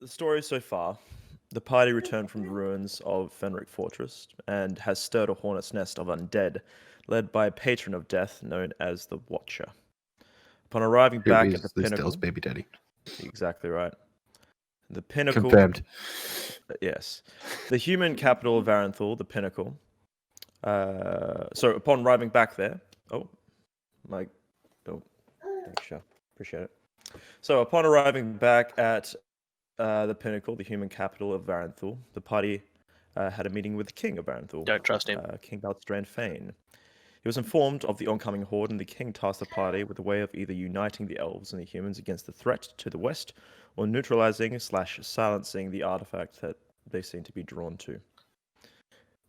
the story so far, the party returned from the ruins of Fenric Fortress and has stirred a hornet's nest of undead, led by a patron of death known as the Watcher. Upon arriving Who back is at the Liz pinnacle, Dell's baby daddy? exactly right. The pinnacle, Confirmed. yes, the human capital of Varen'thul, the pinnacle. So upon arriving back there, thanks, Chef. Appreciate it. So upon arriving back at the pinnacle, the human capital of Varen'thul, the party had a meeting with the king of Varen'thul. Don't trust him. King Balstrand Fane. He was informed of the oncoming horde, and the king tasked the party with a way of either uniting the elves and the humans against the threat to the west, or neutralizing/silencing the artifact that they seem to be drawn to.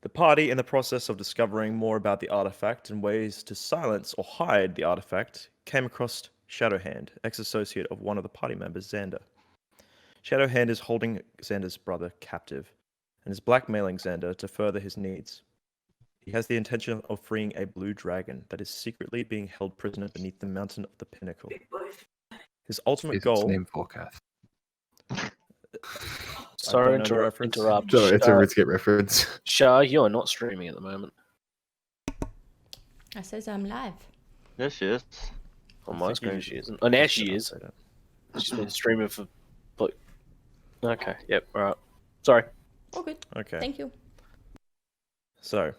The party, in the process of discovering more about the artifact and ways to silence or hide the artifact, came across Shadowhand, ex-associate of one of the party members, Xander. Shadowhand is holding Xander's brother captive and is blackmailing Xander to further his needs. He has the intention of freeing a blue dragon that is secretly being held prisoner beneath the mountain of the pinnacle. His ultimate Is goal... its name Forecast? Sorry don't know the to reference. interrupt. Sorry, it's a Ritzgate reference. Shah, you're not streaming at the moment. I says I'm live. Yes, she is. On my think screen, you- she isn't. Oh, now she I'll is. say that. She's been streaming for... like... Okay, yep, alright. Sorry. All good. Okay. Thank you. So,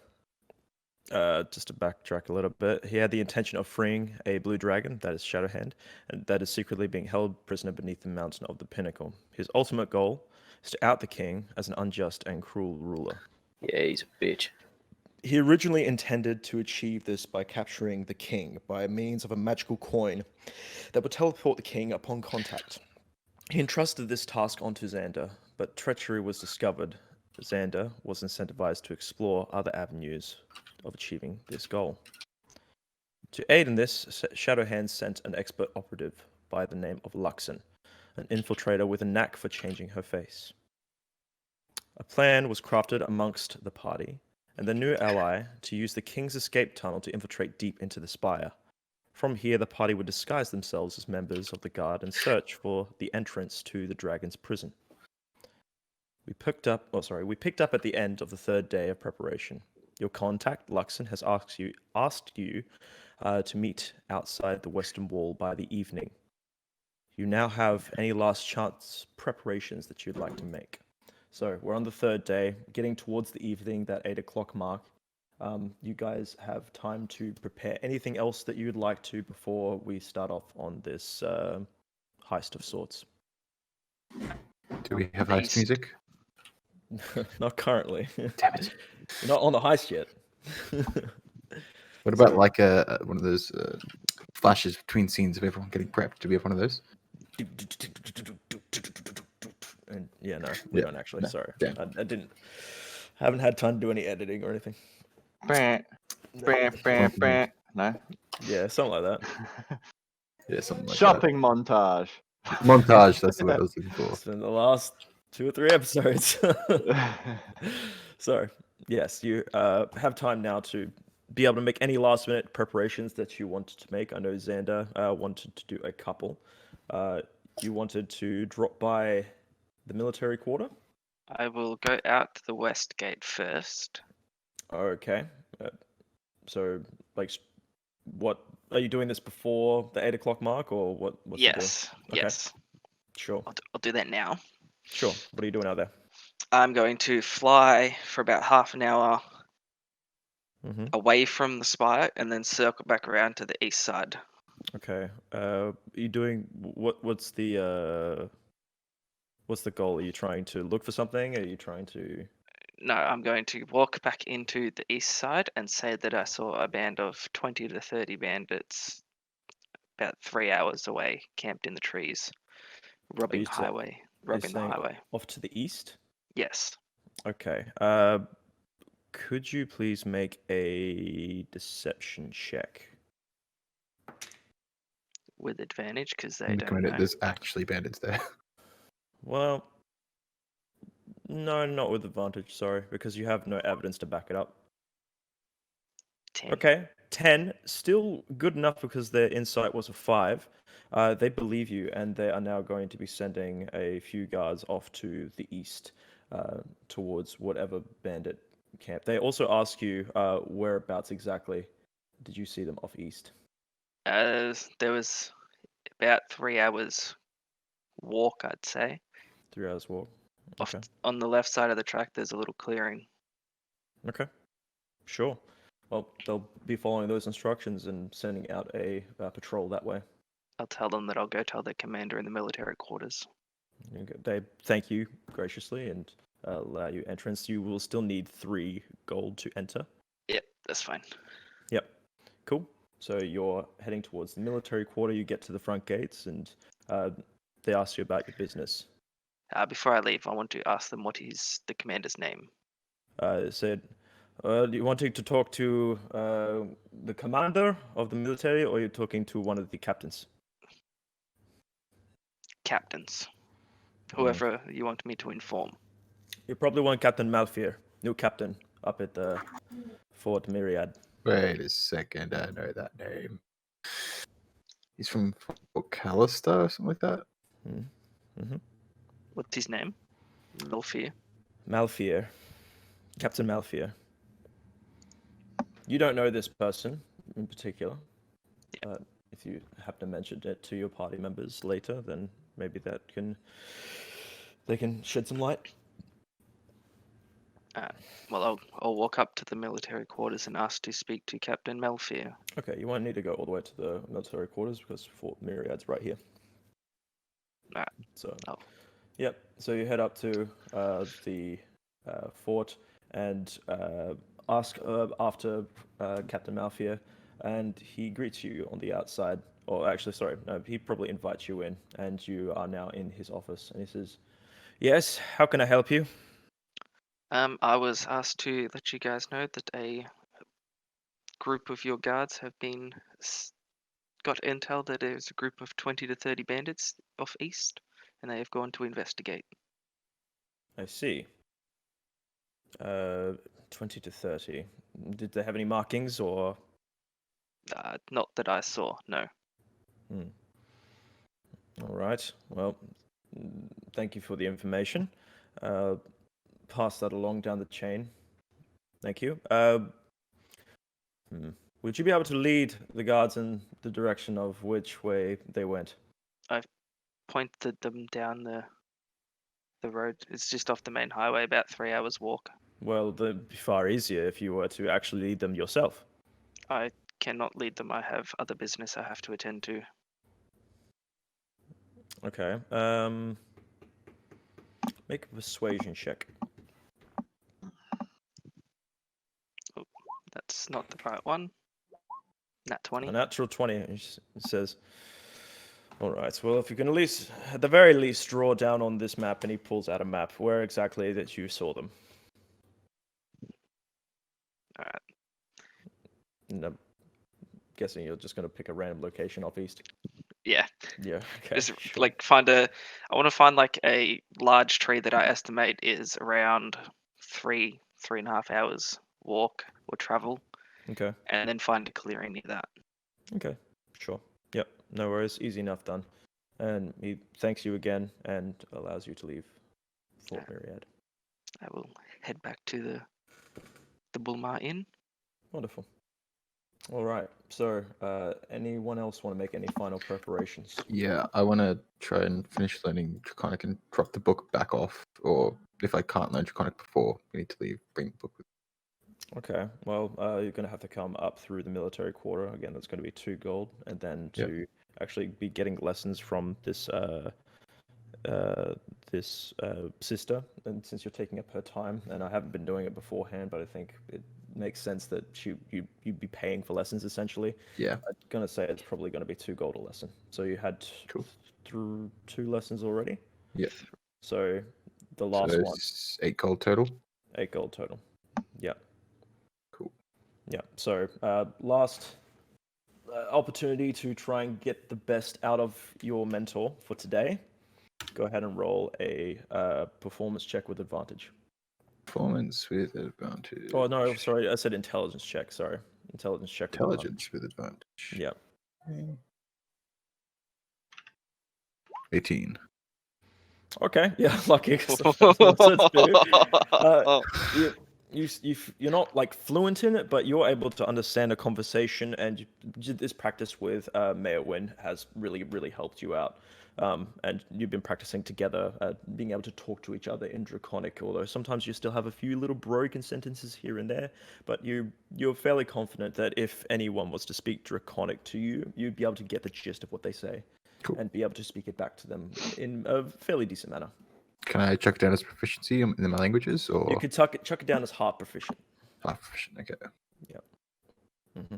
just to backtrack a little bit, he had the intention of freeing a blue dragon, that is Shadowhand, and that is secretly being held prisoner beneath the mountain of the pinnacle. His ultimate goal is to out the king as an unjust and cruel ruler. Yeah, he's a bitch. He originally intended to achieve this by capturing the king by means of a magical coin that would teleport the king upon contact. He entrusted this task onto Xander, but treachery was discovered. Xander was incentivized to explore other avenues of achieving this goal. To aid in this, Shadowhand sent an expert operative by the name of Luxon, an infiltrator with a knack for changing her face. A plan was crafted amongst the party and the new ally to use the king's escape tunnel to infiltrate deep into the spire. From here, the party would disguise themselves as members of the guard and search for the entrance to the dragon's prison. We picked up at the end of the third day of preparation. Your contact, Luxon, has asked you to meet outside the western wall by the evening. You now have any last chance preparations that you'd like to make. So we're on the third day, getting towards the evening, that 8 o'clock mark. You guys have time to prepare anything else that you'd like to before we start off on this heist of sorts. Do we have heist music? Not currently. Damn it. You're not on the heist yet. What about like one of those flashes between scenes of everyone getting prepped? Do we have one of those? And yeah, no, we Yeah, don't actually. no, Sorry, yeah. I haven't had time to do any editing or anything. Brant, brant, brant, brant. No. Yeah, something like that. Yeah, something like Shopping montage. that. Montage, that's the word I was looking for. It's been the last 2 or 3 episodes. So, yes, you have time now to be able to make any last-minute preparations that you wanted to make. I know Xander wanted to do a couple. You wanted to drop by the military quarter? I will go out to the west gate first. Okay. So, like, what are you doing this before the 8 o'clock mark, or what? What's the deal? Yes, Okay. yes. Sure. I'll do that now. Sure. What are you doing out there? I'm going to fly for about half an hour Mm-hmm. away from the spire and then circle back around to the east side. Okay. Are you doing what's the goal? Are you trying to look for something? Are you trying to? No, I'm going to walk back into the east side and say that I saw a band of 20 to 30 bandits about 3 hours away, camped in the trees, robbing you the sa- highway. Are you Robbing the saying highway. off to the east? Yes. Okay. Could you please make a deception check? With advantage because they And don't know. there's actually bandits there. Well, no, not with advantage. Sorry, because you have no evidence to back it up. 10. Okay. 10, still good enough because their insight was a 5. They believe you, and they are now going to be sending a few guards off to the east towards whatever bandit camp. They also ask you whereabouts exactly did you see them off east? There was about 3 hours walk, I'd say. 3 hours walk. Off Okay. on the left side of the track, there's a little clearing. Okay. Sure. Well, they'll be following those instructions and sending out a patrol that way. I'll tell them that I'll go tell their commander in the military quarters. They thank you graciously and allow you entrance. You will still need 3 gold to enter. Yep, that's fine. Yep. Cool. So you're heading towards the military quarter. You get to the front gates and they ask you about your business. Before I leave, I want to ask them what is the commander's name. They said, you wanting to talk to the commander of the military, or you're talking to one of the captains? Captains. Whoever you want me to inform. You probably want Captain Malfear, new captain up at the Fort Myriad. Wait a second, I know that name. He's from Fort Callister or something like that. Mm-hmm. What's his name? Milfear. Malfear. Captain Malfear. You don't know this person in particular. But if you happen to mention it to your party members later, then maybe they can shed some light. Well, I'll walk up to the military quarters and ask to speak to Captain Malfear. Okay, you won't need to go all the way to the military quarters because Fort Myriad's right here. Alright. So, Oh. Yep. So you head up to the fort and ask after Captain Malfear, and he greets you on the outside. Or actually, sorry, no, he probably invites you in, and you are now in his office. And he says, "Yes, how can I help you?" I was asked to let you guys know that a group of your guards have been got intel that there's a group of 20 to 30 bandits off east, and they have gone to investigate. I see. 20 to 30. Did they have any markings or? Not that I saw, no. All right. Well, thank you for the information. Pass that along down the chain. Thank you. Would you be able to lead the guards in the direction of which way they went? Pointed them down the road. It's just off the main highway, about 3 hours walk. Well, that'd be far easier if you were to actually lead them yourself. I cannot lead them. I have other business I have to attend to. Okay. Make a persuasion check. That's not the right one. Nat 20. A natural 20, it says. All right. Well, if you can at the very least, draw down on this map, and he pulls out a map where exactly that you saw them. Alright. And I'm guessing you're just going to pick a random location off east. Yeah. Yeah. Okay. Just sure. like I want to find like a large tree that I estimate is around 3.5 hours walk or travel, Okay. and then find a clearing near that. Okay. Sure. Yep. No worries. Easy enough done. And he thanks you again and allows you to leave Fort Myriad. I will head back to the Bulmar Inn. Wonderful. All right. So, anyone else want to make any final preparations? Yeah, I want to try and finish learning Draconic and drop the book back off. Or if I can't learn Draconic before we need to leave, bring the book with Okay. Well, you're going to have to come up through the military quarter. Again, that's going to be 2 gold. And then Yep. to actually be getting lessons from this sister. And since you're taking up her time, and I haven't been doing it beforehand, but I think it makes sense that you'd be paying for lessons essentially. Yeah. I'm going to say it's probably going to be 2 gold a lesson. So you had Cool. through 2 lessons already? Yeah. So the last so one, it's 8 gold total. 8 gold total. Yeah. Cool. Yeah. So last opportunity to try and get the best out of your mentor for today. Go ahead and roll a performance check with advantage. Performance with advantage. Oh no, sorry, I said intelligence check. Sorry, Intelligence check. with Intelligence with advantage. Yep. 18. Okay. Yeah. Lucky. 'Cause that's nonsense, dude. You're not like fluent in it, but you're able to understand a conversation, and this practice with Mayor Wynn has really helped you out. And you've been practicing together, being able to talk to each other in Draconic, although sometimes you still have a few little broken sentences here and there, but you're fairly confident that if anyone was to speak Draconic to you, you'd be able to get the gist of what they say. Cool. And be able to speak it back to them in a fairly decent manner. Can I chuck it down as proficiency in my languages, or You could chuck it down as heart proficient. proficient? Okay. Yep. Mm-hmm.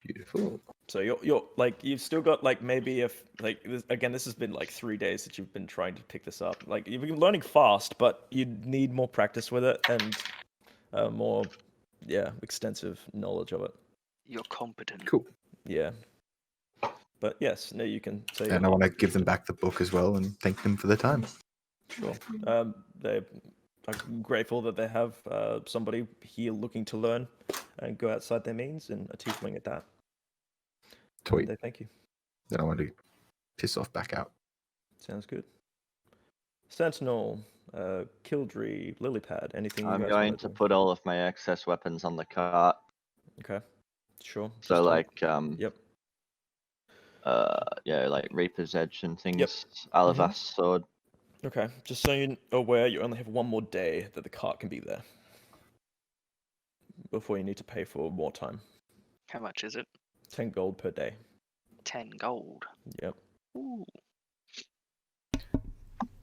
Beautiful. So you're like you've still got like maybe if like this has been like 3 days that you've been trying to pick this up. Like you've been learning fast, but you need more practice with it and more extensive knowledge of it. You're competent. Cool. Yeah. But yes, no, you can say. And I want to give them back the book as well and thank them for their time. Sure. They're grateful that they have somebody here looking to learn and go outside their means, and a tiefling at that. Tweet. They thank you. Then I want to piss off back out. Sounds good. Sentinel, Kildree, Lilypad, anything you I'm guys going want to do? put all of my excess weapons on the cart. Okay, sure. So Just like yep. like Reaper's Edge and things. Yep. Alavas sword. Okay, just so you're aware, you only have one more day that the cart can be there before you need to pay for more time. How much is it? 10 gold per day. 10 gold. Yep. Ooh.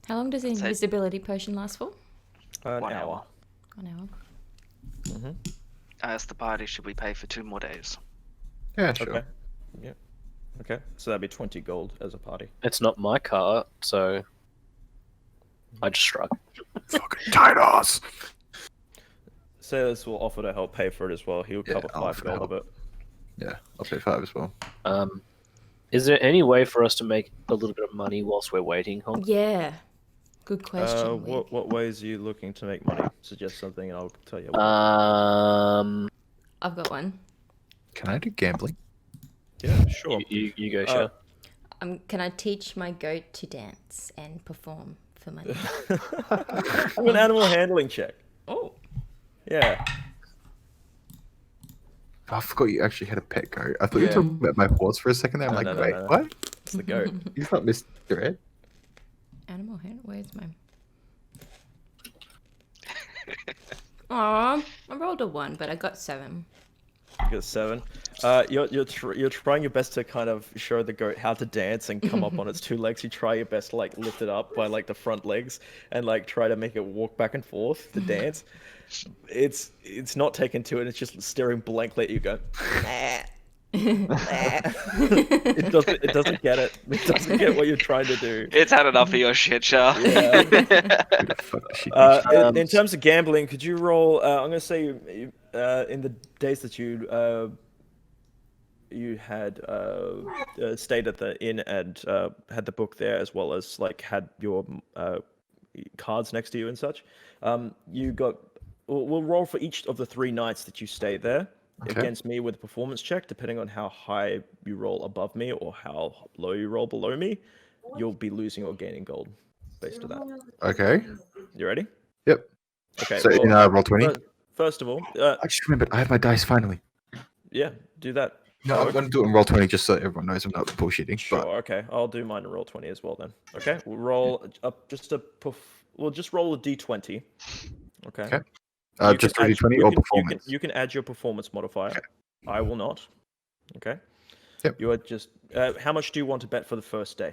How long does the So- invisibility potion last for? An 1 hour. 1 hour. Mm-hmm. I asked the party, should we pay for 2 more days? Yeah, sure. Okay. Yeah. Okay, so that'd be 20 gold as a party. It's not my car, so I just shrug. Fucking tight ass. Sailors will offer to help pay for it as well. He'll Yeah, cover I'll 5 offer to gold of help. it. Yeah, I'll pay 5 as well. Is there any way for us to make a little bit of money whilst we're waiting, Honk? Yeah. Good question. Lee. What ways are you looking to make money? Suggest something and I'll tell you. I've got one. Can I do gambling? Yeah, sure. You go, sure. Can I teach my goat to dance and perform for money? Do an animal handling check. Oh. Yeah. Oh, I forgot you actually had a pet goat. I thought you were talking about my horse for a second there. I'm No, like, no, wait, no. what? It's the goat. He's not Mr. Ed. Animal hand. Where's my? Aw, I rolled a 1, but I got 7. You got 7. You're trying your best to kind of show the goat how to dance and come up on its 2 legs. You try your best to like lift it up by like the front legs and like try to make it walk back and forth to dance. It's not taken to it. It's just staring blankly at you. Go. It doesn't get it. It doesn't get what you're trying to do. It's had enough of your shit, Char. Yeah. Who the fuck does she think she In terms of gambling, could you roll? I'm going to say in the days that you had stayed at the inn and had the book there, as well as like had your cards next to you and such. You got. We'll roll for each of the 3 nights that you stayed there. Okay. Against me with a performance check, depending on how high you roll above me or how low you roll below me, you'll be losing or gaining gold based on that. Okay. You ready? Yep. Okay. So well, in roll 20? First of all, I just remembered I have my dice finally. yeah, do that. No, I'm going to do it in roll 20 just so everyone knows I'm not bullshitting. Sure. But Okay. I'll do mine in roll 20 as well then. Okay. We'll roll up we'll just roll a d20. Okay. Okay. You just can add- 20 you or can- performance? You can add your performance modifier. Okay. I will not. Okay. Yep. You are just. How much do you want to bet for the first day?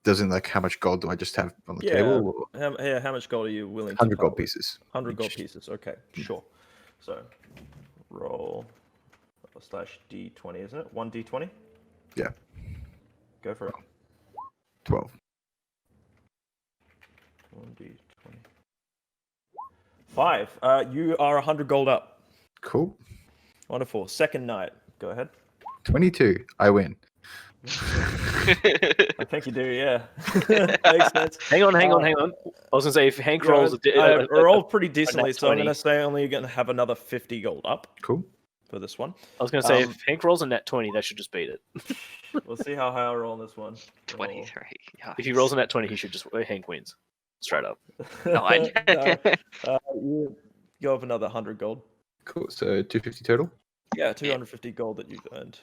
Doesn't like how much gold do I just have on the Yeah. table? Or How much gold are you willing to? 100 part gold with? pieces. 100 gold each. pieces. Okay. Sure. So, roll slash d20, isn't it? 1d20. Yeah. Go for it. 12. 1d20. 5. You are 100 gold up. Cool. Wonderful. Second night. Go ahead. 22. I win. I think you do, yeah. Makes sense. Hang on. Uh, I was gonna say if Hank Yeah, rolls I rolled pretty decently, so I'm 20. gonna say only you're gonna have another 50 gold up Cool. for this one. I was gonna say Um, if Hank rolls a net 20, that should just beat it. We'll see how high I roll on this one. 23. If he rolls a net 20, he should just Hank wins. Straight up. No, I. You go up another 100 gold. Cool. So 250 total. Yeah, 250 gold that you've earned.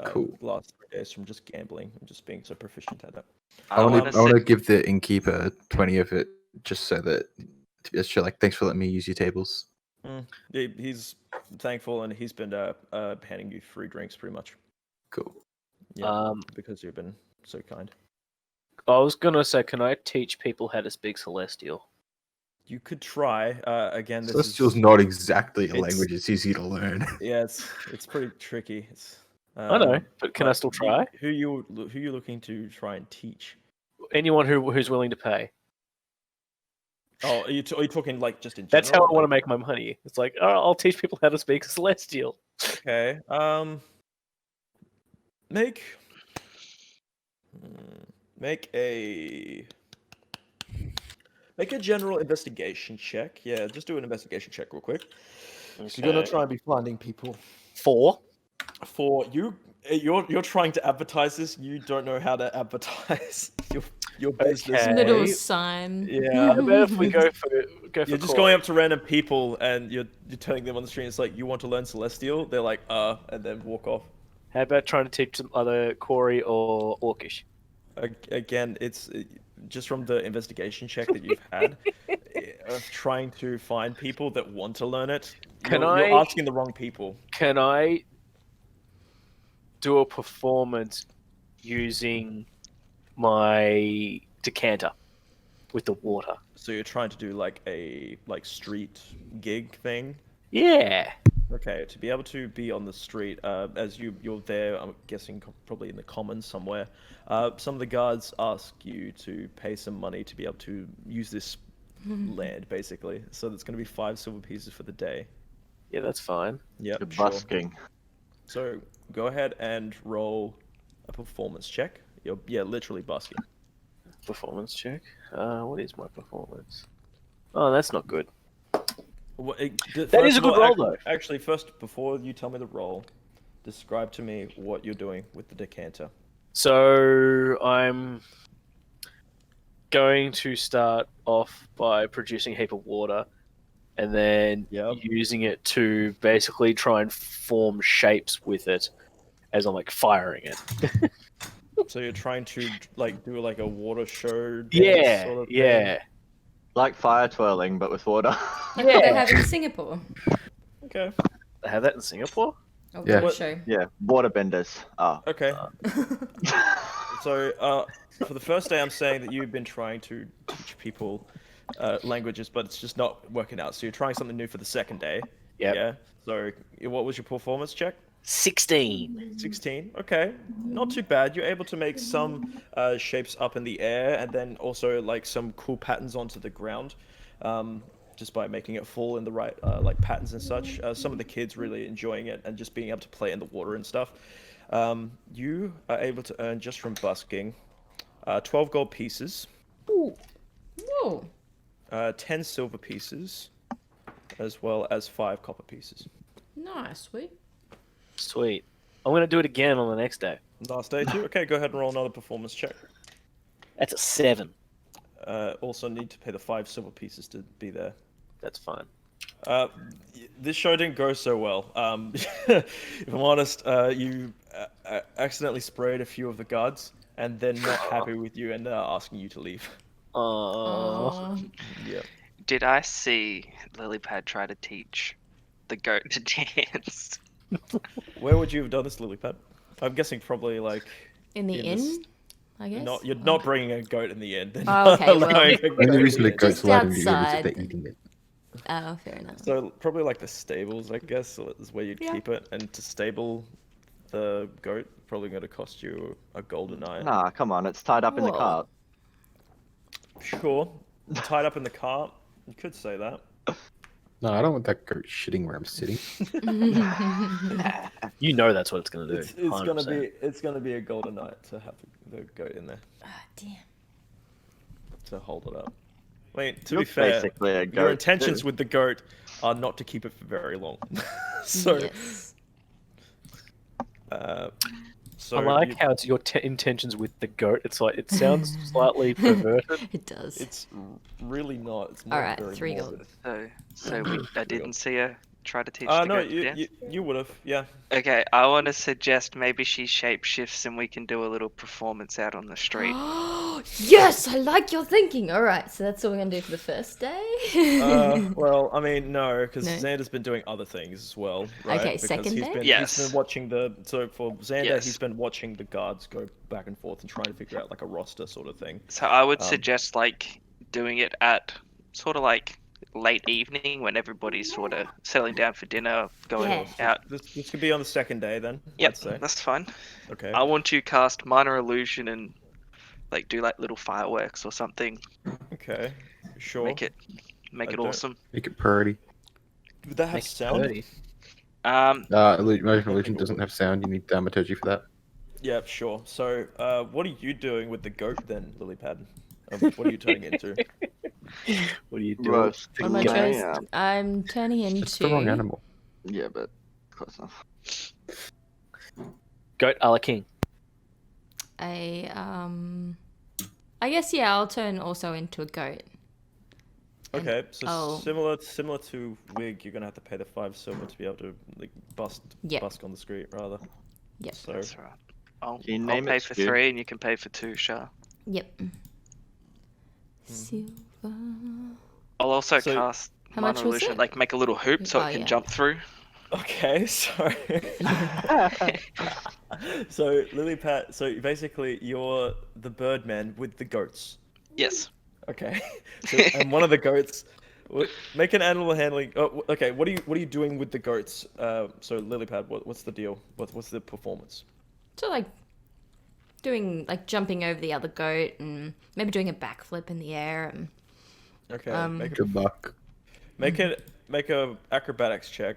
Cool. Last 3 days from just gambling and just being so proficient at it. I wanna want to sit- give the innkeeper 20 of it, just so that it's sure, like, thanks for letting me use your tables. He's thankful, and he's been handing you free drinks pretty much. Cool. Yeah, because you've been so kind. I was gonna say, can I teach people how to speak Celestial? You could try. Again, this Celestial's is not exactly a it's- language it's easy to learn. yeah, it's pretty tricky. It's I know, but can I still try? Who you looking to try and teach? Anyone who's willing to pay. Oh, are you talking like just in general? That's how I want to make my money. It's like, oh, I'll teach people how to speak Celestial. Okay. Make a general investigation check. Yeah, just do an investigation check real quick. You're gonna try and be finding people. 4. For you, you're trying to advertise this. You don't know how to advertise your business. Okay. Little sign. Yeah. How about if we go for You're just Corey? going up to random people and you're telling them on the street. It's like, you want to learn Celestial? They're like, and then walk off. How about trying to teach some other Corey or Orcish? Again, it's just from the investigation check that you've had of trying to find people that want to learn it. You're asking the wrong people. Can I do a performance using my decanter with the water? So you're trying to do like a street gig thing. Yeah. Okay, to be able to be on the street, as you're there, I'm guessing probably in the commons somewhere. Some of the guards ask you to pay some money to be able to use this land, basically. So that's going to be 5 silver pieces for the day. Yeah, that's fine. Yeah, You're sure. busking. So go ahead and roll a performance check. You're literally busking. Performance check. What is my performance? Oh, that's not good. Well, That is a good roll, though. Actually, first, before you tell me the roll, describe to me what you're doing with the decanter. So I'm going to start off by producing a heap of water and then using it to basically try and form shapes with it as I'm like firing it. So you're trying to do like a water show dance Yeah, sort of thing? yeah. Like fire twirling, but with water. Like what they have in Singapore. Okay. They have that in Singapore? Oh, Yeah. water show. Yeah, water benders. Oh. Okay. So for the first day, I'm saying that you've been trying to teach people languages, but it's just not working out. So you're trying something new for the second day. Yep. Yeah. So what was your performance check? 16. 16. Okay, not too bad. You're able to make some shapes up in the air, and then also like some cool patterns onto the ground, just by making it fall in the right like patterns and such. Some of the kids really enjoying it and just being able to play in the water and stuff. You are able to earn just from busking 12 gold pieces, Whoa. 10 silver pieces, as well as 5 copper pieces. Nice, sweet. Sweet. I'm going to do it again on the next day. Last day too. Okay, go ahead and roll another performance check. That's a 7. Also need to pay the 5 silver pieces to be there. That's fine. This show didn't go so well. If I'm honest, you accidentally sprayed a few of the guards, and they're not happy with you, and they're asking you to leave. Oh. Yeah. Did I see Lilypad try to teach the goat to dance? Where would you have done this, Lilypad? I'm guessing probably like In the in this- inn, I guess. You're not bringing a goat in the end. They're Oh, not okay, well- allowing a The goat only in reason the the end. goat's Just allowed in the inn is if outside. they're eating it. Oh, fair enough. So probably like the stables, I guess, is where you'd Yeah. keep it. And to stable the goat, probably going to cost you a golden iron. Nah, come on, it's tied up in the Whoa. cart. Sure. Tied up in the cart. You could say that. No, I don't want that goat shitting where I'm sitting. You know that's what it's gonna do. It's gonna 100%. be a golden night to have the goat in there Ah, damn. to hold it up. I mean, to You're be fair, basically a your goat intentions too. with the goat are not to keep it for very long. so, Yes. so I like you- how it's your intentions with the goat. It's like it sounds slightly perverted. It does. it's really not. It's more Alright, very 3 morbid. gold. I didn't see her try to teach the No, goat to dance. you would have, yeah. Okay, I want to suggest maybe she shapeshifts and we can do a little performance out on the street. Yes, I like your thinking. All right, so that's all we're gonna do for the first day. Well, I mean, no, because No. Xander's been doing other things as well, right? Okay, Because second he's day? been Yes. he's been watching so for Xander, Yes. he's been watching the guards go back and forth and trying to figure out like a roster sort of thing. So I would Um, suggest like doing it at sort of like late evening when everybody's sort of settling down for dinner, going Yeah. out. This could be on the second day then. Yep, I'd say. that's fine. Okay. I want to cast minor illusion and like do like little fireworks or something. Okay. Sure. Make it I don't- awesome. Make it pretty. Would that have Make it sound? dirty. Magic illusion doesn't have sound. You need thaumaturgy for that. Yeah, sure. So, what are you doing with the goat then, Lilypad? What are you turning into? What are you doing? Roast. What am I Yeah, trying? yeah. I'm turning into. It's the wrong animal. Yeah, but close enough. Goat a la king. I guess yeah. I'll turn also into a goat. And- Okay, so oh. similar to Wig, you're gonna have to pay the 5 silver to be able to like Yep. busk on the street rather. Yep. So That's right. I'll Can you name pay it, for Stu? 3 and you can pay for 2, Shah. Yep. Silver. I'll also So- cast How much minor was illusion, it? like make a little hoop so Oh, it can yeah. jump through. okay, so so Lilypad, so basically you're the Birdman with the goats. Yes. Okay, so, and one of the goats. Make an animal handling. Oh, okay. What are you doing with the goats? So Lilypad, what's the deal? What's the performance? So like doing like jumping over the other goat and maybe doing a backflip in the air and Okay, Good luck. make a acrobatics check.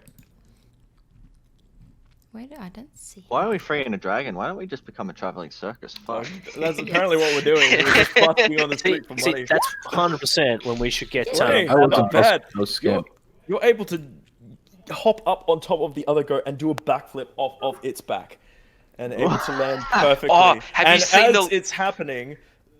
I don't see. Why are we freeing a dragon? Why don't we just become a traveling circus? Fuck. That's apparently what we're doing. We're just busking on the street for See, money. that's 100% when we should get. Wait, I wasn't not bad. I was scared. You're able to hop up on top of the other goat and do a backflip off of its back, and able to land perfectly. Oh, have you and seen as the- it's happening,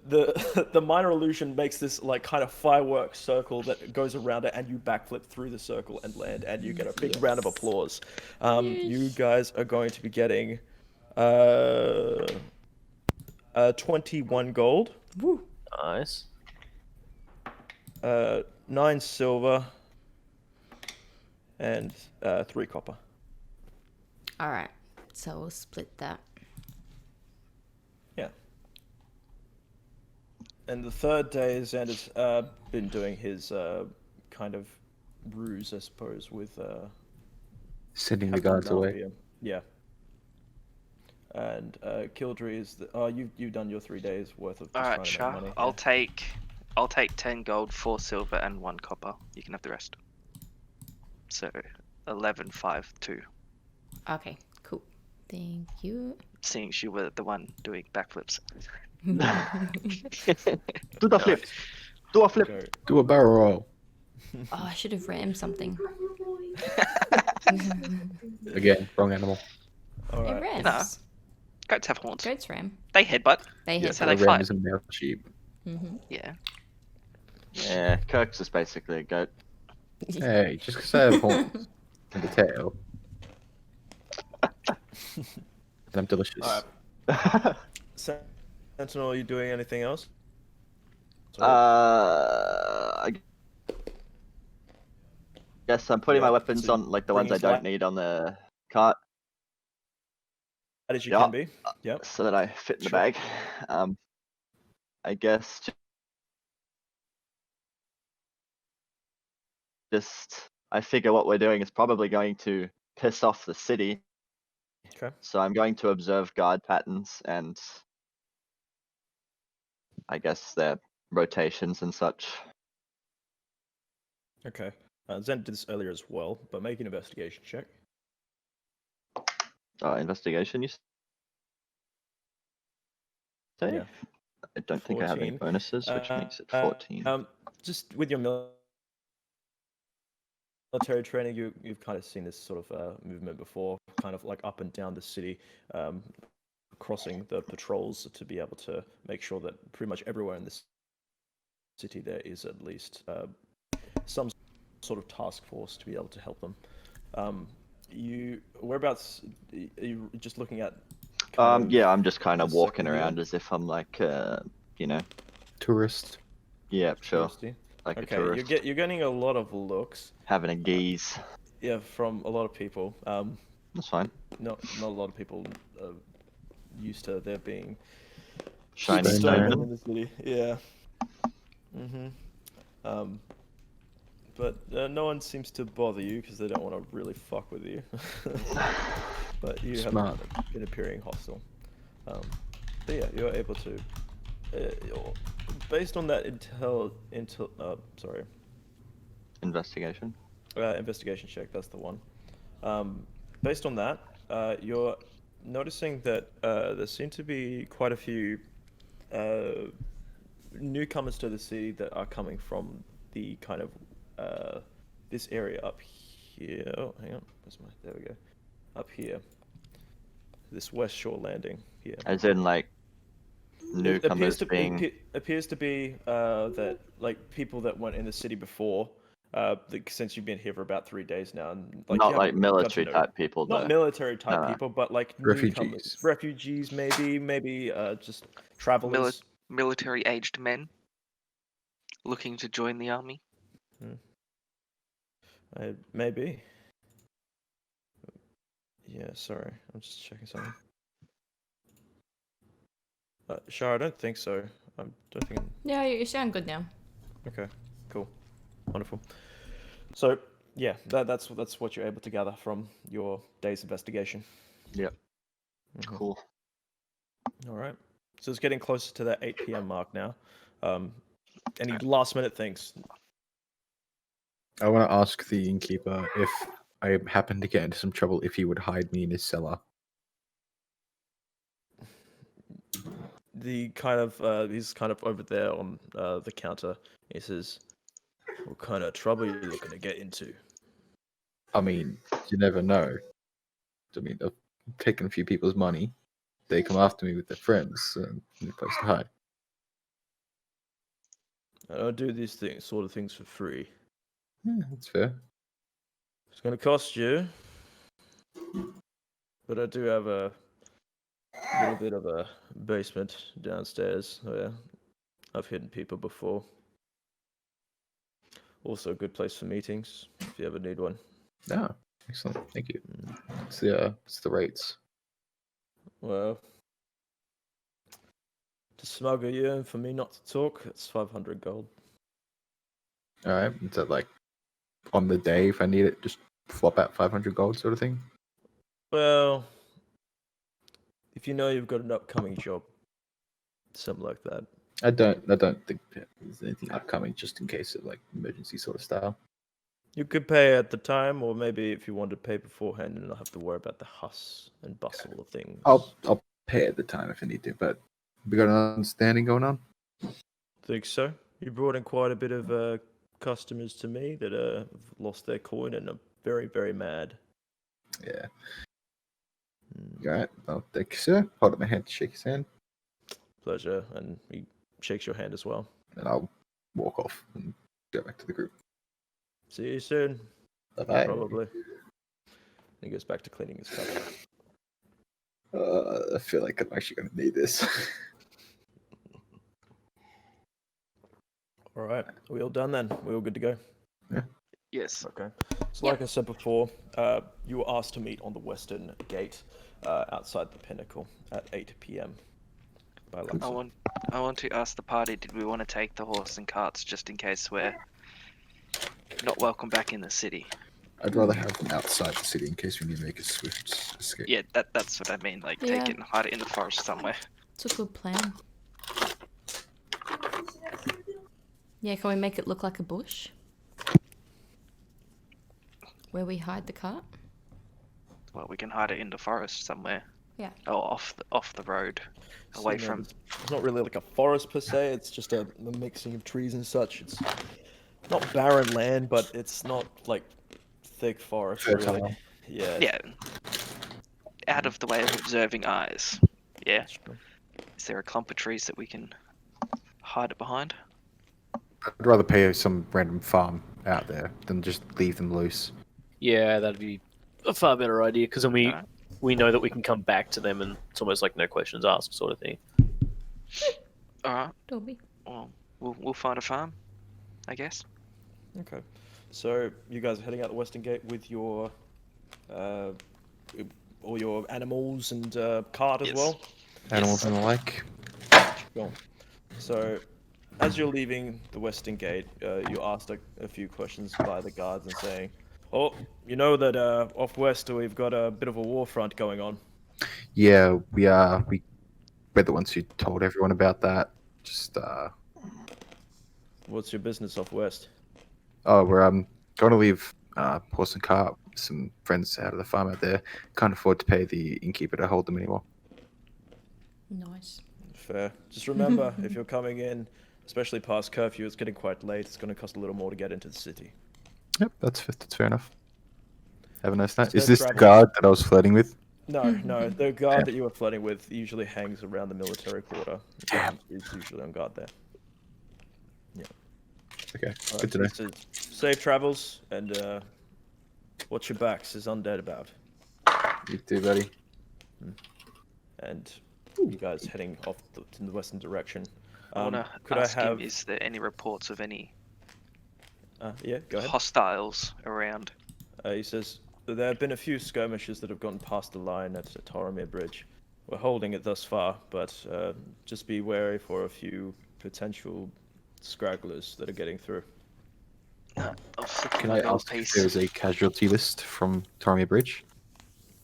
the minor illusion makes this like kind of fireworks circle that goes around it, and you backflip through the circle and land, and you get a big round of applause. You guys are going to be getting 21 gold, Nice. 9 silver, and 3 copper. All right. So we'll split that. Yeah. And the third day, Xander's been doing his kind of ruse, I suppose, with Sending the Captain guards away. Malpium. Yeah. And Kildrey is you've done your 3 days worth of just Alright, trying to make Shah. money. I'll take 10 gold, 4 silver, and 1 copper. You can have the rest. So 11, 5, 2. Okay. Cool. Thank you. Seeing you were the one doing backflips. Do the flip. Do a flip. Go. Do a barrel roll. Oh, I should have rammed something. Again, wrong animal. All It right. rams. Nah. Goats have horns. Goats ram. They headbutt. They Yeah, hit. so but they a ram fight. is a male sheep. Yeah. Yeah, Kirk's is basically a goat. Hey, just because I have horns and a tail. And I'm delicious. All right. Sentinel, are you doing anything else? I guess I'm putting my Yeah, weapons so on, like the bring ones I us don't light. need on the cart, As you yeah. can be. Yep. so that I fit in the Sure. bag. I guess just I figure what we're doing is probably going to piss off the city. Okay. So I'm going to observe guard patterns and I guess their rotations and such. Okay. Zen did this earlier as well, but make an investigation check. Investigation, you say? Yeah. I don't think I have any 14. bonuses, which makes it 14. Just with your military training, you've kind of seen this sort of movement before, kind of like up and down the city, crossing the patrols to be able to make sure that pretty much everywhere in this city there is at least some sort of task force to be able to help them. Whereabouts? Are you just looking at? Yeah, I'm just kind of the walking second around as if I'm like, you know. Tourist. Yeah, sure. touristy? Like a Okay, tourist. you're getting a lot of looks. Having a geese. Yeah, from a lot of people. That's fine. Not a lot of people are used to there being Shiny Stone stonemen stoneman. in the city. Yeah. But no one seems to bother you because they don't want to really fuck with you. But you Smart. haven't been appearing hostile. But yeah, you're able to, based on that Investigation. investigation check. That's the one. Based on that, you're noticing that there seem to be quite a few newcomers to the city that are coming from the kind of this area up here. Oh, hang on. There we go. Up here. This West Shore landing here. As in, like, It newcomers being. appears to be that like people that weren't in the city before. Since you've been here for about 3 days now, and like Not you like haven't got to military know- type people, though. not military type No. people, but like Refugees. refugees, maybe just travelers. Military-aged men looking to join the army. Maybe. Yeah, sorry, I'm just checking something. Shar, I don't think so. I don't think. Yeah, you sound good now. Okay, cool, wonderful. So yeah, that's what you're able to gather from your day's investigation. Yep. Mhm. Cool. All right. So it's getting closer to that 8 p.m. mark now. Any last minute things? I want to ask the innkeeper if I happen to get into some trouble, if he would hide me in his cellar. The kind of he's kind of over there on the counter. He says, "What kind of trouble are you looking to get into?" I mean, you never know. I mean, I've taken a few people's money. They come after me with their friends, and no place to hide. I don't do these sort of things for free. Yeah, that's fair. It's going to cost you, but I do have a little bit of a basement downstairs where I've hidden people before. Also a good place for meetings if you ever need one. Ah, excellent. Thank you. It's the rates. Well, to smuggle you and for me not to talk, it's 500 gold. All right. Is that like on the day if I need it, just swap out 500 gold sort of thing? Well, if you know you've got an upcoming job, something like that. I don't think there's anything upcoming, just in case of like emergency sort of style. You could pay at the time, or maybe if you want to pay beforehand and not have to worry about the hustle and bustle of things. I'll pay at the time if I need to, but we got an understanding going on. Think so. You brought in quite a bit of customers to me that have lost their coin and are very, very mad. Yeah. All right. Well, thank you, sir. Hold up my hand to shake his hand, Pleasure. And he shakes your hand as well. and I'll walk off and go back to the group. See you soon. Bye-bye. Probably. He goes back to cleaning his cup. I feel like I'm actually going to need this. All right. Are we all done then? We all good to go? Yes. Okay. So like I said before, you were asked to meet on the western gate outside the Pinnacle at 8 p.m. by Luxor. I want to ask the party, did we want to take the horse and carts just in case we're not welcome back in the city? I'd rather have them outside the city in case we need to make a swift escape. Yeah, that's what I mean. Like, Yeah. take it and hide it in the forest somewhere. It's a good plan. Yeah, can we make it look like a bush? Where we hide the cart? Well, we can hide it in the forest somewhere. Yeah. Or off the road, away So, no, from. it's not really like a forest per se. It's just a mixing of trees and such. It's not barren land, but it's not like thick forest really. Fertile. Yeah. Yeah. Out of the way of observing eyes. Yeah. That's true. Is there a clump of trees that we can hide it behind? I'd rather pay some random farm out there than just leave them loose. Yeah, that'd be a far better idea because then Alright. we know that we can come back to them and it's almost like no questions asked sort of thing. All right. Dobby. Well, we'll find a farm, I guess. Okay. So you guys are heading out the western gate with your all your animals and cart as Yes. well. Animals and the like. Sure. So, as you're leaving the western gate, you asked a few questions by the guards and saying, "Oh, you know that off west we've got a bit of a war front going on." Yeah, we're the ones who told everyone about that. Just What's your business off west? we're going to leave horse and cart with some friends out of the farm out there. Can't afford to pay the innkeeper to hold them anymore. Nice. Fair. Just remember, if you're coming in, especially past curfew, it's getting quite late. It's going to cost a little more to get into the city. Yep, that's fair enough. Have a nice night. Safe Is this the travels. guard that I was flirting with? No, the guard that you were flirting with usually hangs around the military quarter. Damn. Is usually on guard there. Okay, All good to know. right, so safe travels, and watch your backs is undead about. You too, buddy. And you guys heading off in the western direction. I want to could ask I have? him, is there any reports of any Yeah, go ahead. hostiles around? He says there have been a few skirmishes that have gone past the line at the Toromir Bridge. We're holding it thus far, but just be wary for a few potential scragglers that are getting through. I'll flick Can him I a gold ask if piece. there is a casualty list from Toromir Bridge?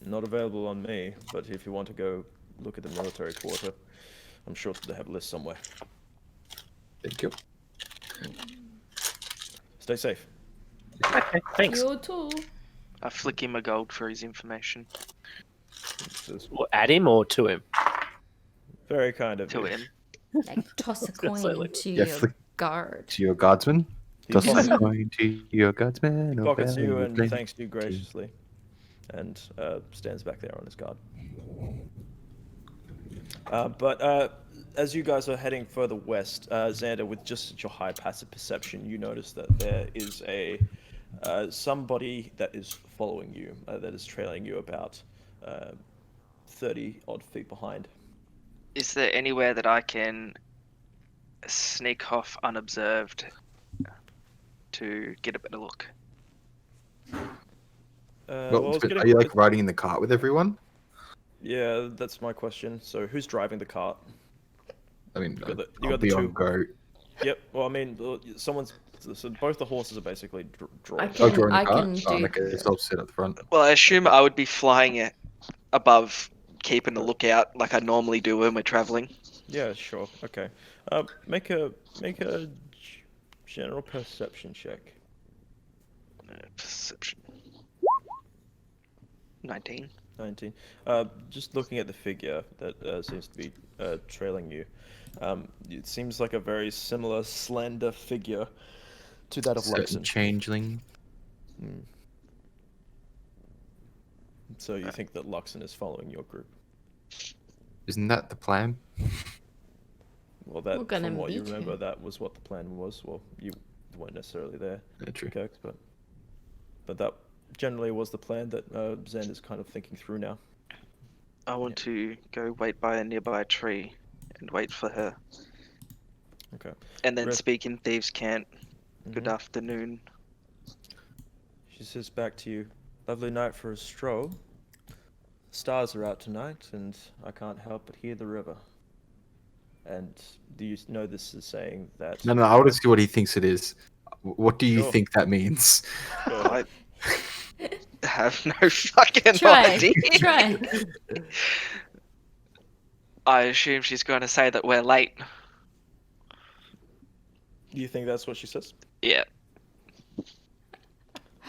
Not available on me, but if you want to go look at the military quarter, I'm sure they have a list somewhere. Thank you. Stay safe. Okay, thanks. You too. I flick him a gold for his information. This is Well, at him or to him? very kind of To you. him. Like toss a gonna say, coin like- to Yeah, your flick- guard. To your guardsman? He Toss pockets- a coin to your guardsman. oh, pockets you bell, and blink. thanks you graciously, and stands back there on his guard. But as you guys are heading further west, Xander, with just your high passive perception, you notice that there is a somebody that is following you, that is trailing you about 30 odd feet behind. Is there anywhere that I can sneak off unobserved to get a better look? Well, it's getting are you like quite- riding in the cart with everyone? Yeah, that's my question. So who's driving the cart? I mean, got the- you I'll got the be two- on go. Yep. Well, I mean, someone's. So both the horses are basically drawn. I Oh, can- drawing the I cart? can Oh, do- okay, so I'll sit at the front. Well, I assume I would be flying it above, keeping a lookout like I normally do when we're traveling. Yeah, sure. Okay. Make a general perception check. Perception. 19. 19. Just looking at the figure that seems to be trailing you, it seems like a very similar slender figure to that of Certain Luxon. changeling. So you think that Luxon is following your group? Isn't that the plan? Well, that We're gonna from what you meet remember, him. that was what the plan was. Well, you weren't necessarily there, Yeah, true. Kirks, but that generally was the plan that Zen is kind of thinking through now. I want to go wait by a nearby tree and wait for her. Okay. And then Red- speak in Thieves' Cant. Good Mhm. afternoon. She says back to you, lovely night for a stroll. Stars are out tonight, and I can't help but hear the river. And do you know this is saying that? No, I want to see what he thinks it is. What do you Sure. think that means? Sure. I have no fucking Try. idea. Try. I assume she's going to say that we're late. Do you think that's what she says? Yeah.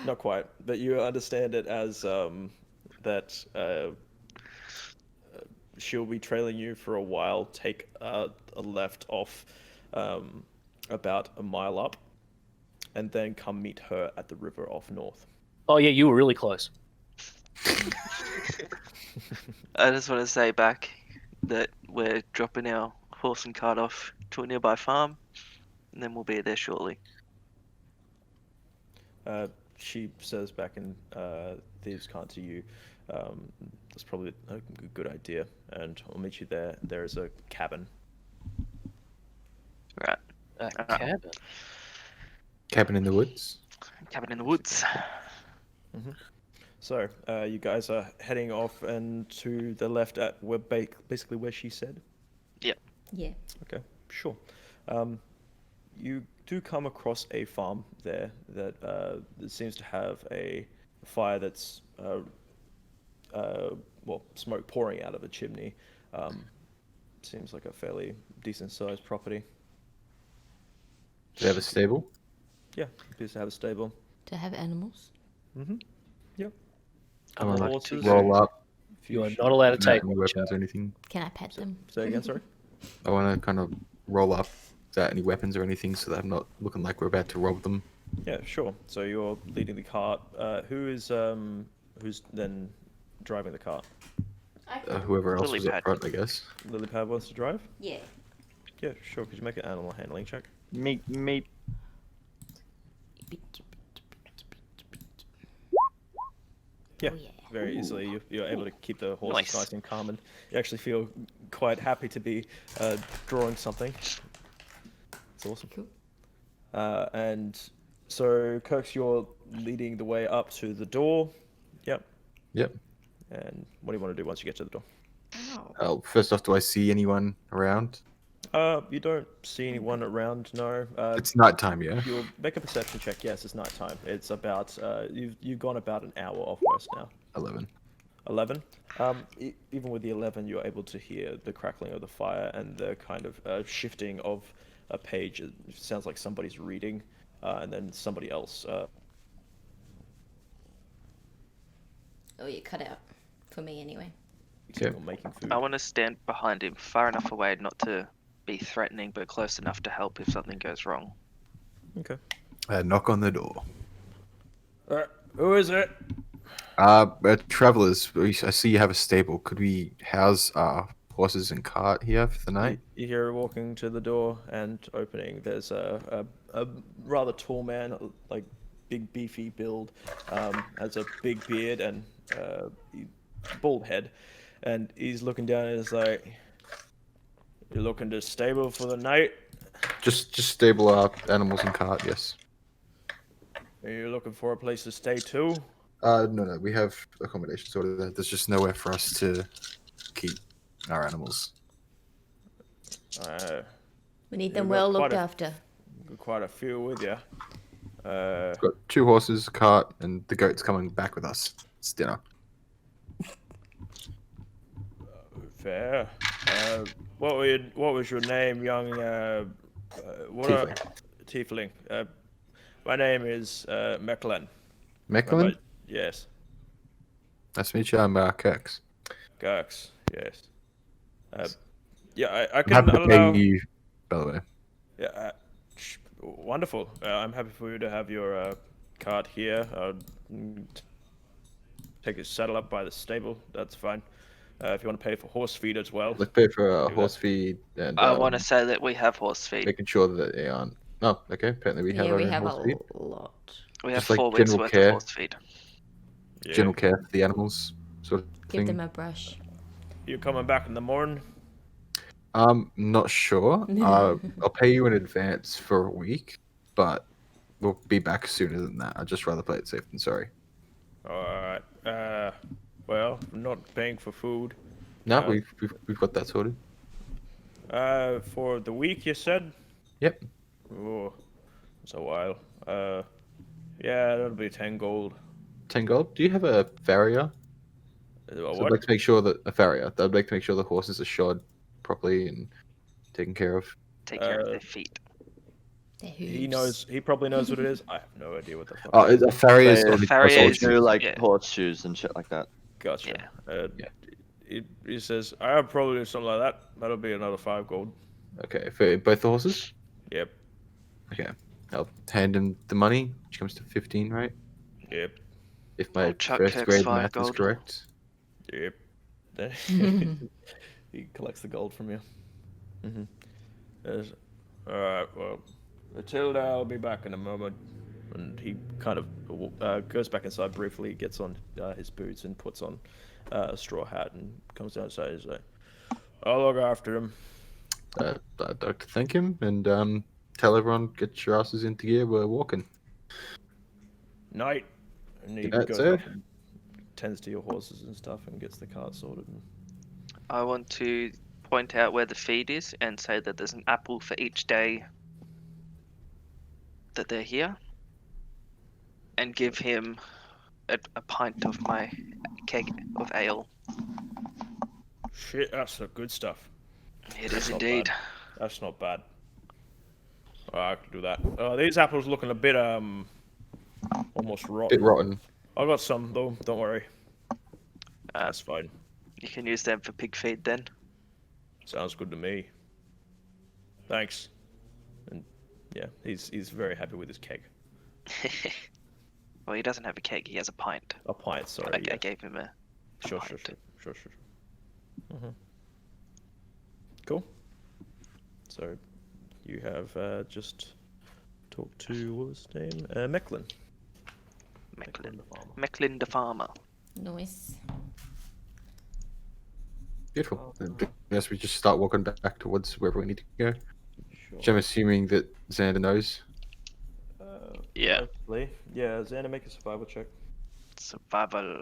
Not quite, but you understand it as that she'll be trailing you for a while. Take a left off about a mile up, and then come meet her at the river off north. Oh yeah, you were really close. I just want to say back that we're dropping our horse and cart off to a nearby farm, and then we'll be there shortly. She says back in Thieves' Cant to you, that's probably a good idea, and I'll meet you there. There is a cabin. Right. A Ah. cabin. Cabin in the woods. Cabin in the woods. So you guys are heading off and to the left at where basically where she said. Yeah. Okay, sure. You do come across a farm there that seems to have a fire that's well, smoke pouring out of a chimney. Seems like a fairly decent sized property. Do they have a stable? Yeah, appears to have a stable. To have animals. Yep. I want to horses. roll up. You are not allowed to Don't have take any one, weapons Joe. or anything. Can I pet them? Say again, sorry. I want to kind of roll up without any weapons or anything, so that I'm not looking like we're about to rob them. Yeah, sure. So you're leading the cart. Who's then driving the cart? Whoever else Lily was up pad. front, I guess. Lilypad wants to drive? Yeah. Yeah, sure. Could you make an animal handling check? Meet. Yeah, Oh, yeah. very easily. You're able to keep the horse Nice. nice and calm, and you actually feel quite happy to be drawing something. It's awesome. Cool. And so, Kirks, you're leading the way up to the door. Yep. Yep. And what do you want to do once you get to the door? Oh. First off, do I see anyone around? You don't see anyone around, no. It's nighttime, yeah? You'll make a perception check. Yes, it's nighttime. It's about you've gone about an hour off west now. 11. 11. Even with the 11, you're able to hear the crackling of the fire and the kind of shifting of a page. It sounds like somebody's reading, and then somebody else. Oh, you cut out. For me, anyway. Okay. Making food. I want to stand behind him, far enough away not to be threatening, but close enough to help if something goes wrong. Okay. Knock on the door. Who is it? Travelers, I see you have a stable. Could we house horses and cart here for the night? You hear her walking to the door and opening. There's a rather tall man, like big beefy build, has a big beard and bald head, and he's looking down and is like, "You're looking to stable for the night? Just stable animals and cart, yes. Are you looking for a place to stay too?" No, we have accommodation sorted there. There's just nowhere for us to keep our animals. We need You've them got well quite looked a- after. Got quite a few with you. Got 2 horses, a cart, and the goat's coming back with us. It's dinner. Fair. What was your name, young? Tiefling. Tiefling. My name is Mecklin. Mecklin? Yes. Nice to meet you. I'm Kirks. Gurks. Yes. Yeah, I I'm can happy to allow. pay you, by the way. Yeah. Wonderful. I'm happy for you to have your cart here. Take your saddle up by the stable. That's fine. If you want to pay for horse feed as well. Let's pay for Do that. horse feed and I want to say that we have horse feed. making sure that they aren't. Oh, okay. Apparently we have Yeah, our we own have a horse feed. lot. We have Just like 4 weeks general worth care. of horse feed. Yeah. General care for the animals, sort of Give thing. them a brush. You coming back in the morning? Not sure. I'll pay you in advance for a week, but we'll be back sooner than that. I'd just rather play it safe than sorry. All right. Well, I'm not paying for food. No, Uh, we've got that sorted. For the week, you said? Yep. Oh, it's a while. Yeah, that'll be 10 gold. 10 gold. Do you have a farrier? So I'd What? like to make sure that I'd like to make sure the horses are shod properly and taken care of. Take care of their feet. They're He hooves. knows. He probably knows what it is. I have no idea what the fuck. Oh, it is. a farrier So, sort of farrier does is- Do like yeah. horseshoes and shit like that. Gotcha. Yeah. He says, "I'll probably do something like that. That'll be another 5 gold." Okay, for both the horses. Yep. Okay, I'll hand him the money, which comes to 15, right? Yep. If my I'll chuck first Kirk's grade 5 math is gold. correct. Yep. He collects the gold from you. Yes. All right. Well, Matilda, I'll be back in a moment. And he kind of goes back inside briefly, gets on his boots and puts on a straw hat and comes downstairs and says, "I'll look after him." I'd like to thank him and tell everyone, get your asses into gear, we're walking. Night. And he Good night, goes sir. off and tends to your horses and stuff and gets the cart sorted. I want to point out where the feed is and say that there's an apple for each day that they're here, and give him a pint of my keg of ale. Shit, that's the good stuff. It That's is not indeed. bad. That's not bad. I can do that. These apples looking a bit almost rotten. Bit rotten. I got some though. Don't worry. Uh, That's fine. You can use them for pig feed then. Sounds good to me. Thanks. And yeah, he's very happy with his keg. Well, he doesn't have a keg, he has a pint. A pint, sorry. I yeah. gave him a Sure. pint. Cool. So you have just talked to what was his name? Mecklin. Mecklin. the farmer. Mecklin the farmer. Nice. Beautiful. I guess we just start walking back towards wherever we need to go. Sure. Which I'm assuming that Xander knows. Yeah. Hopefully. Yeah, Xander, make a survival check. Survival.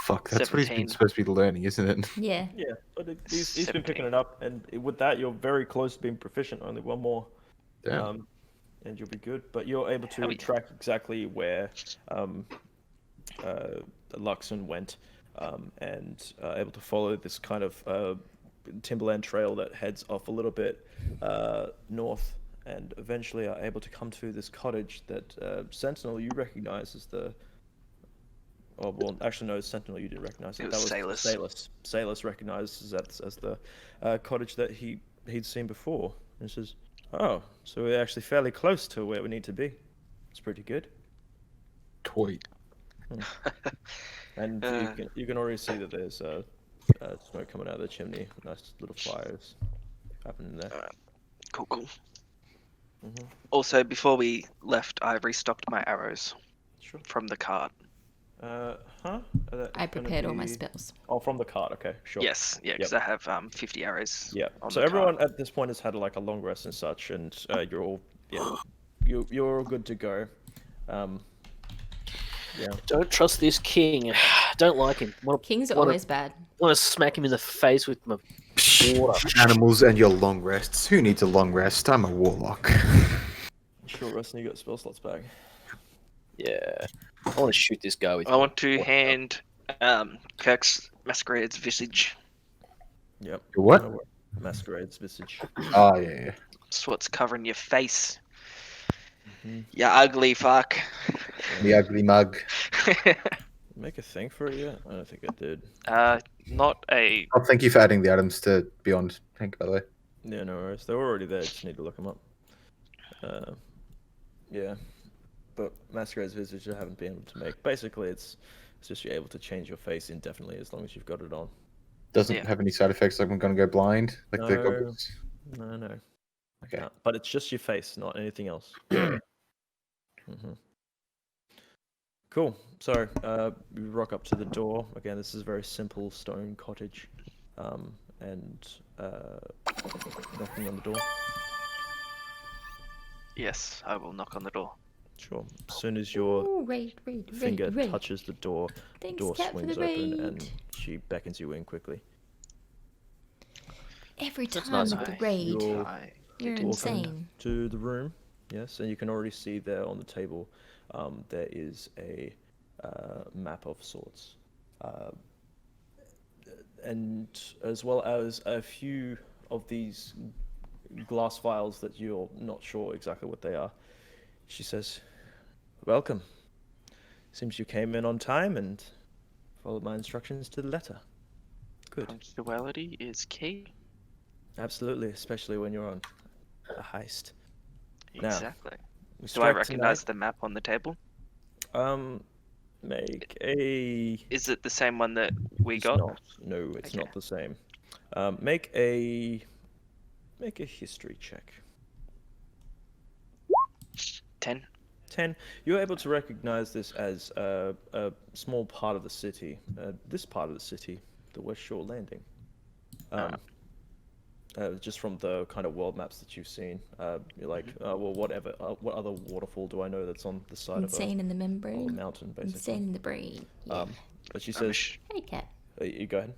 Fuck, that's what he's 17. been supposed to be learning, isn't it? Yeah. Yeah, but he's been picking 17. it up, and with that, you're very close to being proficient. Only one more, Damn. and you'll be good. But you're able to Hell yeah. track exactly where Luxon went, and able to follow this kind of timberland trail that heads off a little bit north, and eventually are able to come to this cottage that Sentinel you recognize as the. Oh, well, actually, no, Sentinel, you didn't recognize it. It That was was Salus. Salus recognizes that as the cottage that he'd seen before. And says, "Oh, so we're actually fairly close to where we need to be. It's pretty good." Toy. And you can already see that there's smoke coming out of the chimney. Nice little fires happening there. Cool, cool. Mhm. Also, before we left, I restocked my arrows Sure. from the cart. Huh? I prepared all my spells. Oh, from the cart. Okay, sure. Yes, yeah, because I have 50 arrows. Yeah. on So the everyone cart. at this point has had like a long rest and such, and you're all you're all good to go. Yeah. Don't trust this king. Don't like him. Kings are wanna- always bad. Want to smack him in the face with my water. Animals and your long rests. Who needs a long rest? I'm a warlock. Short rest and you got spell slots back. Yeah. I want to shoot this guy with. I want to hand Kirk's Masquerade's visage. Yep. Your what? Masquerade's visage. Oh, yeah. That's what's covering your face. Mhm. You ugly fuck. The ugly mug. Make a thing for it yet? I don't think I did. Not a. Oh, thank you for adding the items to Beyond, Hank, by the way. Yeah, no worries. They were already there. Just need to look them up. Yeah. But Masquerade's visage I haven't been able to make. Basically, it's just you're able to change your face indefinitely as long as you've got it on. Doesn't Yeah. have any side effects like I'm going to go blind, like the No. goblins. No. Okay. No, but it's just your face, not anything else. hmm Cool. So we rock up to the door. Again, this is a very simple stone cottage, and knocking on the door. Yes, I will knock on the door. Sure. As soon as your Ooh, raid. finger touches the door, the Thanks, door Cat, for swings the open, raid. and she beckons you in quickly. Every That's time nice. with the raid. You're You're walking insane. to the room, yes, and you can already see there on the table, there is a map of sorts, and as well as a few of these glass vials that you're not sure exactly what they are. She says, "Welcome. Seems you came in on time and followed my instructions to the letter. Good. Punctuality is key. Absolutely, especially when you're on a heist. Now, Exactly. we Do I strike recognize tonight. the map on the table? Make a... Is it the same one that we It's got? not. No, it's Okay. not the same. Make a history check. 10. 10. You're able to recognize this as a small part of the city. This part of the city, the West Shore Landing. Just from the kind of world maps that you've seen. You're like, well, whatever. What other waterfall do I know that's on the side Insane in the of a membrane. mountain, basically? Insane in the brain. Yeah. But she says, Hey, cat. you go ahead.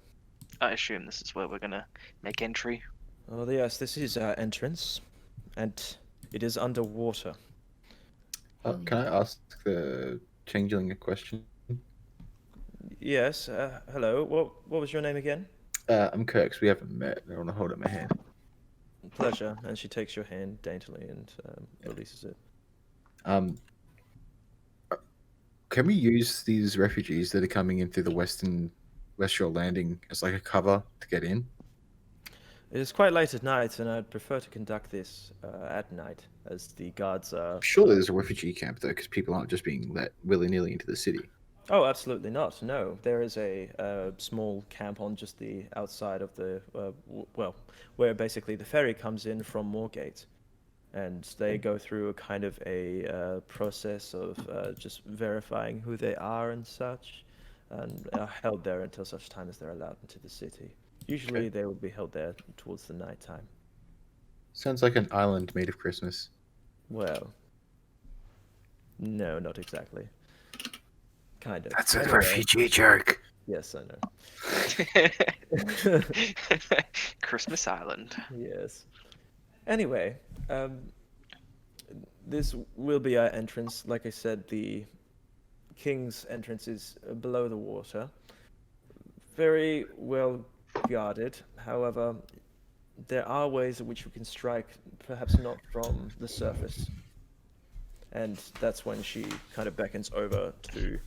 I assume this is where we're gonna make entry. Oh, yes, this is our entrance, and it is underwater. Can I ask the changeling a question? Yes, hello. What was your name again? I'm Kirk. We haven't met. I want to hold up my hand. Pleasure. And she takes your hand daintily and releases it. Can we use these refugees that are coming in through the West Shore Landing as like a cover to get in? It is quite late at night, and I'd prefer to conduct this at night, as the guards are... Surely there's a refugee camp though, because people aren't just being let willy-nilly into the city. Oh, absolutely not. No, there is a small camp on just the outside of the where basically the ferry comes in from Moorgate, and they go through a kind of a process of just verifying who they are and such, and are held there until such time as they're allowed into the city. Usually, they would be held there towards the night time. Sounds like an island made of Christmas. Well, no, not exactly. Kind of. That's a Anyway, refugee joke. Yes, I know. Christmas Island. Yes. Anyway, this will be our entrance. Like I said, the king's entrance is below the water. Very well guarded. However, there are ways in which we can strike, perhaps not from the surface. And that's when she kind of beckons over to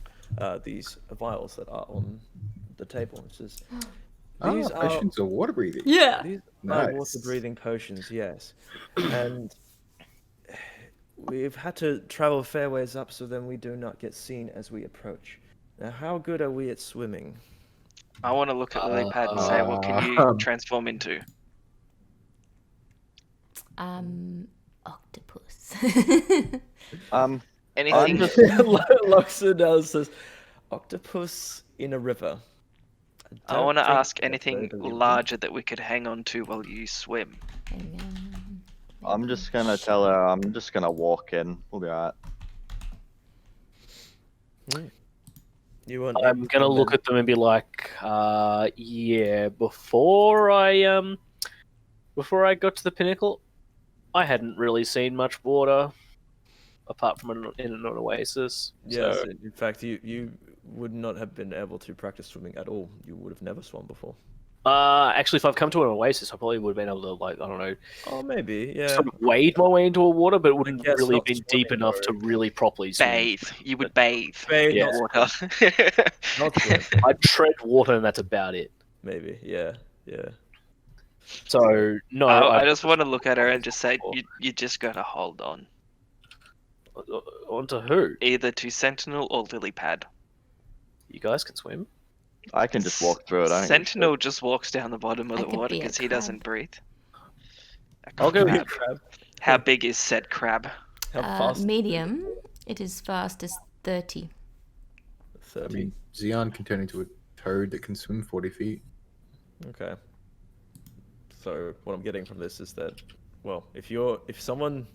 these vials that are on the table. It says, these are potions are water breathing. Yeah. These Nice. are water-breathing potions, yes. And we've had to travel fair ways up so then we do not get seen as we approach. Now, how good are we at swimming? I want to look at Lilypad and say, what can you transform into? Octopus. Anything? Loxodale says, octopus in a river. I want to don't ask think that's very anything believable. larger that we could hang on to while you swim. Hang on. I'm just gonna tell her I'm just gonna walk in. We'll be alright. You want I'm gonna look at them and be like, yeah. Before I got to the pinnacle, I hadn't really seen much water, apart from in an oasis. Yes, So, in fact, you would not have been able to practice swimming at all. You would have never swum before. actually, if I've come to an oasis, I probably would have been able to, like, I don't know, Oh, maybe, yeah. sort of wade my way into a water, but it wouldn't guess really not been deep swimming, enough though. to really properly swim. Bathe. You would bathe Bathe, in not the water. Not swim. I'd tread water, and that's about it. Maybe, yeah. So no, I just want to look at her and just say, you just gotta hold on. onto who? Either to Sentinel or Lilypad. You guys can swim. I can just walk through it. I don't give a Sentinel just walks down the bottom of I the could water be a because he crab. doesn't breathe. A I'll go crab. with Crab. How big is said crab? How fast? Medium. It is fast as 30. 30. I mean, Xeon can turn into a toad that can swim 40 feet. Okay. So what I'm getting from this is that, well, if someone,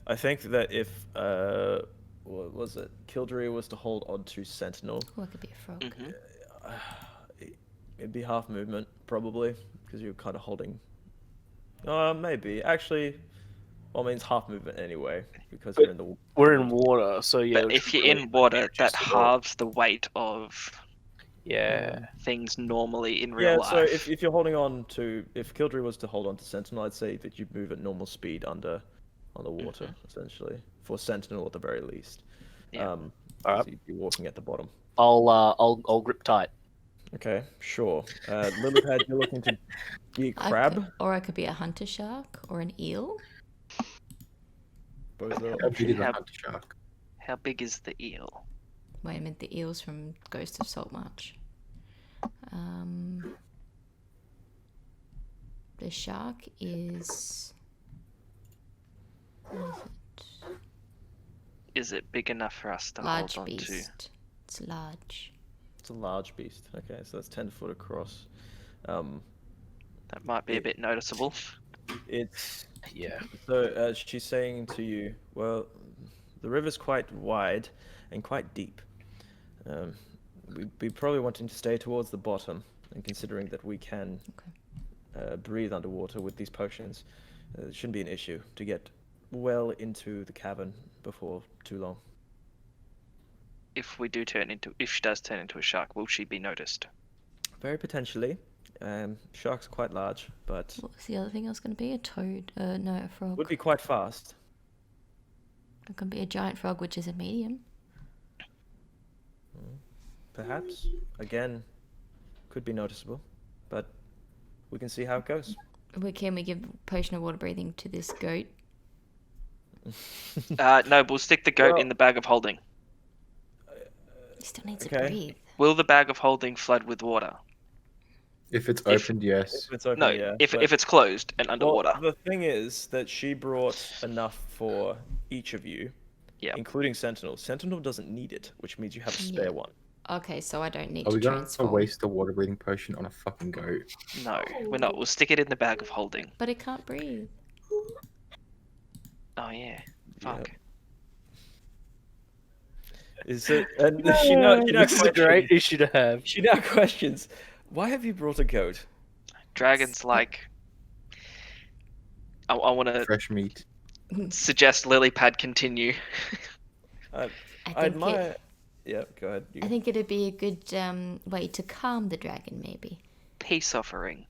I think that if what was it, Kildare was to hold on to Sentinel, Or it could be a frog. it'd be half movement probably because you're kind of holding. Maybe actually, well, it means half movement anyway because you're in the. We're in water, so yeah. But if you're in water, that halves the weight of Yeah. things normally in real Yeah, life. so if you're holding on to, if Kildry was to hold on to Sentinel, I'd say that you'd move at normal speed on the water, essentially, for Sentinel at the very least. Yeah. Alright. 'Cause you'd be walking at the bottom. I'll grip tight. Okay, sure. Lilypad, you're looking to be a crab? Or I could be a hunter shark or an eel. Both are How big is a How- hunter shark? How big is the eel? Wait a minute, the eel's from Ghost of Saltmarsh. The shark is. What is it? Is it big enough for us to Large hold on to? beast. It's large. It's a large beast. Okay, so that's 10 foot across. That might be a bit noticeable. It's Yeah. so she's saying to you, well, the river's quite wide and quite deep. We'd be probably wanting to stay towards the bottom, and considering that we can breathe underwater with these potions, it shouldn't be an issue to get well into the cavern before too long. If she does turn into a shark, will she be noticed? Very potentially. Sharks are quite large, but What was the other thing I was going to be? A toad? No, a frog. would be quite fast. It can be a giant frog, which is a medium. Perhaps. Again, could be noticeable, but we can see how it goes. Can we give potion of water breathing to this goat? No, we'll stick the goat Well- in the bag of holding. He still needs Okay. to breathe. Will the bag of holding flood with water? If it's opened, yes. If it's open, No, yeah. if but- it's closed and well, underwater. the thing is that she brought enough for each of you, Yep. including Sentinel. Sentinel doesn't need it, which means you have a spare Yeah. one. Okay, so I don't need Are to we going to transform. waste a water breathing potion on a fucking goat? No, we're not. We'll stick it in the bag of holding. But it can't breathe. Oh yeah. Fuck. Is it? And she now This is a great questions- issue to have. She now questions, why have you brought a goat? Dragons like. I want to Fresh meat. suggest Lilypad continue. I I think admire. Yeah, go ahead. You I think it'd be a good way to calm the dragon, maybe. Peace offering.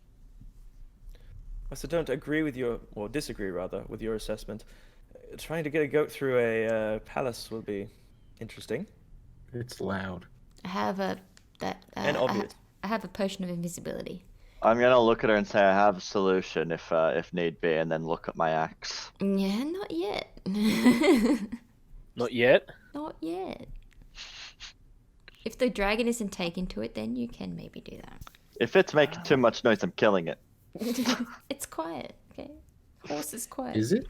also don't agree with your, or disagree rather, with your assessment. Trying to get a goat through a palace will be interesting It's loud. I have a and obvious. I have a potion of invisibility. I'm gonna look at her and say I have a solution if need be, and then look at my axe. Yeah, not yet. Not yet. Not yet. If the dragon isn't taken to it, then you can maybe do that. If it's making too much noise, I'm killing it. It's quiet, okay? Horse is quiet. Is it?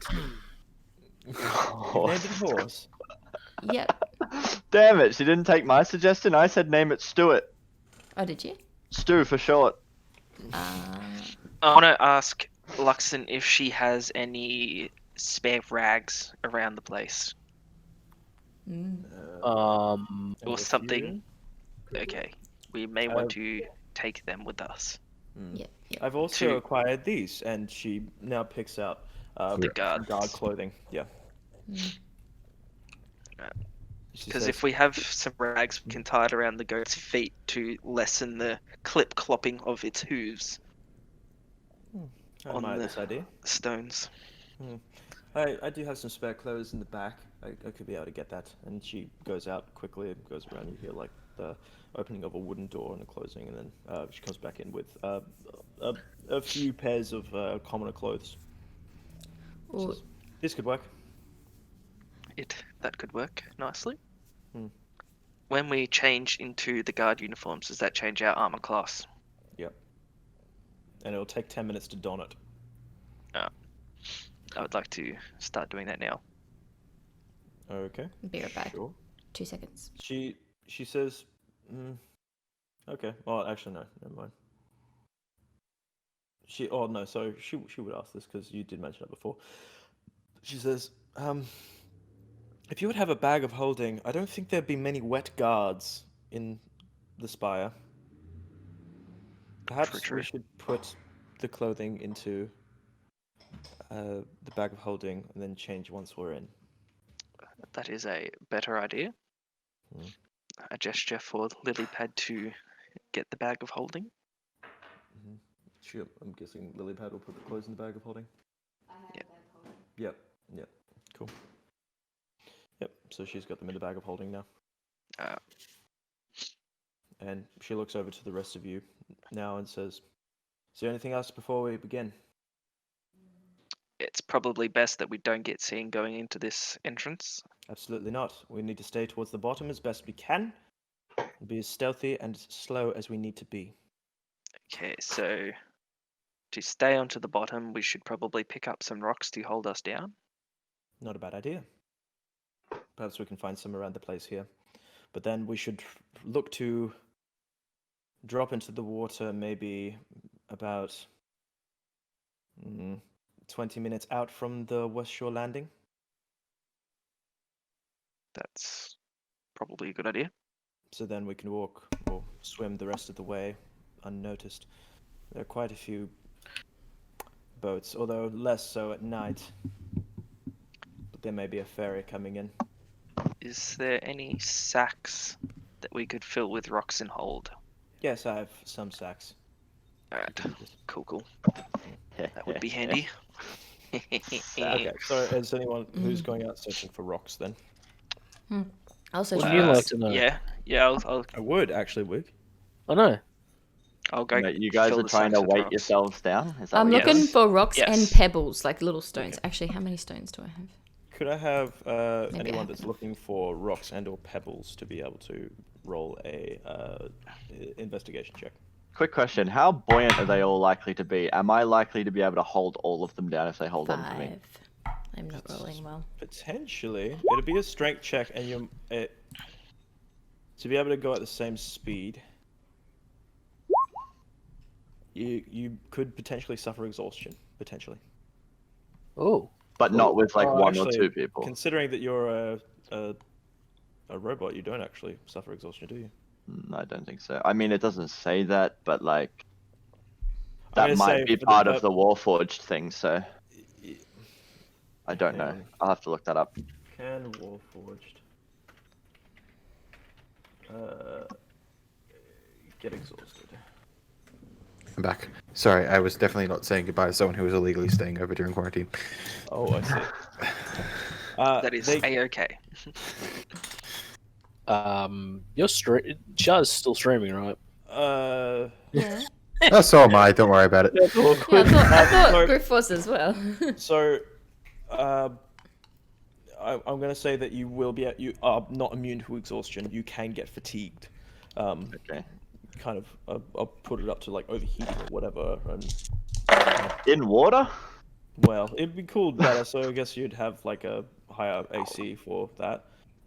You named it horse. Yep. Damn it! She didn't take my suggestion. I said name it Stuart. Oh, did you? Stu for short. Uh, I want to ask Luxon if she has any spare rags around the place mm. Um, or something. Okay, we may want to take them with us. Yep, yep. I've also Two. acquired these, and she now picks out The guards. guard clothing. Yeah. Mm. She Because says, if we have some rags, we can tie it around the goat's feet to lessen the clip clopping of its hooves, I on admire the- this idea. stones. I do have some spare clothes in the back. I could be able to get that. And she goes out quickly and goes around. You hear like the opening of a wooden door and a closing, and then she comes back in with a few pairs of commoner clothes. Well, Says, this could work. That could work nicely. Hmm. When we change into the guard uniforms, does that change our armor class? Yep. And it'll take 10 minutes to don it. I would like to start doing that now. Okay. be right back. Sure. 2 seconds. She says, okay. Well, actually, no. Never mind. Oh no. So she would ask this because you did mention it before. She says, if you would have a bag of holding, I don't think there'd be many wet guards in the spire. Perhaps True. we should put the clothing into the bag of holding and then change once we're in. That is a better idea. Hmm. A gesture for Lilypad to get the bag of holding. Sure, I'm guessing Lilypad will put the clothes in the bag of holding. Yep. Cool. Yep, so she's got them in the bag of holding now. Uh, And she looks over to the rest of you now and says, "Is there anything else before we begin?" it's probably best that we don't get seen going into this entrance. Absolutely not. We need to stay towards the bottom as best we can. And be as stealthy and as slow as we need to be. Okay, so to stay onto the bottom, we should probably pick up some rocks to hold us down. Not a bad idea. Perhaps we can find some around the place here. But then we should look to drop into the water maybe about 20 minutes out from the West Shore landing. That's probably a good idea. So then we can walk or swim the rest of the way unnoticed. There are quite a few boats, although less so at night. But there may be a ferry coming in. Is there any sacks that we could fill with rocks and hold? Yes, I have some sacks. Alright, cool. That would be handy. Okay, so is anyone who's going out searching for rocks then? I'll search Would for you rocks. like to know? Yeah. I'll I would actually, Wick. I know. go. No, you guys fill are the trying sacks to with weight rocks. yourselves down? Is that I'm what you're looking doing? for rocks and Yes. pebbles, like little stones. Actually, how many stones do I have? Could I have Maybe I anyone have that's enough. looking for rocks and or pebbles to be able to roll a investigation check? Quick question. How buoyant are they all likely to be? Am I likely to be able to hold all of them down if they hold on to me? 5. I'm not rolling well. Potentially, it'd be a strength check, and to be able to go at the same speed, you could potentially suffer exhaustion. Potentially. Oh. But not with like one Actually, or two people. Considering that you're a robot, you don't actually suffer exhaustion, do you? I don't think so. I mean, it doesn't say that, but like I'm that gonna say might be for the part of pur- the Warforged thing. So I don't know. Hang on. I'll have to look that up. Can Warforged get exhausted? I'm back. Sorry, I was definitely not saying goodbye to someone who was illegally staying over during quarantine. Oh, I see. That is they, a-okay. Your Shah's still streaming, right? Yeah. Oh, so am I. Don't worry about it. Yeah, I thought sorry. Griff was as well. So, I'm going to say that you are not immune to exhaustion. You can get fatigued. Okay. Kind of, I'll put it up to like overheating or whatever. And In water? well, it'd be cooled better. So I guess you'd have like a higher AC for that,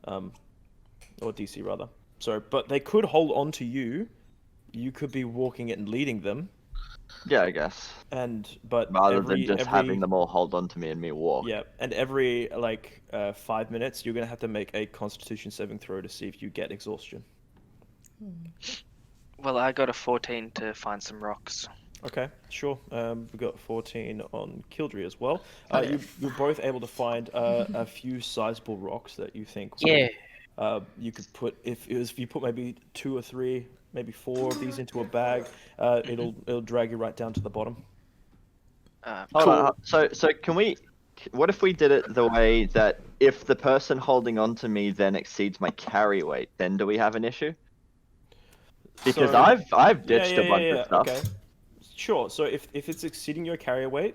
or DC rather. So, but they could hold on to you. You could be walking it and leading them. Yeah, I guess. But Rather than just having them all hold on to me and me walk. Yeah, and every 5 minutes, you're gonna have to make a Constitution saving throw to see if you get exhaustion. Well, I got a 14 to find some rocks. Okay, sure. We got 14 on Kildry as well. Oh, yeah. You're both able to find a few sizable rocks that you think. Yeah. You could put if you put maybe 2 or 3, maybe 4 of these into a bag. It'll drag you right down to the bottom. Hold on. So can we? What if we did it the way that if the person holding on to me then exceeds my carry weight, then do we have an issue? Because So- I've ditched a bunch of stuff. Okay. Sure. So if it's exceeding your carrier weight,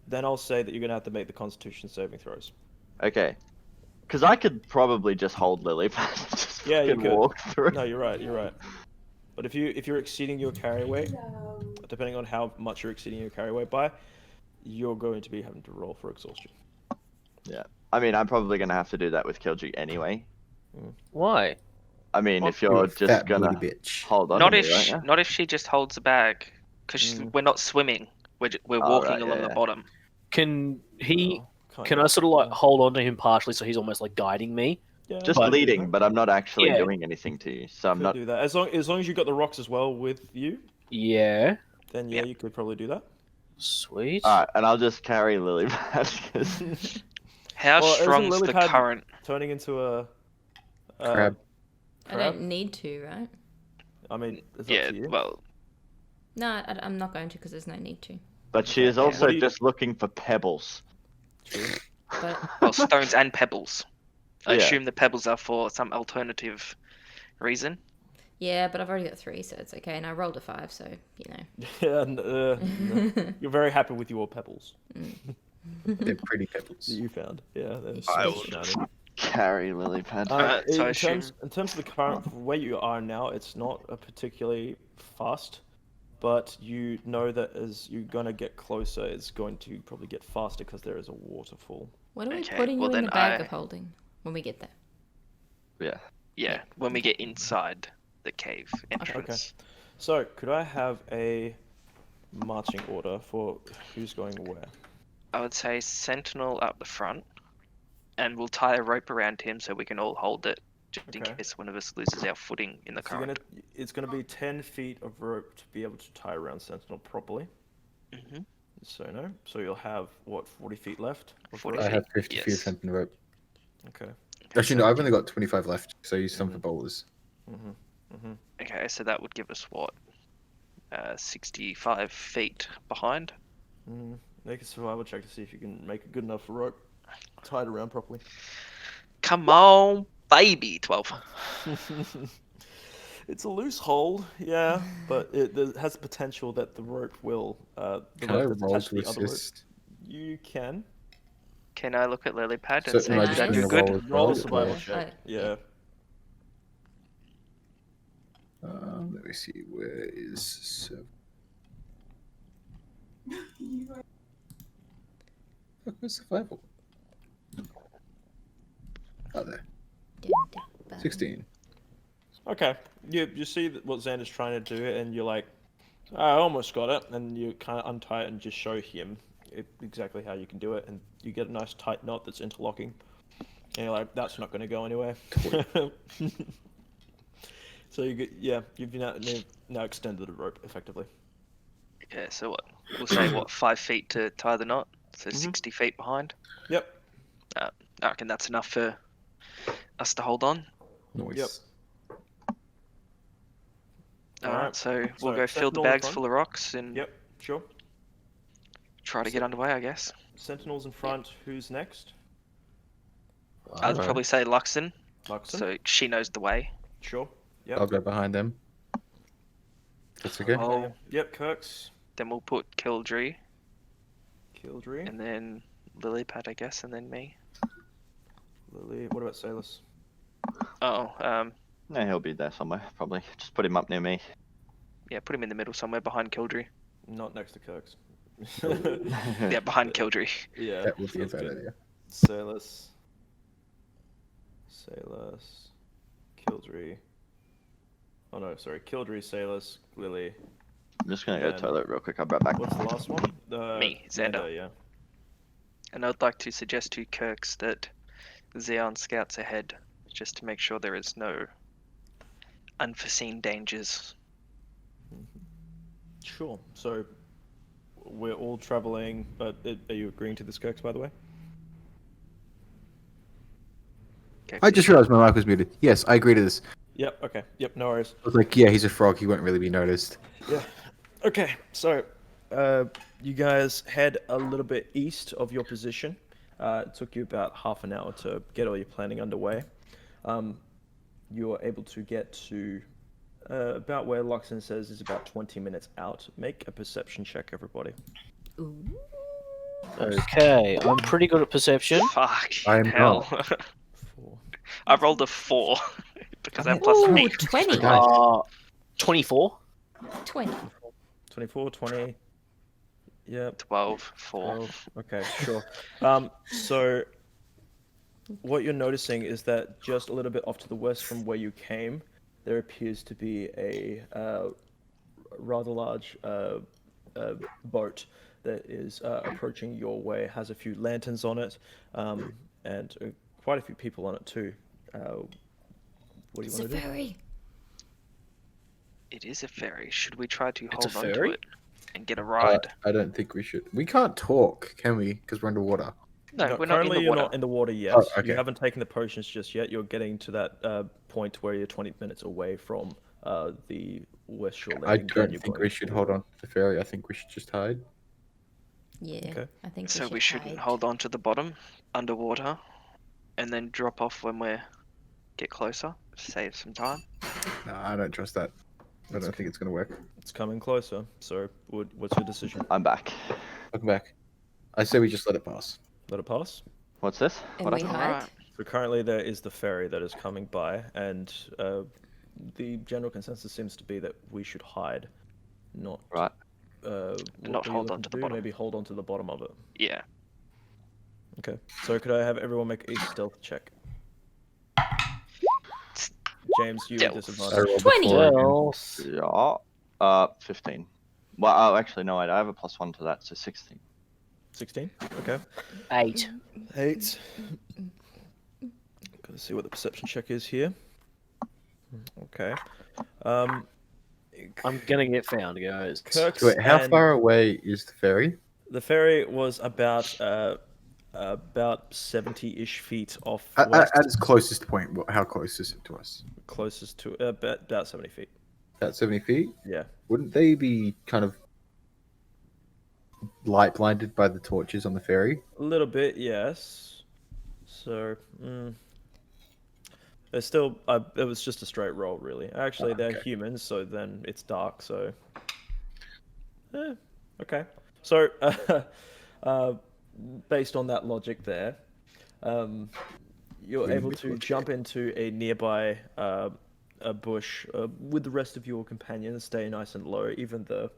then I'll say that you're gonna have to make the Constitution saving throws. Okay. Because I could probably just hold Lily, just Yeah, you fucking could. walk through. No, you're right. You're right. But if you're exceeding your carry weight, depending on how much you're exceeding your carry weight by, you're going to be having to roll for exhaustion. Yeah. I mean, I'm probably gonna have to do that with Killji anyway. Why? I mean, Well, if you're fat just gonna booty bitch. hold on Not to if me, right? Yeah? not if she just holds a bag, because Mm. we're not swimming. We're Oh, walking right, along yeah, the yeah. bottom. Can he? Kind Can of. I sort of like hold on to him partially so he's almost like guiding me? Yeah, Just you could do leading, that. but I'm not actually Yeah. doing anything to you. So I'm Could not. do that as long as you got the rocks as well with you. Yeah. Then yeah, you could probably do that. Sweet. Alright, and I'll just carry Lily back. 'cause- How Well, isn't strong's the Lilypad- current? Turning into a Crab. I don't need to, right? I mean, it's Yeah, up to you. well, No, I'm not going to because there's no need to. But she Okay, is what also do you- just looking for pebbles. True. But well, stones and pebbles. I Yeah. assume the pebbles are for some alternative reason. yeah, but I've already got 3, so it's okay. And I rolled a 5, so you know. Yeah, no. You're very happy with your pebbles They're pretty that pebbles. you found. Yeah, they're I so will shiny. Carry lily pad. So I In terms of the current where you are now, it's not a particularly fast, but you know that as you're gonna get closer, it's going to probably get faster because there is a waterfall. What are we Okay, putting well you in then the bag I- of holding when we get there? Yeah. Yeah, when we get inside the cave entrance. So, could I have a marching order for who's going where? I would say sentinel up the front, and we'll tie a rope around him so we can all hold it, just in Okay. case one of us loses our footing in the So current. it's gonna be 10 feet of rope to be able to tie around Sentinel properly. Hmm. So you'll have what 40 feet left. of 40 rope? I have feet, 50 feet of yes. sentinel rope. Okay. Actually, no, I've only got 25 left, so use some for bowlers. Okay, so that would give us what? 65 feet behind. Make a survival check to see if you can make a good enough rope tied around properly. Come on, baby. 12. It's a loose hold, yeah, but it has the potential that the rope will. The Can I rope that's roll attached to the other rope. assist? You can Can I look at Lilypad So and say, am I did just I going do to good? roll as roll a well? survival or- check. yeah. Yeah. Let me see. Where is where's survival? Oh, there. 16. Okay, you see what Xander's trying to do, and you're like, I almost got it, and you kind of untie it and just show him exactly how you can do it, and you get a nice tight knot that's interlocking, and you're like, that's not going to go anywhere. So you've now extended the rope effectively. Okay, so what? We'll say, what, 5 feet to tie the knot? So Mhm. 60 feet behind? Yep. I reckon that's enough for us to hold on. Noise. Yep. Alright, Alright, so we'll so go fill the Sentinel in bags front. full of rocks and Yep. Sure. try to get underway, I guess. Sentinels in front. Who's next? I'd Alright. probably say Luxon, Luxon. so she knows the way. Sure. Yep. I'll go behind them. That's okay. Oh. Yep. Kirk's. Then we'll put Kildree, Kildree. and then Lilypad, I guess, and then me. Lily. What about Salus? Oh, No, he'll be there somewhere, probably. Just put him up near me. yeah, put him in the middle somewhere behind Kildree. Not next to Kirk's. Yeah, behind Kildree. Yeah. That would be a sounds bad good. idea. Salus. Kildree. Oh no, sorry. Kildree, Salus, Lily. I'm just gonna go to And- the toilet real quick. I'll be right back. What's the last one? Me, Xander. Yeah. And I'd like to suggest to Kirks that Xeon scouts ahead, just to make sure there is no unforeseen dangers. Sure. So we're all traveling, but are you agreeing to this, Kirks, by the way? Okay, I just realized my mic was muted. Yes, I agree to this. Yep. Okay. Yep. No worries. I was like, yeah, he's a frog. He won't really be noticed. Yeah. Okay. So, you guys head a little bit east of your position. It took you about half an hour to get all your planning underway. You are able to get to about where Luxon says is about 20 minutes out. Make a perception check, everybody. Ooh. Okay, I'm pretty good at perception. Fuck. I am hell. 4. I rolled a 4 because I have Damn it. plus Ooh, 8. 20. Nice. 24. 20. 24, 20. Yep. 12, 4. 12. Okay, sure. So what you're noticing is that just a little bit off to the west from where you came, there appears to be a rather large boat that is approaching your way. Has a few lanterns on it, and quite a few people on it too. What do you It's a want to do? ferry. It is a ferry. Should we try to It's a hold on to ferry? it and get a ride? I don't think we should. We can't talk, can we? Because we're underwater. No, No, we're not in currently the you're water. not in the water yet. Oh, okay. You haven't taken the potions just yet. You're getting to that point where you're 20 minutes away from the West Shore I Landing. than don't you're think going we should forward. hold on to the ferry. I think we should just hide. Yeah, Okay. I think So we should shouldn't hide. hold on to the bottom underwater, and then drop off when we get closer. Save some time. No, I don't trust that. I don't think it's going to work. It's coming closer. So, what's your decision? I'm back. Welcome back. I say we just let it pass. Let it pass. What's this? And What we happened? hide. Alright. So currently there is the ferry that is coming by, and the general consensus seems to be that we should hide, not Right. what Not were you hold looking on to the do? bottom. Maybe hold on to the bottom of it. Yeah. Okay. So could I have everyone make a stealth check? James, you with Stealth. I disadvantage. rolled a 20. 4 again. Yeah. 15. Well, oh, actually, no, wait. I have a +1 to that, so 16. 16. Okay. 8. 8. Gotta see what the perception check is here. Okay. I'm gonna get found, guys. Kirk's Wait, how and far away is the ferry? the ferry was about 70-ish feet off At west, its closest point, how close is it to us? closest to about 70 feet. About 70 feet? Yeah. Wouldn't they be kind of light blinded by the torches on the ferry? A little bit, yes. So, there's still. It was just a straight roll, really. Actually, they're okay. humans, so then it's dark. So, okay. So, based on that logic, there, you're able to jump into a nearby a bush with the rest of your companions. Stay nice and low. Even the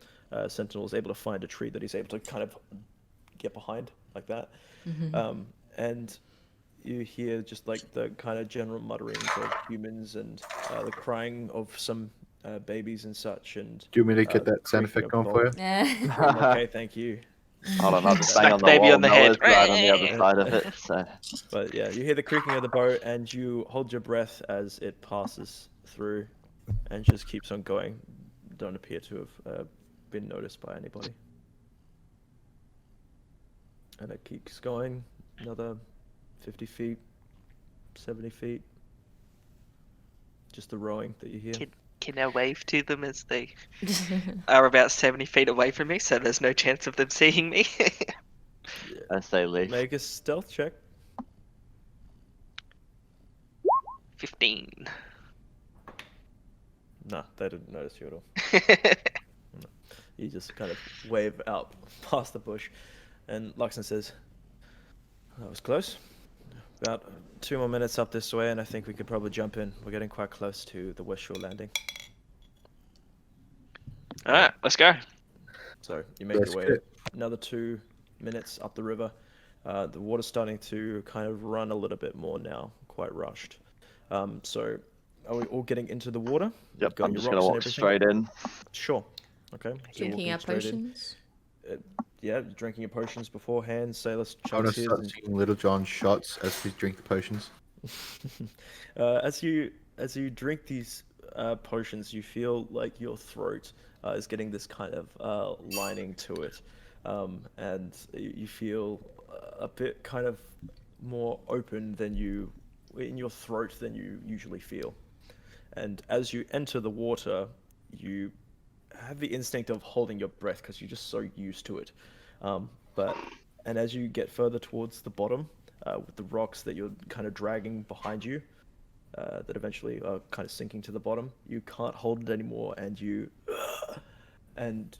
sentinel is able to find a tree that he's able to kind of get behind like that. And you hear just like the kind of general mutterings of humans and the crying of some babies and such. And Do you want me to get the that sound creaking effect of going for you? Yeah. okay, thank you. Hold on, I'll just Smack bang on the baby wall. on the head. Noah's right on the other side of it. So But yeah, you hear the creaking of the boat, and you hold your breath as it passes through, and just keeps on going. Don't appear to have been noticed by anybody. And it keeps going another 50 feet, 70 feet. Just the rowing that you hear. Can I wave to them as they are about 70 feet away from me, so there's no chance of them seeing me? as they leave. Make a stealth check. 15. No, they didn't notice you at all. You just kind of wave out past the bush, and Luxon says, "That was close. About 2 more minutes up this way, and I think we could probably jump in. We're getting quite close to the West Shore Landing." Alright, let's go. So you make That's your way good. another 2 minutes up the river. The water's starting to kind of run a little bit more now, quite rushed. So are we all getting into the water? Yep, Got I'm your just gonna rocks and walk everything? straight in. Sure. Okay. So you're Drinking walking our straight in. potions. Yeah, drinking your potions beforehand. Sailor's I'm gonna chunks his. start And... seeing Little John shots as we drink the potions. as you drink these potions, you feel like your throat is getting this kind of lining to it, and you feel a bit kind of more open than you in your throat than you usually feel. And as you enter the water, you have the instinct of holding your breath because you're just so used to it. And as you get further towards the bottom, with the rocks that you're kind of dragging behind you, that eventually are kind of sinking to the bottom, you can't hold it anymore, and and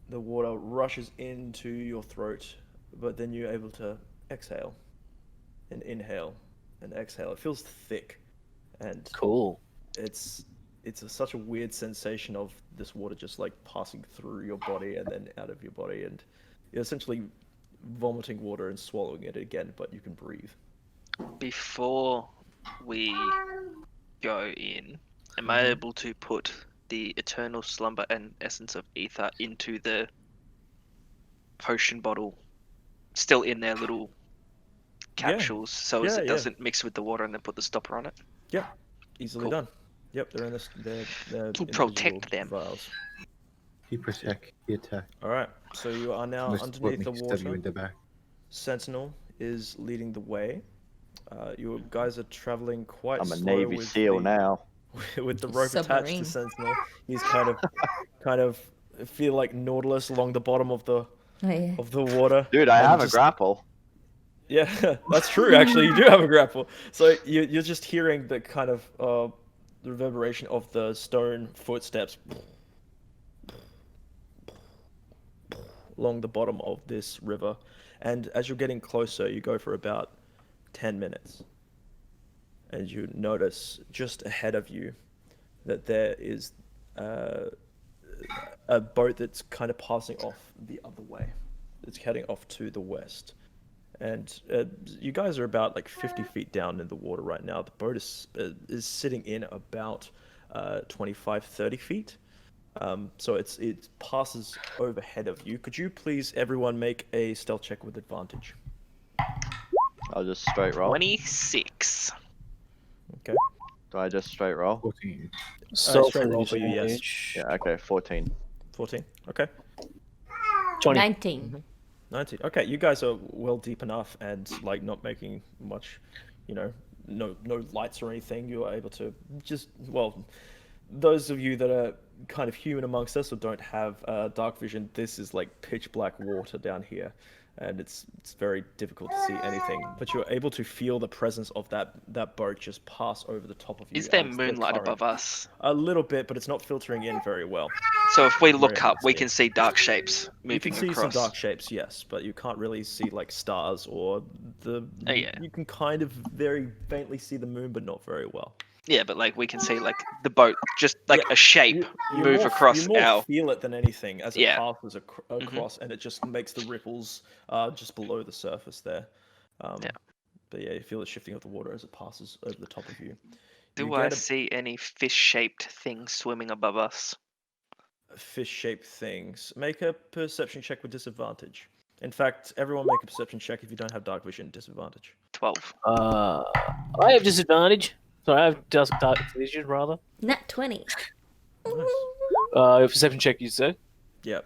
the water rushes into your throat, but then you're able to exhale and inhale and exhale. It feels thick, and Cool. it's such a weird sensation of this water just like passing through your body and then out of your body, and you're essentially vomiting water and swallowing it again, but you can breathe. Before we go in, am I able to put the eternal slumber and essence of ether into the potion bottle, still in their little capsules, so as Yeah, it yeah. doesn't mix with the water, and then put the stopper on it? Yeah, easily Cool. done. Yep, they're in this. They're To individual protect them. vials. He protect, he attack. All right, so you are now Most underneath the importantly, stab you water. in the back. Sentinel is leading the way. You guys are traveling quite I'm a slow Navy with SEAL the... now. with the rope attached to Submarine. Sentinel. He's kind of feel like Nautilus along the bottom of the Oh, yeah. water. Dude, I and have a just- grapple. Yeah, that's true. Actually, you do have a grapple. So you're just hearing the kind of the reverberation of the stone footsteps along the bottom of this river, and as you're getting closer, you go for about 10 minutes, and you notice just ahead of you that there is a boat that's kind of passing off the other way. It's heading off to the west. And you guys are about like 50 feet down in the water right now. The boat is sitting in about 25, 30 feet. So it passes overhead of you. Could you please, everyone, make a stealth check with advantage? I'll just straight roll. 26. Okay. Do I just straight roll? 14. Straight roll for you, yes. Yeah, okay, 14. 14. Okay. 20. 19. 19. Okay, you guys are well deep enough and like not making much, no lights or anything. You are able to just, well, those of you that are kind of human amongst us or don't have dark vision, this is like pitch black water down here, and it's very difficult to see anything. But you're able to feel the presence of that boat just pass over the top of you. Is there as the moonlight current- above us? A little bit, but it's not filtering in very well. So if we Very look hard up, to we see. can see dark shapes You can moving see some across. dark shapes, yes, but you can't really see like stars or the. Oh, yeah. You can kind of very faintly see the moon, but not very well. Yeah, but like we can see like the boat, just like Yeah, a shape You move more, across you more our. feel it than anything as it Yeah. passes across, and it just makes the ripples just below the surface there. Yeah. But yeah, you feel the shifting of the water as it passes over the top of you. Do You I get see any fish-shaped things swimming above us? a fish-shaped things. Make a perception check with disadvantage. In fact, everyone make a perception check if you don't have dark vision. Disadvantage. 12. I have disadvantage. Sorry, I have dark vision rather. Nat 20. Nice. Perception check, you said. Yep.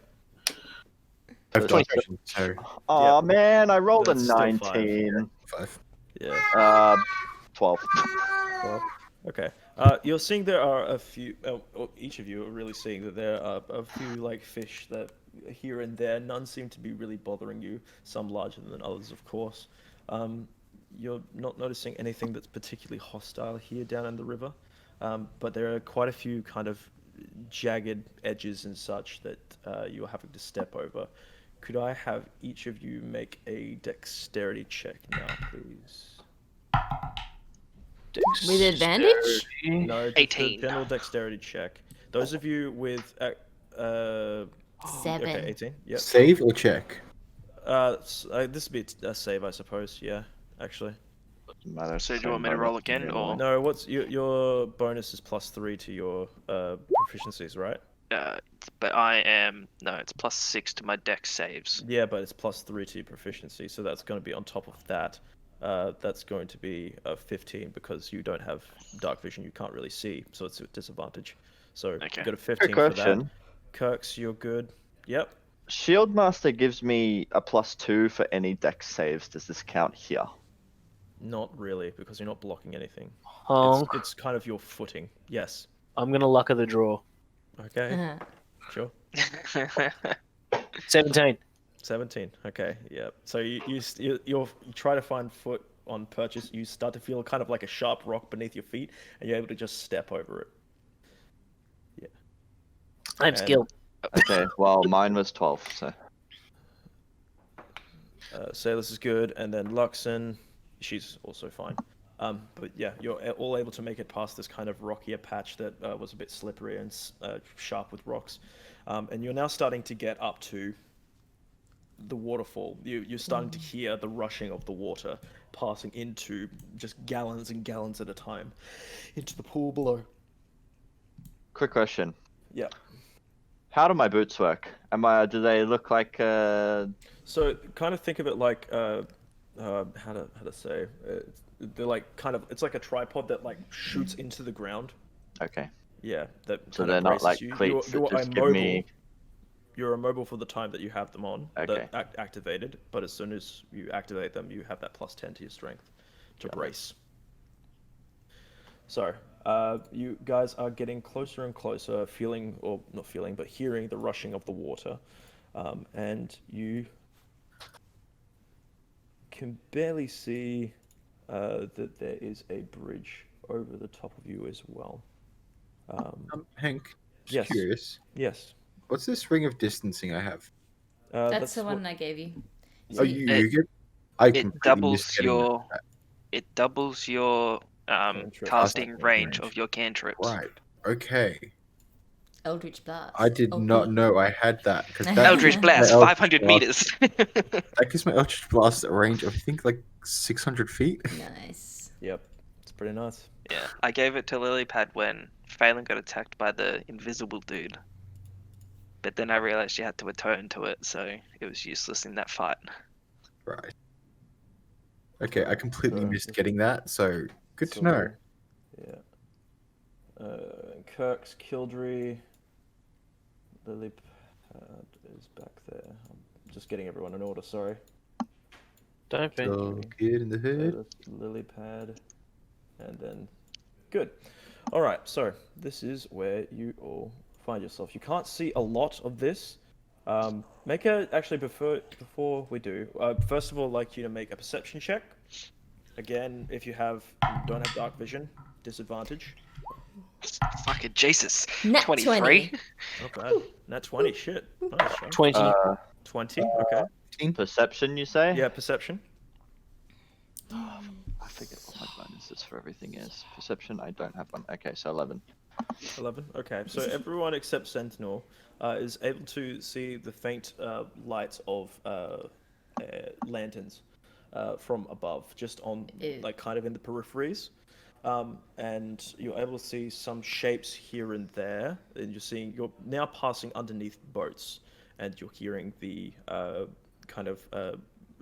I have dark vision, so Oh man, I rolled a That's still 19. 5. Yeah. 12. Well, okay. You're seeing there are a few. Each of you are really seeing that there are a few like fish that here and there. None seem to be really bothering you. Some larger than others, of course. You're not noticing anything that's particularly hostile here down in the river, but there are quite a few kind of jagged edges and such that you're having to step over. Could I have each of you make a dexterity check now, please? With advantage? No, just a 18. general dexterity check. Those of you with 7. okay, 18. Yep. Save or check? This would be a save, I suppose. Yeah, actually. Doesn't matter. So do you want me to roll again, or? No, what's your bonus is +3 to your proficiencies, right? But I am it's +6 to my dex saves. Yeah, but it's +3 to your proficiency, so that's going to be on top of that. That's going to be 15 because you don't have dark vision. You can't really see, so it's a disadvantage. So Okay. you got a 15 Quick for that. question. Kirks, you're good. Yep. Shieldmaster gives me a +2 for any dex saves. Does this count here? Not really, because you're not blocking anything. Honk. It's kind of your footing. Yes. I'm gonna luck of the draw. Okay. Uh-huh. Sure. 17. 17. Okay. Yeah. So you try to find foot on purchase. You start to feel kind of like a sharp rock beneath your feet, and you're able to just step over it. I'm And- skilled. Okay, well, mine was 12, so. Sailors is good, and then Luxon, she's also fine. But yeah, you're all able to make it past this kind of rockier patch that was a bit slippery and sharp with rocks. And you're now starting to get up to the waterfall. You're starting to hear the rushing of the water passing into just gallons and gallons at a time into the pool below. Quick question. Yeah. How do my boots work? Do they look like, So kind of think of it like how to say they're like kind of it's like a tripod that like shoots into the ground. okay. Yeah, that So kind of they're not braces like you. cleats You that are just give immobile. me... You're immobile for the time that you have them on. Okay. They're activated, but as soon as you activate them, you have that +10 to your strength to brace. So, You guys are getting closer and closer, feeling, or not feeling, but hearing the rushing of the water. And you can barely see that there is a bridge over the top of you as well. Hank, just Yes. curious. Yes. What's this ring of distancing I have? That's the what- one I gave you. Oh, you get. I It completely doubles missed getting your it doubles your Cantrip. casting Casting range range. of your cantrips. Right. Okay. Eldritch Blast. I did OP. not know I had that because that Eldritch Blast, Eldritch 500 Blast- meters. That gives my Eldritch Blast a range of I think like 600 feet. Nice. Yep. It's pretty nice. Yeah, I gave it to Lilypad when Phelan got attacked by the invisible dude. But then I realized she had to atone to it, so it was useless in that fight. Right. Okay, I completely missed This- getting that, so good to know. Yeah. Kirk's Kildree. Lily is back there. I'm just getting everyone in order, sorry. Don't be. So good in the hood. Lily pad. And then. Good. Alright, so this is where you all find yourself. You can't see a lot of this. Actually, before we do, first of all, I'd like you to make a perception check. Again, if you don't have dark vision, disadvantage. Fucking Jesus. Nat 23. 20. Not bad. Nat 20, shit. Nice, Sean. 20. 20, okay. Perception, you say? Yeah, perception. I forget what my bonuses for everything is. Perception, I don't have one. Okay, so 11. 11, okay. So everyone except Sentinel is able to see the faint light of lanterns from above, just on, Ew. like, kind of in the peripheries. And you're able to see some shapes here and there, and you're now passing underneath boats, and you're hearing the kind of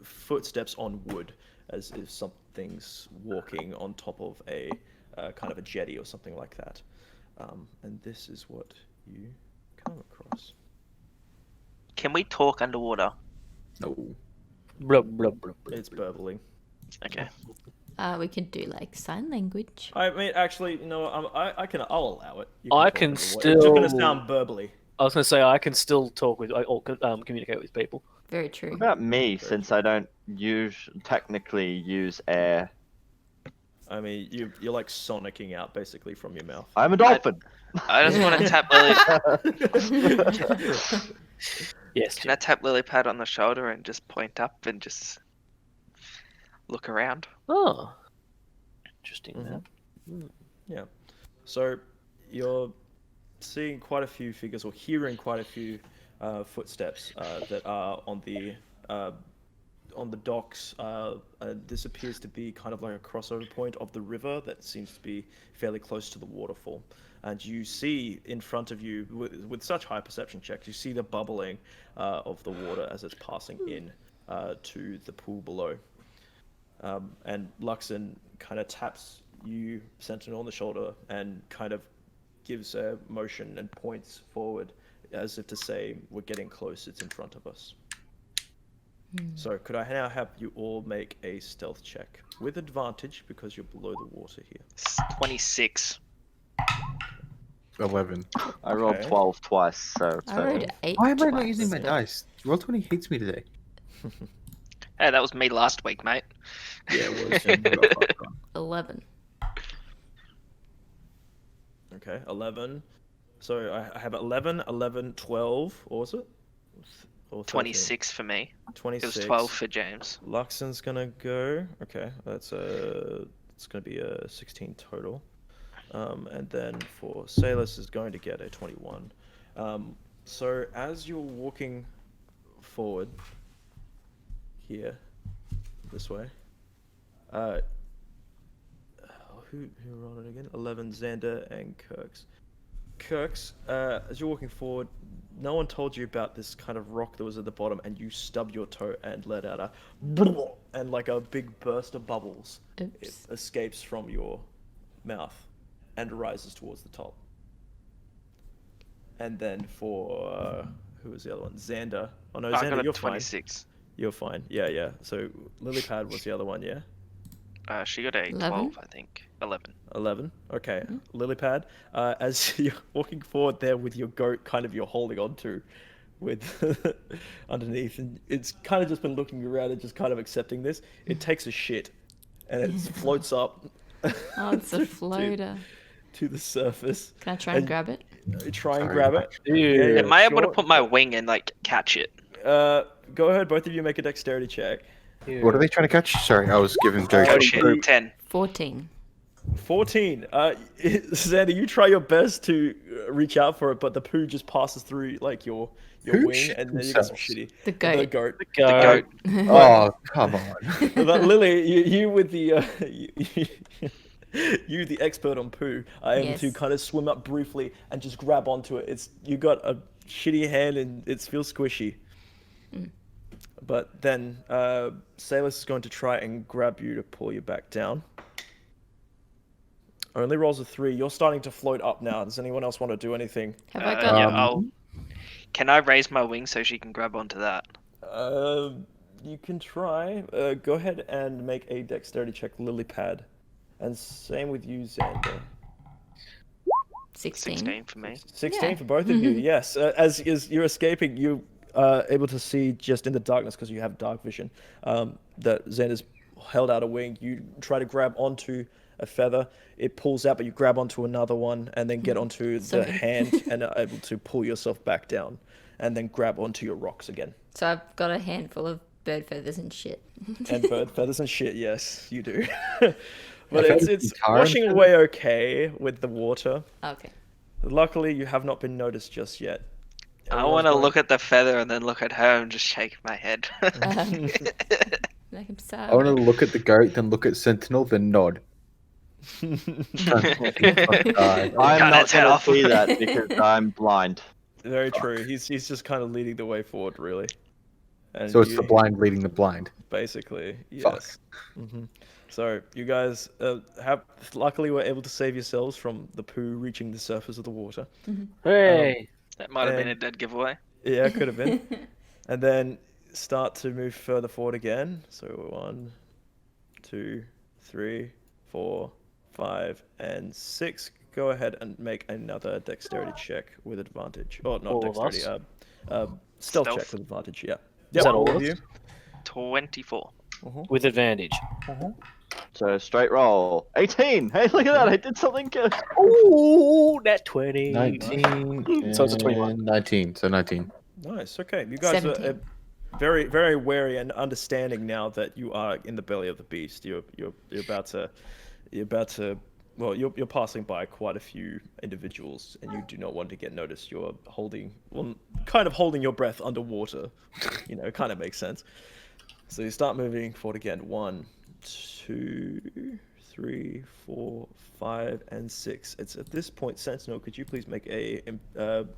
footsteps on wood, as if something's walking on top of a kind of a jetty or something like that. And this is what you come across. Can we talk underwater? No. Blub, blub, blub, blub. It's burbling. Okay. We could do like sign language. I mean, actually, you know, I'll allow it. You I talk can underwater. It's just gonna still- sound burbly. I was going to say, I can still talk with, or communicate with people. Very true. What about me, since I don't technically use air? I mean, you're like sonicking out basically from your mouth. I'm a dolphin! I just want to tap Lily. Yes. Can I tap Lilypad on the shoulder and just point up and just look around? Oh. Interesting, Mhm. man. Yeah. So you're seeing quite a few figures, or hearing quite a few footsteps that are on the docks. This appears to be kind of like a crossover point of the river that seems to be fairly close to the waterfall. And you see in front of you, with such high perception checks, you see the bubbling of the water as it's passing in to the pool below. And Luxon kind of taps you, Sentinel, on the shoulder and kind of gives a motion and points forward as if to say, we're getting close, it's in front of us. So could I now have you all make a stealth check with advantage because you're below the water here? 26. 11. I rolled Okay. 12 twice, so it's I rolled 13. 8. Why am I not twice. using my dice? Roll20 hates me today. Hey, that was me last week, mate. Yeah, it was. 11. Okay, 11. So I have 11, 11, 12. What was it? Or 13? 26 for me. 26. It was 12 for James. Luxon's gonna go. Okay, it's gonna be a 16 total. And then for Salus is going to get a 21. So as you're walking forward here, this way, who rolled it again? 11, Xander and Kirks. Kirks, as you're walking forward, no one told you about this kind of rock that was at the bottom, and you stubbed your toe and let out a and like a big burst of bubbles. It Oops. escapes from your mouth and rises towards the top. And then for who was the other one? Xander. Oh no, I got Xander, a you're fine. 26. You're fine. Yeah, yeah. So Lilypad was the other one, yeah. She got a 11? 12, I think. 11. 11. Okay. Lilypad, as you're walking forward there with your goat kind of you're holding on to with underneath, and it's kind of just been looking around and just kind of accepting this. It takes a shit and it floats up Oh, it's a floater. to the surface. Can I try and grab it? Try and Sorry, grab Mike. it. Dude. Am I able to sure. put my wing and like catch it? Go ahead, both of you make a dexterity check. What are they trying to catch? Sorry, I was giving Joe. Oh Oh, shit! you- 10. 14. 14. Xander, you try your best to reach out for it, but the poo just passes through like your Who wing, shit and then you get some themselves? shitty. The goat. The goat. The goat. Oh, come on. But Lily, you with the you the expert on poo are able to Yes. kind of swim up briefly and just grab onto it. It's you got a shitty hand and it feels squishy. But then Salus is going to try and grab you to pull you back down. Only rolls a 3. You're starting to float up now. Does anyone else want to do anything? Have I got... Yeah, Can I raise my wing so she can grab onto that? You can try. Go ahead and make a dexterity check, Lilypad. And same with you, Xander. 16. 16 for me. 16 Yeah. for both of you, yes. As you're escaping, you are able to see just in the darkness, because you have dark vision, that Xander's held out a wing. You try to grab onto a feather. It pulls out, but you grab onto another one and then get onto the Sorry. hand and are able to pull yourself back down and then grab onto your rocks again. So I've got a handful of bird feathers and shit. And bird feathers and shit, yes, you do. But Yeah, it's feathers, it's guitar and washing feathers. away okay with the water. Okay. Luckily, you have not been noticed just yet. I Everyone's want to going- look at the feather and then look at her and just shake my head. Make him sad. I want to look at the goat, then look at Sentinel, then nod. I'm Cut not its head going to off. see that because I'm blind. Very true. He's just kind of leading the way forward, really. And So it's you- the blind leading the blind. basically, Fuck. yes. So you guys have luckily were able to save yourselves from the poo reaching the surface of the water. Hey. That might have been a And- dead giveaway. Yeah, it could have been. And then start to move further forward again. So 1, 2, 3, 4, 5, and 6. Go ahead and make another dexterity check with advantage. Oh, not All of dexterity. Stealth check Stealth? with advantage. Yeah. Is that all of of you? us? 24. With advantage. So straight roll. 18. Hey, look at that. I did something good. Ooh, that 20. 19. So it's a 21. 19. So 19. Nice. Okay, you guys are 17. very, very wary and understanding now that you are in the belly of the beast. You're about to. Well, you're passing by quite a few individuals, and you do not want to get noticed. You're kind of holding your breath underwater. You know, it kind of makes sense. So you start moving forward again. 1, 2, 3, 4, 5, and 6. It's at this point, Sentinel. Could you please make a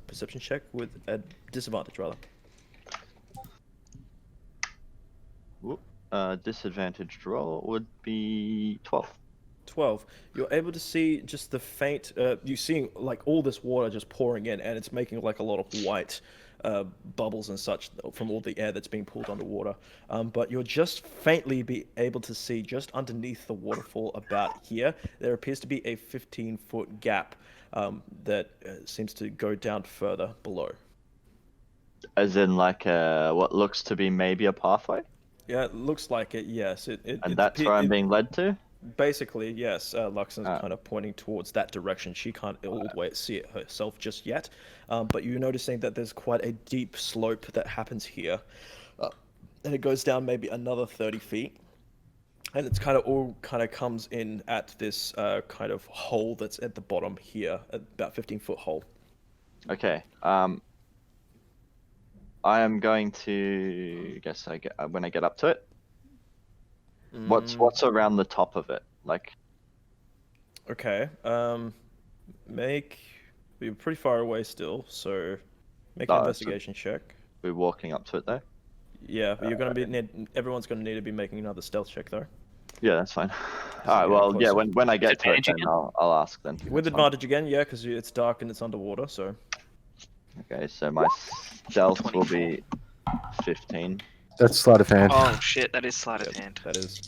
perception check with a disadvantage, rather? Disadvantaged roll would be 12. 12. You're able to see just the faint. You seeing like all this water just pouring in, and it's making like a lot of white bubbles and such from all the air that's being pulled underwater. But you'll just faintly be able to see just underneath the waterfall about here. There appears to be a 15-foot gap that seems to go down further below. As in, like, what looks to be maybe a pathway? Yeah, it looks like it. Yes, And that's where I'm being led to? Basically, yes. Luxon's kind of pointing towards that direction. She can't all the way see it herself just yet, but you're noticing that there's quite a deep slope that happens here, and it goes down maybe another 30 feet, and it's all comes in at this kind of hole that's at the bottom here, about 15-foot hole. Okay. I am going to when I get up to it. What's around the top of it? Like, Okay. You're pretty far away still, so make Oh, an so- investigation check. we're walking up to it though. Yeah, but you're gonna everyone's gonna need to be making another stealth check though. Yeah, that's fine. getting All right. Well, yeah. closer. When I get to it, Advantage then again? I'll ask then. With That's fine. advantage again, yeah, because it's dark and it's underwater, so. Okay, so my stealth will be 15. That's sleight of hand. Oh shit, that is sleight of Yep, hand. that is.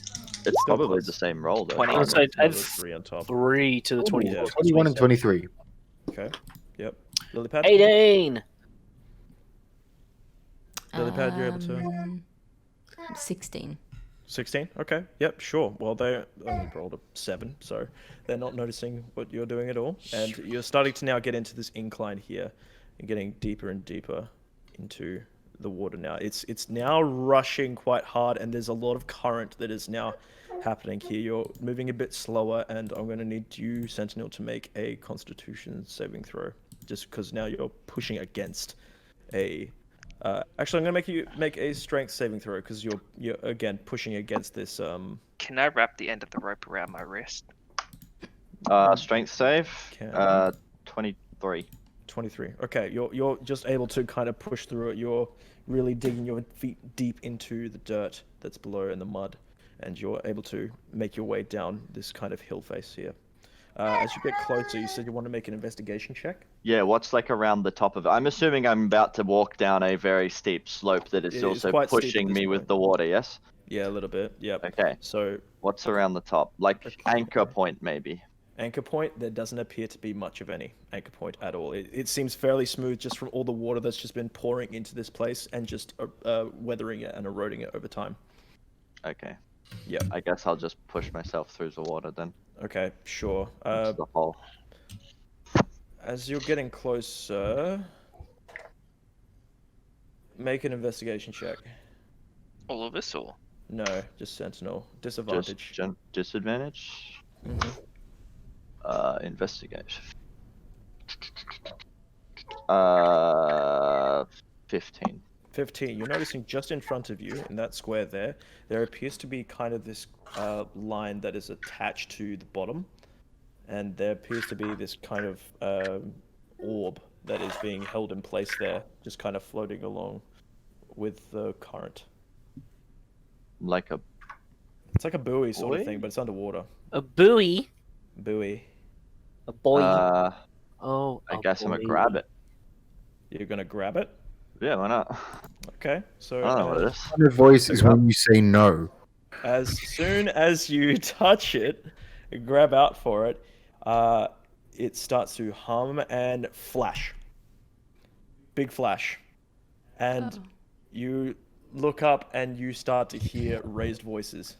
It's Still probably close. the same roll though. 20. I would say No, add there's 3 on top. 3 to the 24. 21 and 23. Okay. Yep. Lilypad? 18. Lilypad, you're able to. 16. 16? Okay. Yep, sure. Well, they only rolled a 7, so they're not noticing what you're doing at all. And you're starting to now get into this incline here and getting deeper and deeper into the water now. It's now rushing quite hard, and there's a lot of current that is now happening here. You're moving a bit slower, and I'm going to need you, Sentinel, to make a Constitution saving throw, just because now you're pushing against a... actually, I'm going to make you make a Strength saving throw, because you're again pushing against this... Can I wrap the end of the rope around my wrist? Strength save. Can. 23. 23. Okay, you're just able to kind of push through it. You're really digging your feet deep into the dirt that's below and the mud, and you're able to make your way down this kind of hill face here. As you get closer, you said you want to make an investigation check. Yeah, what's like around the top of it? I'm assuming I'm about to walk down a very steep slope that is It is also quite steep at pushing this me with point. the water, yes? Yeah, a little bit. Yep. Okay. So What's around the top? Like Okay. anchor point, maybe. anchor point, there doesn't appear to be much of any anchor point at all. It seems fairly smooth just from all the water that's just been pouring into this place and just weathering it and eroding it over time. Okay. Yep. I guess I'll just push myself through the water then. Okay, sure. Into the hole. As you're getting closer, make an investigation check. All of us, or? No, just Sentinel. Just Disadvantage. disadvantage. Mhm. Investigate. 15. 15. You're noticing just in front of you, in that square there, there appears to be kind of this line that is attached to the bottom. And there appears to be this kind of orb that is being held in place there, just kind of floating along with the current. Like a It's like a buoy sort of Buoy? thing, but it's underwater. A buoy. Buoy. A boy. I guess I'm gonna boy. grab it. You're gonna grab it? Yeah, why not? Okay, so I don't know what it is. What kind of voice is when you say no? as soon as you touch it, grab out for it, it starts to hum and flash. Big flash. And Oh. you look up and you start to hear raised voices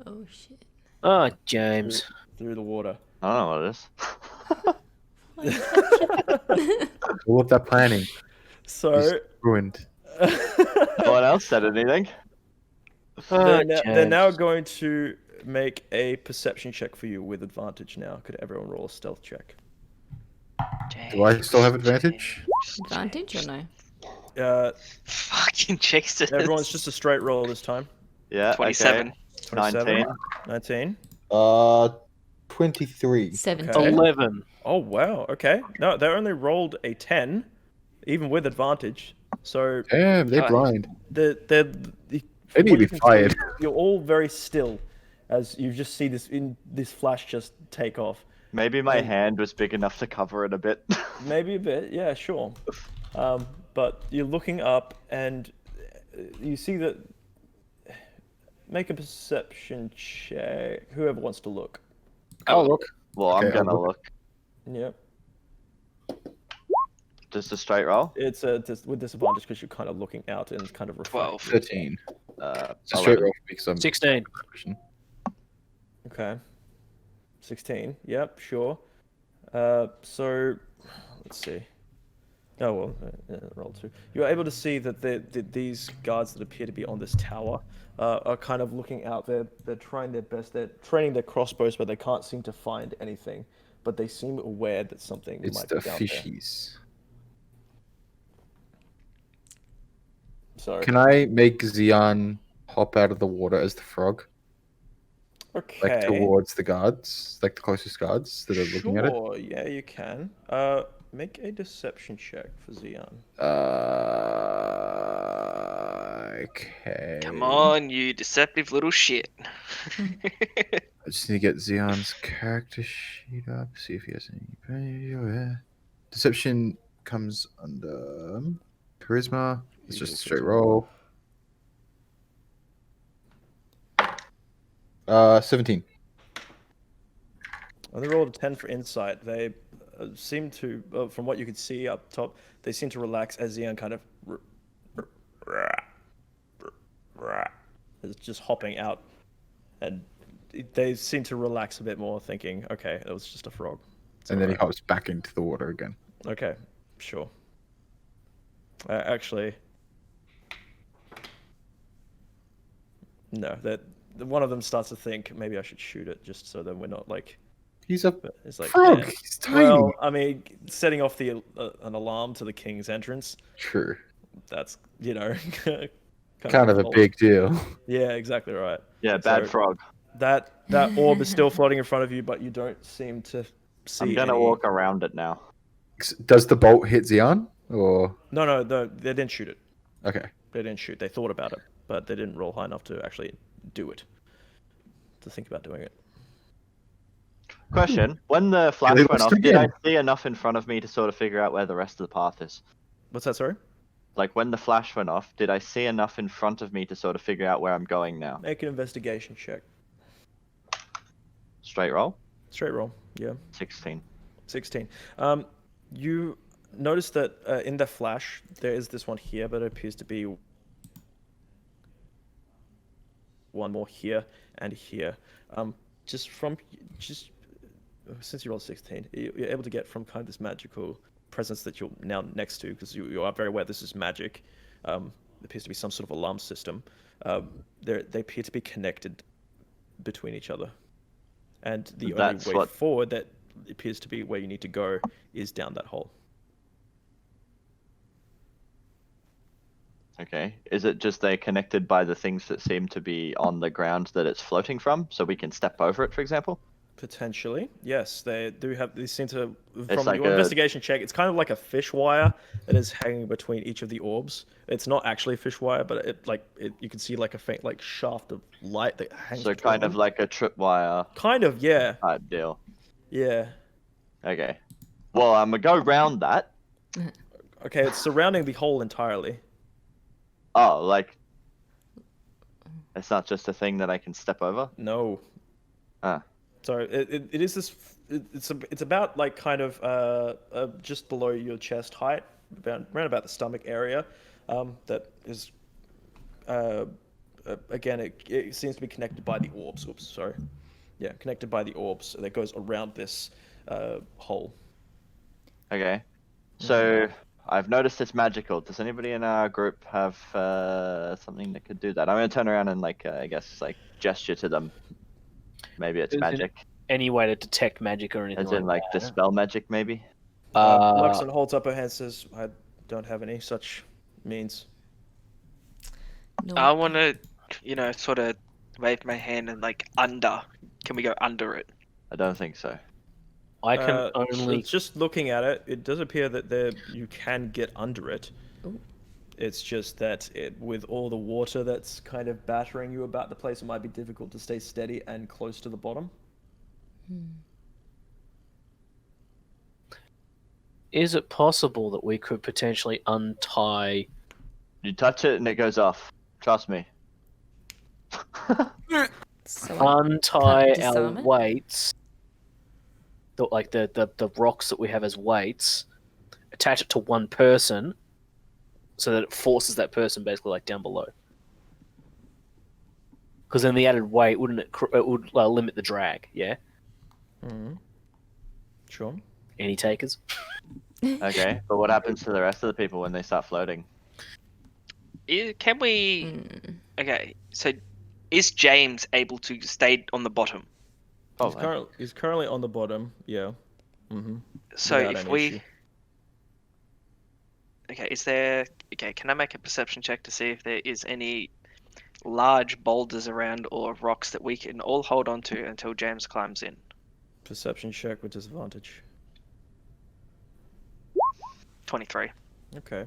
Oh shit. Oh, James. through the water. I don't know what it is. All of that planning So is ruined. No one else said anything. they're now going to make a perception check for you with advantage now. Could everyone roll a stealth check? Do I still have advantage? Advantage or no? Fucking Jesus. Everyone's just a straight roll this time. Yeah. 27. Okay. 27, 19. 19. 23. 17. Okay. 11. Oh, wow. Okay. No, they only rolled a 10, even with advantage. So Damn, they're Nice. blind. they're They from need what to you be can see, fired. You're all very still as you just see this flash just take off. Maybe my And- hand was big enough to cover it a bit. Maybe a bit, yeah, sure. But you're looking up and you see that. Make a perception check. Whoever wants to look. Oh, look. Well, I'm Okay, I'll gonna look. look. Yep. Just a straight roll. It's with disadvantage because you're kind of looking out and kind of 12. reflecting. 13. Uh, It's a straight 11. roll because I'm 16. Okay. 16. Yep, sure. So let's see. Oh well, roll 2. You're able to see that these guards that appear to be on this tower are kind of looking out. They're trying their best. They're training their crossbows, but they can't seem to find anything. But they seem aware that something It's might the be down there. fishies. So Can I make Xian hop out of the water as the frog? okay. Like towards the guards? Like the closest guards that are looking at it? Sure, yeah, you can. Make a deception check for Xian. Okay. Come on, you deceptive little shit. I just need to get Xian's character sheet up, see if he has any. Oh, yeah. Deception comes under charisma. It's just a straight roll. 17. On the roll of 10 for insight, they seem to, from what you could see up top, they seem to relax as Xeon kind of is just hopping out, and they seem to relax a bit more, thinking, okay, it was just a frog. It's And then he alright. hops back into the water again. Okay, sure. Actually, no. That one of them starts to think maybe I should shoot it, just so that we're not like. He's a It's like frog. yeah. He's tiny. Well, I mean, setting off the an alarm to the king's entrance. True. That's Kind of a fault. big deal. Yeah, exactly right. Yeah, bad So- frog. That orb is still floating in front of you, but you don't seem to see. I'm gonna any... walk around it now. Does the bolt hit Xeon? Or No, they didn't shoot it. okay. They didn't shoot. They thought about it, but they didn't roll high enough to actually do it. To think about doing it. Question: when the flash they went lost off, did I again. see enough in front of me to sort of figure out where the rest of the path is? What's that? Sorry. Like when the flash went off, did I see enough in front of me to sort of figure out where I'm going now? Make an investigation check. Straight roll. Straight roll. Yeah. 16. 16. You notice that in the flash, there is this one here, but it appears to be one more here and here. Since you rolled 16, you're able to get from kind of this magical presence that you're now next to, because you are very aware this is magic. There appears to be some sort of alarm system. They appear to be connected between each other. And the only That's way what- forward that appears to be where you need to go is down that hole. Okay. Is it just they're connected by the things that seem to be on the ground that it's floating from, so we can step over it, for example? Potentially, yes. They do have. They seem to. It's From like your a- investigation check, it's kind of like a fish wire that is hanging between each of the orbs. It's not actually a fish wire, but you can see like a faint like shaft of light that hangs. So between kind of them. like a tripwire Kind of, yeah, type deal. yeah. Okay. Well, I'm gonna go round that. Okay, it's surrounding the hole entirely. Oh, like it's not just a thing that I can step over. No. Ah. So it is this. It's about like kind of just below your chest height, around about the stomach area. That is. Again, it seems to be connected by the orbs. Oops, sorry. Yeah, connected by the orbs that goes around this hole. Okay. So I've noticed it's magical. Does anybody in our group have something that could do that? I'm gonna turn around and I guess gesture to them. Maybe it's Is it- magic. Any way to detect magic or anything As in like that? dispel magic, maybe. Luxon holds up her hand, says, "I don't have any such means." No. I want to, sort of wave my hand and under. Can we go under it? I don't think so. I can So only. just looking at it, it does appear that you can get under it. Ooh. It's just that with all the water that's kind of battering you about the place, it might be difficult to stay steady and close to the bottom. Is it possible that we could potentially untie? You touch it and it goes off. Trust me. So Untie can't our disarm it? weights, the rocks that we have as weights, attach it to one person, so that it forces that person basically down below. Because then the added weight wouldn't it would limit the drag? Yeah. Mm-hmm. Sure. Any takers? Okay, but what happens to the rest of the people when they start floating? Can we? Mm. Okay, so is James able to stay on the bottom? He's currently on the bottom. Yeah. Mm-hmm. So Without if any we, issue. okay, is there? Okay, can I make a perception check to see if there is any large boulders around or rocks that we can all hold on to until James climbs in? Perception check with disadvantage. 23. Okay.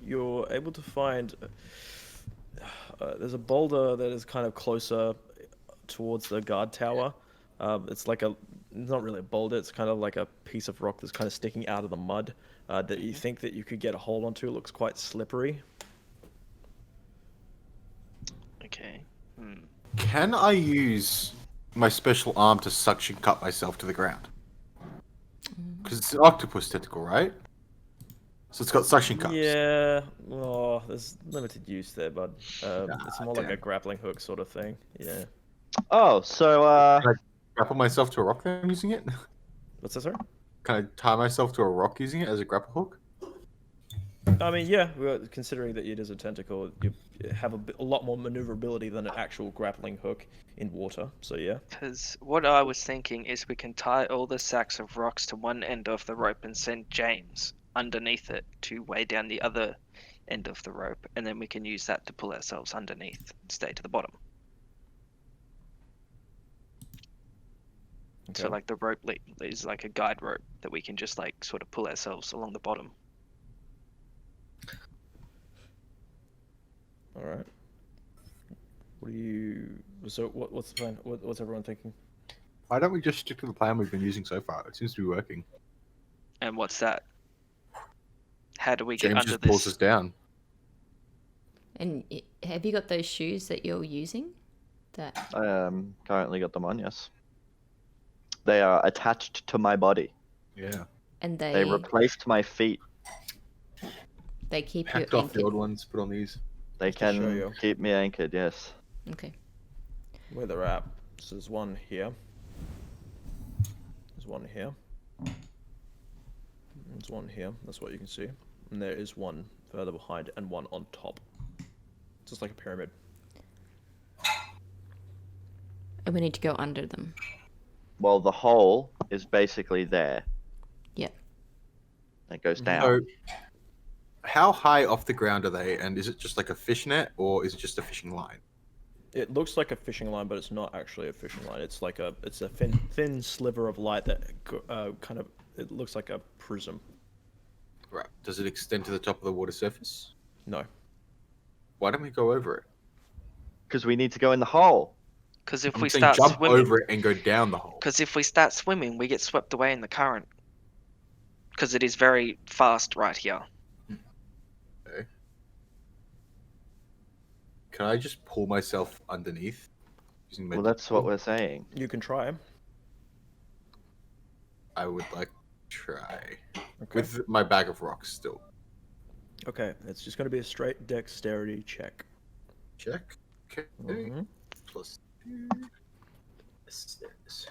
You're able to find. There's a boulder that is kind of closer towards the guard tower. It's not really a boulder. It's kind of like a piece of rock that's kind of sticking out of the mud that you think that you could get a hold onto. It looks quite slippery. Okay. Can I use my special arm to suction cup myself to the ground? Because it's an octopus tentacle, right? So it's got suction cups. Yeah, oh, there's limited use there, bud. It's more like a damn. grappling hook sort of thing. Yeah. Oh, so Can I grapple myself to a rock then using it? What's that, sorry? Can I tie myself to a rock using it as a grapple hook? I mean, yeah, well, considering that it is a tentacle, you have a lot more maneuverability than an actual grappling hook in water. So yeah. Because what I was thinking is we can tie all the sacks of rocks to one end of the rope and send James underneath it to weigh down the other end of the rope, and then we can use that to pull ourselves underneath and stay to the bottom. So Okay. like the rope is like a guide rope that we can just like sort of pull ourselves along the bottom. All right. What do you? So what's the plan? What's everyone thinking? Why don't we just stick to the plan we've been using so far? It seems to be working. And what's that? How do we get James under just pulls this? us down. And have you got those shoes that you're using? That I currently got them on. Yes, they are attached to my body. Yeah. and They they replaced my feet. keep you Hacked off the anchored. old ones, put on these. They Just to show can you. keep me anchored. Yes. Okay. Where they're at. So there's one here. There's one here. There's one here. That's what you can see. And there is one further behind and one on top. Just like a pyramid. And we need to go under them. Well, the hole is basically there. Yep. It goes down. So, how high off the ground are they? And is it just like a fish net, or is it just a fishing line? It looks like a fishing line, but it's not actually a fishing line. It's like a thin sliver of light that kind of it looks like a prism. Right. Does it extend to the top of the water surface? No. Why don't we go over it? Because we need to go in the hole. Because if I'm we saying start jump swimming, over it and go down the hole. because if we start swimming, we get swept away in the current. Because it is very fast right here. Okay. Can I just pull myself underneath? Using Well, magic that's what tool? we're saying. You can try. I would like to try. Okay. With my bag of rocks still. Okay. It's just going to be a straight dexterity check. Check. Okay. Mhm. Plus 2. Yes, there it is.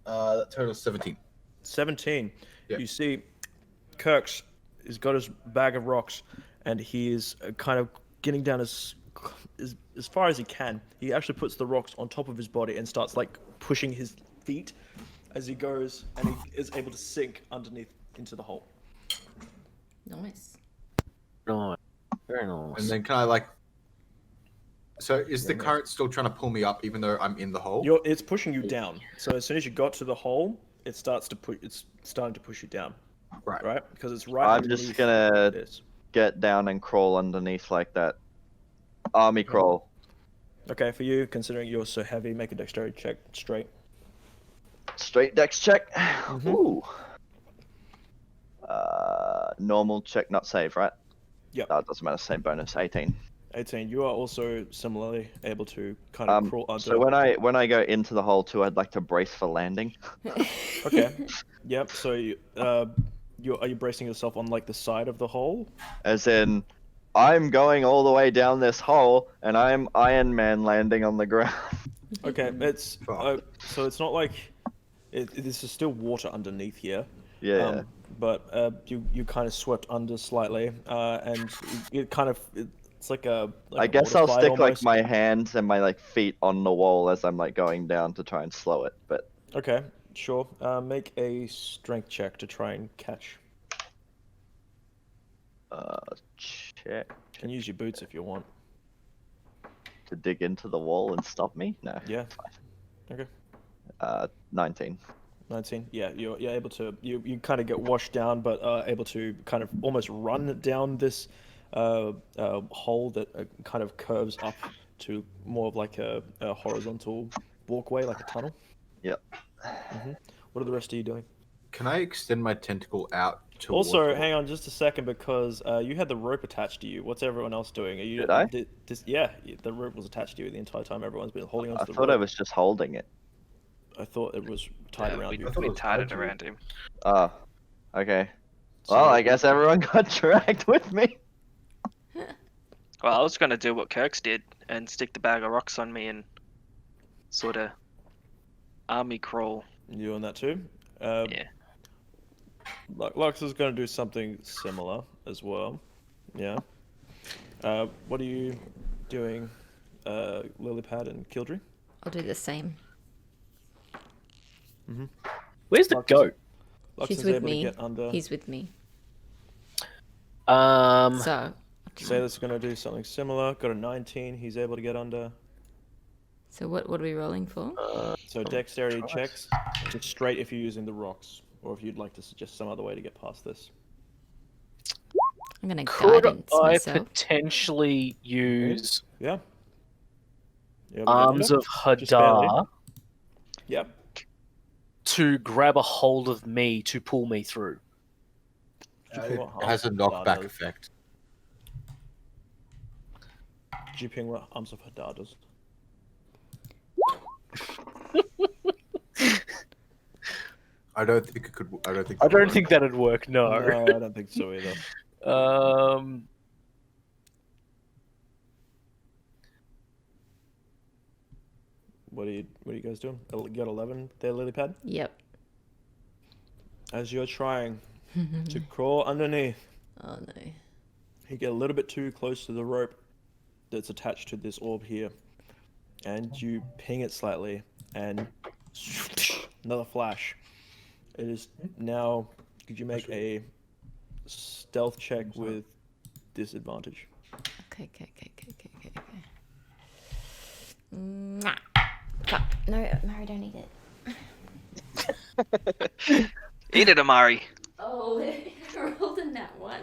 That totals 17. 17. Yep. You see, Kirk's has got his bag of rocks, and he is kind of getting down as far as he can. He actually puts the rocks on top of his body and starts like pushing his feet as he goes, and he is able to sink underneath into the hole. Nice. Nice. Very nice. And then can I like... So is the Yeah. current still trying to pull me up even though I'm in the hole? It's pushing you down. So as soon as you got to the hole, it's starting to push you down, Right. right? Because it's right. I'm just underneath gonna this. get down and crawl underneath like that. Army crawl. Okay, for you, considering you're so heavy, make a dexterity check straight. Straight dex check. Mhm. Ooh. Normal check, not save, right? Yep. No, it doesn't matter. Same bonus. 18. 18. You are also similarly able to kind of crawl under. So when I go into the hole too, I'd like to brace for landing. Okay. Yep. So are you bracing yourself on like the side of the hole? As in, I'm going all the way down this hole, and I'm Iron Man landing on the ground. Okay. It's Oh. so it's not like this is still water underneath here. Yeah. But you kind of swept under slightly, and it kind of it's like a. Like I a guess I'll water slide stick almost. like my hands and my like feet on the wall as I'm like going down to try and slow it. But Okay, sure. Make a strength check to try and catch. check Can use your boots if you want. to dig into the wall and stop me. No. Yeah. Okay. 19. 19. Yeah, you're able to. You kind of get washed down, but able to kind of almost run down this hole that kind of curves up to more of like a horizontal walkway, like a tunnel. Yep. What are the rest of you doing? Can I extend my tentacle out Also, water. hang on just a second, because you had the rope attached to you. What's everyone else doing? Are you? Did I? Yeah, the rope was attached to you the entire time. Everyone's been holding onto I the thought I rope. was just holding it. I thought it was tied around we, you. I thought it we was tied tied it to you. around him. Oh, okay. So- Well, I guess everyone got dragged with me. Well, I was gonna do what Kirk's did and stick the bag of rocks on me and sort of army crawl. You on that too? Yeah. Lux is going to do something similar as well. Yeah. What are you doing, Lilypad and Kildry? I'll do the same. Where's the Lux goat? Lux She's is with able me. to get under. He's with me. Um, Say this is going to do something similar. Got a 19. He's able to get under. So what are we rolling for? So dexterity checks, just straight if you're using the rocks, or if you'd like to suggest some other way to get past this. I'm gonna could guidance I myself. potentially use Yeah. You able to get Arms under? of Just barely. Hadar Yep. to grab a hold of me to pull me through? It has a knockback effect. GPing what Arms of Hadar does. I don't think it could. I don't think. I don't think that'd work. No, No. I don't think so either. What are you guys doing? You got 11 there, Lilypad? Yep. As you're trying to crawl underneath, Oh no. you get a little bit too close to the rope that's attached to this orb here, and you ping it slightly, and another flash. It is now. Could you make a stealth check with disadvantage? Okay. Mwah. Fuck. No, I don't need it. Eat it, Amari. Oh, I rolled in that one.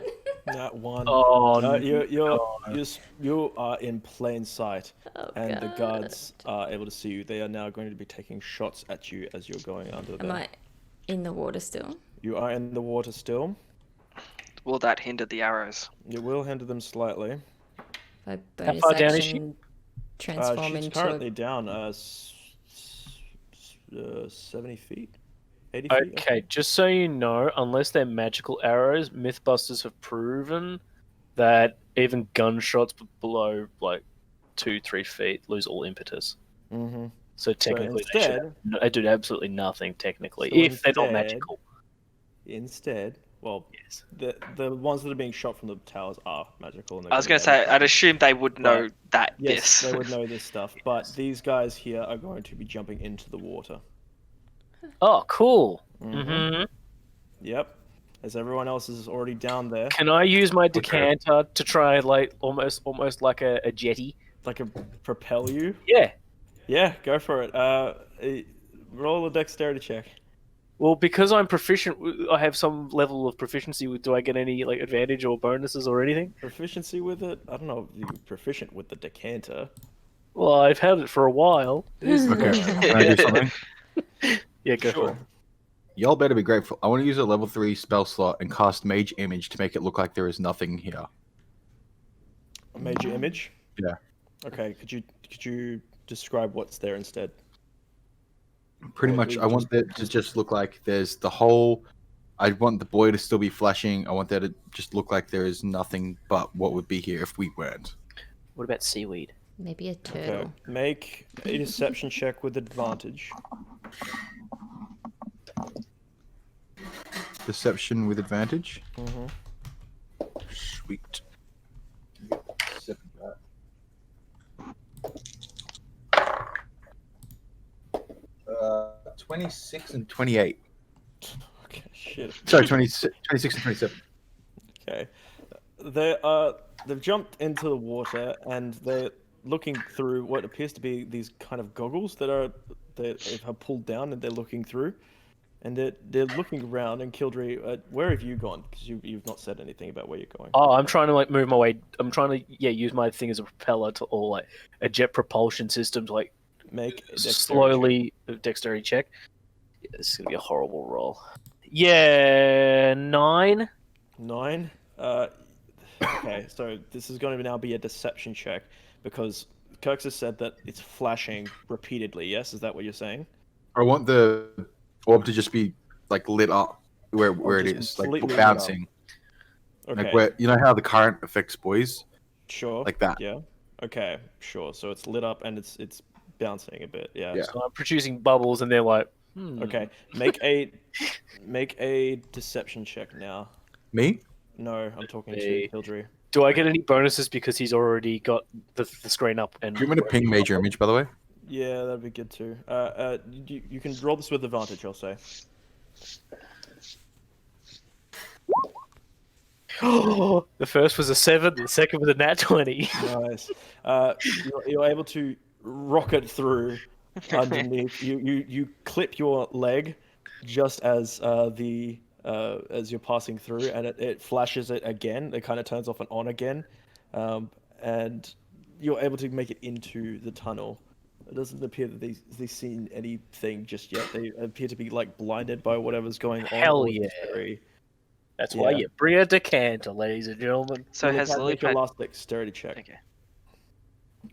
That one. Oh, No, no. you are in plain sight, Oh, and the God. guards are able to see you. They are now going to be taking shots at you as you're going under Am there. I in the water still? You are in the water still. Will that hinder the arrows? You will hinder them slightly. By bonus far down is she? action, transform She's into currently down 70 feet, 80 feet. Okay, just so you know, unless they're magical arrows, Mythbusters have proven that even gunshots below like 2-3 feet lose all impetus. Mm-hmm. So technically, instead- they do absolutely nothing. Technically, So if they're not instead- magical. Instead, well, Yes. the ones that are being shot from the towers are magical. And I was gonna say, I'd assume they would know that yes, this. they would know this stuff. But these guys here are going to be jumping into the water. Oh, cool. Mhm. hmm Yep. As everyone else is already down there, Can I use my decanter to try like almost like a jetty? like a propel you. Yeah. Yeah, go for it. Roll a dexterity check. Well, because I'm proficient, I have some level of proficiency with. Do I get any like advantage or bonuses or anything? Proficiency with it? I don't know if you're proficient with the decanter. Well, I've had it for a while. Okay, can I do something? Yeah, go Sure. for it. Y'all better be grateful. I want to use a level 3 spell slot and cast Mage Image to make it look like there is nothing here. A major image? Yeah. Okay, could you describe what's there instead? Pretty Right, much, we I want that to just look like there's the hole. I want the boy to still be flashing. I want that to just look like there is nothing but what would be here if we weren't. What about seaweed? Maybe a Okay. turtle. Make a deception check with advantage. Deception with advantage. Mm-hmm. Sweet. 26 and 28. Okay, shit. Sorry, 26 and 27. Okay. They've jumped into the water and they're looking through what appears to be these kind of goggles that are pulled down and they're looking through. And they're looking around. And Kildry, where have you gone? Because you've not said anything about where you're going. Oh, I'm trying to like move my way. I'm trying to use my thing as a propeller to or like a jet propulsion system to like Make a dexterity check. slowly dexterity check. Yeah, this is gonna be a horrible roll. Yeah, 9. 9. Okay, so this is going to now be a deception check because Kirks has said that it's flashing repeatedly. Yes, is that what you're saying? I want the orb to just be like lit up where it just is, like completely lit up. bouncing. Okay, Like where you know how the current affects boys, sure. like that. Yeah. Okay, sure. So it's lit up and it's bouncing a bit. Yeah. Yeah. So I'm producing bubbles, and they're like, Okay. Make a deception check now. Me? No, I'm talking to Me. Hildry. Do I get any bonuses because he's already got the screen up? And Do you want me to ping major image, by the way? Yeah, that'd be good too. You can roll this with advantage, I'll say. The first was a 7, the second was a nat 20. Nice. You're able to rocket through underneath. You clip your leg just as as you're passing through, and it flashes it again. It kind of turns off and on again, and you're able to make it into the tunnel. It doesn't appear that they've seen anything just yet. They appear to be like blinded by whatever's going on. Hell or yeah. very- That's why Yeah. you bring a decanter, ladies and gentlemen. So Lily has Pad, make your Lilypad? last dexterity check. Okay.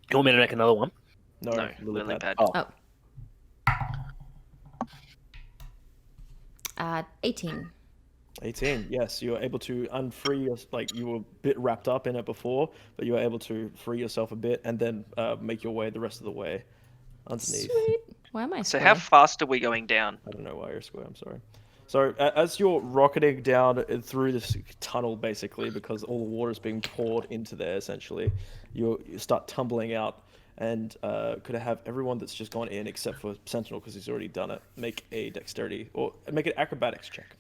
You want me to make another one? No, No, Lilypad. Lilypad. Oh. 18. 18. Yes, you were able to unfree your you were a bit wrapped up in it before, but you were able to free yourself a bit and then make your way the rest of the way underneath. Sweet. Why am I So square? how fast are we going down? I don't know why you're square. I'm sorry. So as you're rocketing down through this tunnel, basically, because all the water is being poured into there, essentially, you start tumbling out, and could I have everyone that's just gone in except for Sentinel because he's already done it make a dexterity or make an acrobatics check.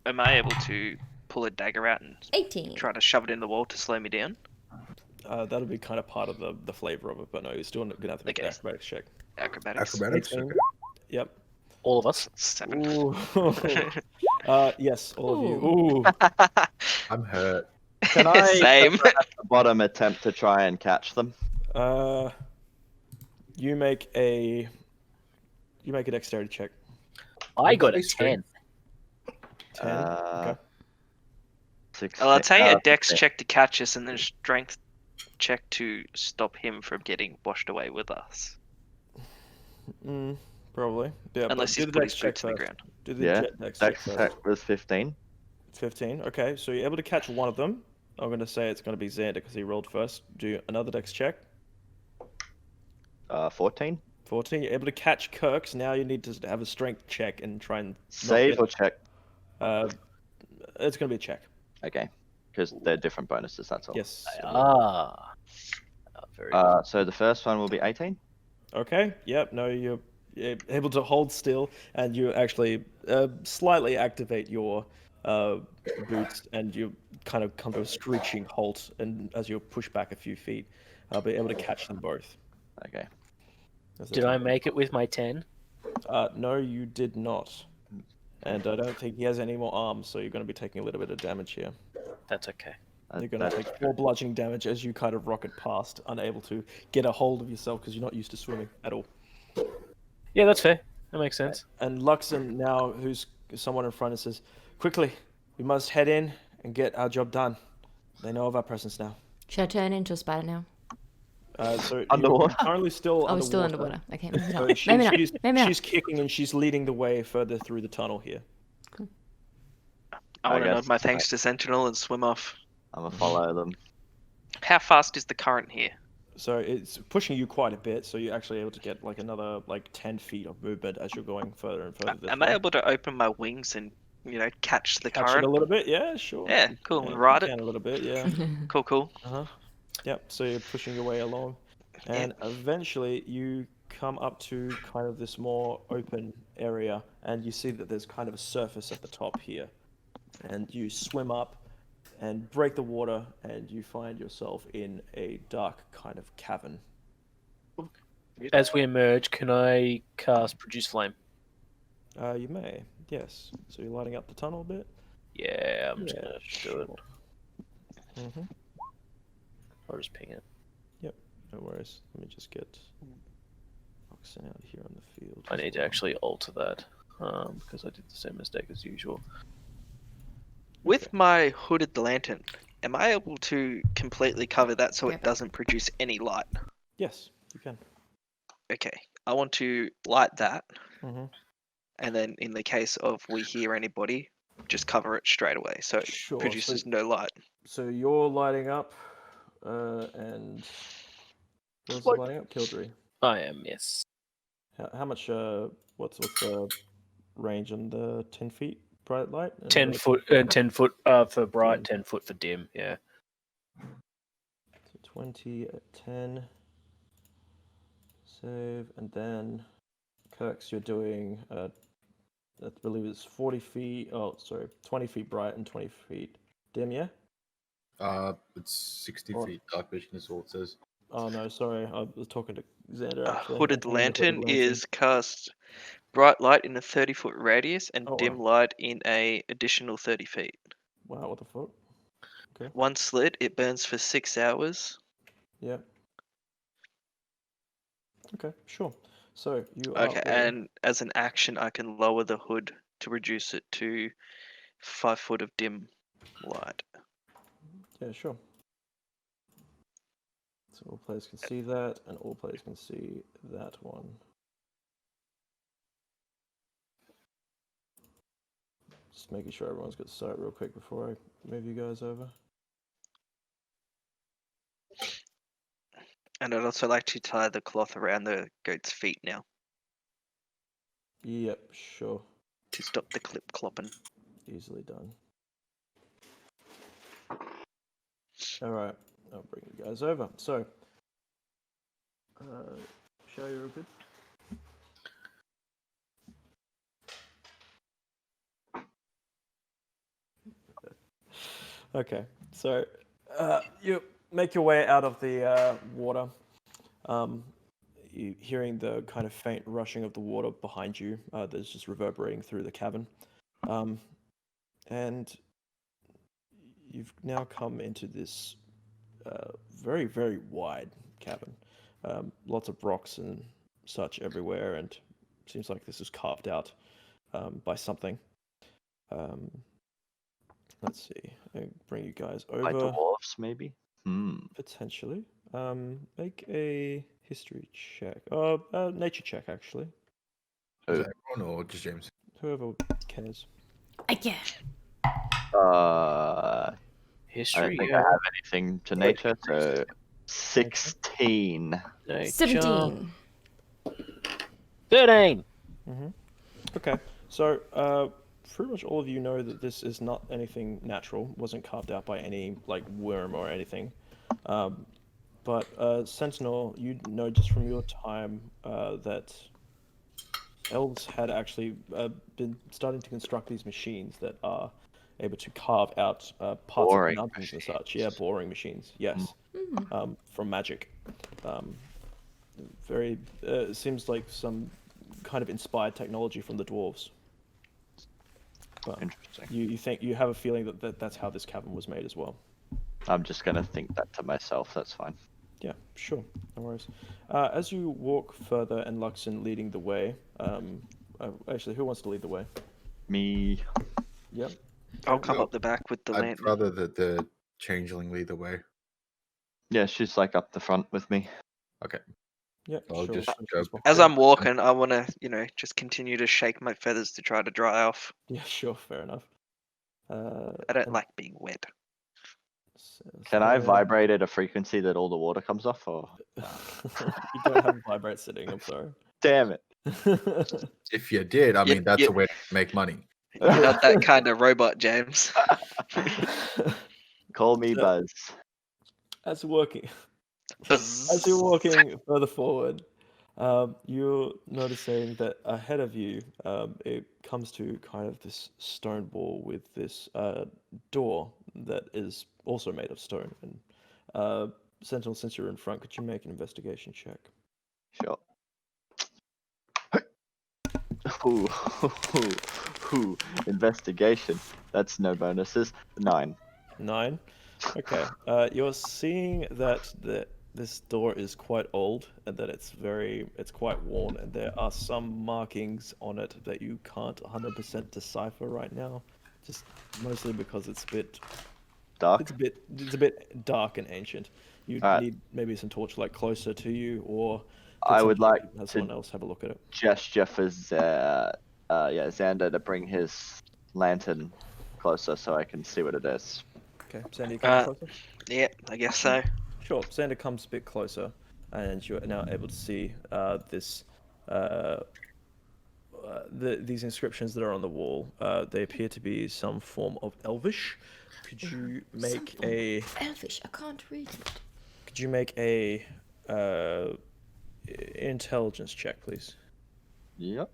Am I able to pull a dagger out and 18. try to shove it in the wall to slow me down? That'll be kind of part of the flavor of it, but no, you're still gonna have to make an Okay. acrobatics check. Acrobatics. Acrobatics. 18. Okay. Yep. All of us. 7. Ooh. Yes, all of you. Ooh. I'm hurt. Can I Same. at the bottom attempt to try and catch them? You make a dexterity check. I got a Nice strength. 10. 10. Uh, Okay. Well, I'll take a dex 16. check to catch us and then a strength check to stop him from getting washed away with us. Probably. Yeah. Unless but he's do the put dex his check boots in the first. ground. Do the Yeah, dex check Dex first. check was 15. 15. Okay, so you're able to catch one of them. I'm going to say it's going to be Xander because he rolled first. Do another dex check. 14. 14. You're able to catch Kirk's. Now you need to have a strength check and try and Save get- or check? It's going to be a check. Okay. Because they're different bonuses, that's all. Yes. Very good. So the first one will be 18. Okay. Yep. No, you're able to hold still, and you actually slightly activate your boots, and you kind of come to a screeching halt, and as you push back a few feet, be able to catch them both. Okay. Did I make it with my 10? No, you did not. And I don't think he has any more arms, so you're going to be taking a little bit of damage here. That's okay. You're going to take 4 bludgeoning damage as you kind of rocket past, unable to get a hold of yourself because you're not used to swimming at all. Yeah, that's fair. That makes sense. And Luxon now, who's someone in front, and says, "Quickly, we must head in and get our job done. They know of our presence now." Should I turn into a spider now? So Underwater? you're currently still Oh, underwater. we're still underwater. Okay, maybe So not. Maybe not. Maybe not. she's kicking and she's leading the way further through the tunnel here. I I want to nod guess- my thanks to Sentinel and swim off. I'm gonna follow them. How fast is the current here? So it's pushing you quite a bit, so you're actually able to get like another 10 feet of movement as you're going further and further. this Am way. I able to open my wings and, catch the Catch it current? a little bit? Yeah, sure. Yeah, You cool, can- and ride you it. can a little bit, yeah. Cool. Yep, so you're pushing your way along. And eventually you come up to kind of this more open area, and you see that there's kind of a surface at the top here. And you swim up and break the water, and you find yourself in a dark kind of cavern. As we emerge, can I cast Produce Flame? You may, yes. So you're lighting up the tunnel a bit? Yeah, I'm just going to do it. Mm-hmm. I'll just ping it. No worries. Let me just get Roxanne out here on the field. I need to actually alter that. because I did the same mistake as usual. With my hooded lantern, am I able to completely cover that so Yep. it doesn't produce any light? Yes, you can. Okay, I want to light that, Mm-hmm. and then in the case of we hear anybody, just cover it straight away so it Sure. produces no light. So you're lighting up, and who else is lighting up? Kildree. I am, yes. How much? What's the range on the 10 feet bright light? And 10 the- foot, 10 foot for bright, 10 foot for dim. Yeah. So 20 at 10. Save, and then Kirks, you're doing. I believe it's 40 feet. Oh, sorry, 20 feet bright and 20 feet dim. Yeah. It's 60 Or- feet. Dark vision is all it says. Oh no, sorry. I was talking to Xander A actually. hooded I mean, the lantern is cast bright light in a 30-foot radius and Oh, dim wow. light in a additional 30 feet. Wow, what the fuck? One slit, it burns for 6 hours. Yeah. Okay, sure. So you Okay, are all... and as an action, I can lower the hood to reduce it to 5 foot of dim light. Yeah, sure. So all players can see that, and all players can see that one. Just making sure everyone's got sight real quick before I move you guys over. And I'd also like to tie the cloth around the goat's feet now Yep, sure. to stop the clip clopping. Easily done. Alright, I'll bring you guys over. So, show you real good. Okay, so you make your way out of the water. You hearing the kind of faint rushing of the water behind you. That's just reverberating through the cavern, and you've now come into this very, very wide cavern. Lots of rocks and such everywhere, and seems like this is carved out by something. Let's see. I bring you guys over. By dwarves, maybe? Potentially. Make a history check. Nature check, actually. Is that everyone or just James? Whoever cares. Yeah. I don't History, think yeah. I have anything to nature, so 16. Nature. 17. 13. Okay, so pretty much all of you know that this is not anything natural. Wasn't carved out by any like worm or anything. But Sentinel, you know just from your time that elves had actually been starting to construct these machines that are able to carve out parts Boring of mountains and such. Yeah, machines. boring machines. Yes, from magic. Very seems like some kind of inspired technology from the dwarves. But Interesting. you think you have a feeling that that's how this cavern was made as well. I'm just gonna think that to myself, that's fine. Yeah, sure, no worries. As you walk further and Luxon leading the way, actually, who wants to lead the way? Me. Yep. I'll come No, up the back with the I'd lantern. rather that the changeling lead the way. Yeah, she's like up the front with me. Okay. Yep. I'll Sure. just sure, go she's behind As you. I'm walking, I want to, just continue to shake my feathers to try to dry off. Yeah, sure, fair enough. I don't like being wet. Can I vibrate at a frequency that all the water comes off, or? You don't have a vibrate sitting. I'm sorry. Damn it. If you did, I mean, that's yeah. a way to make money. You're not that kind of robot, James. Call me So- Buzz. As you're walking further forward, you're noticing that ahead of you, it comes to kind of this stone wall with this door that is also made of stone. And Sentinel, since you're in front, could you make an investigation check? Sure. Ooh, ooh, investigation. That's no bonuses. 9. 9. Okay. You're seeing that this door is quite old, and that it's quite worn, and there are some markings on it that you can't 100% decipher right now, just mostly because it's Dark. it's a bit dark and ancient. You Alright. need maybe some torchlight closer to you, or I would like have to someone else have a look at it. gesture for Xander to bring his lantern closer so I can see what it is. Okay, Sandy, come closer. Yeah, I guess so. Sure, Xander comes a bit closer, and you're now able to see these inscriptions that are on the wall. They appear to be some form of Elvish. Could you make a Elvish. I can't read it. Could you make a intelligence check, please? Yep.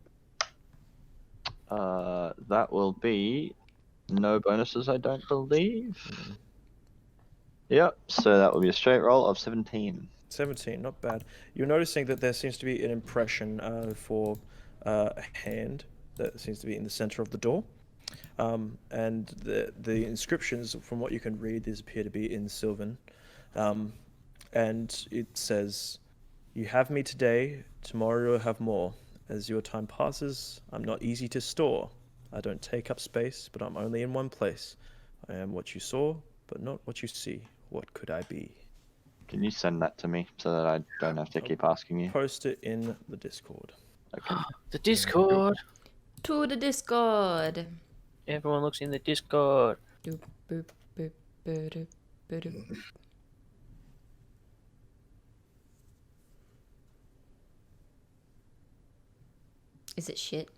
That will be no bonuses, I don't believe. Yep. So that will be a straight roll of 17. 17, not bad. You're noticing that there seems to be an impression for a hand that seems to be in the center of the door. And the inscriptions, from what you can read, these appear to be in Sylvan. And it says, "You have me today, tomorrow you'll have more. As your time passes, I'm not easy to store. I don't take up space, but I'm only in one place. I am what you saw, but not what you see. What could I be?" Can you send that to me so that I don't have to keep asking you? Post it in the Discord. Okay. The Discord. To the Discord. Everyone looks in the Discord. Doop, boop, boop, boop, boop, boop. Is it shit?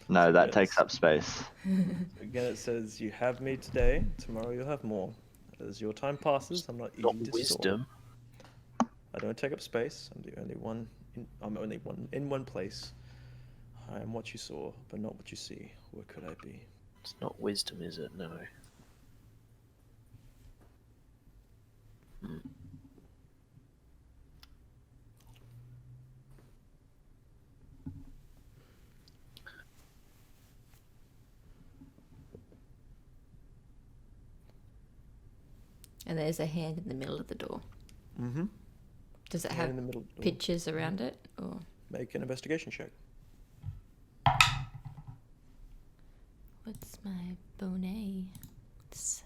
No, that Yes. takes up space. Again, it says, "You have me today, tomorrow you'll have more. As your time passes, I'm not easy Not to store. wisdom. I don't take up space. I'm only one in one place. I am what you saw, but not what you see. What could I be?" It's not wisdom, is it? No. And there's a hand in the middle of the door. Mm-hmm. Does it In have the middle of the door. pictures around it? Or Make an investigation check. what's my bonus?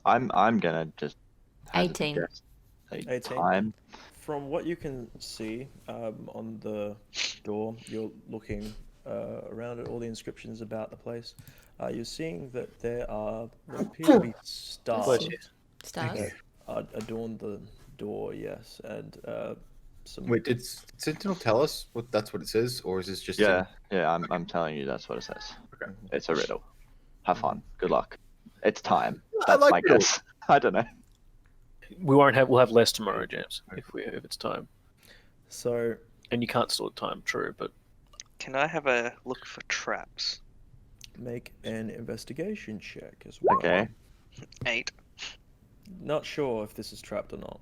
I'm gonna just hazard a 18. guess. A 18. time. From what you can see on the door, you're looking around at all the inscriptions about the place. You're seeing that there appear to be stars Stars? that adorn the door, yes, and some. Wait, did Sentinel tell us that's what it says, or is this just Yeah, I'm telling you that's what it says. Okay. It's a riddle. Have fun. Good luck. It's time. I That's like my riddles. guess. I don't know. We'll have less tomorrow, James, if it's time. So And you can't store time, true, but Can I have a look for traps? make an investigation check as well. Okay. 8. Not sure if this is trapped or not.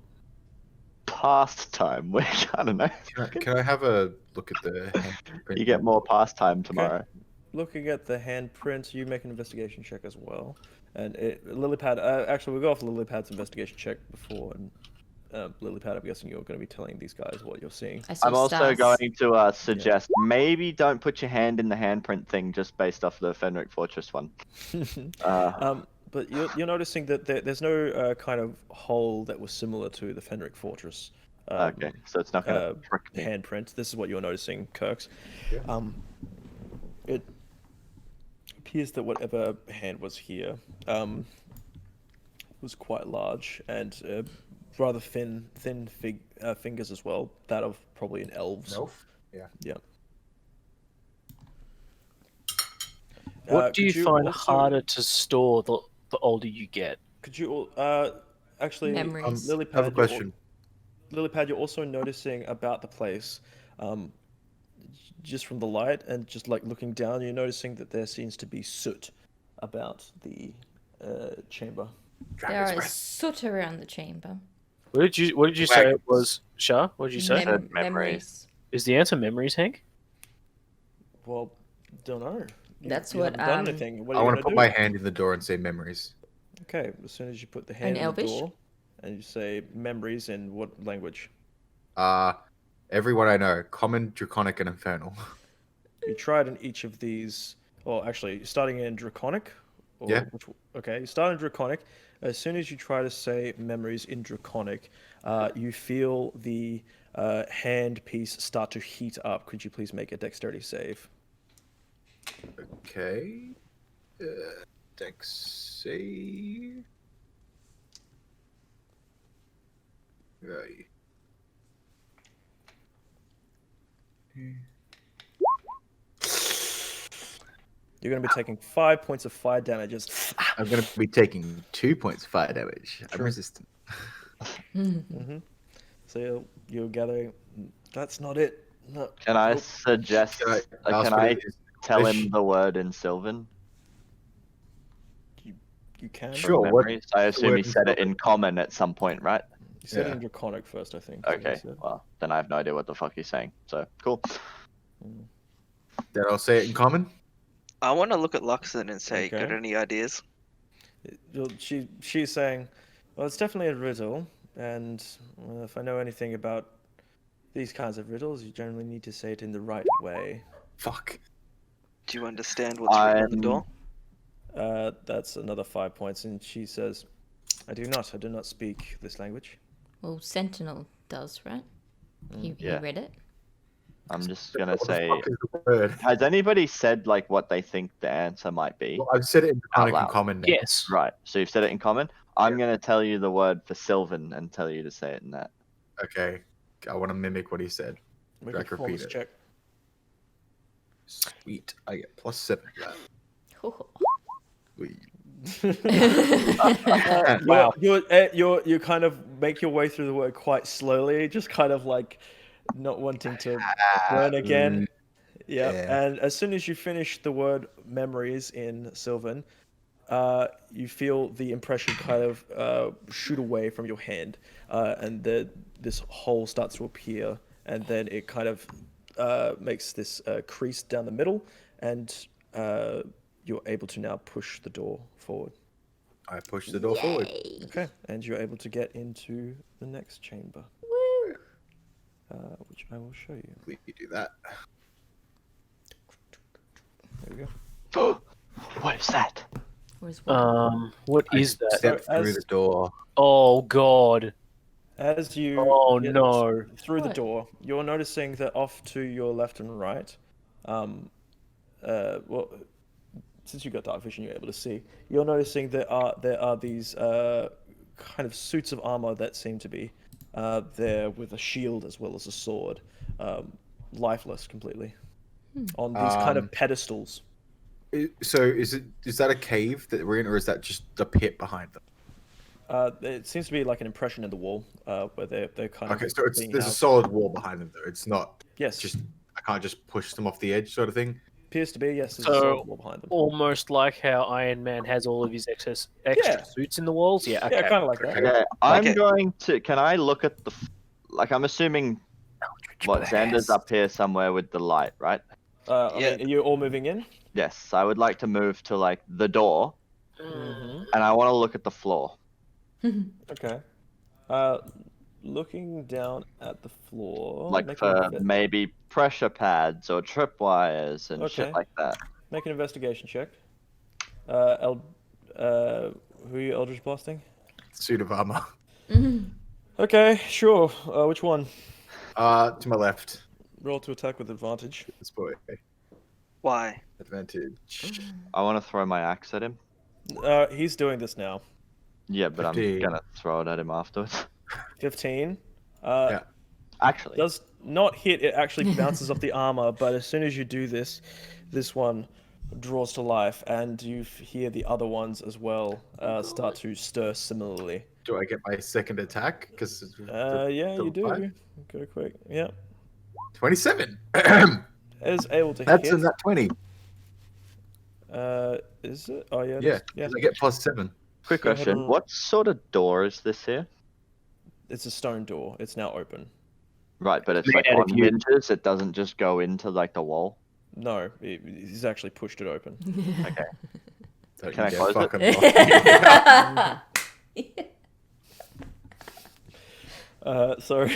Past time. Which I don't know. Can I have a look at the handprint? You get more past time tomorrow. Looking at the handprint, you make an investigation check as well. And Lilypad, actually, we'll go off Lilypad's investigation check before. And Lilypad, I'm guessing you're going to be telling these guys what you're seeing. I saw I'm also stars. going to suggest maybe don't put your hand in the handprint thing just based off the Fenric Fortress one. But you're noticing that there's no kind of hole that was similar to the Fenric Fortress. Okay, so it's not going to trick me. Handprint. This is what you're noticing, Kirks. Yeah. It appears that whatever hand was here was quite large and rather thin fingers as well. That of probably an elf's. Elf? Yeah. Yeah. what do you could find also- harder to store the older you get? Could you actually Memories. I have a question. Lilypad, you're also noticing about the place, just from the light and just like looking down, you're noticing that there seems to be soot about the chamber. There is soot around the chamber. What did you say it was, Shah? What did you say? Memories. Is the answer memories, Hank? Well, don't know. That's you what haven't done anything. What are I you want gonna to put do? my hand in the door and say memories. Okay, as soon as you put the hand in the Elvish? door and you say memories in what language? Everyone I know, common, draconic, and infernal. You tried in each of these, or actually, starting in Draconic? Or Yeah. Okay, you start in Draconic. As soon as you try to say memories in Draconic, you feel the hand piece start to heat up. Could you please make a dexterity save? Okay. Dex save. Right. You're going to be taking 5 points of fire damage. I'm going to be taking 2 points of fire damage. I'm Sure. resistant. Mm-hmm. So you're gathering. That's not it. No. Can I Nope. suggest? Can I ask Can what I it is? tell Fish? him the word in Sylvan? You can. Sure. From What? memory? I assume he word in said it Sylvan? in common at some point, right? You said it Yeah. in Draconic first, I think. is what you Okay. said. Well, then I have no idea what the fuck he's saying. So cool. Then I'll say it in common. I want to look at Luxon and say, got Okay. any ideas? She's saying, well, it's definitely a riddle, and if I know anything about these kinds of riddles, you generally need to say it in the right way. Fuck. Do you understand what's written on the door? That's another 5 points, and she says, I do not speak this language. Well, Sentinel does, right? He Yeah. read it. I'm just gonna What the say, fuck is the word? has anybody said like what they think the answer might be? Well, I've said it in draconic loud. and common now. Yes. Right. So you've said it in common. I'm gonna tell you the word for Sylvan and tell you to say it in that. Okay. I want to mimic what he said. Make Should a I performance repeat it? check. Sweet. I get +7 for that. Sweet. Wow. You kind of make your way through the word quite slowly, just kind of like not wanting to burn again. Yeah. yeah. And as soon as you finish the word memories in Sylvan, you feel the impression kind of shoot away from your hand, and this hole starts to appear, and then it kind of makes this crease down the middle, and you're able to now push the door forward. I push the door forward. Okay, and you're able to get into the next chamber, which I will show you. Please do that. There we go. What is that? Where's one? What I is that? step through as- the door. Oh God. As you Oh get no. through the What? door, you're noticing that off to your left and right, well, since you got dark vision, you're able to see. You're noticing there are these kind of suits of armor that seem to be there with a shield as well as a sword, lifeless completely, on these kind of pedestals. So is that a cave that we're in, or is that just the pit behind them? It seems to be like an impression in the wall where they're kind Okay, of so being there's a housed. solid wall behind them, though. It's not Yes, just I can't just push them off the edge, sort of thing. appears to be. Yes, there's a So- solid wall behind them. Almost like how Iron Man has all of his extra Yeah. suits in the walls. Yeah. Okay. Yeah, kind of like that. Okay, I'm Okay. going to. Can I look at the? Like, I'm assuming what Xander's up here somewhere with the light, right? I Yeah. mean, are you all moving in? Yes. I would like to move to like the door, Mm-hmm. and I want to look at the floor. Okay. Looking down at the floor. Like make for an, maybe pressure pads or tripwires and shit Okay. like that. make an investigation check. Who are you Eldritch Blasting? Suit of armor. Okay, sure. Which one? To my left. Roll to attack with advantage. This boy. Why? Advantage. I want to throw my axe at him. He's doing this now. Yeah, but 15. I'm gonna throw it at him afterwards. 15. Yeah. Actually, Does not hit. It actually bounces off the armor, but as soon as you do this, this one draws to life, and you hear the other ones as well start to stir similarly. Do I get my second attack? Because Yeah, you do. five? Go quick. Yeah. 27. Is able to That's hit. in that 20. Is it? Oh yeah. it Yeah. is. Yeah. I get +7. quick Go ahead question: and- what sort of door is this here? It's a stone door. It's now open. Right, but it's Made like out on of you. hinges. It doesn't just go into like the wall. No, he's actually pushed it open. Okay. Don't Can I you close it? fucking lie. So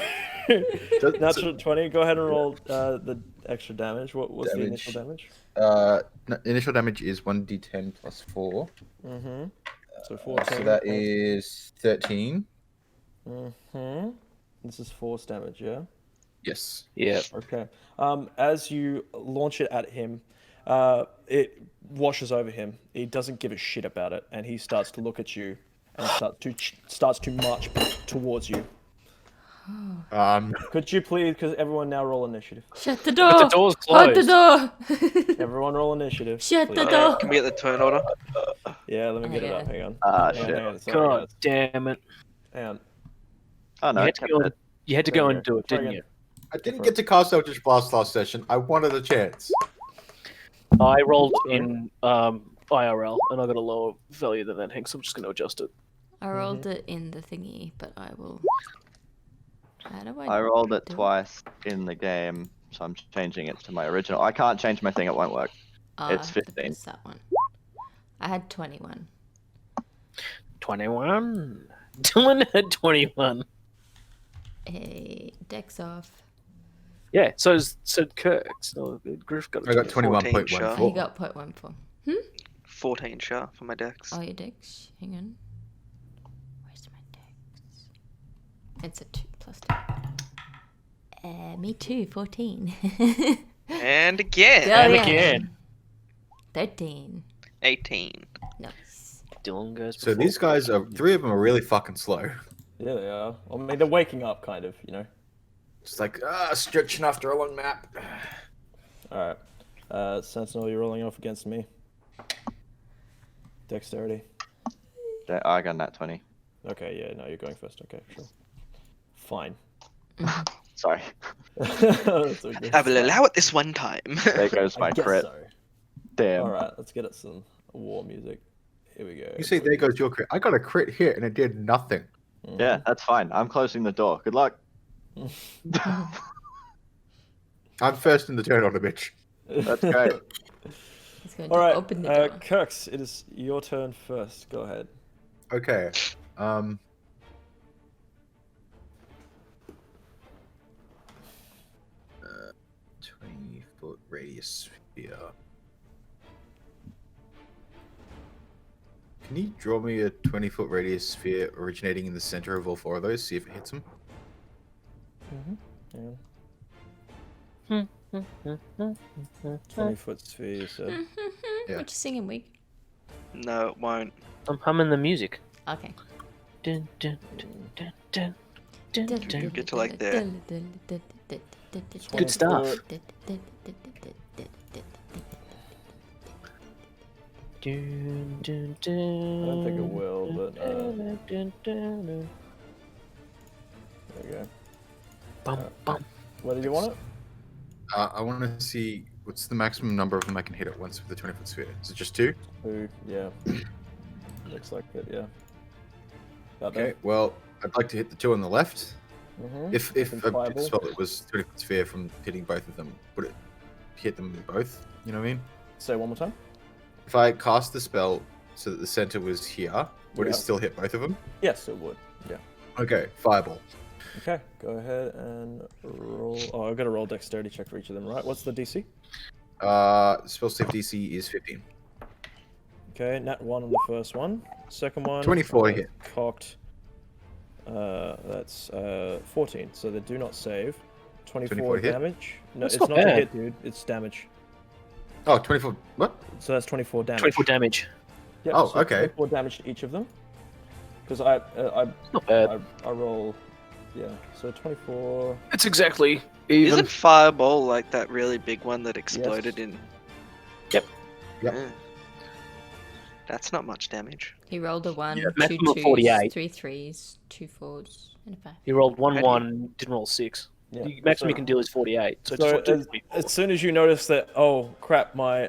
natural 20. Go ahead and roll the extra damage. What's the initial damage? Initial damage is 1d10 plus 4. Mm-hmm. So 14. So that is 13. Mm-hmm. This is force damage, yeah? Yes. Yeah. Okay. As you launch it at him, it washes over him. He doesn't give a shit about it, and he starts to look at you and starts to march towards you. Could you please, because everyone now roll initiative. Shut the door. But the door's Hold the closed. door. Everyone roll initiative. Shut the please. door. Can we get the turn order? Yeah, let me get it yeah. up. Hang on. Shit. Hang on. Sorry, God guys. damn it! Hang on. Oh no, You I had to kept go. it. You had to There go you and go. do it, Try didn't again. you? I didn't get to cast Eldritch Blast last session. I wanted a chance. I rolled in IRL, and I got a lower value than that, Hank. So I'm just going to adjust it. I rolled it in the thingy, but I will. How do I rolled it do twice in the game, so I'm changing it to my original. I can't change my thing; it won't work. Oh, It's I have to 15. press that one. I had 21. 21. Dylan had 21. Hey, deck's off. Yeah. So Kirk. So Griff got. I got 14, sure. Oh, you 21.4. got .14. 14 sharp for my dex. Oh, your dex. Hang on. Where's my dex? It's a 2 plus 2. Me too. 14. And again, Go And again. 13. 18. Nice. Dylan goes. So before. these guys are 3 of them are really fucking slow. Yeah, they are. I mean, they're waking up, kind of, you know? It's like stretching after a long nap. Alright. Sentinel, you're rolling off against me. Dexterity. I got that 20. Okay, yeah, no, you're going first. Okay, sure. Fine. Sorry. That's okay. I will allow it this one time. There goes I my guess crit. so. Damn. Alright, let's get us some war music. Here we go. You say there goes your crit. I got a crit hit and it did nothing. Yeah, that's fine. I'm closing the door. Good luck. I'm first in the turn order, bitch. That's great. He's going Alright, to open the door. Kirks, it is your turn first. Go ahead. Okay. 20-foot radius sphere. Can you draw me a 20-foot radius sphere originating in the center of all 4 of those? See if it hits them. Yeah. 20-foot sphere, you said. Yeah. What you singing, Wig? No, it won't. I'm humming the music. Okay. Dun, dun, dun, dun, dun, dun, dun. Get to like there. Good stuff. Dun, dun, dun, I don't think it will, but dun, dun, dun. there we go. Bum, bum. Where did you want it? I want to see what's the maximum number of them I can hit at once with the 20-foot sphere. Is it just 2? 2, yeah. Looks like it, yeah. About Okay, well, I'd like to hit the 2 on the left. there. Mhm. If Looking a fireball. spell that was 20-foot sphere from hitting both of them, would it hit them both? You know what I mean? Say one more time. If I cast the spell so that the center was here, would Yeah. it still hit both of them? Yes, it would. Yeah. Okay, fireball. Okay, go ahead and roll. Oh, I've got to roll dexterity check for each of them, right? What's the DC? Spell save DC is 15. Okay, nat 1 on the first one. Second one. 24 hit. Cocked. That's 14. So they do not save. 24 24 hit? damage. No, That's it's not not a bad. hit, dude. It's damage. Oh, 24. What? So that's 24 damage. 24 damage. Yep, Oh, so okay. 24 damage to each of them. Because Not bad. I roll. Yeah, so 24. It's exactly even. Isn't Fireball like that really big one that exploded Yes. in? Yep. Yep. Yeah. That's not much damage. He rolled a 1, Yeah, 2 maximum of 2s, 48. 3 3s, 2 4s, and a 5. He rolled How do you- 1-1, didn't roll 6. Yeah. The maximum so, you can deal is 48. So, so just do as, as soon as you notice that, oh crap, my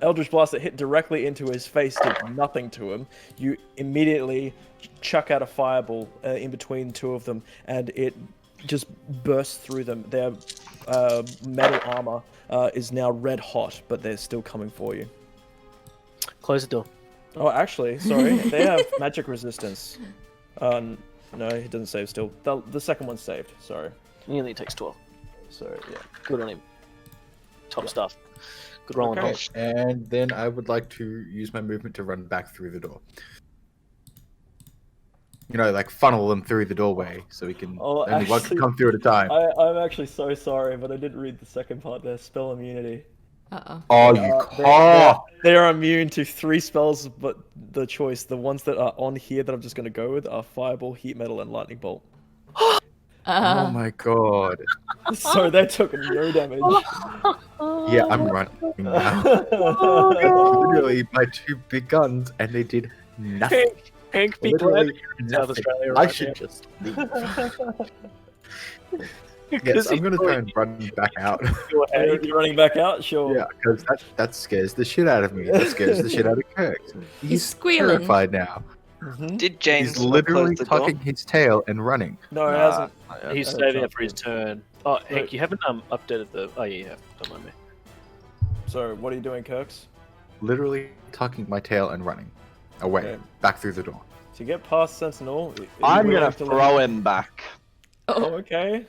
Eldritch Blast that hit directly into his face did nothing to him, you immediately chuck out a fireball in between 2 of them, and it just bursts through them. They're metal armor is now red hot, but they're still coming for you. Close the door. Oh, actually, sorry, they have magic resistance. No, he doesn't save still. The second one's saved. Sorry. He only takes 12. So yeah. Good on him. Top stuff. Good rolling. Okay. Hosh. And then I would like to use my movement to run back through the door. You know, like funnel them through the doorway so we can Oh, only one can actually, come through at a time. I'm actually so sorry, but I didn't read the second part there. Spell immunity. Uh-oh. Oh, They you are- can't! They are immune to 3 spells, but the choice, the ones that are on here that I'm just going to go with are Fireball, Heat Metal, and Lightning Bolt. Oh my god. So they took no damage. Yeah, I'm running now. Literally, my 2 big guns, and they did nothing. Hank, be glad Literally that you're in South nothing. Australia I right should now. just leave. Yes, I'm gonna try and run back out. You're running back out? Sure. Yeah, because that scares the shit out of me. That scares the shit out of Kirk. He's squealing. terrified now. Mhm. Did James He's not literally close the door? tucking his tail and running. No, it Nah, hasn't. He's I staying there jumped for his in. turn. Oh, Hank, you haven't updated the. Oh, yeah, you have. Don't mind me. So, what are you doing, Kirks? Literally tucking my tail and running away, Okay. back through the door. To get past Sentinel, are you I'm willing gonna to throw him back. Oh, Oh, okay.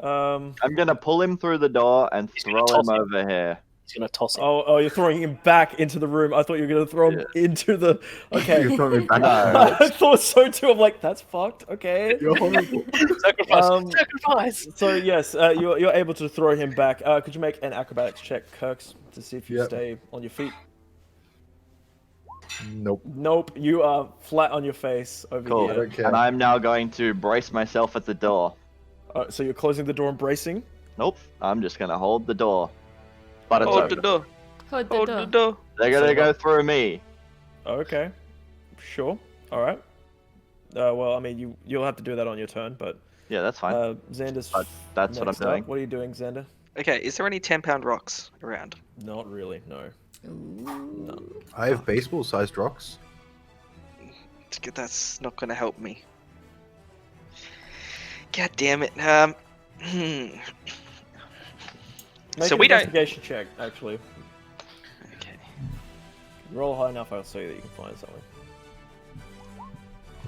I'm gonna pull him through the door and He's throw gonna him toss him. over here. He's gonna toss it. Oh, you're throwing him back into the room. I thought you were gonna throw him into the. Okay. You're throwing me back. No. I thought so too. I'm like, that's fucked. Okay. You're horrible. Sacrifice! Sacrifice! So yes, you're able to throw him back. Could you make an acrobatics check, Kirks, to see if you Yep. stay on your feet? Nope. Nope, you are flat on your face over Cool. here. Okay. And I'm now going to brace myself at the door. So you're closing the door and bracing. Nope. I'm just gonna hold the door. But it's Hold the open. door. hold the Hold door. the door. They're gonna So go what? through me. Okay, sure. All right. Well, I mean, you'll have to do that on your turn, but Yeah, that's fine. Xander's. But that's what I'm next up. doing. What are you doing, Xander? Okay, is there any 10-pound rocks around? Not really. No. Ooh. I have baseball-sized rocks. That's not gonna help me. God damn it. Make So an we don't- investigation check, actually. Okay. Roll high enough, I'll say that you can find something.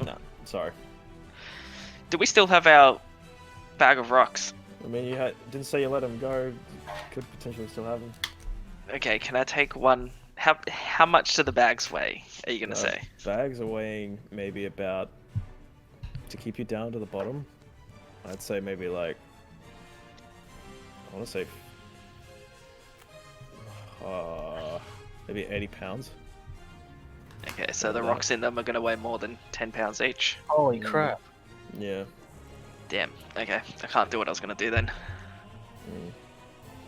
No, sorry. Do we still have our bag of rocks? I mean, didn't say you let him go. Could potentially still have him. Okay, can I take one? How much do the bags weigh? Are you gonna say? Bags are weighing maybe about, to keep you down to the bottom, I'd say maybe like, I want to say, maybe 80 pounds. Okay, so the rocks in them are gonna weigh more than 10 pounds each. Holy crap. Yeah. Damn. Okay, I can't do what I was gonna do then.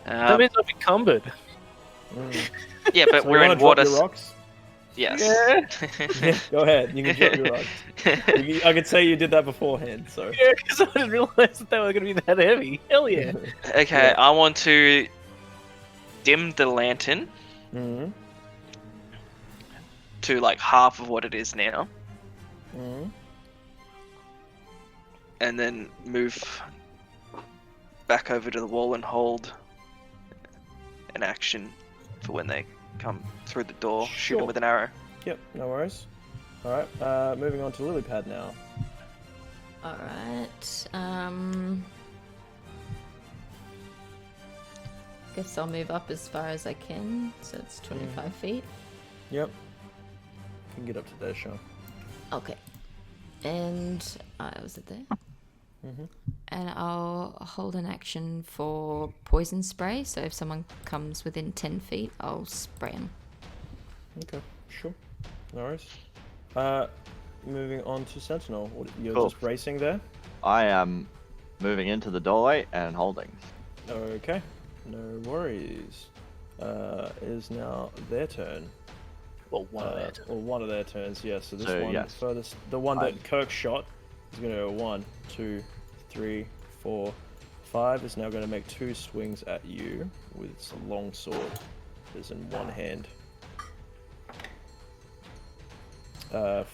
That means I'll be cumbered. Mm. Yeah, but So we're you wanna in drop water. your rocks? Yes. Yeah, go ahead. You can drop your rocks. I could say you did that beforehand, so. Yeah, because I didn't realize that they were going to be that heavy. Hell yeah. Okay, Yeah. I want to dim the lantern Mm-hmm. to like half of what it is now, Mm-hmm. and then move back over to the wall and hold an action for when they come through the door. Shoot Sure. them with an arrow. Yep, no worries. Alright, moving on to Lilypad now. Alright. Guess I'll move up as far as I can. So it's 25 feet. Yep. You can get up to there, sure. Okay. And was it there? Mhm. And I'll hold an action for poison spray. So if someone comes within 10 feet, I'll spray them. Okay, sure. No worries. Moving on to Sentinel. You're Cool. just racing there? I am moving into the doorway and holding. Okay, no worries. It is now their turn. Well, one of that. Or one of their turns, yeah. So this So, one, yes. furthest, the one I'm- that Kirk shot is going to go 1, 2, 3, 4, 5. Is now going to make 2 swings at you with its long sword. It's in one hand.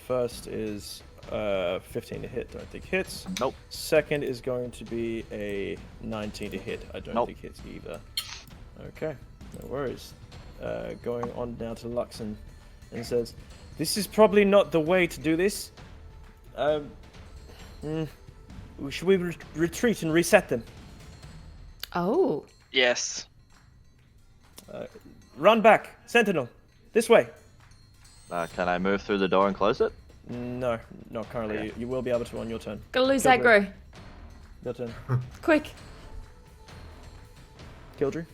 First is 15 to hit. Don't think hits. Nope. Second is going to be a 19 to hit. I don't Nope. think hits either. Okay, no worries. Going on now to Luxon and says, "This is probably not the way to do this. Should we retreat and reset them? Oh. Yes. Run back, Sentinel. This way." Can I move through the door and close it? No, not currently. Okay. You will be able to on your turn. Gotta lose Kildry. aggro. Your turn. Quick. Kildry.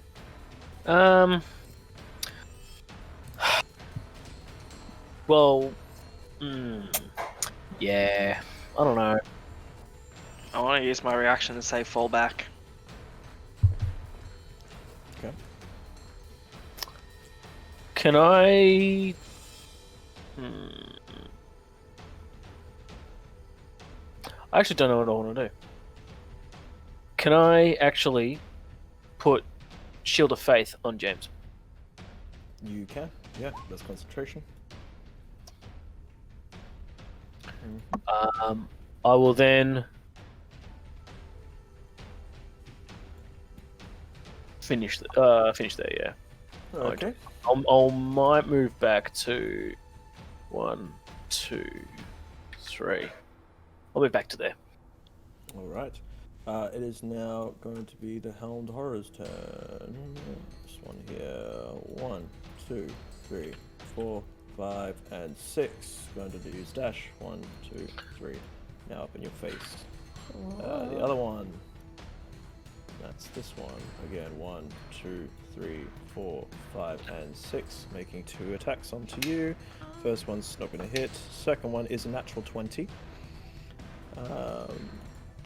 Well, yeah, I don't know. I want to use my reaction to say fall back. Okay. Can I? I actually don't know what I want to do. Can I actually put Shield of Faith on James? You can. Yeah, that's concentration. I will then finish there. Yeah. Okay. I might move back to 1, 2, 3. I'll move back to there. All right. It is now going to be the Helmed Horror's turn. This one here. 1, 2, 3, 4, 5, and 6. Going to use dash. 1, 2, 3. Now up in your face. The other one. That's this one. Again, 1, 2, 3, 4, 5, and 6. Making 2 attacks onto you. First one's not going to hit. Second one is a natural 20.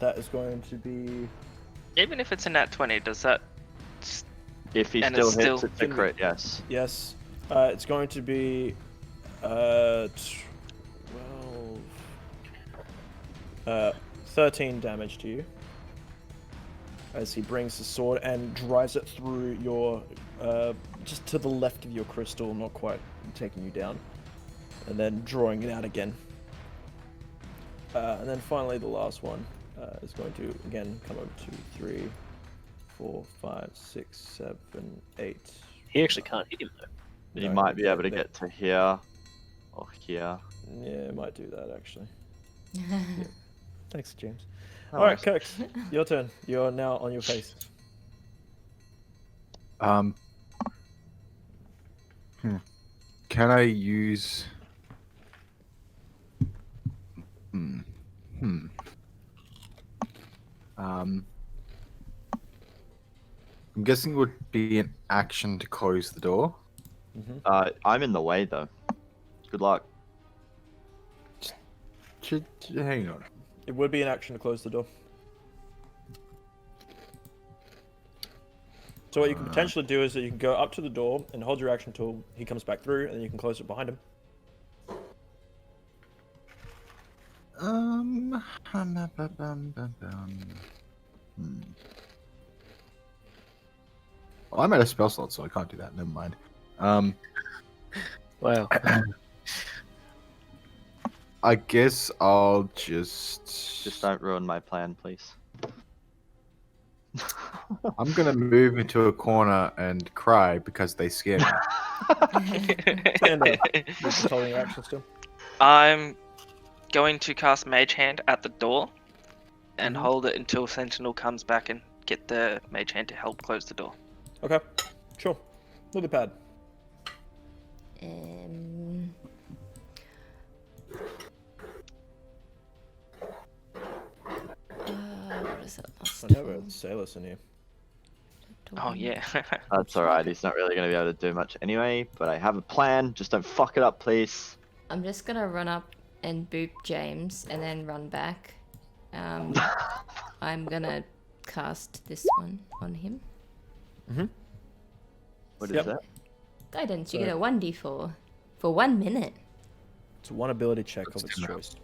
That is going to be... Even if it's a nat 20, does that... If he And still it's hits, still- it's a crit, yes. Yes. It's going to be... 12... 13 damage to you. As he brings the sword and drives it through your... just to the left of your crystal, not quite taking you down. And then drawing it out again. And then finally the last one is going to again come over to 3, 4, 5, 6, 7, 8. He actually can't hit him though. You No, might be able to they- get to here or here. Yeah, might do that actually. Thanks, James. No Alright, worries. Kirk, your turn. You're now on your face. Can I use? I'm guessing it would be an action to close the door. I'm in the way though. Good luck. Hang on. It would be an action to close the door. So what you can potentially do is that you can go up to the door and hold your action till he comes back through, and then you can close it behind him. Well, I'm at a spell slot, so I can't do that. Never mind. Wow. I guess I'll just don't ruin my plan, please. I'm gonna move into a corner and cry because they scare me. Stand up. You're just holding your action still. I'm going to cast Mage Hand at the door and hold it until Sentinel comes back and get the Mage Hand to help close the door. Okay, sure. Lily pad. What is it? I know it's Sailors in here. Oh yeah. That's alright, he's not really going to be able to do much anyway, but I have a plan. Just don't fuck it up, please. I'm just gonna run up and boop James and then run back. I'm gonna cast this one on him. What is Yep. that? Guidance, you So- get a 1d4 for 1 minute. It's one ability check of That's its enough. choice.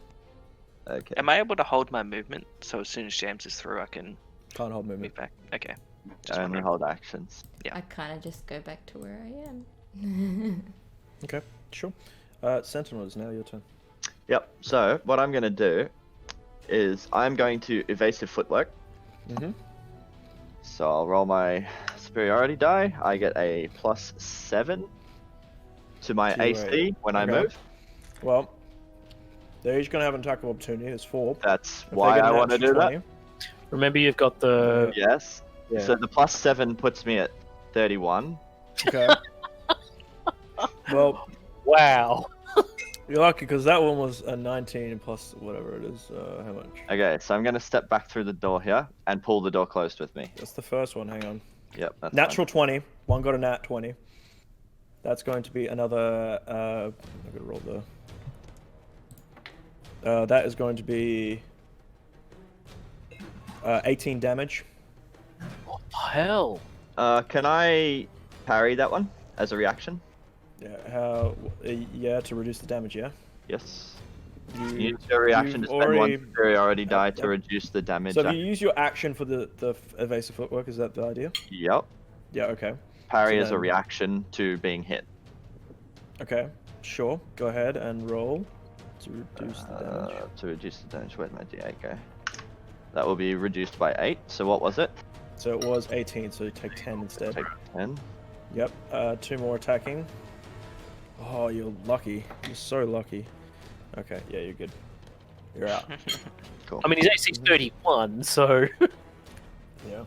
Okay. Am I able to hold my movement so as soon as James is through, I can Can't hold movement. move back? Okay. I Just only wondering. hold actions. Yeah. I kind of just go back to where I am. Okay, sure. Sentinel, is now your turn. Yep. So what I'm gonna do is I'm going to evasive footwork. Mm-hmm. So I'll roll my superiority die. I get a +7 to my To your AC when I okay. move. Well, they're each gonna have an attack of opportunity. There's 4. That's If they why get I an want to extra do 20, that. Remember, you've got the Yes. Yeah. So the +7 puts me at 31. Okay. Well, wow. you're lucky because that one was a 19 plus whatever it is. How much? Okay, so I'm gonna step back through the door here and pull the door closed with me. That's the first one. Hang on. Yep, that's Natural 20. One got a nat 20. That's going to be another. I'm gonna roll the. That is going to be 18 damage. What the hell? fine. Can I parry that one as a reaction? Yeah. Yeah, to reduce the damage. Yeah. Yes. You, Use your reaction to you've spend already- one superiority die to yep. reduce the damage. So if you use your action for the evasive footwork, is that the idea? Yep. Yeah. Okay. Parry So as a then- reaction to being hit. Okay. Sure. Go ahead and roll to reduce the damage. To reduce the damage. Where'd my D8 go? That will be reduced by 8. So what was it? So it was 18. So you take 10 instead. Take 10. Yep. 2 more attacking. Oh, you're lucky. You're so lucky. Okay. Yeah, you're good. You're out. Cool. I mean, his AC's 31, so Yeah.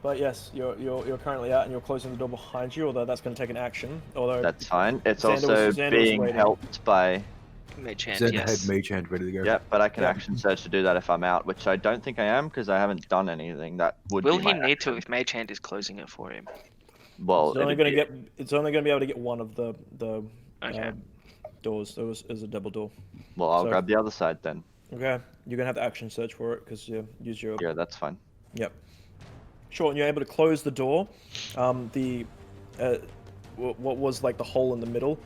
But yes, you're currently out and you're closing the door behind you, although that's going to take an action. Although That's fine. It's Xander also was being waiting. helped by. Mage hand, Zen yes. had mage hand ready to go. Yep, but I can Yep. action surge to do that if I'm out, which I don't think I am because I haven't done anything. That would Will be he my need to action. if Mage Hand is closing it for him? Well, it's only it'd going to be- get. It's only going to be able to get one of the Okay. doors. There is a double door. Well, I'll so- grab the other side then. Okay. You're going to have to action search for it because you use your. Yeah, that's fine. Yep. Sure, and you're able to close the door. What was like the hole in the middle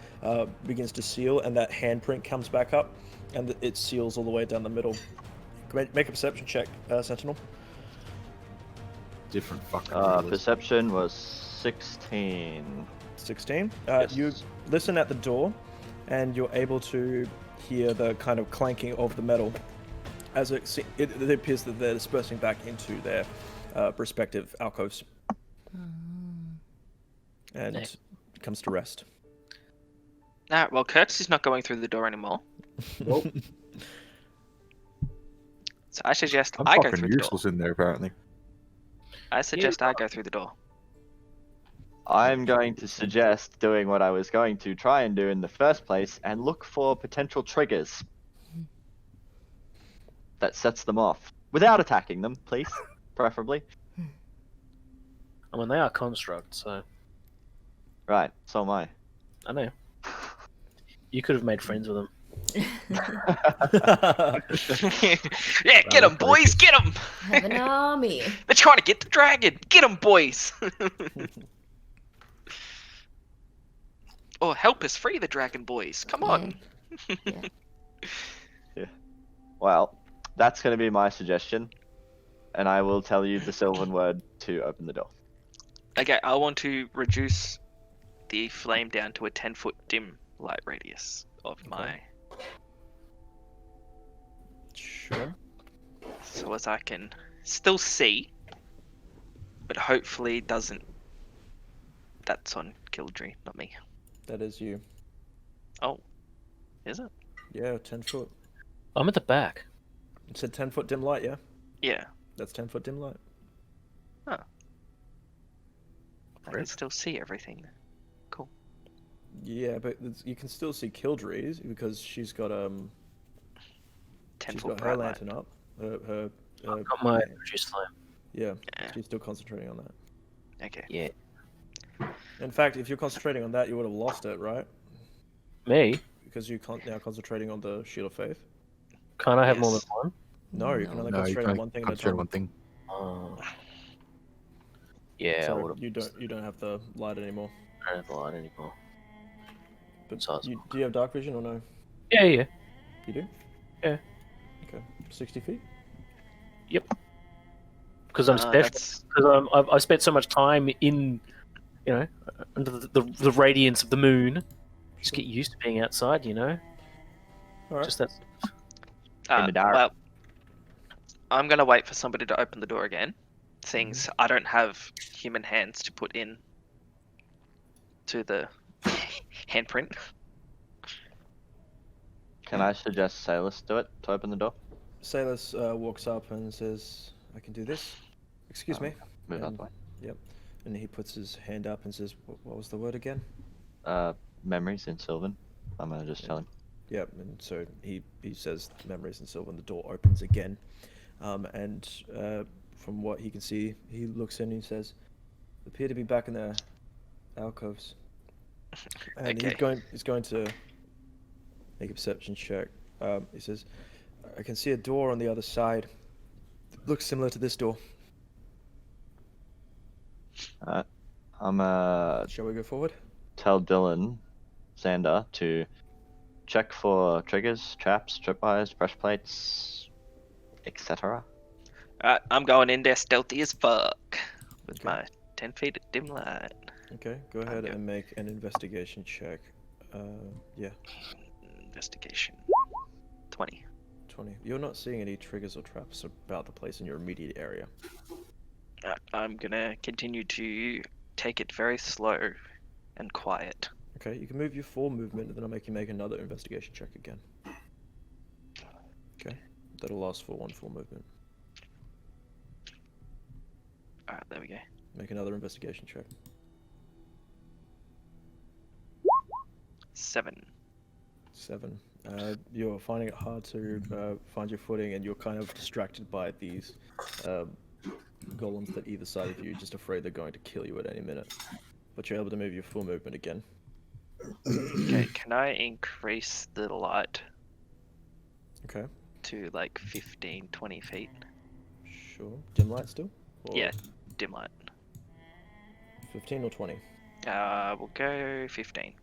begins to seal, and that handprint comes back up, and it seals all the way down the middle. Make a perception check, Sentinel. Different fucking rules. Perception was 16. 16. Yes. You listen at the door, and you're able to hear the kind of clanking of the metal as it appears that they're dispersing back into their respective alcoves. And Yeah. it comes to rest. Alright, well, Curtis is not going through the door anymore. Nope. So I suggest I'm I go fucking through the door. useless in there apparently. I suggest I go through the door. I'm going to suggest doing what I was going to try and do in the first place and look for potential triggers that sets them off without attacking them, please, preferably. I mean, they are constructs, so Right, so am I. I know. You could have made friends with them. Yeah, get them, boys, get them! Have an army. They're trying to get the dragon. Get them, boys! Or help us free the dragon, boys. Come on. Well, that's going to be my suggestion, and I will tell you the Sylvan word to open the door. Okay, I want to reduce the flame down to a 10-foot dim light radius of my... Sure. So as I can still see, but hopefully doesn't... That's on Kildry, not me. That is you. Oh. Is it? Yeah, 10 foot. I'm at the back. It said 10 foot dim light, yeah? Yeah. That's 10 foot dim light. I can Great. still see everything. Yeah, but you can still see Kildree's because she's got 10 she's foot got her bright light. lantern up. Her I've got my reduce flame. yeah, Yeah. she's still concentrating on that. Okay. Yeah. In fact, if you're concentrating on that, you would have lost it, right? Me? Because you're now concentrating on the Shield of Faith. Can't I have more Yes. than one? No, you can only No, you concentrate on can't one thing at a concentrate on time. one thing. Oh. Yeah, I So would have you don't have the light anymore. don't have the light anymore. But So it's- do you have dark vision or no? Yeah, yeah. You do? Yeah. Okay. 60 feet? Because I'm special. That's... Because I've spent so much time in, under the radiance of the moon. Just get used to being outside, you know. All right. Just that. In the dark. Well, I'm gonna wait for somebody to open the door again, seeing I don't have human hands to put in to the handprint. Can I suggest Sailors do it to open the door? Sailors walks up and says, "I can do this." Excuse me. Move out And- the way. Yep. And he puts his hand up and says, "What was the word again?" Memories in Sylvan. I'm gonna just tell him. Yep. And so he says memories and Sylvan. The door opens again, and from what he can see, he looks in and he says, "Appear to be back in their alcoves." And Okay. he's going to make a perception check. He says, "I can see a door on the other side. Looks similar to this door. I'm Shall we go forward?" tell Dylan, Xander to check for triggers, traps, tripwires, breastplates, etc. Alright, I'm going in there stealthy as fuck with Okay. my 10 feet of dim light. Okay, go ahead Okay. and make an investigation check. Yeah, Investigation. 20. 20. You're not seeing any triggers or traps about the place in your immediate area. I'm gonna continue to take it very slow and quiet. Okay, you can move your full movement, and then I'll make you make another investigation check again. Okay, that'll last for one full movement. Alright, there we go. Make another investigation check. 7. 7. You're finding it hard to find your footing, and you're kind of distracted by these golems that either side of you, just afraid they're going to kill you at any minute. But you're able to move your full movement again. Okay, can I increase the light Okay, to like 15, 20 feet? sure. Dim light still? Or Yeah, dim light. 15 or 20? We'll go 15.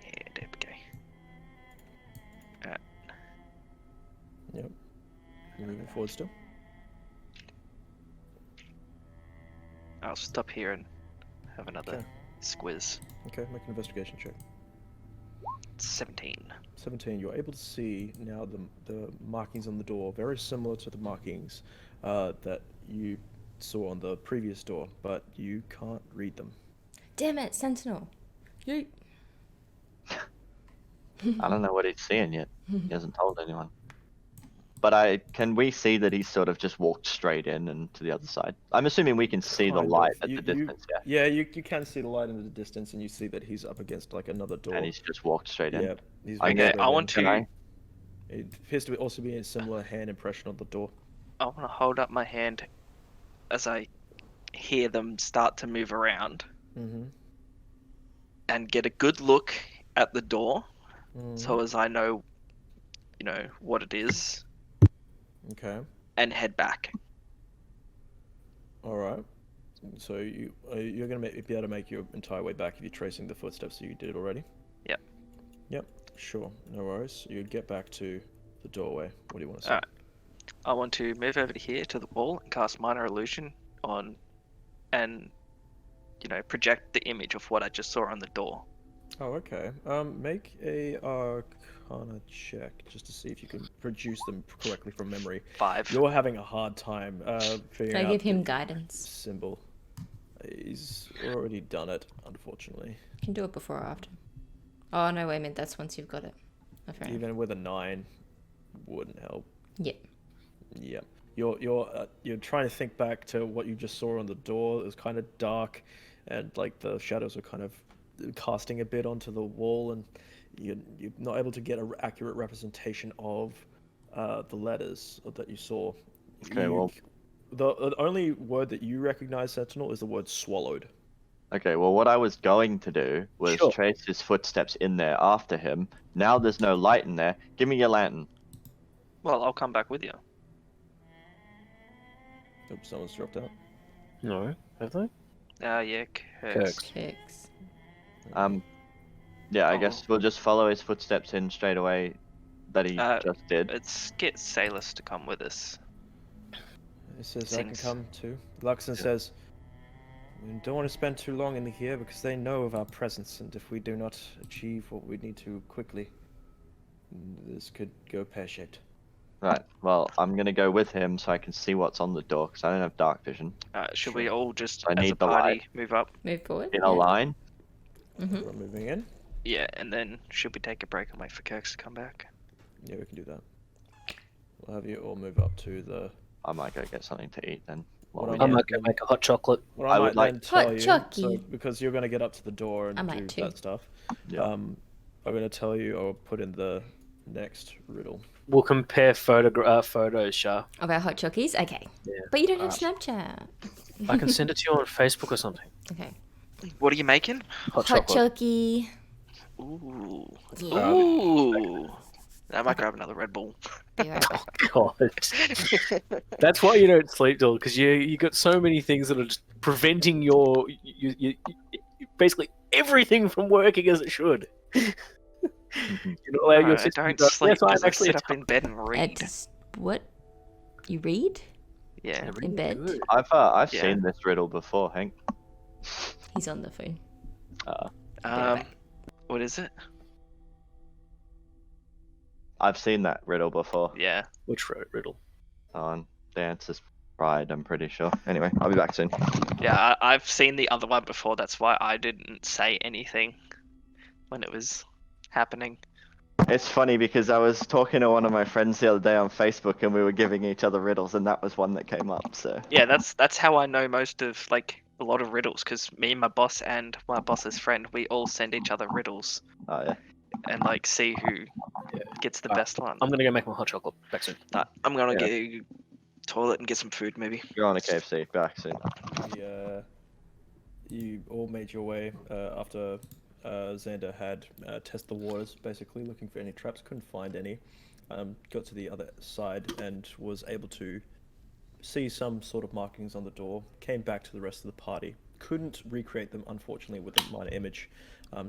Yeah, there we go. Yep. You're moving forward still? I'll stop here and have another Okay. squiz. Okay, make an investigation check. 17. 17, you're able to see now the markings on the door, very similar to the markings that you saw on the previous door, but you can't read them. Damn it, Sentinel. You. I don't know what he's seeing yet. He hasn't told anyone. But can we see that he's sort of just walked straight in and to the other side? I'm assuming we can see the Kind of. light at You- the you- distance, yeah. Yeah, you can see the light in the distance, and you see that he's up against like another door. And he's just walked straight in. Yeah, he's Okay, walked straight I in. want Can to. I? It appears to also be a similar hand impression on the door. I want to hold up my hand as I hear them start to move around Mm-hmm. and get a good look at the door, Mm-hmm. so as I know, what it is, Okay. and head back. All right. So you're gonna be able to make your entire way back if you're tracing the footsteps that you did already. Yep. Yep. Sure. No worries. You'd get back to the doorway. What do you want to say? Alright. I want to move over to here to the wall and cast Minor Illusion on, and project the image of what I just saw on the door. Oh, okay. Make a Arcana check just to see if you can produce them correctly from memory. 5. You're having a hard time figuring Can I out give him the guidance? symbol. He's already done it, unfortunately. You can do it before or after. Oh, no, wait a minute. That's once you've got it. Oh, fair enough. Even with a 9, wouldn't help. Yeah. Yep. You're trying to think back to what you just saw on the door. It was kind of dark, and like the shadows were kind of casting a bit onto the wall, and you're not able to get an accurate representation of the letters that you saw. Okay, well- the only word that you recognize, Sentinel, is the word swallowed. Okay, well, what I was going to do was Sure. trace his footsteps in there after him. Now there's no light in there. Give me your lantern. Well, I'll come back with you. Oops, someone's dropped out. No, have they? Yeah, Kirk's. Kicks. Yeah, I Oh. guess we'll just follow his footsteps in straight away that he just did. Let's get Salus to come with us. It says I can Sings. come too. Luxon says, We don't want to spend too long in here because they know of our presence, and if we do not achieve what we need to quickly, this could go pear-shaped. Right. Well, I'm gonna go with him so I can see what's on the door because I don't have dark vision. Should we all just, I as a need the party, light. move up? Move forward. In a line. Mm-hmm. We're moving in. Yeah, and then should we take a break and wait for Kirks to come back? Yeah, we can do that. We'll have you all move up to the. I might go get something to eat then. What while we I I get- might go make a hot chocolate. What I I would might like- then tell Hot you, chocky. so, because you're going to get up to the door and I might do too. that stuff. Yeah. I'm going to tell you, or put in the next riddle. We'll compare photos, Shah. Of our hot chockies? Okay. Yeah. But you don't have Snapchat. I can send it to you on Facebook or something. Okay. What are you making? Hot Hot chocolate. chocky. Ooh. Yeah. Ooh. I might grab another Red Bull. Be right back. God. That's why you don't sleep, Dylan, because you got so many things that are just preventing your basically everything from working as it should. You don't allow No, your I system don't to- sleep Yes, I'm because I actually sit a up in bed and read. It's what? You read? Yeah. really in bed. good. I've Yeah. seen this riddle before, Hank. He's on the phone. What is it? I've seen that riddle before. Yeah. Which riddle? On the answer's pride, I'm pretty sure. Anyway, I'll be back soon. Yeah, I've seen the other one before. That's why I didn't say anything when it was happening. It's funny because I was talking to one of my friends the other day on Facebook and we were giving each other riddles and that was one that came up, so. Yeah, that's how I know most of like a lot of riddles because me and my boss and my boss's friend, we all send each other riddles Oh yeah. and like see who gets the best one. I'm gonna go make my hot chocolate. Back soon. I'm gonna Yeah. get a toilet and get some food maybe. You're on a KFC, back soon. You all made your way after Xander had tested the waters, basically looking for any traps. Couldn't find any. Got to the other side and was able to see some sort of markings on the door. Came back to the rest of the party. Couldn't recreate them, unfortunately, with a minor image.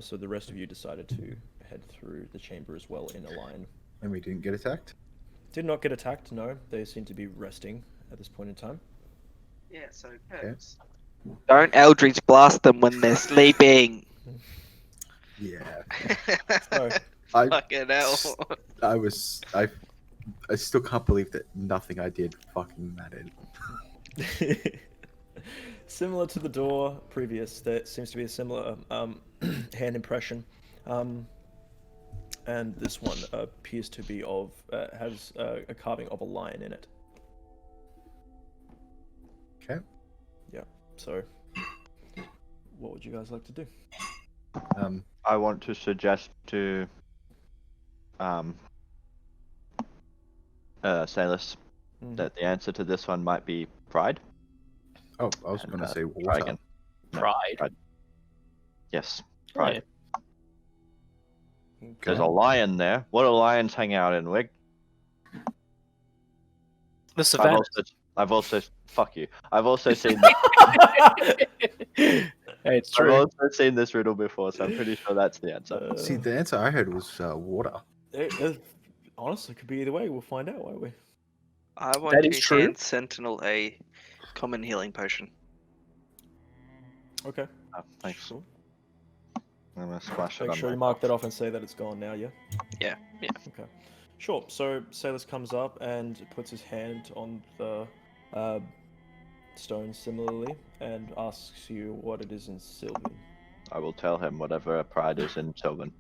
So the rest of you decided to head through the chamber as well in a line. And we didn't get attacked? Did not get attacked, no. They seem to be resting at this point in time. Yeah, so Okay. don't Eldritch blast them when they're sleeping. Yeah. So, I Fucking hell. I still can't believe that nothing I did fucking mattered. similar to the door previous, there seems to be a similar hand impression. And this one appears to be has a carving of a lion in it. Okay. Yeah, so what would you guys like to do? I want to suggest to Salus that the answer to this one might be pride. Oh, I was And, going to say try water. again. No, Pride. Yes, Oh, pride. yeah. There's a lion there. What do lions hang out in, Wig? The savannah. I've also fuck you. I've also seen Hey, it's I've true. also seen this riddle before, so I'm pretty sure that's the answer. See, the answer I heard was water. Honestly, it could be either way. We'll find out, won't we? I want That to is true. hand Sentinel a common healing potion. Okay. Oh, thanks. Sure. I'm gonna splash it Make on sure my you mark that off and say that it's gone now, yeah? Yeah, yeah. Okay. Sure. So Salus comes up and puts his hand on the stone similarly and asks you what it is in Sylvan. I will tell him whatever pride is in Sylvan.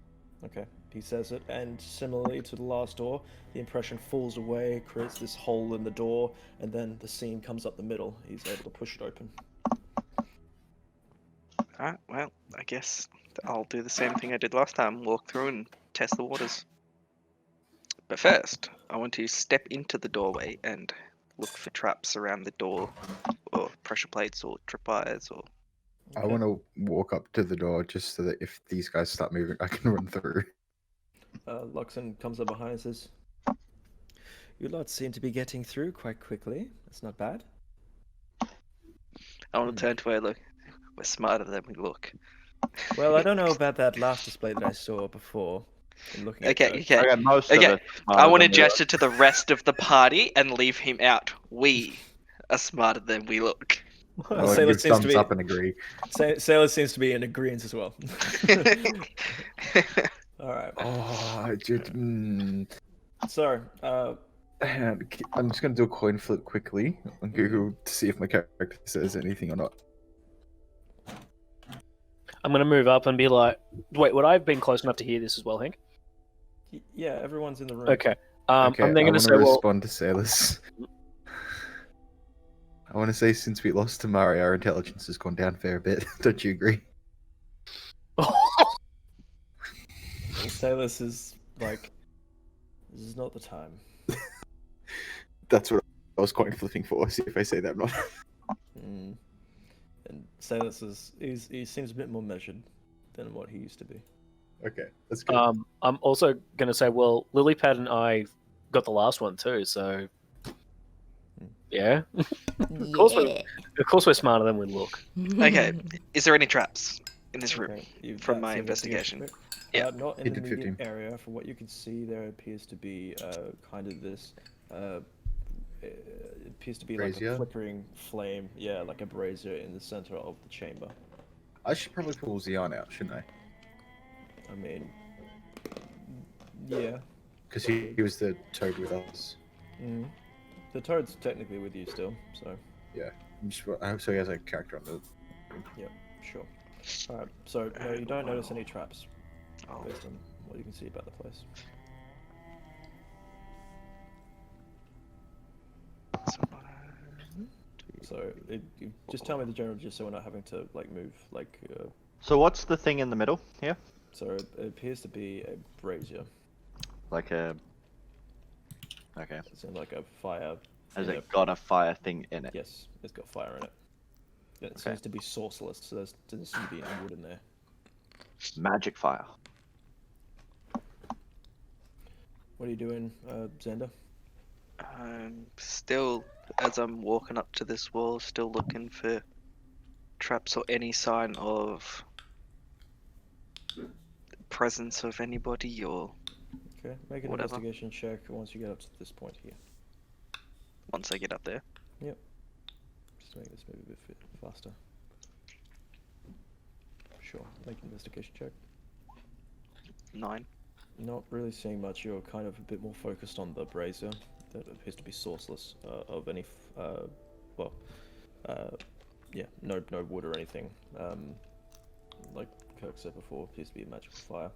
Okay. He says it, and similarly to the last door, the impression falls away, creates this hole in the door, and then the seam comes up the middle. He's able to push it open. Alright, well, I guess I'll do the same thing I did last time, walk through and test the waters. But first, I want to step into the doorway and look for traps around the door, or pressure plates, or tripwires, or... I want to walk up to the door just so that if these guys start moving, I can run through. Luxon comes up behind and says, "You lot seem to be getting through quite quickly. That's not bad." I want to turn to her, look, we're smarter than we look. Well, I don't know about that last display that I saw before. In looking Okay, at okay. Okay, most Okay, of it. I want to gesture to the rest of the party and leave him out. We are smarter than we look. I would Sailor give seems to thumbs be up and agree. Sailor seems to be in agreement as well. All right. Oh, dude. So, Hang on, I'm just going to do a coin flip quickly on Google to see if my character says anything or not. I'm gonna move up and be like, wait, would I have been close enough to hear this as well, Hank? yeah, everyone's in the room. Okay. Okay, I'm then I gonna want say, to well, respond to Sailor's. I want to say since we lost to Mari, our intelligence has gone down a fair bit. Don't you agree? Sailor is like, this is not the time. That's what I was coin flipping for. See if I say that or not. Mm. And Sailor he seems a bit more measured than what he used to be. Okay, that's good. I'm also gonna say, well, Lilypad and I got the last one too, so yeah. Of course we're smarter than we look. Okay, is there any traps in this room? Okay, you've from that's my the investigation. check. Yeah. Not in It the did immediate 15. area. From what you can see, there appears to be kind of this. It appears to be like a Brazier? flickering flame. Yeah, like a brazier in the center of the chamber. I should probably pull Xeon out, shouldn't I? I mean, yeah. Because he was the toad with us. Mm. The toad's technically with you still, so I hope so he has a character on the. sure. Alright, so no, you don't notice any traps Oh, based on what you can see about the place. So you just tell me the general gist so we're not having to like move like. So what's the thing in the middle here? So it appears to be a brazier. Like a. Okay. It's in like a fire. Has in it got a fire thing in it? Yes, it's got fire in it. And it Okay. seems to be sourceless, so there doesn't seem to be any wood in there. Magic fire. What are you doing, Xander? I'm still, as I'm walking up to this wall, still looking for traps or any sign of presence of anybody or Okay, make an Whatever. investigation check once you get up to this point here. once I get up there. Just to make this move a bit faster. Sure, make an investigation check. 9. You're not really seeing much. You're kind of a bit more focused on the brazier that appears to be sourceless of any, no wood or anything. Like Kirk said before, appears to be a magical fire.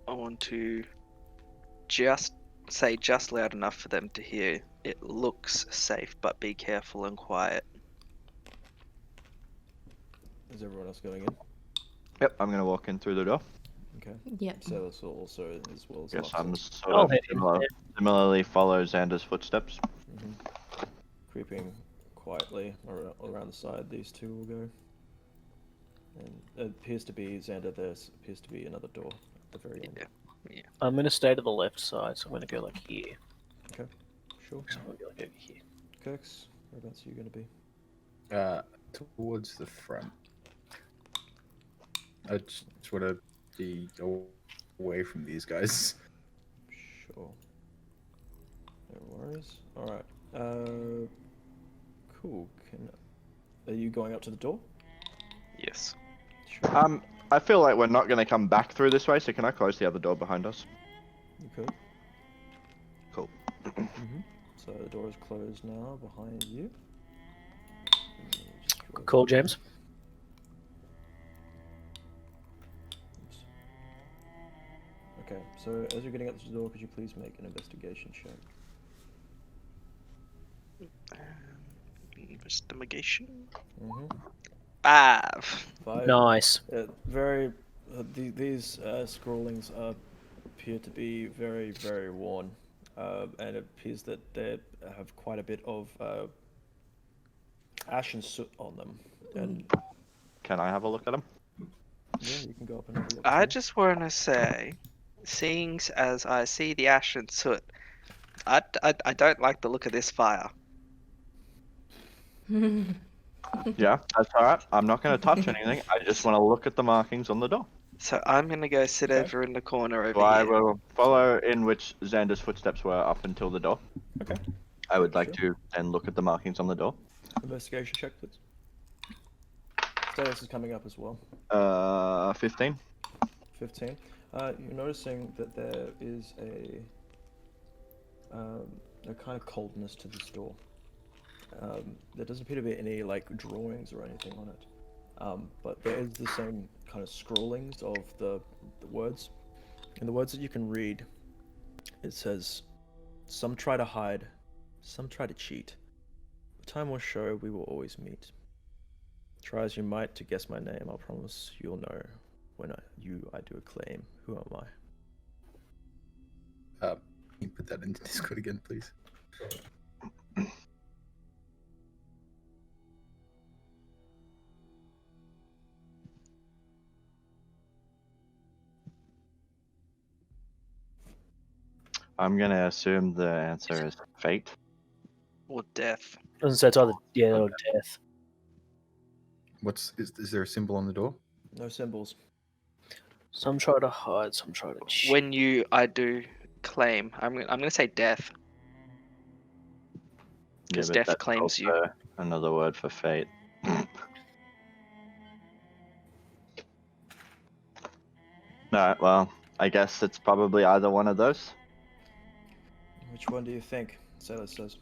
I want to just say just loud enough for them to hear. It looks safe, but be careful and quiet. Is everyone else going in? Yep, I'm gonna walk in through the door. Okay. Yep. So that's also as well as. Guess Lux. I'm sort I'll of head in. similarly follow Xander's footsteps. Creeping quietly around the side, these two will go. And it appears to be Xander. There appears to be another door at the very end. Yeah. I'm gonna stay to the left side, so I'm gonna go like here. Sure. So I'm gonna go like over here. Kirks, whereabouts are you going to be? Towards the front. I just want to be away from these guys. Sure. No worries. Alright. Cool. Are you going up to the door? Yes. Sure. I feel like we're not gonna come back through this way, so can I close the other door behind us? You could. Cool. So the door is closed now behind you. Good call, James. Okay, so as you're getting up to the door, could you please make an investigation check? Investigation. Mm-hmm. 5. 5. Nice. These scrawlings appear to be very, very worn, and it appears that they have quite a bit of ash and soot on them. And Can I have a look at them? yeah, you can go up and have a look. I too. just want to say, seeing as I see the ash and soot, I don't like the look of this fire. Yeah, that's alright. I'm not gonna touch anything. I just want to look at the markings on the door. So I'm gonna go sit Okay. over in the corner over So I here. will follow in which Xander's footsteps were up until the door. Okay. I would like to then look at the markings on the door. Investigation check, please. Status is coming up as well. 15. 15. You're noticing that there is a kind of coldness to this door. There doesn't appear to be any like drawings or anything on it, but there is the same kind of scrawlings of the words. And the words that you can read, it says, "Some try to hide, some try to cheat. But time will show we will always meet. Try as you might to guess my name, I'll promise you'll know when I do acclaim. Who am I?" Can you put that into Discord again, please? I'm gonna assume the answer is fate. Or death. Doesn't say it's either or death. Is there a symbol on the door? No symbols. Some try to hide, some try to cheat. When I do claim, I'm gonna say death. Because but death that's claims you. also another word for fate. Alright, well, I guess it's probably either one of those. Which one do you think? Sailor says.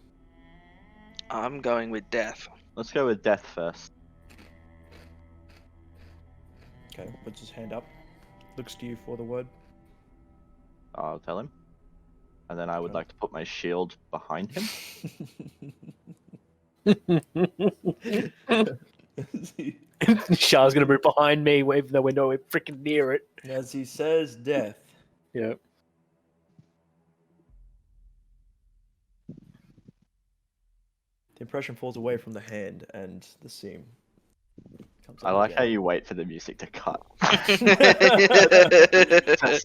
I'm going with death. Let's go with death first. Okay, puts his hand up. Looks to you for the word. I'll tell him. And then I would Okay. like to put my shield behind him. Shah's gonna move behind me, even though we're nowhere freaking near it. As he says death, Yeah. the impression falls away from the hand and the seam comes I up like how again. you wait for the music to cut.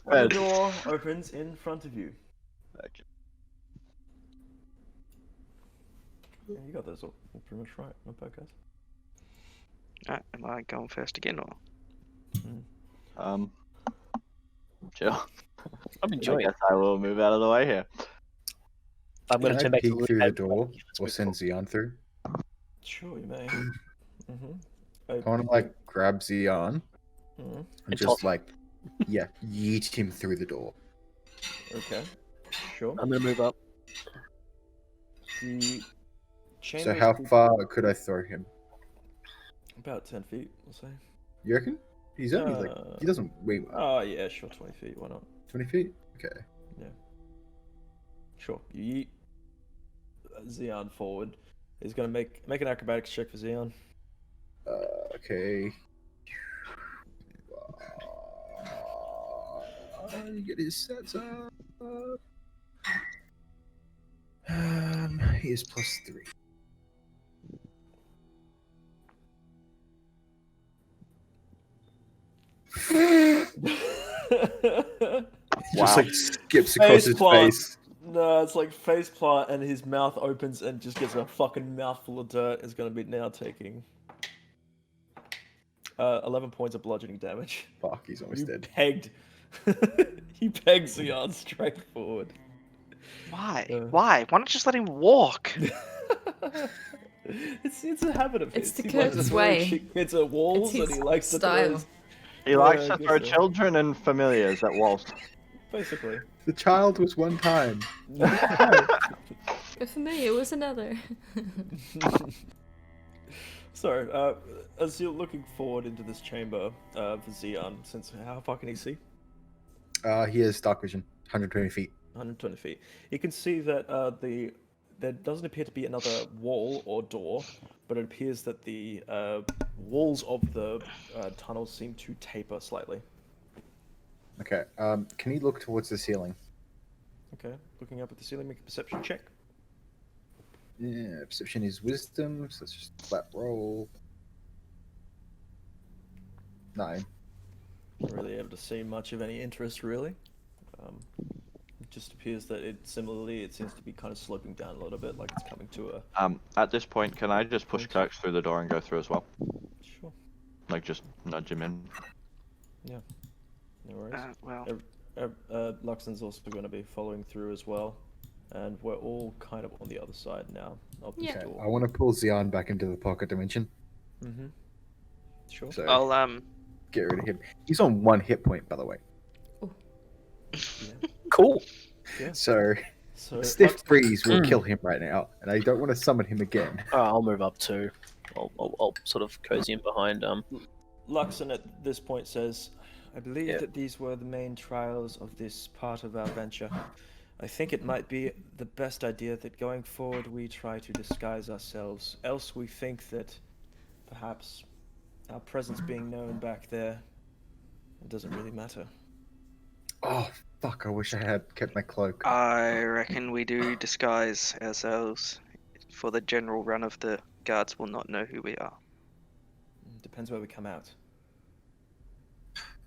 The door opens in front of you. Okay. Yeah, you got those all pretty much right. Not bad, guys. Alright, am I going first again or? Chill. I'm I enjoying it. guess I will move out of the way here. I'm gonna Can I turn back to peek the through the left. door Let's or move send Xeon through? Sure, you may. Mm-hmm. I want to like grab Xeon Mhm. and And just toss him. like, yeah, yeet him through the door. Okay, sure. I'm gonna move up. The chamber So is how pretty- far could I throw him? About 10 feet, we'll say. You reckon? He's only like, he doesn't weigh Oh yeah, sure, 20 feet. Why not? 20 feet. Okay. Sure. You yeet Xeon forward. He's gonna make an acrobatics check for Xeon. Okay. Get his sets up. He is +3. He just Wow. like skips across his Faceplant. face. No, it's like face plant, and his mouth opens and just gets a fucking mouthful of dirt. Is gonna be now taking 11 points of bludgeoning damage. Fuck, he's almost You dead. pegged. You pegged Xeon straight forward. Why? Yeah. Why? Why not just let him walk? It's a habit of It's his. the He likes to Kurt's throw way. shit kids at walls, It's and his he likes to style. throw his, He likes I to guess throw so. children and familiars at walls. basically. The child was one time. But for me, it was another. So, as you're looking forward into this chamber for Xeon, since how far can he see? He has dark vision, 120 feet. 120 feet. You can see that there doesn't appear to be another wall or door, but it appears that the walls of the tunnel seem to taper slightly. Okay. Can he look towards the ceiling? Okay, looking up at the ceiling, make a perception check. Yeah, perception is wisdom, so let's just flat roll. 9. Not really able to see much of any interest, really. It just appears that it seems to be kind of sloping down a little bit, like it's coming to a... At this point, can I just push Okay. Kirks through the door and go through as well? Sure. Like, just nudge him in. No worries. Well, Luxon's also going to be following through as well. and we're all kind of on the other side now of this Yeah. Okay, door. I want to pull Xeon back into the pocket dimension. Mm-hmm. Sure. So I'll get rid of him. He's on 1 hit point, by the way. Yeah. Cool. Yeah. So So stiff Lux- breeze will Mm. kill him right now, and I don't want to summon him again. I'll move up too. I'll sort of cozy in behind. Luxon at this point says, I believe Yeah. that these were the main trials of this part of our venture. I think it might be the best idea that going forward we try to disguise ourselves. Else we think that perhaps our presence being known back there, it doesn't really matter. Oh fuck! I wish I had kept my cloak. I reckon we do disguise ourselves for the general run of the guards will not know who we are. Depends where we come out.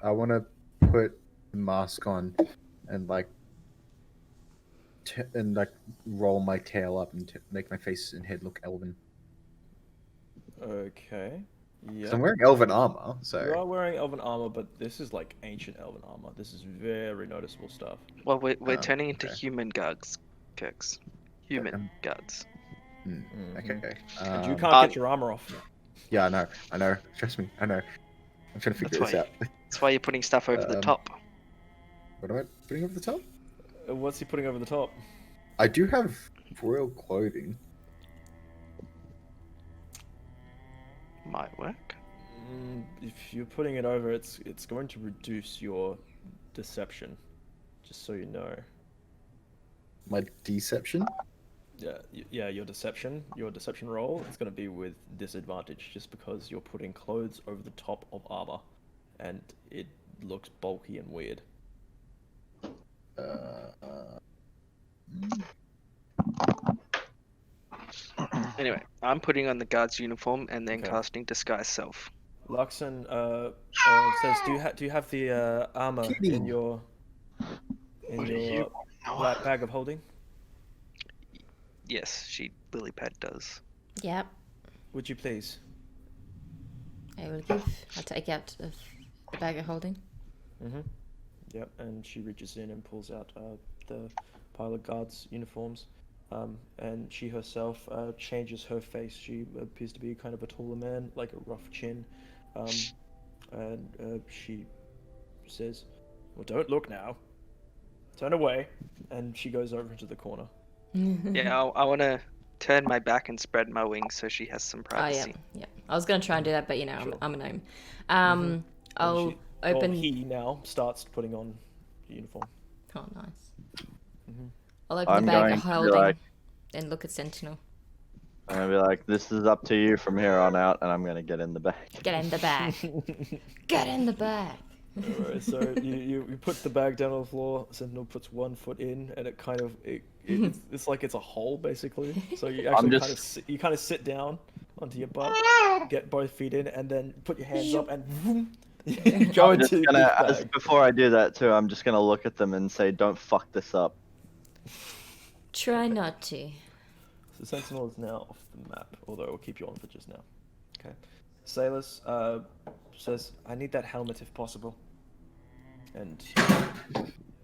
I want to put the mask on and roll my tail up and make my face and head look elven. Okay. Yeah. So I'm wearing elven armor, You so are wearing elven armor, but this is like ancient elven armor. This is very noticeable stuff. Well, we're Oh, turning into okay. human guards, Kirks. Human Um, guards. hmm, Mhm. okay. And you can't Uh, get your armor off. Yeah, I know. Trust me, I know. I'm trying to figure That's this why- out. That's why you're putting stuff over the Um, top. What am I putting over the top? What's he putting over the top? I do have royal clothing. Might work. If you're putting it over, it's going to reduce your deception. Just so you know. My deception. Yeah, your deception roll is going to be with disadvantage just because you're putting clothes over the top of armor, and it looks bulky and weird. Anyway, I'm putting on the guard's uniform and then Okay. casting disguise self. Luxon says, do you have the armor Kitty. in your What do you black bag of holding? Yes, lily pad does. Yep. Would you please? I'll take out of the bag of holding. Mm-hmm. Yep, and she reaches in and pulls out the pile of guards' uniforms. And she herself changes her face. She appears to be kind of a taller man, like a rough chin. And she says, well, don't look now. Turn away. And she goes over into the corner. Yeah, I want to turn my back and spread my wings so she has some Oh yeah, privacy. yeah. I was gonna try and do that, but you know, Sure. I'm a gnome. And I'll open. he now starts putting on the uniform. Oh, nice. Mhm. I'll open I'm the bag going of to be holding like- and look at Sentinel. I'm gonna be like, this is up to you from here on out, and I'm gonna get in the bag. Get in the bag. Get in the bag. Alright, so you put the bag down on the floor. Sentinel puts one foot in, and it kind of it's like it's a hole basically. So you actually kind of sit down onto your butt, get both feet in, and then put your hands up and go I'm just into gonna, this bag. before I do that too, I'm just gonna look at them and say, don't fuck this up. Try not to. So Sentinel is now off the map, although it'll keep you on for just now. Okay. Salus says, I need that helmet if possible. And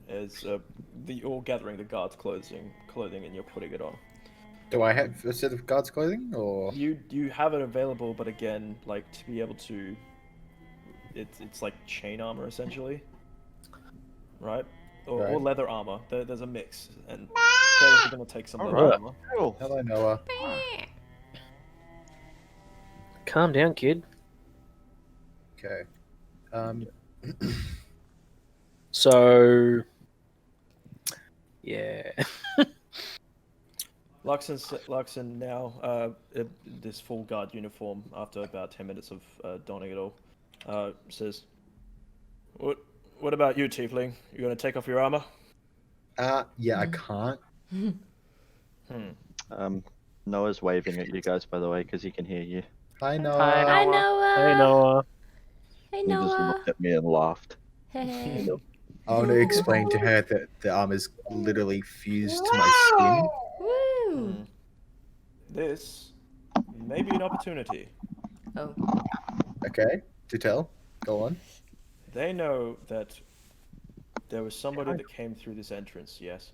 as you're all gathering the guard's clothing and you're putting it on. Do I have a set of guards' clothing, or You have it available, but again, like to be able to, it's like chain armor essentially, right? Or Right. leather armor. There's a mix, and Salus is gonna take some leather Alright. armor. Cool. hello Noah? Calm down, kid. Okay. So, yeah. Luxon now, this full guard uniform, after about 10 minutes of donning it all, says, What about you, Tiefling? You gonna take off your armor? Yeah, I can't. Noah's waving at you guys, by the way, because he can hear you. Hi Noah. Hi, Noah. Noah. Hey, Noah. Hey, He just Noah. looked at me and laughed. Hey. I want to explain to her that the armor's literally fused to my skin. Woo. This may be an opportunity. Oh. Okay, to tell. Go on. They know that there was somebody that came through this entrance, yes?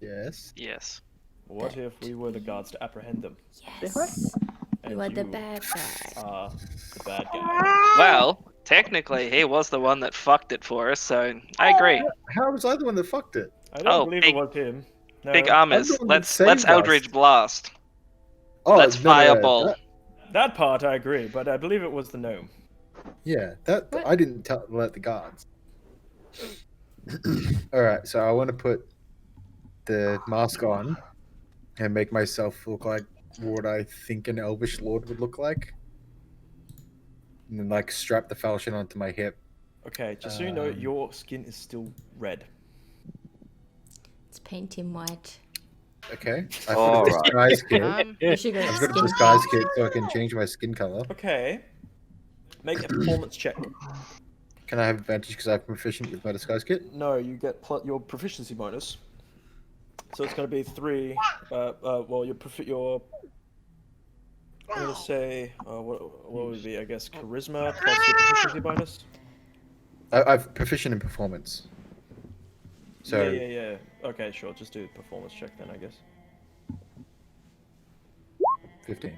Yes. Yes. What if we were the guards to apprehend them? Yes. And You are the bad guy. are the bad guy. Well, technically, he was the one that fucked it for us, so I agree. How was I the one that fucked it? I don't Oh, believe big- it was him. No. Big I'm armors. the one that Let's saved Eldridge us. Blast. Oh, Let's no, Fireball. That part I agree, but I believe it was the gnome. Yeah, What? I didn't let the guards. All right, so I want to put the mask on and make myself look like what I think an elvish lord would look like, and then like strap the falchion onto my hip. Okay, just so you know, Um, your skin is still red. Let's paint him white. Okay, I put All a right. disguise kit. You should go I've skin got a disguise paint. kit so I can change my skin color. Okay. Make a performance check. Can I have advantage because I'm proficient with my disguise kit? No, you get your proficiency bonus. So it's going to be 3. Well, your I'm going to say what would it be? I guess charisma plus your proficiency bonus. I've proficient in performance. So Yeah. Okay, sure. Just do a performance check then, I guess. 15.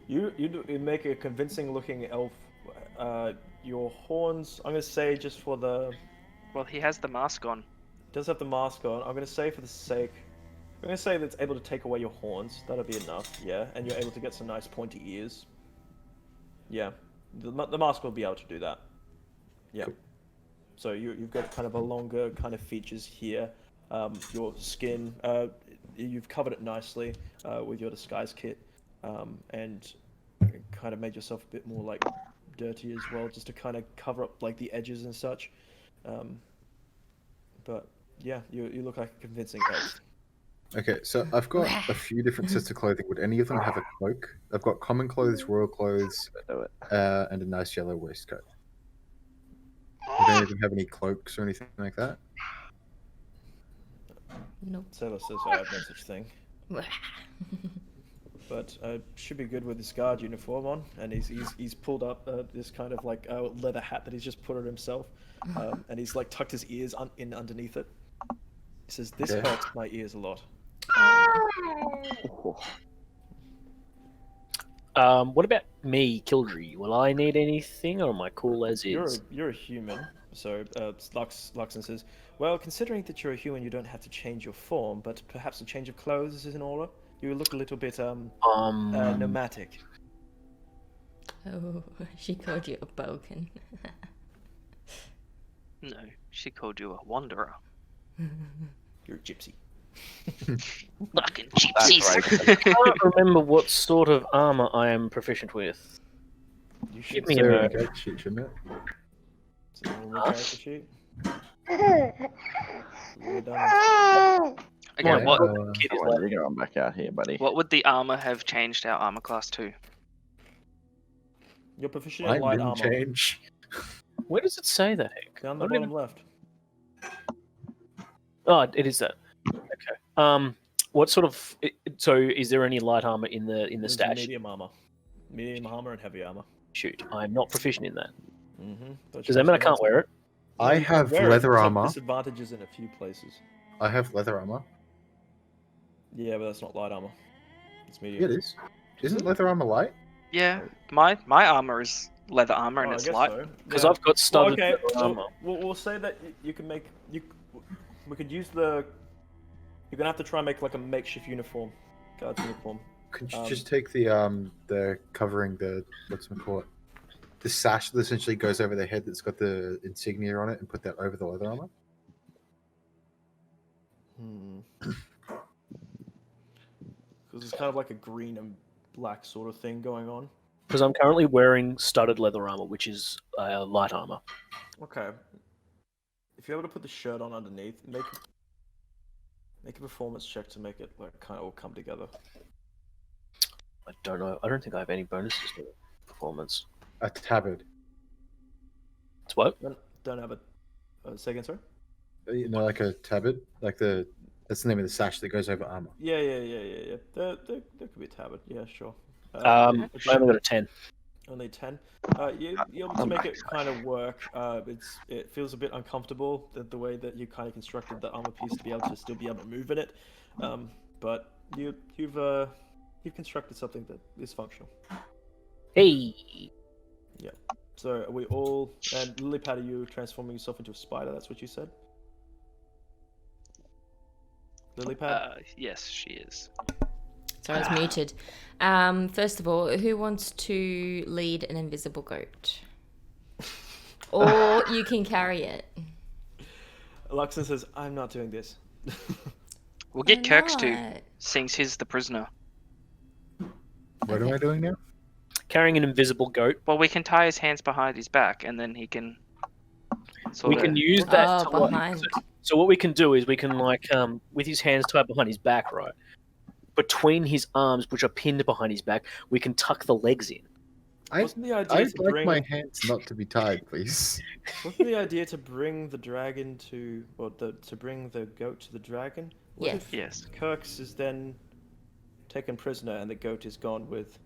You make a convincing looking elf. Your horns. I'm going to say just for the. Well, he has the mask on. Does have the mask on. I'm going to say for the sake. I'm going to say that it's able to take away your horns. That'll be enough, yeah. And you're able to get some nice pointy ears. Yeah. The mask will be able to do that. Yeah. Cool. So you've got kind of a longer kind of features here. Your skin, you've covered it nicely with your disguise kit. And kind of made yourself a bit more like dirty as well, just to kind of cover up like the edges and such. But yeah, you look like a convincing elf. Okay, so I've got a few different sets of clothing. Would any of them have a cloak? I've got common clothes, royal clothes, Do it. and a nice yellow waistcoat. Would any of them have any cloaks or anything like that? Nope. Sailor says I have no such thing. But should be good with his guard uniform on, and he's pulled up this kind of like leather hat that he's just put on himself, and he's like tucked his ears in underneath it. He says, "This Okay. hurts my ears a lot." What about me, Kildry? Will I need anything, or am I cool as is? You're a human, so Luxon says, "Well, considering that you're a human, you don't have to change your form, but perhaps a change of clothes is in order. You look a little bit nomadic." Oh, she called you a bogan. No, she called you a wanderer. You're a gypsy. Fucking That's gypsies. right. I can't remember what sort of armor I am proficient with. You Give should me say a So, minute. okay, shit, shouldn't it? it's on your character sheet. We're done. Okay, My what kid is Come on, like, you're going back out here, buddy. what would the armor have changed our armor class to? You're proficient in Mine light didn't armor. change. where does it say that, Hank? Down the I don't even- bottom left. Oh, it is that. Okay. What sort of? So, is there any light armor in the There's stash? medium armor and heavy armor. Shoot, I'm not proficient in that. Mm-hmm. Does that mean I can't wear it? I have leather armor. Disadvantages in a few places. I have leather armor. Yeah, but that's not light armor. It's Yeah, medium. it is. Isn't leather armor light? Yeah, my armor is leather armor and Oh, I it's guess light. so. Because Yeah. I've got studded okay. leather armor. We'll say that you can make we could use the. You're gonna have to try and make like a makeshift uniform, guard's uniform. Could you just take the covering, the what's it called? The sash that essentially goes over the head that's got the insignia on it, and put that over the leather armor? Because it's kind of like a green and black sort of thing going on. Because I'm currently wearing studded leather armor, which is light armor. Okay. If you're able to put the shirt on underneath, make a performance check to make it like kind of all come together. I don't know. I don't think I have any bonuses for performance. A tabard. It's what? Don't have a second, sorry. You know, like a tabard, like that's the name of the sash that goes over armor. Yeah. There could be a tabard. Yeah, sure. I only got a 10. Only 10. You're able to make it kind of work. It feels a bit uncomfortable the way that you kind of constructed the armor piece to be able to still be able to move in it. But you've constructed something that is functional. Hey. Yeah. So are we all? And Lilypad, are you transforming yourself into a spider? That's what you said. Lilypad. Yes, she is. So I was muted. First of all, who wants to lead an invisible goat? Or you can carry it. Luxon says, "I'm not doing this." We'll get Why Kirks to, not? since he's the prisoner. What am I doing now? Carrying an invisible goat. Well, we can tie his hands behind his back, and then he can. We can use that to behind. So what we can do is we can with his hands tied behind his back, right? Between his arms, which are pinned behind his back, we can tuck the legs in. Wasn't the idea I'd to like bring? my hands not to be tied, please. Wasn't the idea to bring the dragon to, or to bring the goat to the dragon? What Yes. if Yes. Kirks is then taken prisoner and the goat is gone with?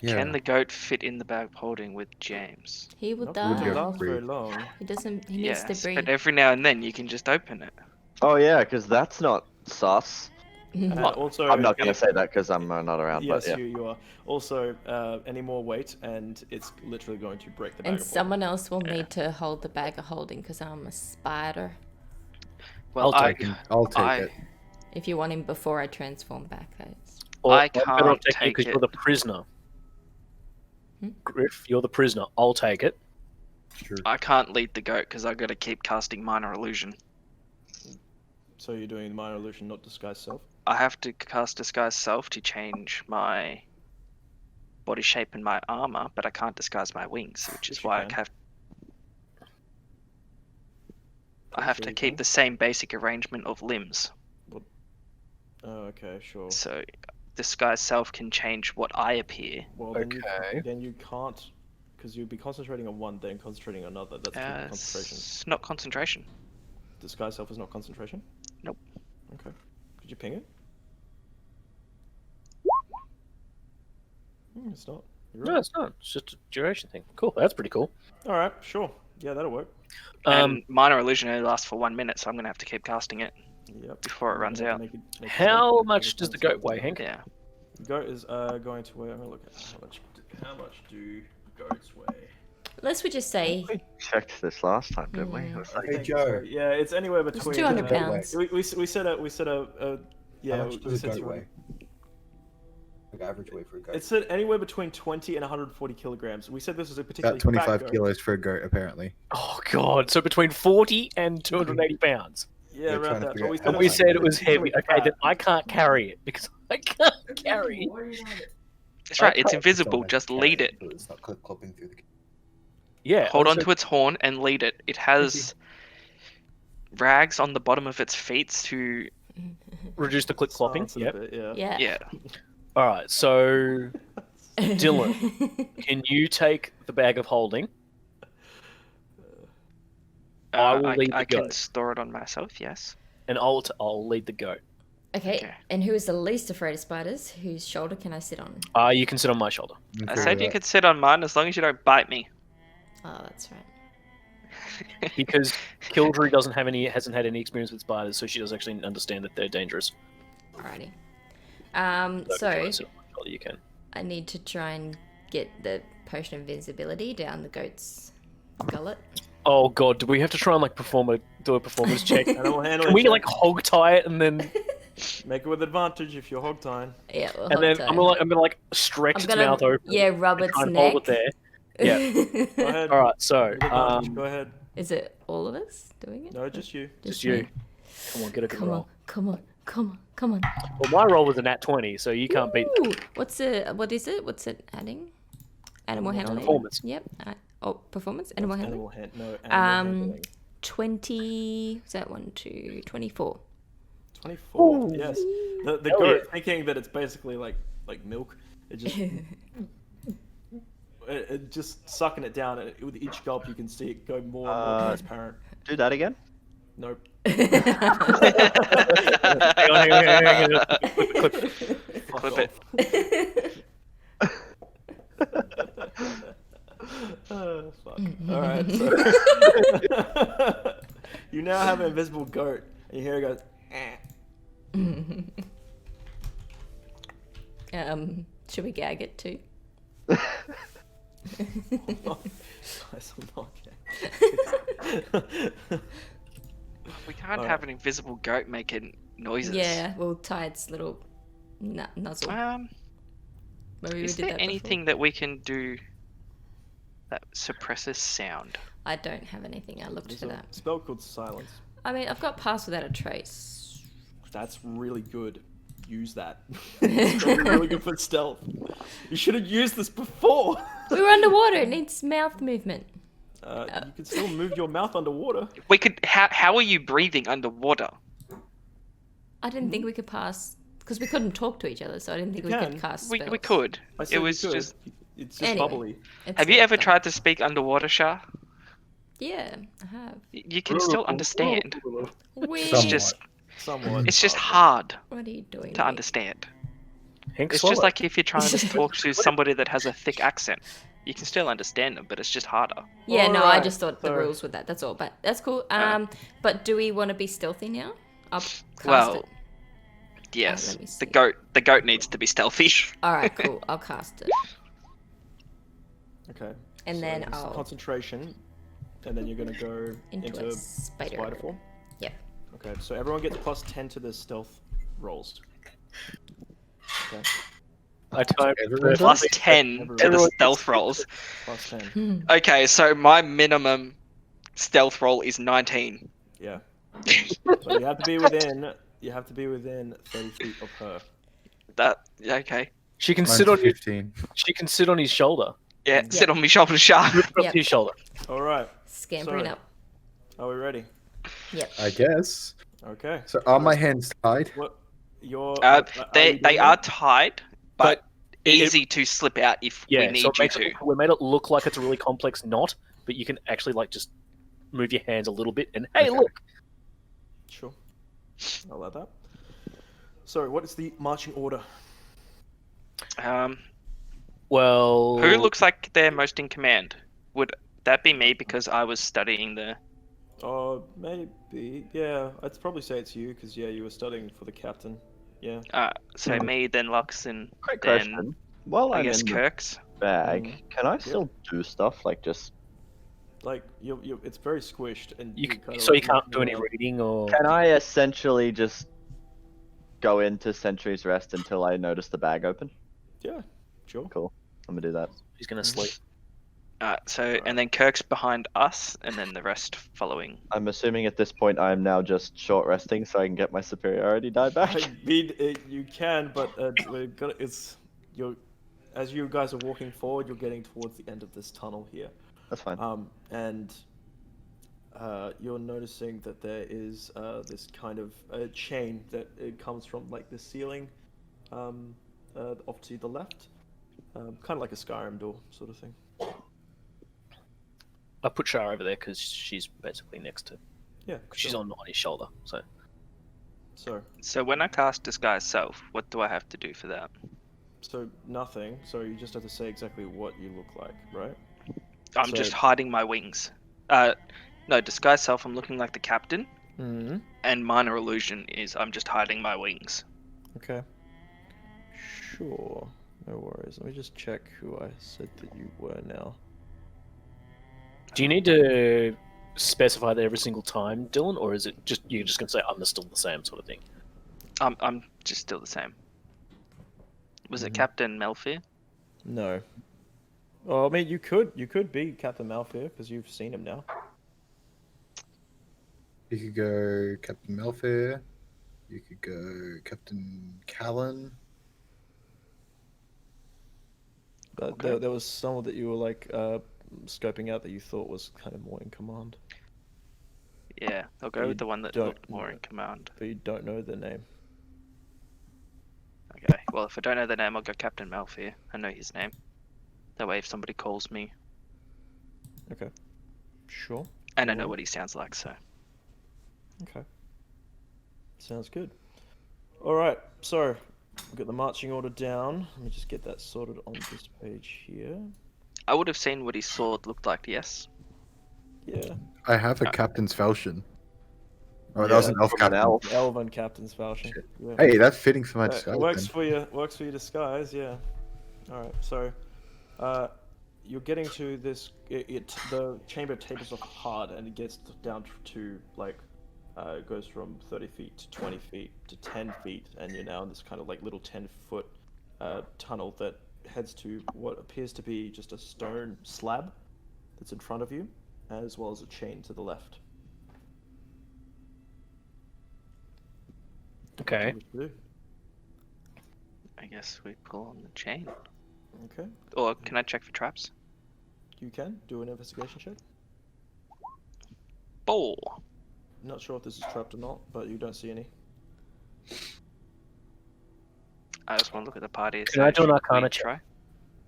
Yeah. Can the goat fit in the bag of holding with James? He would Not die. going to go last very breathe. long. He doesn't. He needs to Yes, breathe. but every now and then you can just open it. Oh yeah, because that's not sus. And also, I'm not going to say that because I'm not around. Yes, but yeah. you are. Also, any more weight, and it's literally going to break the bag And of holding. someone else will need to hold the bag of holding because I'm a spider. Well, I'll take it. If you want him before I transform back, that is. Or I I'm better off can't taking take because it. you're the prisoner. Hmm? Griff, you're the prisoner. I'll take it. Sure. I can't lead the goat because I got to keep casting minor illusion. So you're doing minor illusion, not disguise self. I have to cast disguise self to change my body shape and my armor, but I can't disguise my wings, which is Yes, you why can. I have Sure to you keep can. the same basic arrangement of limbs. Oh, okay, sure. So disguise self can change what I appear. Well, then Okay. then you can't, because you'd be concentrating on one thing, concentrating on another. That's concentration. It's not concentration. Disguise self is not concentration? Nope. Okay. Could you ping it? It's not. You're No, right. it's not. It's just a duration thing. Cool. That's pretty cool. Alright, sure. Yeah, that'll work. And minor illusion only lasts for 1 minute, so I'm gonna have to keep casting it Yep. before it runs out. How much does the goat weigh, Hank? Yeah. Goat is going to weigh. I'm gonna look at how much do goats weigh. Let's we just say We checked this last time, didn't we? It was I like, Hey, think Joe. so. Yeah, it's anywhere between. 200 uh, pounds. We said a yeah. How much we does a said goat 200. weigh? Like average weight for a goat? It said anywhere between 20 and 140 kilograms. We said this was a particularly About 25 fat goat. kilos for a goat, apparently. Oh god. So between 40 and 280 pounds. Yeah, We're around trying to that. figure out But how And we much said it was particularly heavy. Okay, fat. then I can't carry it because I can't carry it. That's right, it's Okay. invisible, It's just almost lead it. carrying, but It's not clopping through the... Yeah. Hold on so- to its horn and lead it. It has rags on the bottom of its feet to reduce the click clopping. Stance it a Yep. bit, yeah. yeah. yeah. All right. So Dylan, can you take the bag of holding? I will lead the I can goat. store it on myself, yes. And I'll lead the goat. Okay. Okay. And who is the least afraid of spiders? Whose shoulder can I sit on? You can sit on my shoulder. We'll I figure said it you out. could sit on mine as long as you don't bite me. Oh, that's right. Because Kildry hasn't had any experience with spiders, so she doesn't actually understand that they're dangerous. Alrighty. if you So wanna sit on my shoulder, you can. I need to try and get the potion of invisibility down the goat's gullet. Oh god, do we have to try and do a performance check? Animal Can handling we check. like hog tie it and then Make it with advantage if you're hog tying. Yeah, well, and then hold I'm tight. gonna stretch I'm its gonna mouth open. yeah rub and its try and neck. hold it there. Yeah. Go ahead. All right, so With advantage. Go ahead. Is it all of us doing it? No, just you. just me? you. Come on, get a good Come on, roll. come on, come on, come on. Well, my roll was a nat 20, so you can't beat that. Ooh, what is it? What's it adding? Animal handling. Performance. Yep. Performance. Animal handling. Animal hand. No. Animal handling. 20. Is that 1, 2, 24? 24. Ooh. Yes. The Hell goat yeah. thinking that it's basically like milk. It just it just sucking it down, and with each gulp you can see it go more and more transparent. do that again. Nope. Hang on. Flip it. So, you now have an invisible goat, and you hear it goes. Should we gag it too? Guys, I'm not kidding. We can't Alright. have an invisible goat making noises. Yeah, we'll tie its little nuzzle. Maybe we Is did there that anything that we can do that suppresses sound? before. I don't have anything. I looked There's for a that. spell called Silence. I mean, I've got Pass Without a Trace. That's really good. Use that. It's gonna be really good for stealth. You should have used this before. We were underwater. It needs mouth movement. You can still move your mouth underwater. We could. How are you breathing underwater? I didn't think we could pass because we couldn't talk to each other, so I didn't think You we can. could cast We spells. could. I said It you was could. just. It's just Anyway. bubbly. It's Have you not ever fun. tried to speak underwater, Shah? Yeah, I have. You can still understand. It's Somewhat. just. Somewhat. It's just hard What are you doing? to mate? understand. Hank It's swallow. just like if you're trying to talk to somebody that has a thick accent. You can still understand them, but it's just harder. Yeah, no, I Alright, just thought the sorry. rules with that. That's all, but that's cool. But do we want to be stealthy now? I'll cast Well, it. Yes, let me see. the goat needs to be stealthy. All right, cool. I'll cast it. Okay. And then this is I'll- concentration, and then you're gonna go Into a spider. spider form. Yep. Okay, so everyone gets plus 10 to the stealth rolls. Okay, I type Everyone Plus does? 10 to the Everyone stealth rolls. plus 10. Hmm. Okay, so my minimum stealth roll is 19. Yeah. So you have to be within. You have to be within 30 feet of her. That okay? She can Mine's sit on his, 15. she can sit on his shoulder. Yeah, sit on my shoulder, Shah. Lift up Yep. to his shoulder. All right. Scampering Sorry. up. Are we ready? Yep. I guess. Okay. So are my hands tied? What? Your. They are tight, but it- easy to slip out if we Yeah, need so you to. we made it look like it's a really complex knot, but you can actually like just move your hands a little bit and hey, Okay. look. Sure. I'll add that. So, what is the marching order? Well, Who looks like they're most in command? Would that be me because I was studying the? Maybe. Yeah, I'd probably say it's you because yeah, you were studying for the captain. Yeah. So me, then Lux, and Quick then question. While I I'm guess in the Kirk's. bag, can I still do stuff like just? Like it's very squished and you, kinda so you like can't do moving any around. reading or Can I essentially just go into Sentry's Rest until I notice the bag open? Yeah. Sure. Cool. I'm gonna do that. he's gonna sleep. So and then Kirk's behind us, and then the rest following. I'm assuming at this point I'm now just short resting so I can get my superiority die back. I mean, you can, but it's you're as you guys are walking forward, you're getting towards the end of this tunnel here. That's fine. And you're noticing that there is this kind of chain that it comes from like the ceiling off to the left, kind of like a Skyrim door sort of thing. I put Shah over there because she's basically next to. Yeah, She's sure. on his shoulder. So So when I cast Disguise Self, what do I have to do for that? So nothing. So you just have to say exactly what you look like, right? I'm So- just hiding my wings. No, Disguise Self, I'm looking like the captain, Mm-hmm. and Minor Illusion is I'm just hiding my wings. Okay. Sure. No worries. Let me just check who I said that you were now. do you need to specify that every single time, Dylan, or is it just you're just gonna say I'm still the same sort of thing? I'm just still the same. Was it Mhm. Captain Melfi? No. Well, I mean, you could be Captain Malfoy because you've seen him now. You could go Captain Melfair. You could go Captain Callan. But Okay. there was someone that you were like scoping out that you thought was kind of more in command, Yeah, I'll go You with the one that don't looked more know. in command. but you don't know their name. Okay, well, if I don't know the name, I'll go Captain Malfi. I know his name. That way, if somebody calls me, Sure. and I know Alright. what he sounds like, so. Okay. Sounds good. All right. So we've got the marching order down. Let me just get that sorted on this page here. I would have seen what his sword looked like, yes. Yeah. I have a captain's falchion. Oh, that was Yeah, an elf from an captain. elf. Elven captain's falchion. Yeah. Hey, that's fitting for my It disguise works then. for you. Works for your disguise. Yeah. All right. So, you're getting to this. The chamber tapers off hard, and it gets down to like, it goes from 30 feet to 20 feet to 10 feet, and you're now in this kind of like little 10-foot tunnel that heads to what appears to be just a stone slab that's in front of you, as well as a chain to the left. Okay. What do you wish to do? I guess we pull on the chain. Okay. Or can I check for traps? You can do an investigation check. Ball. Not sure if this is trapped or not, but you don't see any. I just want to look at the party. Can I do an should we Arcana check? try?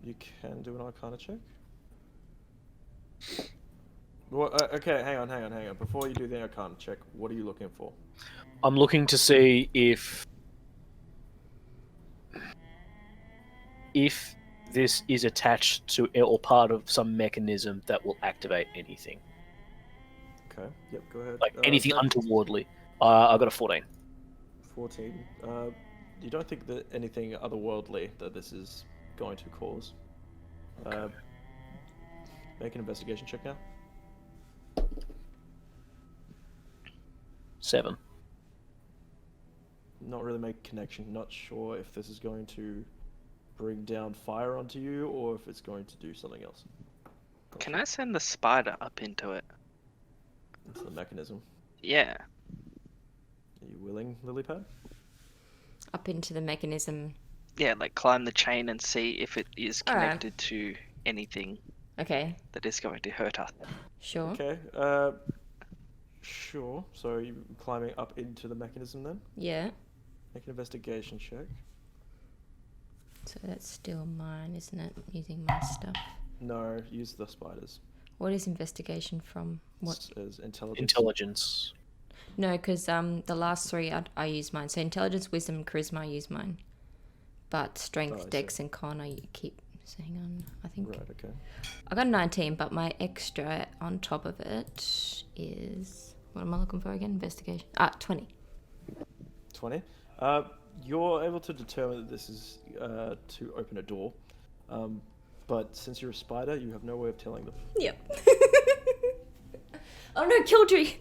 You can do an Arcana check. Well, okay, hang on. Before you do the Arcana check, what are you looking for? I'm looking to see if this is attached to or part of some mechanism that will activate anything, Okay, yep, go ahead. like anything that- untowardly. I got a 14. 14. You don't think that anything otherworldly that this is going to cause? Make an investigation check now. 7. Not really make a connection. Not sure if this is going to bring down fire onto you or if it's going to do something else. Can I send the spider up into it? It's the mechanism. Yeah. Are you willing, Lilypad? Up into the mechanism. Yeah, like climb the chain and see if it is Alright. connected to anything Okay, that is going to hurt us. sure. Okay. Sure. So are you climbing up into the mechanism then? Yeah. Make an investigation check. So that's still mine, isn't it? Using my stuff. No, use the spiders. What is investigation from? What? As intelligence. Intelligence. No, because the last 3 I use mine. So intelligence, wisdom, and charisma I use mine. But strength, Oh, I see. dex, and con I keep saying on. I think Right. Okay. I got 19, but my extra on top of it is what am I looking for again? Investigation. 20. 20. You're able to determine that this is to open a door, but since you're a spider, you have no way of telling them. Yep. Oh no, Killtree!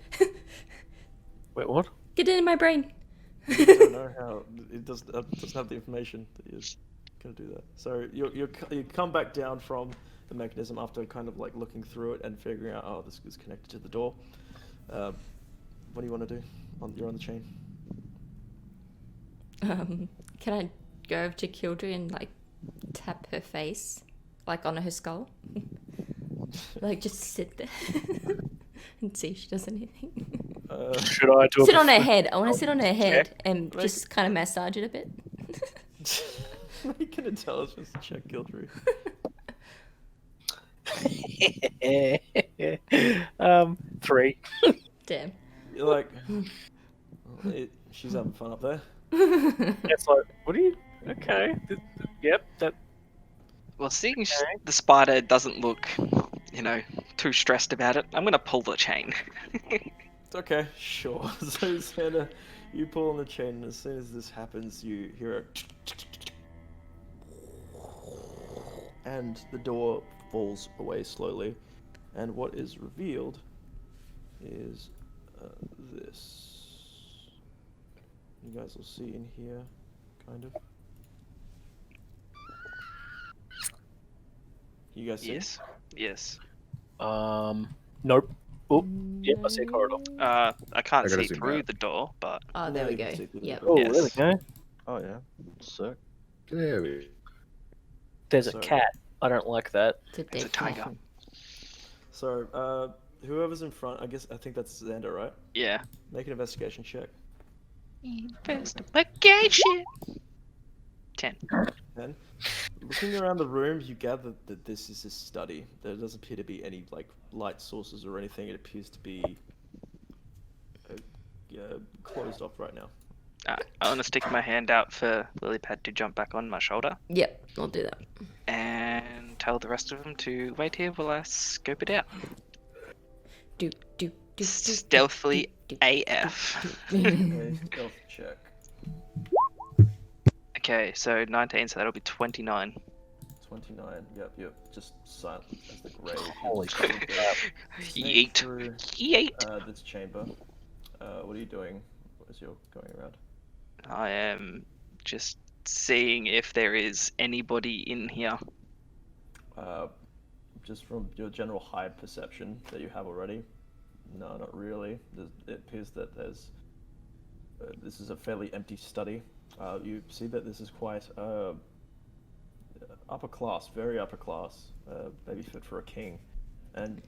Wait, what? Get it in my brain. You don't know how it doesn't have the information that you're gonna do that. So you come back down from the mechanism after kind of like looking through it and figuring out, oh, this is connected to the door. What do you want to do? You're on the chain. Can I go over to Kildry and like tap her face, like on her skull? Like just sit there and see if she does anything. Should I do Sit a on her head. I want to sit on her head check? and just kind of massage it a bit. Make an intelligence check, Gildry. 3. Damn. You're like, she's having fun up there. It's like, what are you? Okay. Yep. That. Well, seeing Okay. the spider doesn't look, too stressed about it, I'm gonna pull the chain. Okay, sure. So Santa, you pull on the chain, and as soon as this happens, you hear a and the door falls away slowly. And what is revealed is this. You guys will see in here, kind of. You guys see? Yes. Nope. Oh, yep. I see a corridor. I can't I gotta see zoom through out. the door, but Oh, No, there we you go. can see through the Yep. door. Oh, Yes. there we go. Oh yeah. Sick. There we There's a Sorry. cat. I don't like that. It's a it's a dead cat. tiger. So, whoever's in front, I think that's Xander, right? Yeah. Make an investigation check. Investigation. 10. Then, looking around the room, you gather that this is his study. There doesn't appear to be any like light sources or anything. It appears to be closed off right now. I want to stick my hand out for Lilypad to jump back on my shoulder Yep, I'll do that. and tell the rest of them to wait here while I scope it out. Stealthily AF. Okay, stealth check. Okay, so 19, so that'll be 29. 29. Yep. Just silent as the grave. Holy Snake Yeet. through Yeet. this chamber. What are you doing as you're going around? I am just seeing if there is anybody in here. Just from your general high perception that you have already, no, not really. It appears that there's. This is a fairly empty study. You see that this is quite upper class, very upper class, maybe fit for a king. And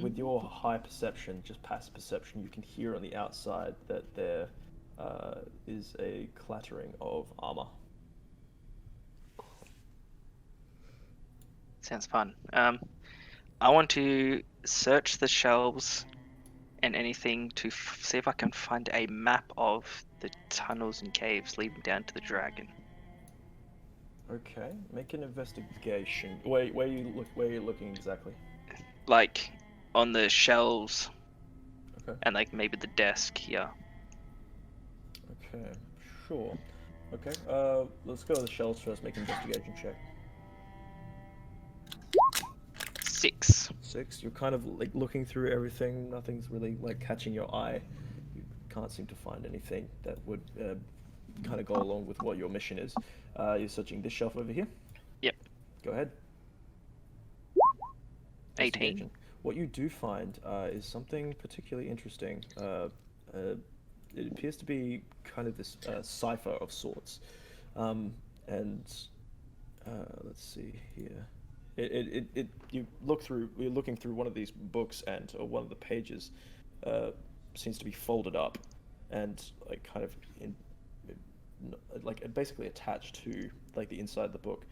with your high perception, just passive perception, you can hear on the outside that there is a clattering of armor. Sounds fun. I want to search the shelves and anything to see if I can find a map of the tunnels and caves leading down to the dragon. Okay, make an investigation. Where are you looking exactly? Like on the shelves. Okay. And like maybe the desk here. Okay, sure. Okay, let's go to the shelves first. Make an investigation check. 6. 6. You're kind of like looking through everything. Nothing's really like catching your eye. You can't seem to find anything that would kind of go along with what your mission is. You're searching this shelf over here. Yep. Go ahead. 18. Investigation. What you do find is something particularly interesting. It appears to be kind of this cipher of sorts, and let's see here. You're looking through one of these books, and one of the pages seems to be folded up, and like kind of like basically attached to like the inside of the book.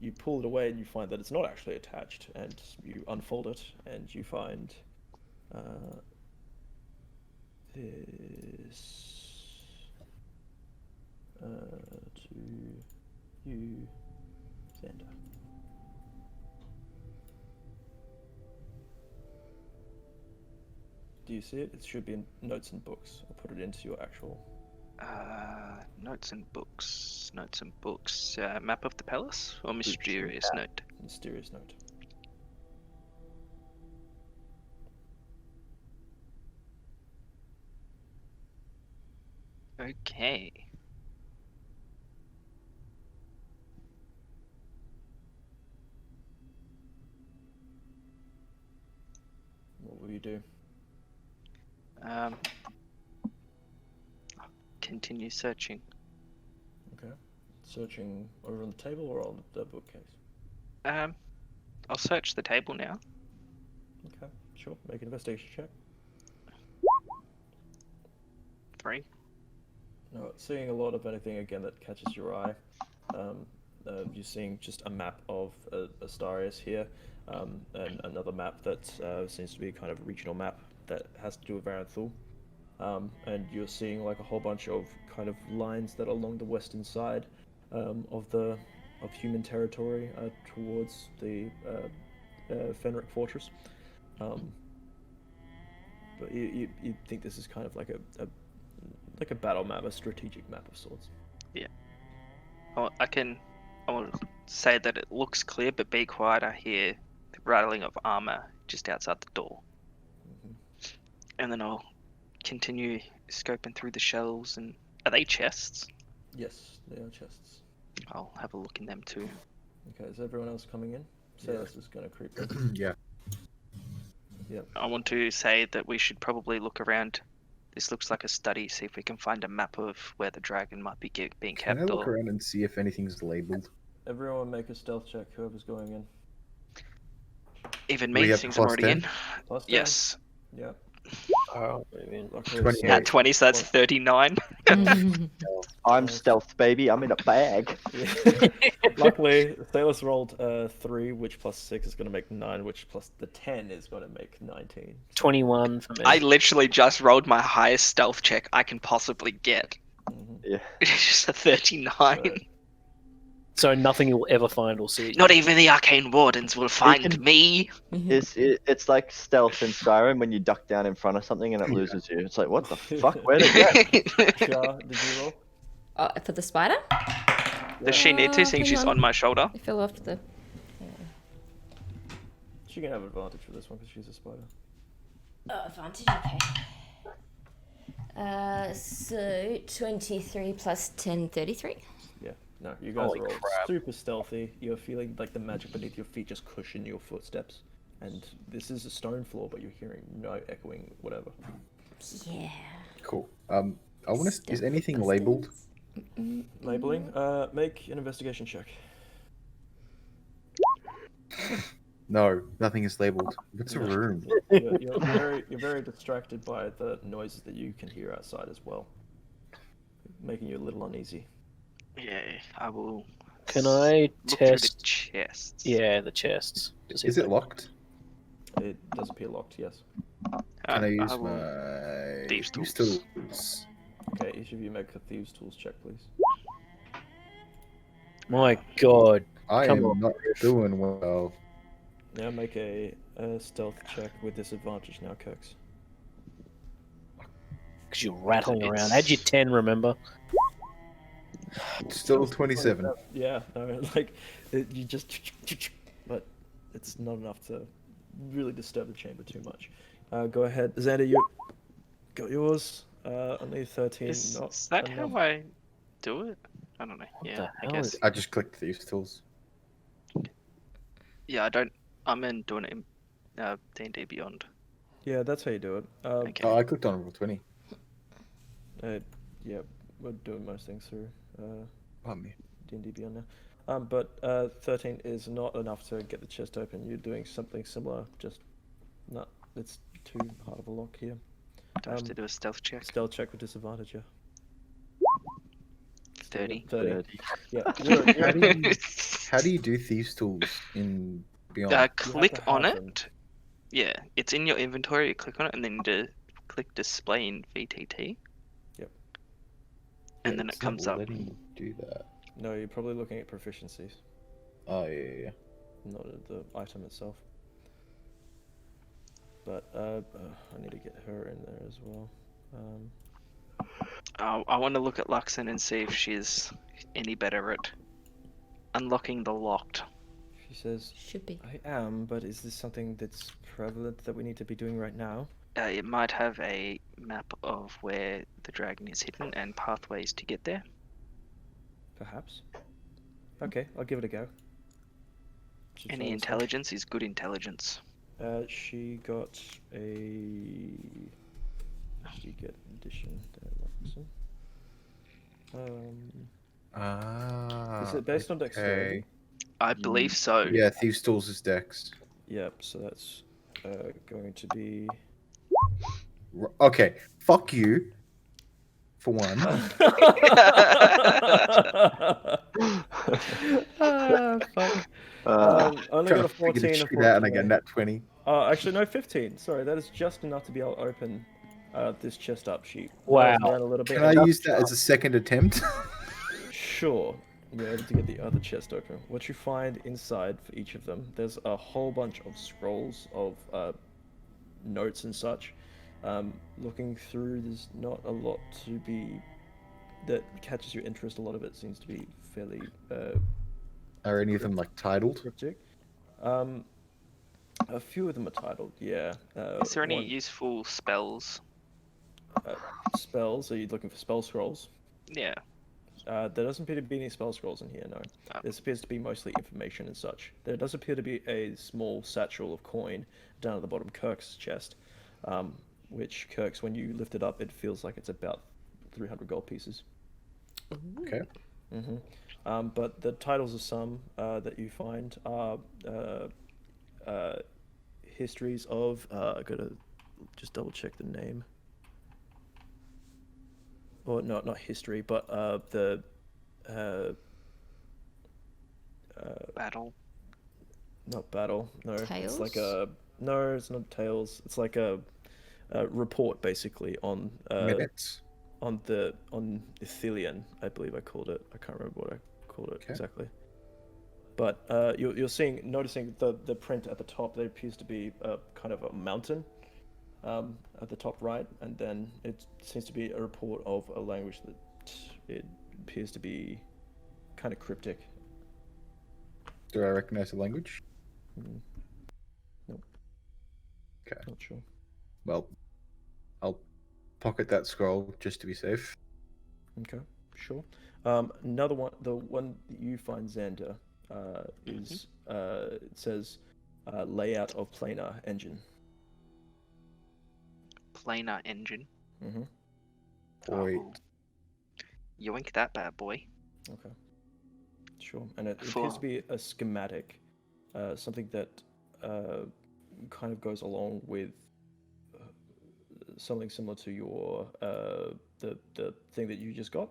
You pull it away, and you find that it's not actually attached, and you unfold it, and you find this to you, Xander. Do you see it? It should be in notes and books. I'll put it into your actual. Notes and books. Map of the palace or mysterious note? Mysterious note. Okay. What will you do? Continue searching. Okay. Searching over on the table or on the bookcase? I'll search the table now. Okay, sure. Make an investigation check. 3. No, seeing a lot of anything again that catches your eye. You're seeing just a map of Astarias here, and another map that seems to be a kind of a regional map that has to do with Varen'thul. And you're seeing like a whole bunch of kind of lines that are along the western side of human territory towards the Fenric fortress. But you think this is kind of like a battle map, a strategic map of sorts. Yeah. I want to say that it looks clear, but be quiet. I hear the rattling of armor just outside the door. Mm-hmm. And then I'll continue scoping through the shelves. And are they chests? Yes, they are chests. I'll have a look in them too. Okay, is everyone else coming in? Silas is going to creep in. Yeah. Yep. I want to say that we should probably look around. This looks like a study. See if we can find a map of where the dragon might be being kept. Can I look around and see if anything's labeled? Everyone make a stealth check, whoever's going in. Even We me, have since I'm already 10? in. Plus 10? Yes. Yep. Oh, I mean, Luckily, 28. At 20, so that's 39. I'm stealth, baby. I'm in a bag. Yeah. Luckily, Silas rolled 3, which plus 6 is going to make 9, which plus the 10 is going to make 19. 21 for me. I literally just rolled my highest stealth check I can possibly get. Mhm. Yeah. It's just a 39. So nothing you'll ever find or see. Not even the arcane wardens will find can- me. It's like stealth in Skyrim when you duck down in front of something and it loses you. It's like, what the fuck? Where'd it go? Jar, did you roll? Oh, for the spider? Does she need to, seeing hang she's on. on my shoulder? I fell off the. She can have advantage for this one because she's a spider. Oh, advantage, okay. So 23 plus 10, 33. Yeah, no, you guys Holy are all crap. super stealthy. You're feeling like the magic beneath your feet just cushion your footsteps. And this is a stone floor, but you're hearing no echoing whatever. Yeah. Cool. I want to. Is Stealth anything bastards. labeled? Labeling? Make an investigation check. No, nothing is labeled. What's a Yeah. room? You're very distracted by the noises that you can hear outside as well, making you a little uneasy. Yeah, I will. Can I look through the test? chests? Yeah, the chests. to see Is if it they- locked? It does appear locked, yes. Can I use will- my Thieves' thieves' tools. tools? Okay, each of you make a thieves' tools check, please. My God, I Come am on, not doing well. Now make a stealth check with disadvantage now, Kirks. because you're rattling around. It's- Add your 10, remember? Still 27. Yeah, no, like you just, but it's not enough to really disturb the chamber too much. Go ahead, Xander. You got yours. Only 13. Is not that enough. how I do it? I don't know. the Yeah, I hell guess. is- I just clicked thieves' tools. Yeah, I don't. I'm in doing it in D&D Beyond. Yeah, that's how you do it. Okay. Oh, I clicked on roll 20. Yeah, we're doing most things through Pardon me. D&D Beyond now. But 13 is not enough to get the chest open. You're doing something similar, just not. It's too hard of a lock here. Do I have to do a stealth check? Stealth check with disadvantage, yeah. 30. 30. Yeah. How do you do thieves' tools in Beyond? Click to on have it. them. Yeah, it's in your inventory. You click on it and then you click display in VTT. Yep. And then it It's not comes up. letting me do that. No, you're probably looking at proficiencies, Oh yeah. not at the item itself. But I need to get her in there as well. I want to look at Luxon and see if she's any better at unlocking the locked. She says, Should be. I am, but is this something that's prevalent that we need to be doing right now? It might have a map of where the dragon is hidden and pathways to get there. Perhaps. Okay, I'll give it a go. She Any tries- intelligence is good intelligence. She got a. She get addition there, Luxon. Ah. Is it based on dexterity? okay. I believe so. Yeah, thieves' tools is dex. Yep. So that's going to be. Okay, fuck you. For one. Fuck. Uh, Only Trying got a to figure 14 this and shit out and I 14. get nat 20. Actually, no, 15. Sorry, that is just enough to be able to open this chest up. She Wow. rattles around a little bit. Can I and- use that as a second attempt? Sure. You're able to get the other chest open. What you find inside for each of them, there's a whole bunch of scrolls of notes and such. Looking through, there's not a lot to be that catches your interest. A lot of it seems to be fairly Are any of them like titled? cryptic. A few of them are titled, yeah. Is there any one- useful spells? spells? Are you looking for spell scrolls? Yeah. There doesn't appear to be any spell scrolls in here, no. Oh. This appears to be mostly information and such. There does appear to be a small satchel of coin down at the bottom of Kirk's chest, which Kirk's, when you lift it up, it feels like it's about 300 gold pieces. Okay. But the titles of some that you find are histories of. I gotta just double check the name. Or not history, but the Battle. not battle. No, it's like Tales? a no. It's not tales. It's like a report basically on Minutes. on Ithilien, I believe I called it. I can't remember what I called it Okay. exactly. but you're noticing the print at the top. There appears to be a kind of a mountain at the top right, and then it seems to be a report of a language that it appears to be kind of cryptic. Do I recognize the language? Nope. Okay. Not sure. Well, I'll pocket that scroll just to be safe. Okay, sure. Another one, the one that you find, Xander, is it says layout of planar engine. Planar engine. Mm-hmm. Wait. Oh. Yoink that bad boy. Okay. Sure. And it appears to be a schematic, something that kind of goes along with something similar to your the thing that you just got.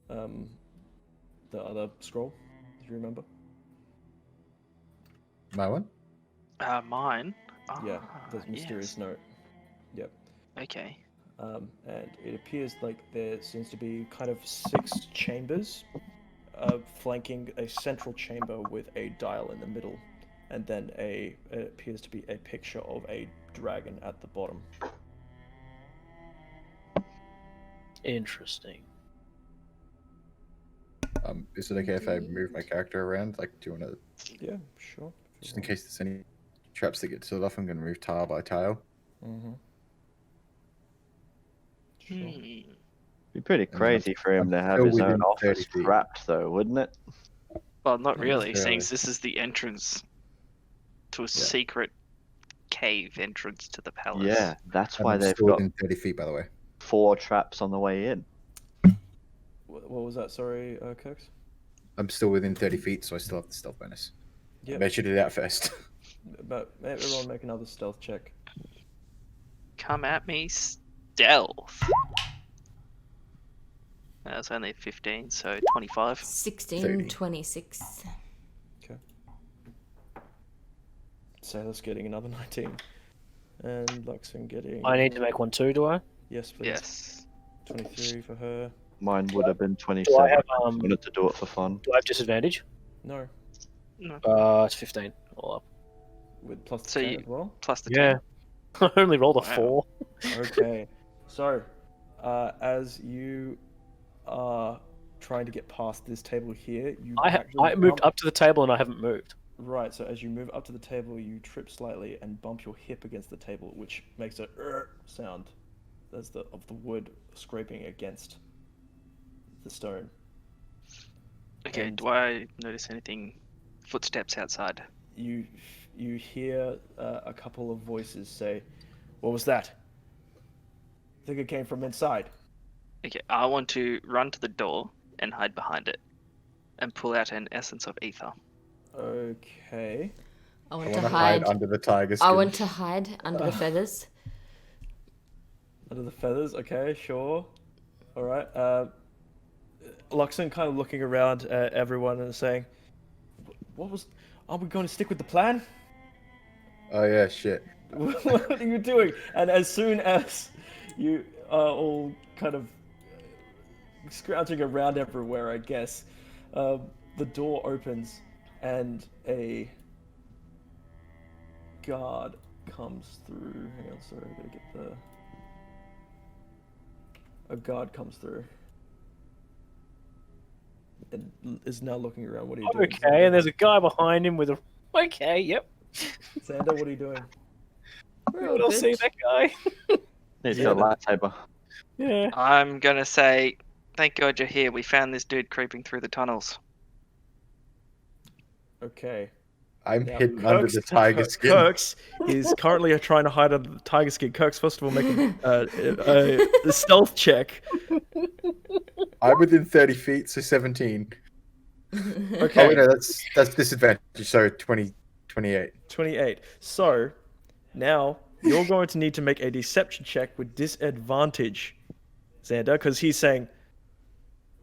The other scroll, if you remember. My one? Mine. Yeah, the Ah, mysterious yes. note. Yep. Okay. And it appears like there seems to be kind of 6 chambers, flanking a central chamber with a dial in the middle, and then it appears to be a picture of a dragon at the bottom. Interesting. Is it okay if I move my character around? Like, do you want to, Yeah, sure. just in case there's any traps that get set off, I'm going to move tile by tile. Mm-hmm. Sure. Be pretty crazy for him to have still his own within 30 office feet. trapped, though, wouldn't it? Well, not Not really, necessarily. since this is the entrance to a secret cave entrance to the palace. Yeah, that's And why I'm they've still got within 30 feet, by the way. 4 traps on the way in. What was that? Sorry, Kirks? I'm still within 30 feet, so I still have the stealth bonus. Yeah. I measured it out first. But everyone make another stealth check. Come at me, stealth. That's only 15, so 25. 16, 30. 26. Sailor's getting another 19. And Luxon getting... I need to make one too, do I? Yes, please. Yes. 23 for her. Mine would have been Do 27. I have I wanted to do it for fun. do I have disadvantage? No, No. It's 15 all up. with plus the So 10 you- as well. Plus the Yeah. 10. I only rolled a Wow. 4. Okay. So, as you are trying to get past this table here, you I actually moved bump- up to the table and I haven't moved. Right, so as you move up to the table, you trip slightly and bump your hip against the table, which makes a sound as the wood scraping against the stone. Okay, And- do I notice anything? Footsteps outside. You hear a couple of voices say, "What was that?" I think it came from inside. Okay, I want to run to the door and hide behind it and pull out an essence of ether. Okay. I I want want to to hide hide. under the tiger skin. I want to hide under the feathers. Under the feathers, okay, sure. Alright, Luxon kind of looking around at everyone and saying, "What was... Are we going to stick with the plan? Oh, yeah, shit. What are you doing?" And as soon as you are all kind of scrounging around everywhere, I guess, the door opens and a guard comes through. Hang on, sorry, I gotta get the... A guard comes through. And is now looking around. What are you doing? Okay, and there's a guy behind him with a. Okay, yep. Xander, what are you doing? We're We all all see good. that guy. He's Yeah, got a lightsaber. Yeah. I'm gonna say, thank God you're here. We found this dude creeping through the tunnels. Okay. I'm Now, hidden under the tiger skin. Kirks is currently trying to hide under the tiger skin. Kirks, first of all, make a stealth check. I'm within 30 feet, so 17. Okay. Oh, wait, no, that's disadvantage. So 20, 28. 28. So, now you're going to need to make a deception check with disadvantage, Xander, because he's saying,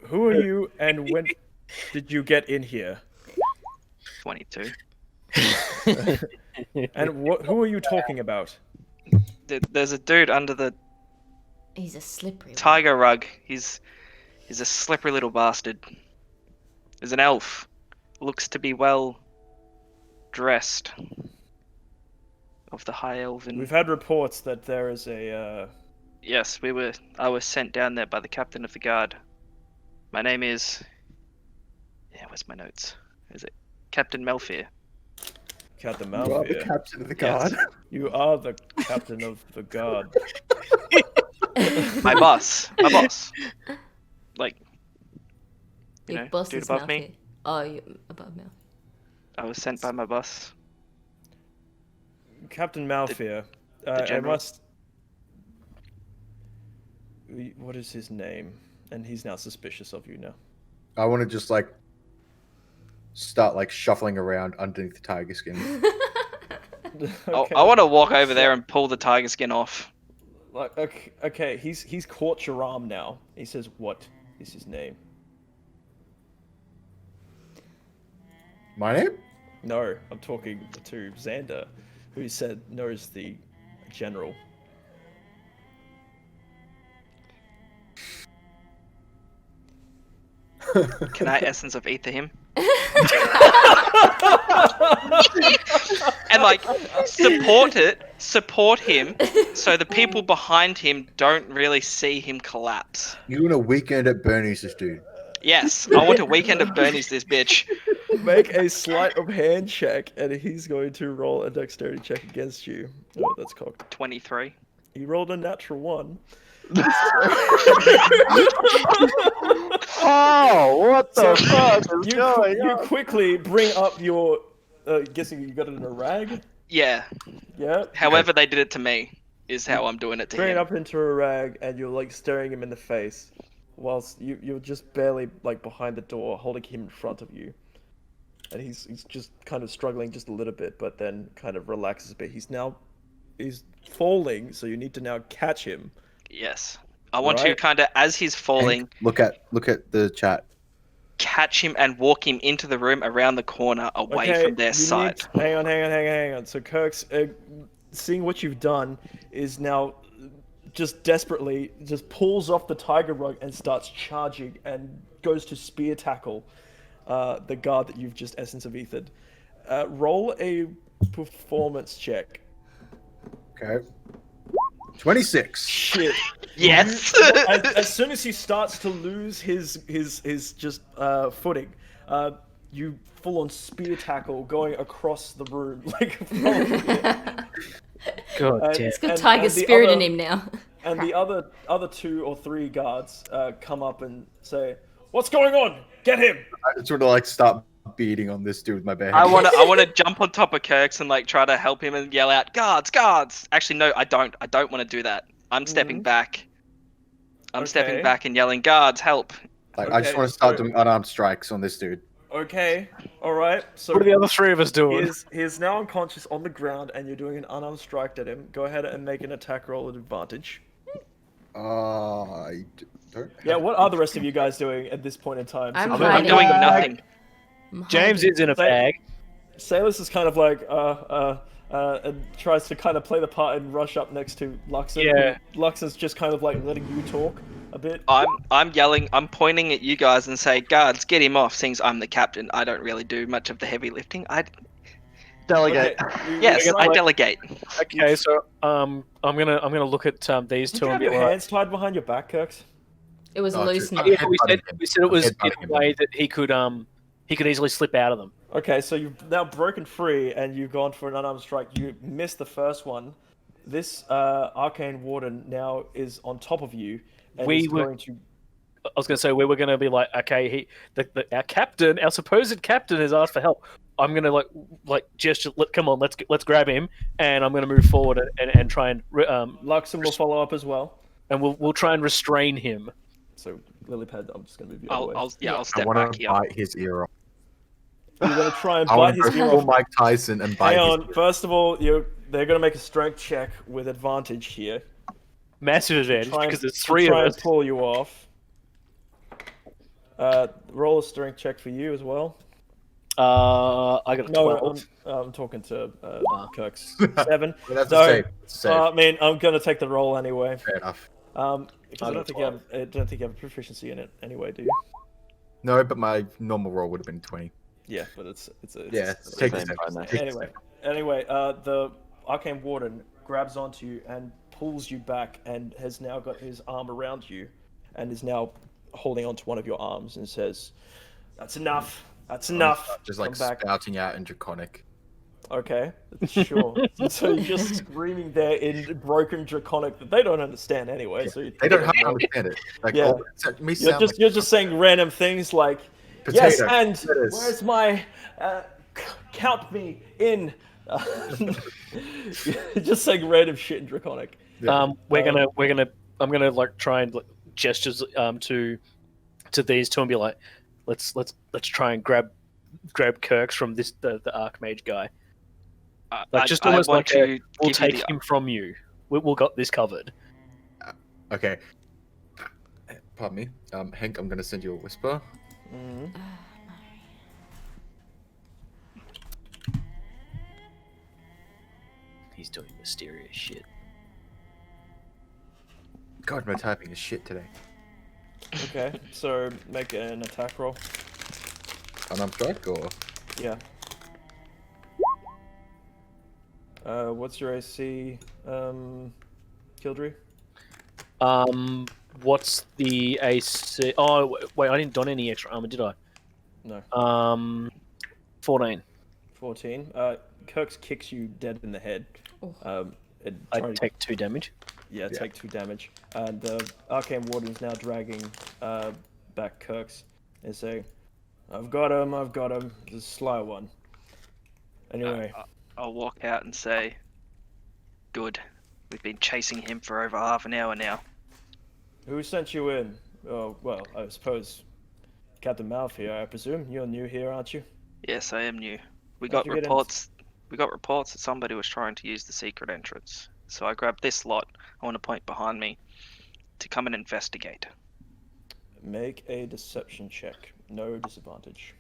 "Who are you and when did you get in here? 22. And who are you talking about?" There's a dude under the He's a slippery one. tiger rug. He's a slippery little bastard. There's an elf. looks to be well dressed. Of the High Elven. We've had reports that there is a. Yes, I was sent down there by the captain of the guard. My name is. Yeah, where's my notes? Is it Captain Melfier? Captain You are the Malphia. captain of the Yes. guard. You are the captain of the guard. My boss. My boss. Like, you Your know, boss dude is above me. Malphite. Oh, you above Mal. I was sent by my boss. Captain Malphia. I general. must. What is his name? And he's now suspicious of you now. I want to just like start like shuffling around underneath the tiger skin. Okay. I want to walk over there and pull the tiger skin off. Like, okay, he's caught your arm now. He says, "What is his name?" My name? No, I'm talking to Xander, who said knows the general. Can I essence of ether him? And like support him so the people behind him don't really see him collapse. You want a weekend at Bernie's, this dude? Yes, I want a weekend at Bernie's this bitch. Make a sleight of hand check, and he's going to roll a dexterity check against you. Oh, that's cocked. 23. He rolled a natural 1. Oh, what the fuck is You, going you on? quickly bring up your. Guessing you got it in a rag? Yeah. Yeah. However they did it to me is how I'm doing it to Bring it him. up into a rag, and you're like staring him in the face, whilst you're just barely like behind the door, holding him in front of you. And he's just kind of struggling just a little bit, but then kind of relaxes a bit. He's falling, so you need to now catch him. Yes. I want to Right. kind of, as he's falling, Hank, look at the chat. catch him and walk him into the room around the corner away Okay, from their you side. Hang on. So Kirk's seeing what you've done is now just desperately just pulls off the tiger rug and starts charging and goes to spear tackle the guard that you've just essence of ethered. Roll a performance check. Okay. 26. Shit. Yes! As soon as he starts to lose his just footing, you full on spear tackle going across the room like. God damn. He's got tiger the spirit in other- him now. And the other 2 or 3 guards come up and say, "What's going on? Get him!" I sort of like start beating on this dude with my bare I hands. want to jump on top of Kirk's and like try to help him and yell out, "Guards, guards!" Actually, no, I don't. I don't want to do that. I'm stepping back. I'm stepping Okay. back and yelling, "Guards, help!" Like, I just Okay, want to start so- doing unarmed strikes on this dude. Okay, all right. So What are the other 3 of us doing? he is now unconscious on the ground, and you're doing an unarmed strike at him. Go ahead and make an attack roll at advantage. I don't. Yeah, what are the rest of you guys doing at this point in time? I'm So- I'm hiding. doing nothing. I'm James hiding. is in a bag. Salus is kind of like and tries to kind of play the part and rush up next to Luxon. Yeah. Luxon's just kind of like letting you talk a bit. I'm yelling. I'm pointing at you guys and say, "Guards, get him off." Since I'm the captain, I don't really do much of the heavy lifting. Delegate. Yes, gonna, I like- delegate. Okay, so I'm gonna look at these Did two you and have be your like, hands tied behind your back, Kirks? It was Oh, loose true. now. yeah, we said it was in Headbutting him. a way that he could easily slip out of them. Okay, so you've now broken free and you've gone for an unarmed strike. You missed the first one. This arcane warden now is on top of you and We is were- going to. I was going to say we were going to be like, okay, our captain, our supposed captain, has asked for help. I'm going to like gesture. Come on, let's grab him, and I'm going to move forward and try and Luxon will follow up as well. and we'll try and restrain him. So Lilypad, I'm just going to move you out of the way. I'll I step want back to here. bite his ear off. You're going to try and I bite want to his go ear full off. Mike Tyson and bite Hang his on. First of all, they're going to make a strength check with advantage here. Massive advantage Try and- because there's to 3 of try us. and pull you off. Roll a strength check for you as well. I got a No, 12. I'm talking to Kirk's 7. Well, that's No, a save. It's a save. I mean, I'm going to take the roll anyway. Fair enough. Because I I don't got think I don't think you have a proficiency in it anyway, do you? No, but my normal roll would have been 20. Yeah, but it's Yeah, it's take a same step. kind of- Take a Anyway, step. anyway, the arcane warden grabs onto you and pulls you back, and has now got his arm around you, and is now holding onto one of your arms and says, "That's enough. That's enough. Just like Come back." spouting out in Draconic. Okay, sure. So you're just screaming there in broken Draconic that they don't understand anyway. So They don't have to understand it. Like, Yeah. me You're sound just saying random things like, "Yes, Potato, and lettuce." where's my count me in?" You're just saying random shit in Draconic. Yeah. I'm gonna like try and like, gestures to these two and be like, let's try and grab Kirks from the Archmage guy. Like just almost want like to we'll give you take the- him from you. We'll got this covered. Okay. Pardon me. Hank, I'm gonna send you a whisper. Mhm. He's doing mysterious shit. God, my typing is shit today. Okay, so make an attack roll. Unarmed strike or Yeah. What's your AC, Kildry? What's the AC? Oh wait, I didn't don any extra armor, did I? No. 14. 14. Kirks kicks you dead in the head. Oh. And I trying to- take 2 damage. Yeah, Yeah. take 2 damage. And the Arcane Warden's now dragging back Kirks and saying, I've got him, the sly one. Anyway, I'll walk out and say, "Good. We've been chasing him for over half an hour now." who sent you in? Oh, well, I suppose Captain Mouth here, I presume. You're new here, aren't you? Yes, I am new. We How'd got you get in? reports. We got reports that somebody was trying to use the secret entrance. So I grabbed this lot. I want to point behind me to come and investigate. Make a deception check. No disadvantage.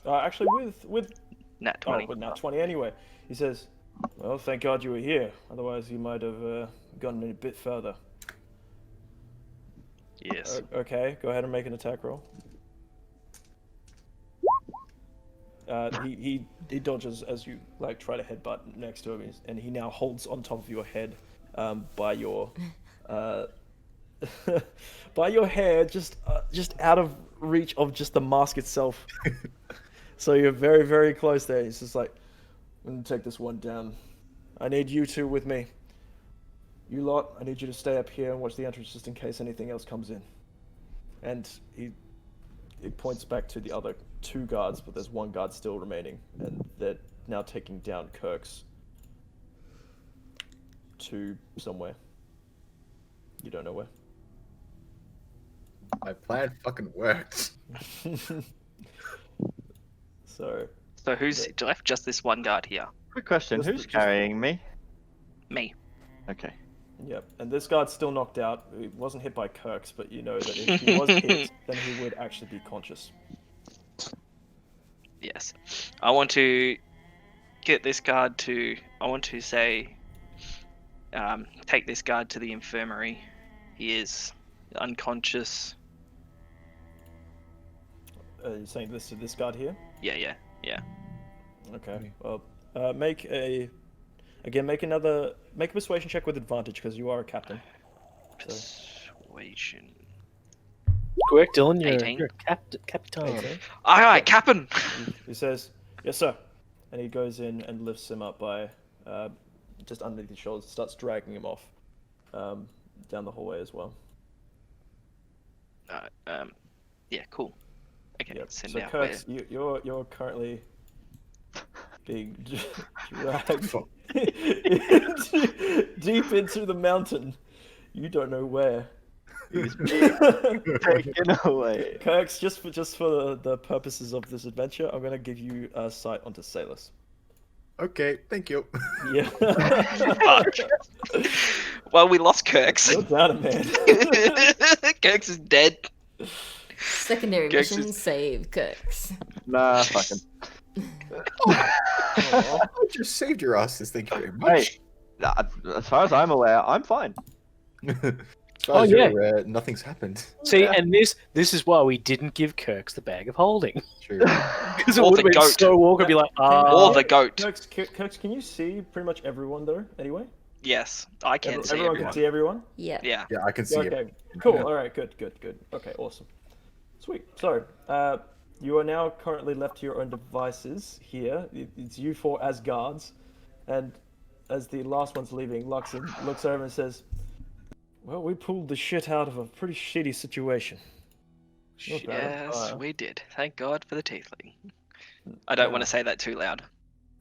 Actually, with Nat 20. with nat 20 anyway. He says, well, thank God you were here. Otherwise, you might have gotten a bit further. Yes. Okay, go ahead and make an attack roll. He dodges as you like try to headbutt next to him, and he now holds on top of your head, by your by your hair, just out of reach of just the mask itself. So you're very, very close there. He's just like, I'm gonna take this one down. I need you two with me. You lot, I need you to stay up here and watch the entrance just in case anything else comes in. And he points back to the other 2 guards, but there's 1 guard still remaining, and they're now taking down Kirks to somewhere. You don't know where. my plan fucking worked. So, So who's left? Just this one guard here. Quick question: Just- who's just- carrying me? Me. Okay. yep. And this guard's still knocked out. He wasn't hit by Kirks, but you know that if he was hit, then he would actually be conscious. Yes. I want to get this guard to. I want to say. Take this guard to the infirmary. He is unconscious. You're saying this to this guard here? Yeah. Okay. Well, make a persuasion check with advantage because you are a captain. Persuasion. Correct, Dylan. You're 18. a captain. Okay. Aye, aye, Captain. He says, "Yes, sir," and he goes in and lifts him up by just underneath his shoulders, starts dragging him off down the hallway as well. Yeah, cool. Okay, Yep. send So out Kirks, you're currently being dragged deep into the mountain. You don't know where. He's being taken away. Kirks, just for the purposes of this adventure, I'm gonna give you sight onto Salus. Okay, thank you. Yeah. Fuck. Well, we lost Kirks. You're down, man. Kirks is dead. Secondary Kirks mission: is- save Kirks. Nah, fucking. Aw. I just saved your asses. Thank you very much. As far as I'm aware, I'm fine. As far Oh, as yeah. you're aware, nothing's happened. See, and this is why we didn't give Kirks the bag of holding. True. Because it Or would have the been goat. so awkward. Be like, Or the goat. Kirks, can you see pretty much everyone there? Anyway, Yes, I can see everyone everyone. can see everyone. Yeah. Yeah. Yeah, I can see Yeah, it. okay, cool. Yeah. All right, good. Okay, awesome. Sweet. So, you are now currently left to your own devices here. It's you four as guards, and as the last one's leaving, Luxon looks over and says, "Well, we pulled the shit out of a pretty shitty situation." Not bad. Yes, we did. Thank God for the tiefling. I don't want to say that too loud,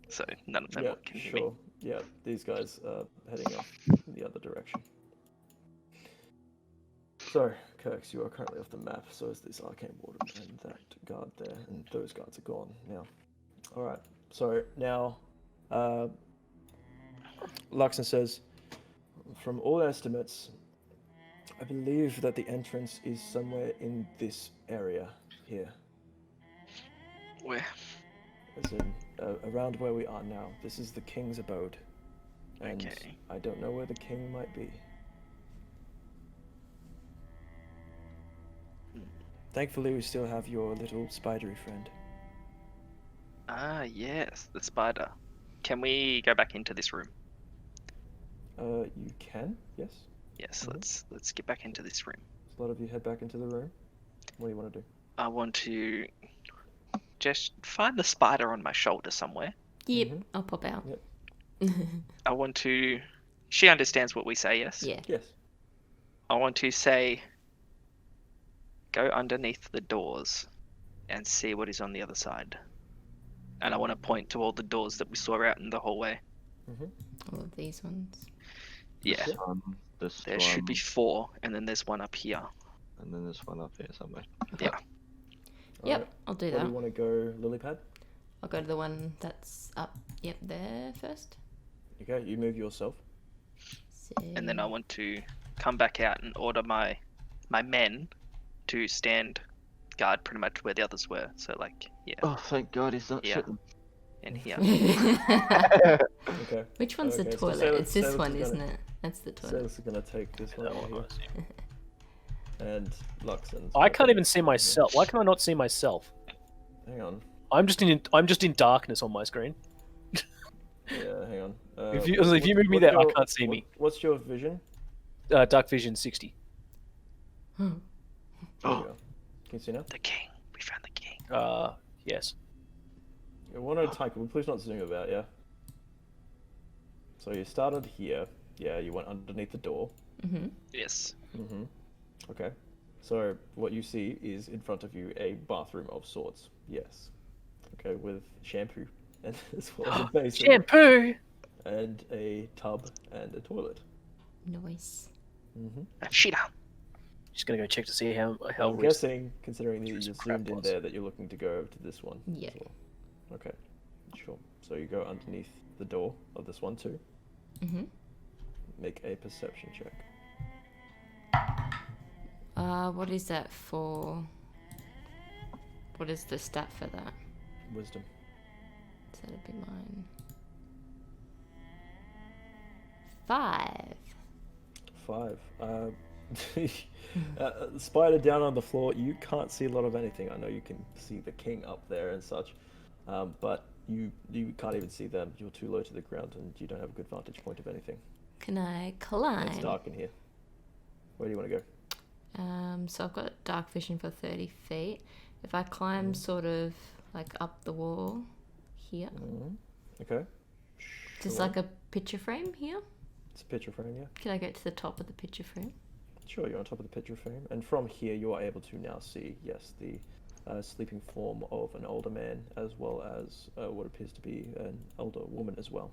so none of them Yeah, can hear me. sure. Yeah, these guys are heading off in the other direction. So, Kirks, you are currently off the map, so is this arcane warden and that guard there, and those guards are gone now. Alright, so now, Luxon says, from all estimates, I believe that the entrance is somewhere in this area here. Where? As in, around where we are now. This is the king's abode. And Okay. I don't know where the king might be. Thankfully, we still have your little spidery friend. Ah, yes, the spider. Can we go back into this room? You can, yes. Yes, Mhm. let's get back into this room. So a lot of you head back into the room. What do you want to do? I want to just find the spider on my shoulder somewhere. Yep. Mhm. I'll pop out. Yep. I want to. She understands what we say, yes? Yeah. Yes. I want to say, go underneath the doors and see what is on the other side. And I want to point to all the doors that we saw out in the hallway. All of these ones. Yeah, This there one, should be 4, and then there's one up here. and then there's one up here somewhere. Yep. Alright. I'll do Where do that. you want to go, Lilypad? I'll go to the one that's up. Yep, there first. Okay, you move yourself. And then I want to come back out and order my men to stand guard pretty much where the others were. So like, yeah, Oh, thank God he's not Yeah. shitting. in here. Okay. Which one's the Okay, so toilet? Sailor- It's this Sailor's one, gonna- isn't it? That's the toilet. Sailor's gonna take this one over here. And Luxon's I gonna can't take even see this one myself. Why can I not see myself? here. Hang on. I'm just in darkness on my screen. Yeah, hang on. If you move me there, I can't see me. What's your vision? Dark vision 60. There you go. Can you see now? The king. We found the king. Yes. Yeah, one at a time. Can we please not zoom about, yeah? So you started here. Yeah, you went underneath the door. Mm-hmm. Yes. Mm-hmm. Okay. So what you see is in front of you a bathroom of sorts. Yes. Okay, with shampoo and as well as a basin Shampoo. and a tub and a toilet. Nice. Mm-hmm. Shida. Just gonna go check to see how I'm recent- guessing, considering that you Some just crap zoomed in was. there, that you're looking to go over to this one. as Yeah. well. Okay. Sure. So you go underneath the door of this one too. Mm-hmm. Make a perception check. What is that for? What is the stat for that? Wisdom. So that'd be mine. 5. 5. Spider down on the floor. You can't see a lot of anything. I know you can see the king up there and such, but you can't even see them. You're too low to the ground, and you don't have a good vantage point of anything. Can I It's climb? dark in here. Where do you want to go? So I've got dark vision for 30 feet. If I climb sort of like up the wall here, Okay. just Sure. like a picture frame here, It's a picture frame, yeah. can I get to the top of the picture frame? Sure, you're on top of the picture frame, and from here you are able to now see, yes, the sleeping form of an older man, as well as what appears to be an older woman as well.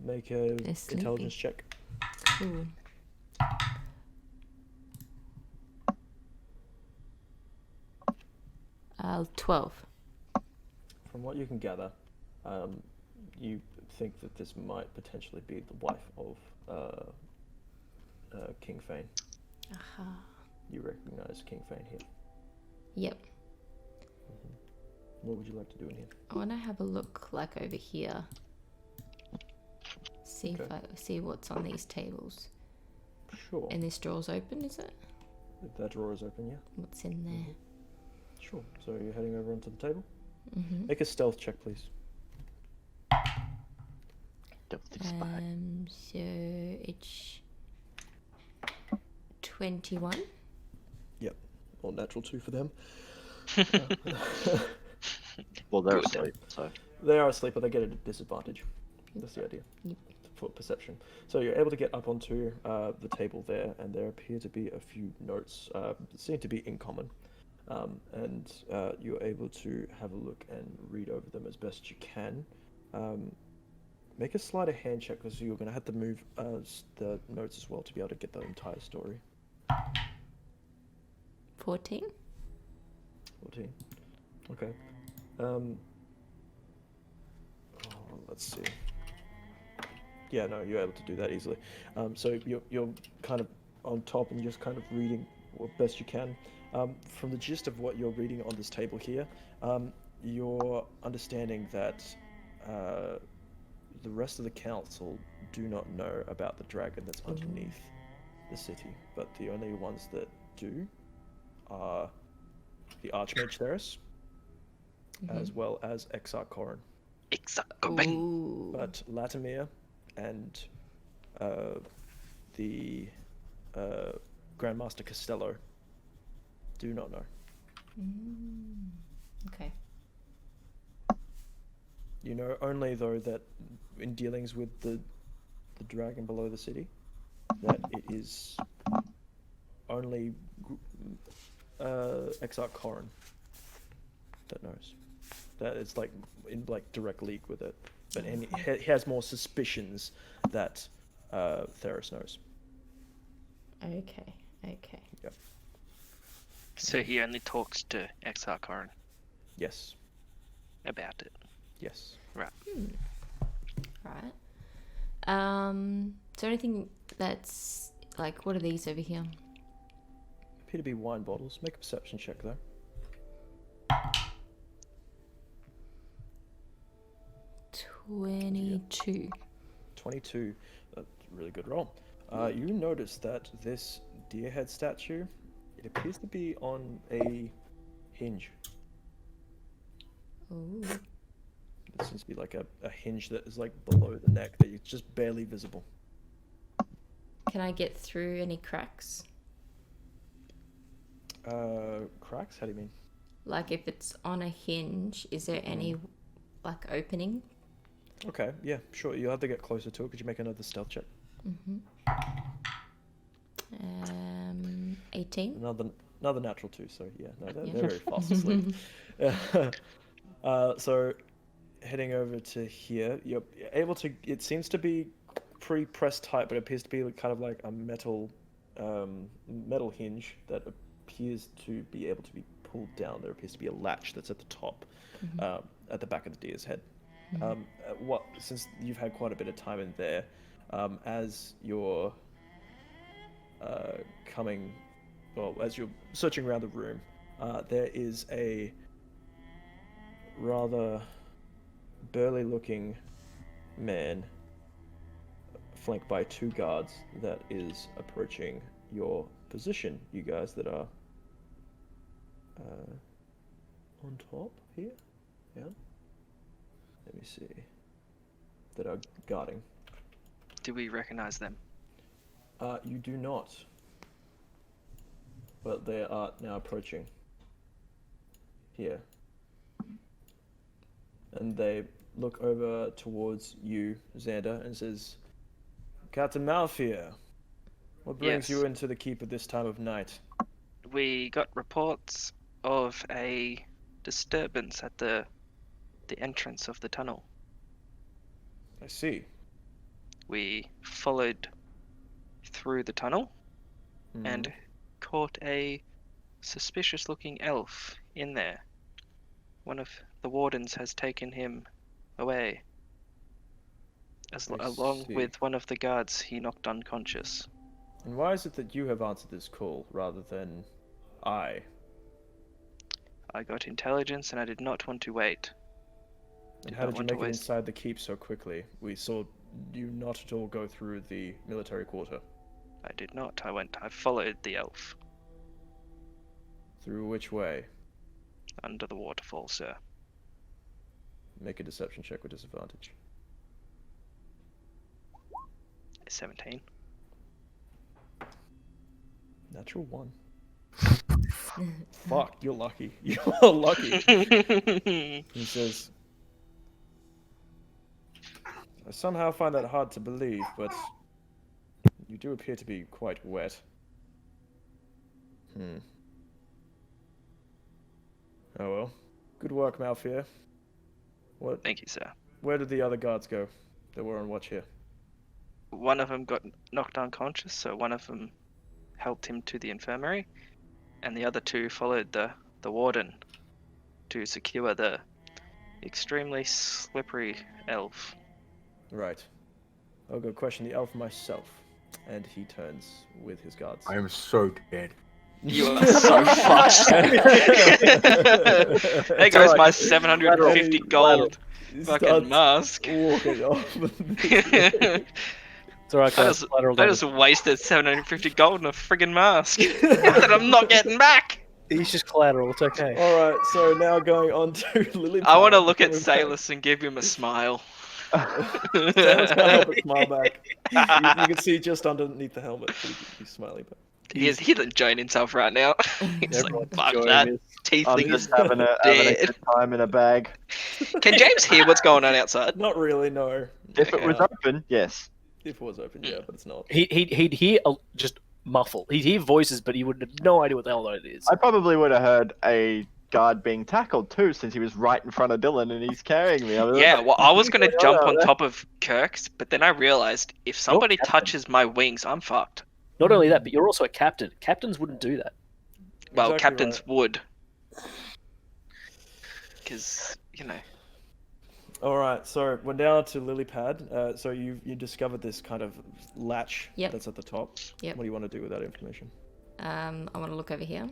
Make a They're sleeping. intelligence check. Cool. Uh, 12. From what you can gather, you think that this might potentially be the wife of King Fane. Aha. You recognize King Fane here. Yep. What would you like to do in here? I want to have a look like over here. See if Okay. I see what's on these tables. Sure. And this door's open, is it? If that drawer is open, yeah. What's in there? Sure. So you're heading over onto the table. Mm-hmm. Make a stealth check, please. Stealthy spy. So it's 21. Or natural 2 for them. Well, they're Good. asleep, so. They are asleep, but they get a disadvantage. That's the idea. Yep. For perception. So you're able to get up onto the table there, and there appear to be a few notes that seem to be in common. And you're able to have a look and read over them as best you can. Make a sleight of hand check, because you're going to have to move the notes as well to be able to get the entire story. 14. 14. Okay. Let's see. Yeah, no, you're able to do that easily. So you're kind of on top and just kind of reading what best you can. From the gist of what you're reading on this table here, you're understanding that the rest of the council do not know about the dragon that's underneath the city, but the only ones that do are the Archmage Theris, as well as Exarch Corin. Exactly. Ooh. But Latimir and the Grandmaster Costello do not know. Okay. You know only, though, that in dealings with the dragon below the city, that it is only Exarch Corin that knows. That it's like in direct league with it, but he has more suspicions that Theris knows. Okay. Yep. So he only talks to Exarch Corin Yes. about it. Yes. Right. Is there anything that's like, what are these over here? Appear to be wine bottles. Make a perception check though. 22. 22. That's a really good roll. You notice that this deer head statue, it appears to be on a hinge. Ooh. It seems to be like a hinge that is like below the neck that is just barely visible. Can I get through any cracks? Cracks? How do you mean? Like if it's on a hinge, is there any like opening? Okay, yeah, sure. You'll have to get closer to it. Could you make another stealth check? 18. Another natural 2, so yeah, no, they're Yeah. very fast asleep. So heading over to here, you're able to, it seems to be pre-pressed tight, but it appears to be kind of like a metal hinge that appears to be able to be pulled down. There appears to be a latch that's at the top, at the back of the deer's head. Since you've had quite a bit of time in there, as you're as you're searching around the room, there is a rather burly-looking man flanked by 2 guards that is approaching your position, you guys that are on top here. Yeah. Let me see. That are guarding. Do we recognize them? You do not. But they are now approaching. Here. And they look over towards you, Xander, and says, Captain Malfear, what brings Yes. you into the keep at this time of night? We got reports of a disturbance at the entrance of the tunnel. I see. We followed through the tunnel and caught a suspicious-looking elf in there. One of the wardens has taken him away, along see. with one of the guards he knocked unconscious. And why is it that you have answered this call rather than I? I got intelligence and I did not want to wait. And Did how not did you want to make it waste- inside the keep so quickly? We saw you not at all go through the military quarter. I did not. I followed the elf Through which way? under the waterfall, sir. Make a deception check with disadvantage. 17. Natural 1. Fuck, you're lucky. You're lucky. He says, I somehow find that hard to believe, but you do appear to be quite wet. Oh well. Good work, Malfear. What? Thank you, sir. Where did the other guards go that were on watch here? One of them got knocked unconscious, so one of them helped him to the infirmary, and the other two followed the warden to secure the extremely slippery elf. Right. I'll go question the elf myself. And he turns with his guards. I am so dead. You are so fucked. There goes my 750 gold He fucking starts mask. walking off. It's alright, I guys. just, Collateral I damage. just wasted 750 gold on a friggin' mask that I'm not getting back. He's just collateral. It's okay. Alright, so now going on to Lily. I want to look at Salus and give him a smile. Salus can't help but smile back. You can see just underneath the helmet. He's smiling back. He doesn't join himself right now. He's like, Everyone's fuck enjoying that. this. I'm Tiefling just is having a dead. good time in a bag. Can James hear what's going on outside? Not really, no. If it Okay. was open, yes. If it was open, yeah, but it's not. He'd hear just muffled. He'd hear voices, but he would have no idea what the hell that is. I probably would have heard a guard being tackled too, since he was right in front of Dylan and he's carrying me. Yeah, well, I was going to Yeah, jump on yeah. top of Kirk's, but then I realized if somebody captain. touches my wings, I'm fucked. Not only that, but you're also a captain. Captains wouldn't do that. Well, Exactly captains would. Because, Alright, so we're down to Lilypad. So you discovered this kind of latch Yep. that's at the top. Yep. What do you want to do with that information? I want to look over here.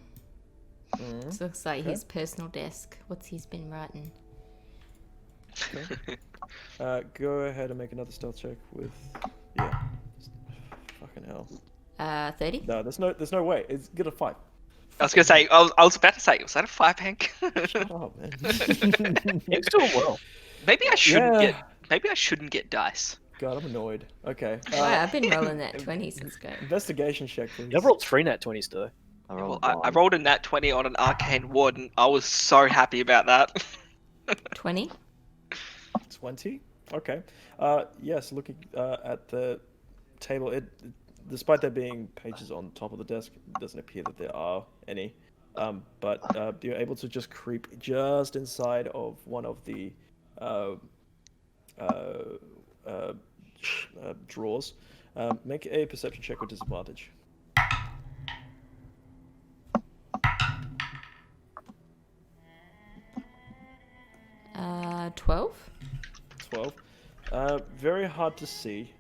This looks like his personal desk. What's he's been writing? Go ahead and make another stealth check with... Yeah. Fucking hell. 30? No, there's no way. It's gonna fight. I was going to say, I was about to say, was that a 5 Hank? Oh, man. He's doing well. Maybe I shouldn't Yeah. get dice. God, I'm annoyed. Okay. Wow, I've been rolling that 20 since going. Investigation check, please. You've rolled 3 nat 20s today. Well, I rolled a nat 20 on an arcane warden. I was so happy about that. 20? 20? Okay. Yes, looking at the table, despite there being pages on top of the desk, it doesn't appear that there are any. But you're able to just creep just inside of one of the drawers. Make a perception check with disadvantage. 12? 12. Very hard to see,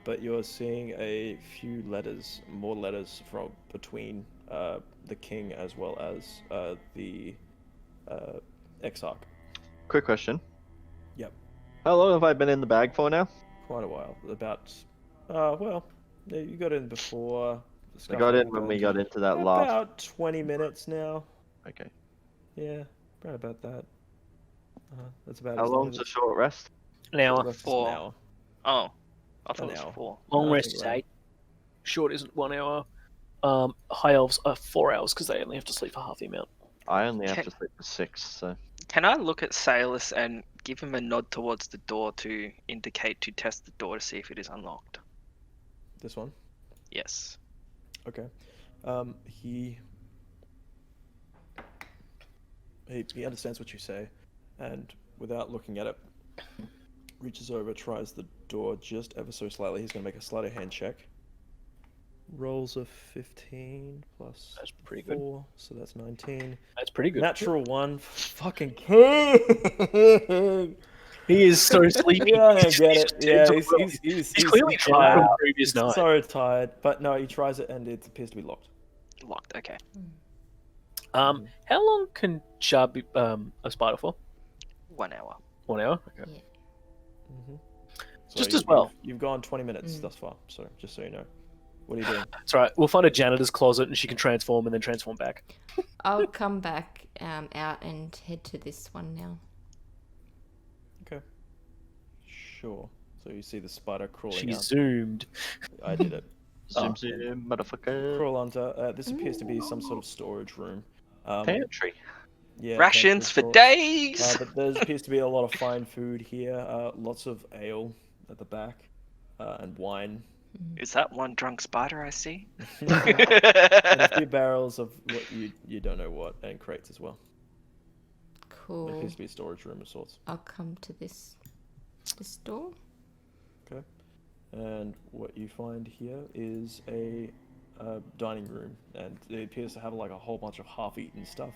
but you're seeing a few letters, more letters from between the king as well as the exarch. Quick question. Yep, How long have I been in the bag for now? quite a while. About, well, yeah, you got in before. I got in when we got into that last. About 20 minutes now. Okay. Yeah, right about that. That's about How as long long's as a short rest? An hour. Rest is Four. an hour. Oh, I thought An it was hour. 4. Long No, I rest think is we're 8. Short isn't 1 hour. High elves are 4 hours because they only have to sleep for half the amount. I only have Okay. to sleep for 6, so. Can I look at Salus and give him a nod towards the door to indicate to test the door to see if it is unlocked? This one. Yes. Okay. He understands what you say, and without looking at it, reaches over, tries the door just ever so slightly. He's going to make a sleight of hand check. Rolls a 15 plus That's pretty good. 4, so that's 19. That's pretty good. Natural 1. Fucking king! He is so sleepy. Yeah, I get it. Yeah, he's clearly tired from previous he's night. so tired, but no, he tries it and it appears to be locked. Locked, okay. How long can Char be a spider for? 1 hour. 1 hour? Okay. Mm-hmm. Just as well. You've gone 20 minutes thus far, so just so you know. What are you doing? That's right. We'll find a janitor's closet and she can transform and then transform back. I'll come back out and head to this one now. Okay. Sure. So you see the spider crawling She out. zoomed. I did it. Zoom, zoom, motherfucker. Crawl under. This appears to be some sort of storage room. Pantry. Yeah, Rations for pantry days. but there appears to be a lot of fine food here. Lots of ale at the back, and wine. Is that one drunk spider I see? And a few barrels of what you don't know what, and crates as well. It Cool. appears to be a storage room of sorts. I'll come to this door. Okay. And what you find here is a dining room, and it appears to have like a whole bunch of half-eaten stuff.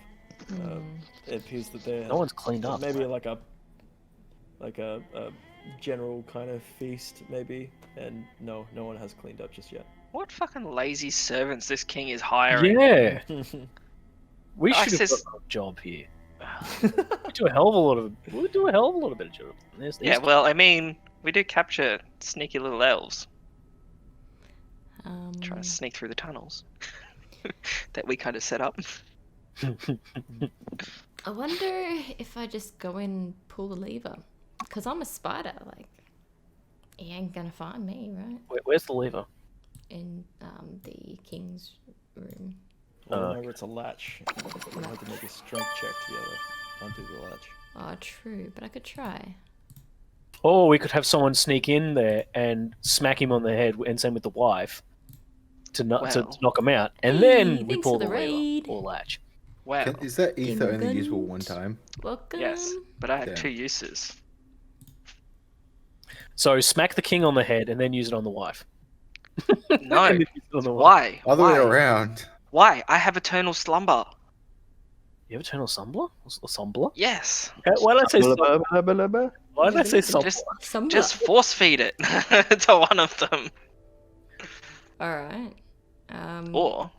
It appears that there No one's cleaned up. maybe like a general kind of feast, maybe, and no one has cleaned up just yet. What fucking lazy servants this king is hiring? Yeah. We I should have says- got a job here. We do a hell of a lot of better job. Yeah, well, I mean, we did capture sneaky little elves trying to sneak through the tunnels that we kind of set up. I wonder if I just go in and pull the lever. Because I'm a spider, like, he ain't gonna find me, right? Where's the lever? In the king's room. Well, Oh, remember, it's a latch. You have to make a strength check to be able to undo the latch. Oh, true, but I could try. Or we could have someone sneak in there and smack him on the head, and same with the wife, to Well. knock him out, and Hey, then we thanks pull for the the lever raid. or latch. Wow. Is that ether Game only usable guns. one time? Welcome. Yes, but I have Yeah. 2 uses. So smack the king on the head and then use it on the wife. No. And then use it on the wife. Why? Other Why? way around. Why? I have eternal slumber. You have eternal sumbler? Sumbler? Yes. Why did I say sumbler? Why did I say sumbler? Just, Some just force feed it to one of them. Alright. Or,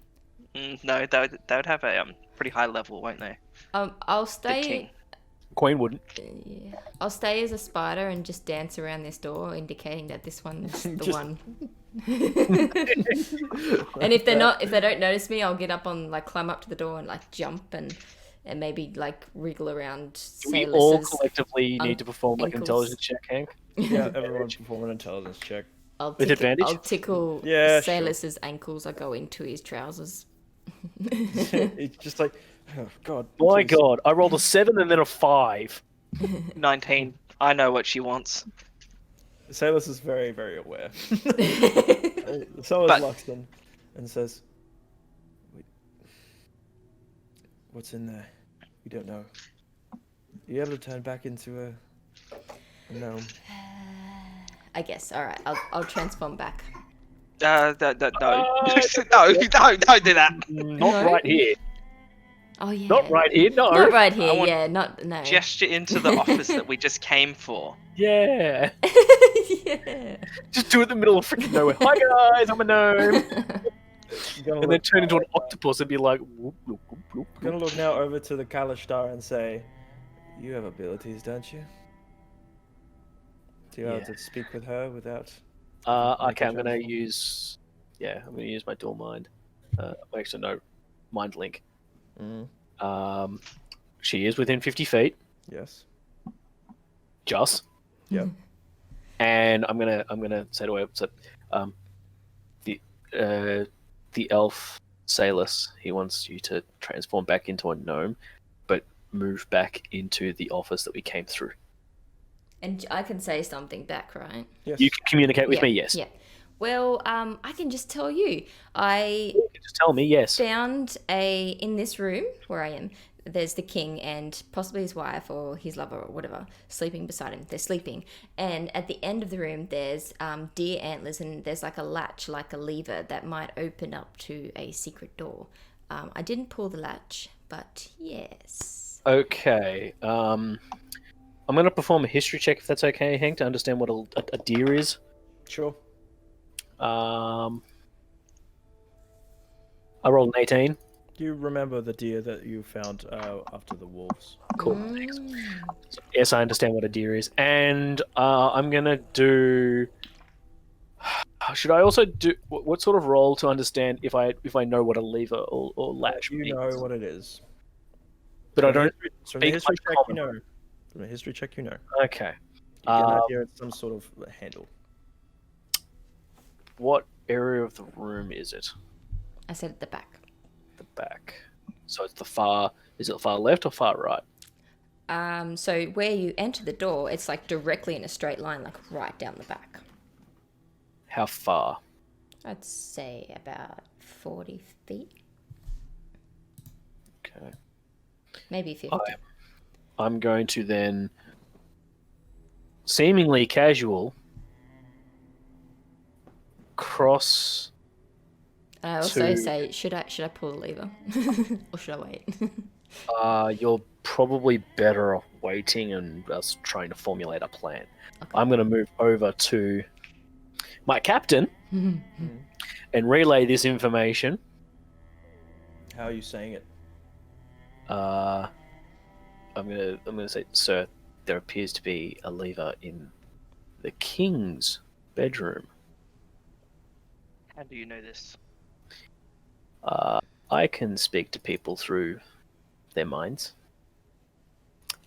no, they would have a pretty high level, won't they? I'll The stay. king. Queen wouldn't. Yeah. I'll stay as a spider and just dance around this door, indicating that this one's the Just- one. And if they don't notice me, I'll get up on, like, climb up to the door and, like, jump and maybe, like, wriggle around. Do we all Sailor's- collectively need to perform like an ankles. intelligence check, Hank? Yeah, everyone perform an intelligence check. I'll With tickle, advantage? I'll tickle Yeah, sure. Salus's ankles. I go into his trousers. It's just like, oh, God. My please. god, I rolled a 7 and then a 5. 19. I know what she wants. Salus is very, very aware. So is But- Luxton, and says, "Wait, what's in there? We don't know. Are you able to turn back into a gnome?" I guess. All right. I'll transform back. No. no, don't do that. Not No? right here. Oh yeah. Not right here, no. Not right here. want Yeah. Not no. Gesture into the office that we just came for. Yeah. Yeah. Just do it in the middle of freaking nowhere. Hi guys, I'm a gnome. You're gonna And then look, turn into an octopus and be like, whoop, whoop, whoop, whoop, gonna whoop. look now over to the Kalishtar and say, "You have abilities, don't you? Do you Yeah. have to speak with her without?" Okay, I'm gonna transform? use. Yeah, I'm gonna use my dual mind. Actually, no, mind link. Mm, She is within 50 feet, yes. just. Yep. And I'm gonna say to her, so, the elf Salus, he wants you to transform back into a gnome, but move back into the office that we came through. And I can say something back, right? Yes. You can communicate with Yeah, me, yes. Yeah. Well, I can just tell you. I Just tell me, yes. found in this room where I am. There's the king and possibly his wife or his lover or whatever sleeping beside him. They're sleeping, and at the end of the room there's deer antlers, and there's like a latch, like a lever that might open up to a secret door. I didn't pull the latch, but yes. Okay. I'm gonna perform a history check if that's okay, Hank, to understand what a deer is. Sure. I rolled an 18. Do you remember the deer that you found after the wolves? Cool. Thanks. Yes, I understand what a deer is, and I'm gonna do. Should I also do what sort of roll to understand if I know what a lever or latch You means? know what it is. But I don't So in the speak history much check, you common. know. From the history check, you know. Okay. You get an idea it's some sort of handle. What area of the room is it? I said at the back. The back. So it's the far. Is it far left or far right? So where you enter the door, it's like directly in a straight line, like right down the back. How far? I'd say about 40 feet, Okay. maybe 50. I'm going to then, seemingly casual, cross. I also to- say, should I pull the lever, or should I wait? You're probably better off waiting and us trying to formulate a plan. Okay. I'm going to move over to my captain and relay this information. How are you saying it? I'm gonna say, sir, there appears to be a lever in the king's bedroom. How do you know this? I can speak to people through their minds.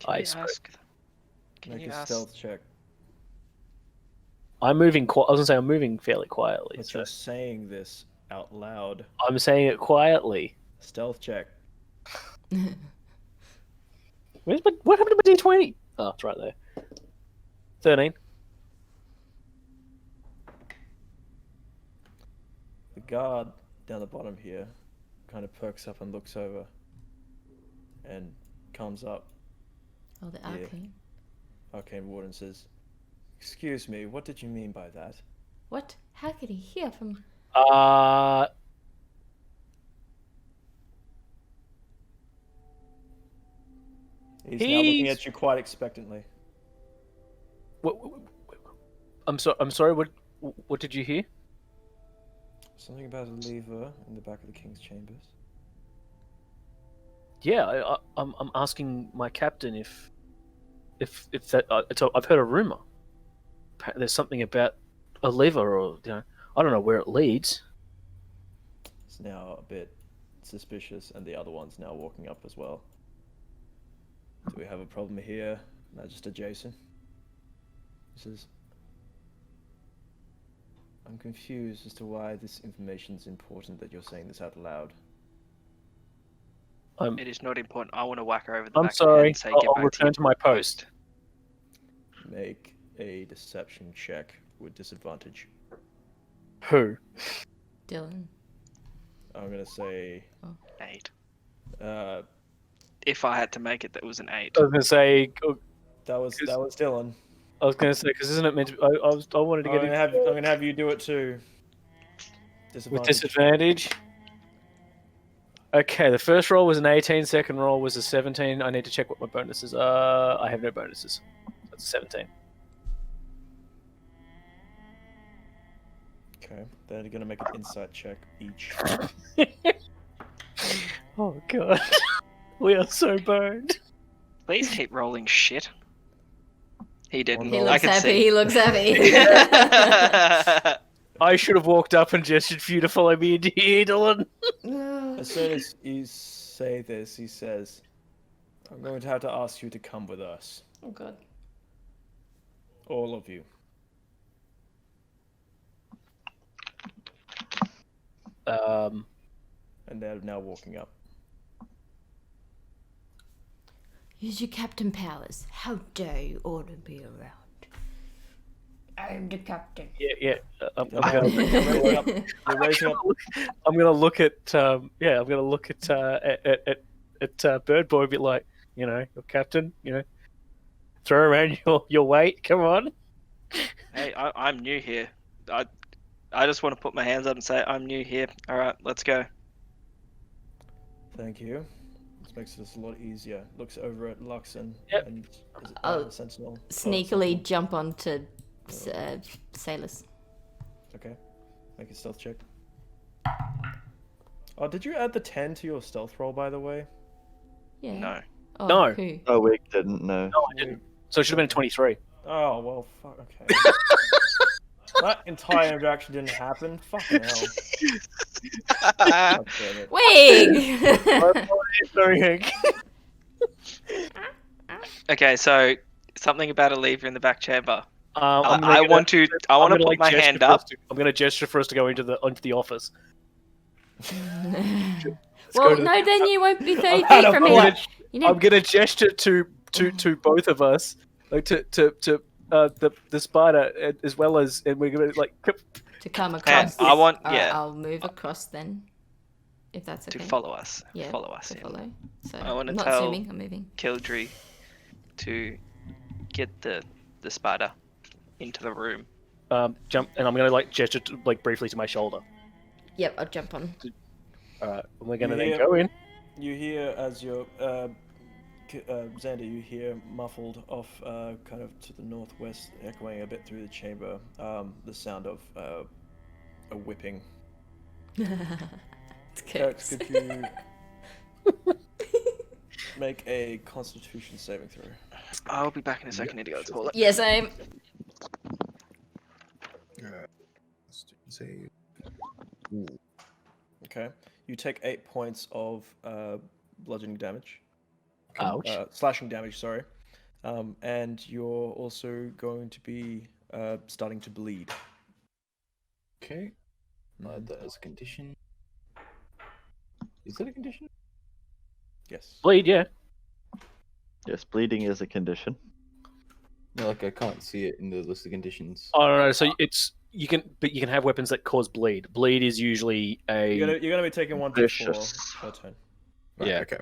Can I you suppose- ask? Can Make you a ask? stealth check. I'm moving. I was gonna say I'm moving fairly quietly. But So you're saying this out loud. I'm saying it quietly. Stealth check. What happened to my D20? Oh, it's right there. 13. The guard down the bottom here kind of perks up and looks over and comes up. Oh, the Yeah. arcane. Arcane Warden says, "Excuse me, what did you mean by that?" What? How could he hear from? He's now looking He's- at you quite expectantly. I'm sorry. What did you hear? Something about a lever in the back of the king's chambers. Yeah, I'm asking my captain if that. I've heard a rumor. There's something about a lever, or I don't know where it leads. It's now a bit suspicious, and the other one's now walking up as well. Do we have a problem here, Magister Jason? He says, "I'm confused as to why this information's important that you're saying this out loud." It is not important. I want to whack her over the I'm back of the head sorry. and say, I'll "Get back return to my post." Make a deception check with disadvantage. Who? Dylan. I'm gonna say, 8. uh, If I had to make it, that was an 8. I was gonna say. that was Dylan. I was gonna say because isn't it meant to? I wanted to I'm get gonna have you do it too. with disadvantage. Okay, the first roll was an 18. Second roll was a 17. I need to check what my bonuses are. I have no bonuses. That's a 17. Okay, they're gonna make an insight check each. Oh god, we are so burned. Please keep rolling shit. He didn't. He He I looks can happy. see. He looks happy. I should have walked up and gestured for you to follow me into here, Dylan. As soon as you say this, he says, "I'm going to have to ask you to come with us, Oh god. all of you." And they're now walking up. Use your captain powers. How dare you order me around? I'm the captain. Yeah. I'm You're gonna, raising up. You're raising up. I'm gonna look at I'm gonna look at Bird Boy, a bit like, your captain, throw around your weight. Come on. Hey, I'm new here. I just want to put my hands up and say I'm new here. All right, let's go. Thank you. This makes this a lot easier. Looks over at Luxon Yep. and is it, I'll Sentinel. Sneakily jump onto Sailors. Okay. Make a stealth check. Oh, did you add the 10 to your stealth roll, by the way? Yeah. No. Oh, No. Who? Oh, we didn't know. No, I didn't. So it should have been 23. Oh, well, fuck, okay. That entire interaction didn't happen. Fucking hell. God damn it. Wing! Sorry, Hank. Okay, so something about a lever in the back chamber. I I want to put my hand up. I'm gonna gesture for us to go into the office. Well, no, then you won't be 30 I've had feet a from thought. it. You know, I'm gonna gesture to both of us, like to the spider as well as, and we're gonna like. to come Okay, across. I want Alright, I'll move across then. If that's okay. to follow us. Yeah, Follow us. to in. follow. So, I wanna I'm not tell- zooming, I'm moving. Kildry to get the spider into the room. Jump, and I'm gonna like gesture like briefly to my shoulder. Yep, I'll jump on. And we're gonna You then go in. You hear as you're Xander, you hear muffled off kind of to the northwest, echoing a bit through the chamber, the sound of a whipping. It's Kirks, Kirks. could you make a Constitution saving throw? I'll be back in a second. Need to go to the toilet. Yeah, same. Save. Okay. You take 8 points of bludgeoning damage. Ouch. Slashing damage, sorry. And you're also going to be starting to bleed. Okay. That is a condition. Is that a condition? Yes. Bleed, yeah. Yes, bleeding is a condition. No, like I can't see it in the list of conditions. Oh no, so it's you can have weapons that cause bleed. Bleed is usually a You're gonna be taking 1d4 Vicious. per turn. Right, yeah. Okay.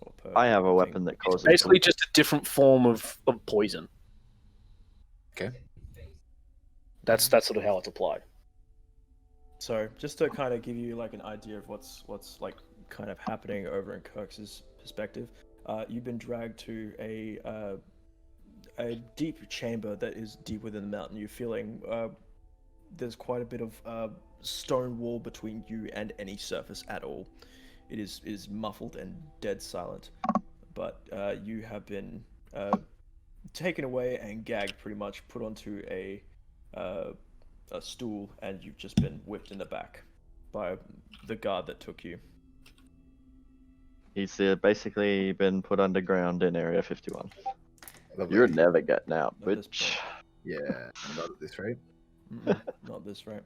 Or per I have a thing. weapon that causes basically just a different form of poison. Okay. That's sort of how it's applied. So, just to kind of give you like an idea of what's like kind of happening over in Kirk's perspective, you've been dragged to a deep chamber that is deep within the mountain. You're feeling there's quite a bit of stone wall between you and any surface at all. It is muffled and dead silent, but you have been taken away and gagged, pretty much put onto a stool, and you've just been whipped in the back by the guard that took you. He's basically been put underground in Area 51. Lovely. You're never getting out, At this bitch. Yeah. Not at this rate. Not this right.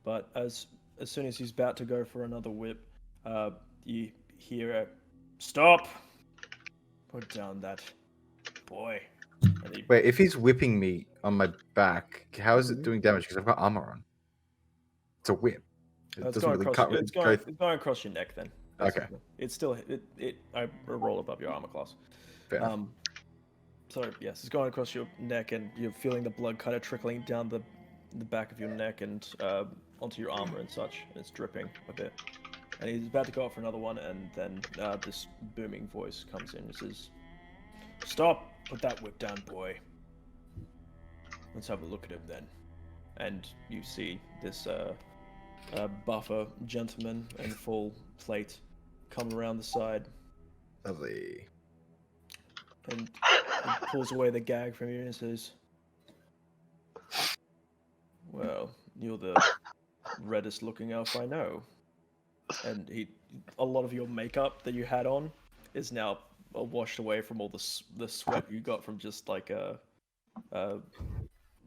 But as soon as he's about to go for another whip, you hear a stop. Put down that boy. And he, Wait, if he's whipping me on my back, how is it doing damage? Because I've got armor on. It's a whip. It it's doesn't going really across. cut. It's go going, th- it's going across your neck then. Okay. basically. It's still I roll above your armor class. Fair enough. So yes, it's going across your neck, and you're feeling the blood kind of trickling down the back of your neck and onto your armor and such. And it's dripping a bit. And he's about to go out for another one, and then this booming voice comes in and says, "Stop! Put that whip down, boy. Let's have a look at him then." And you see this buffer gentleman in full plate come around the side Lovely. and he pulls away the gag from you and says, "Well, you're the reddest looking elf I know." And a lot of your makeup that you had on is now washed away from all the sweat you got from just like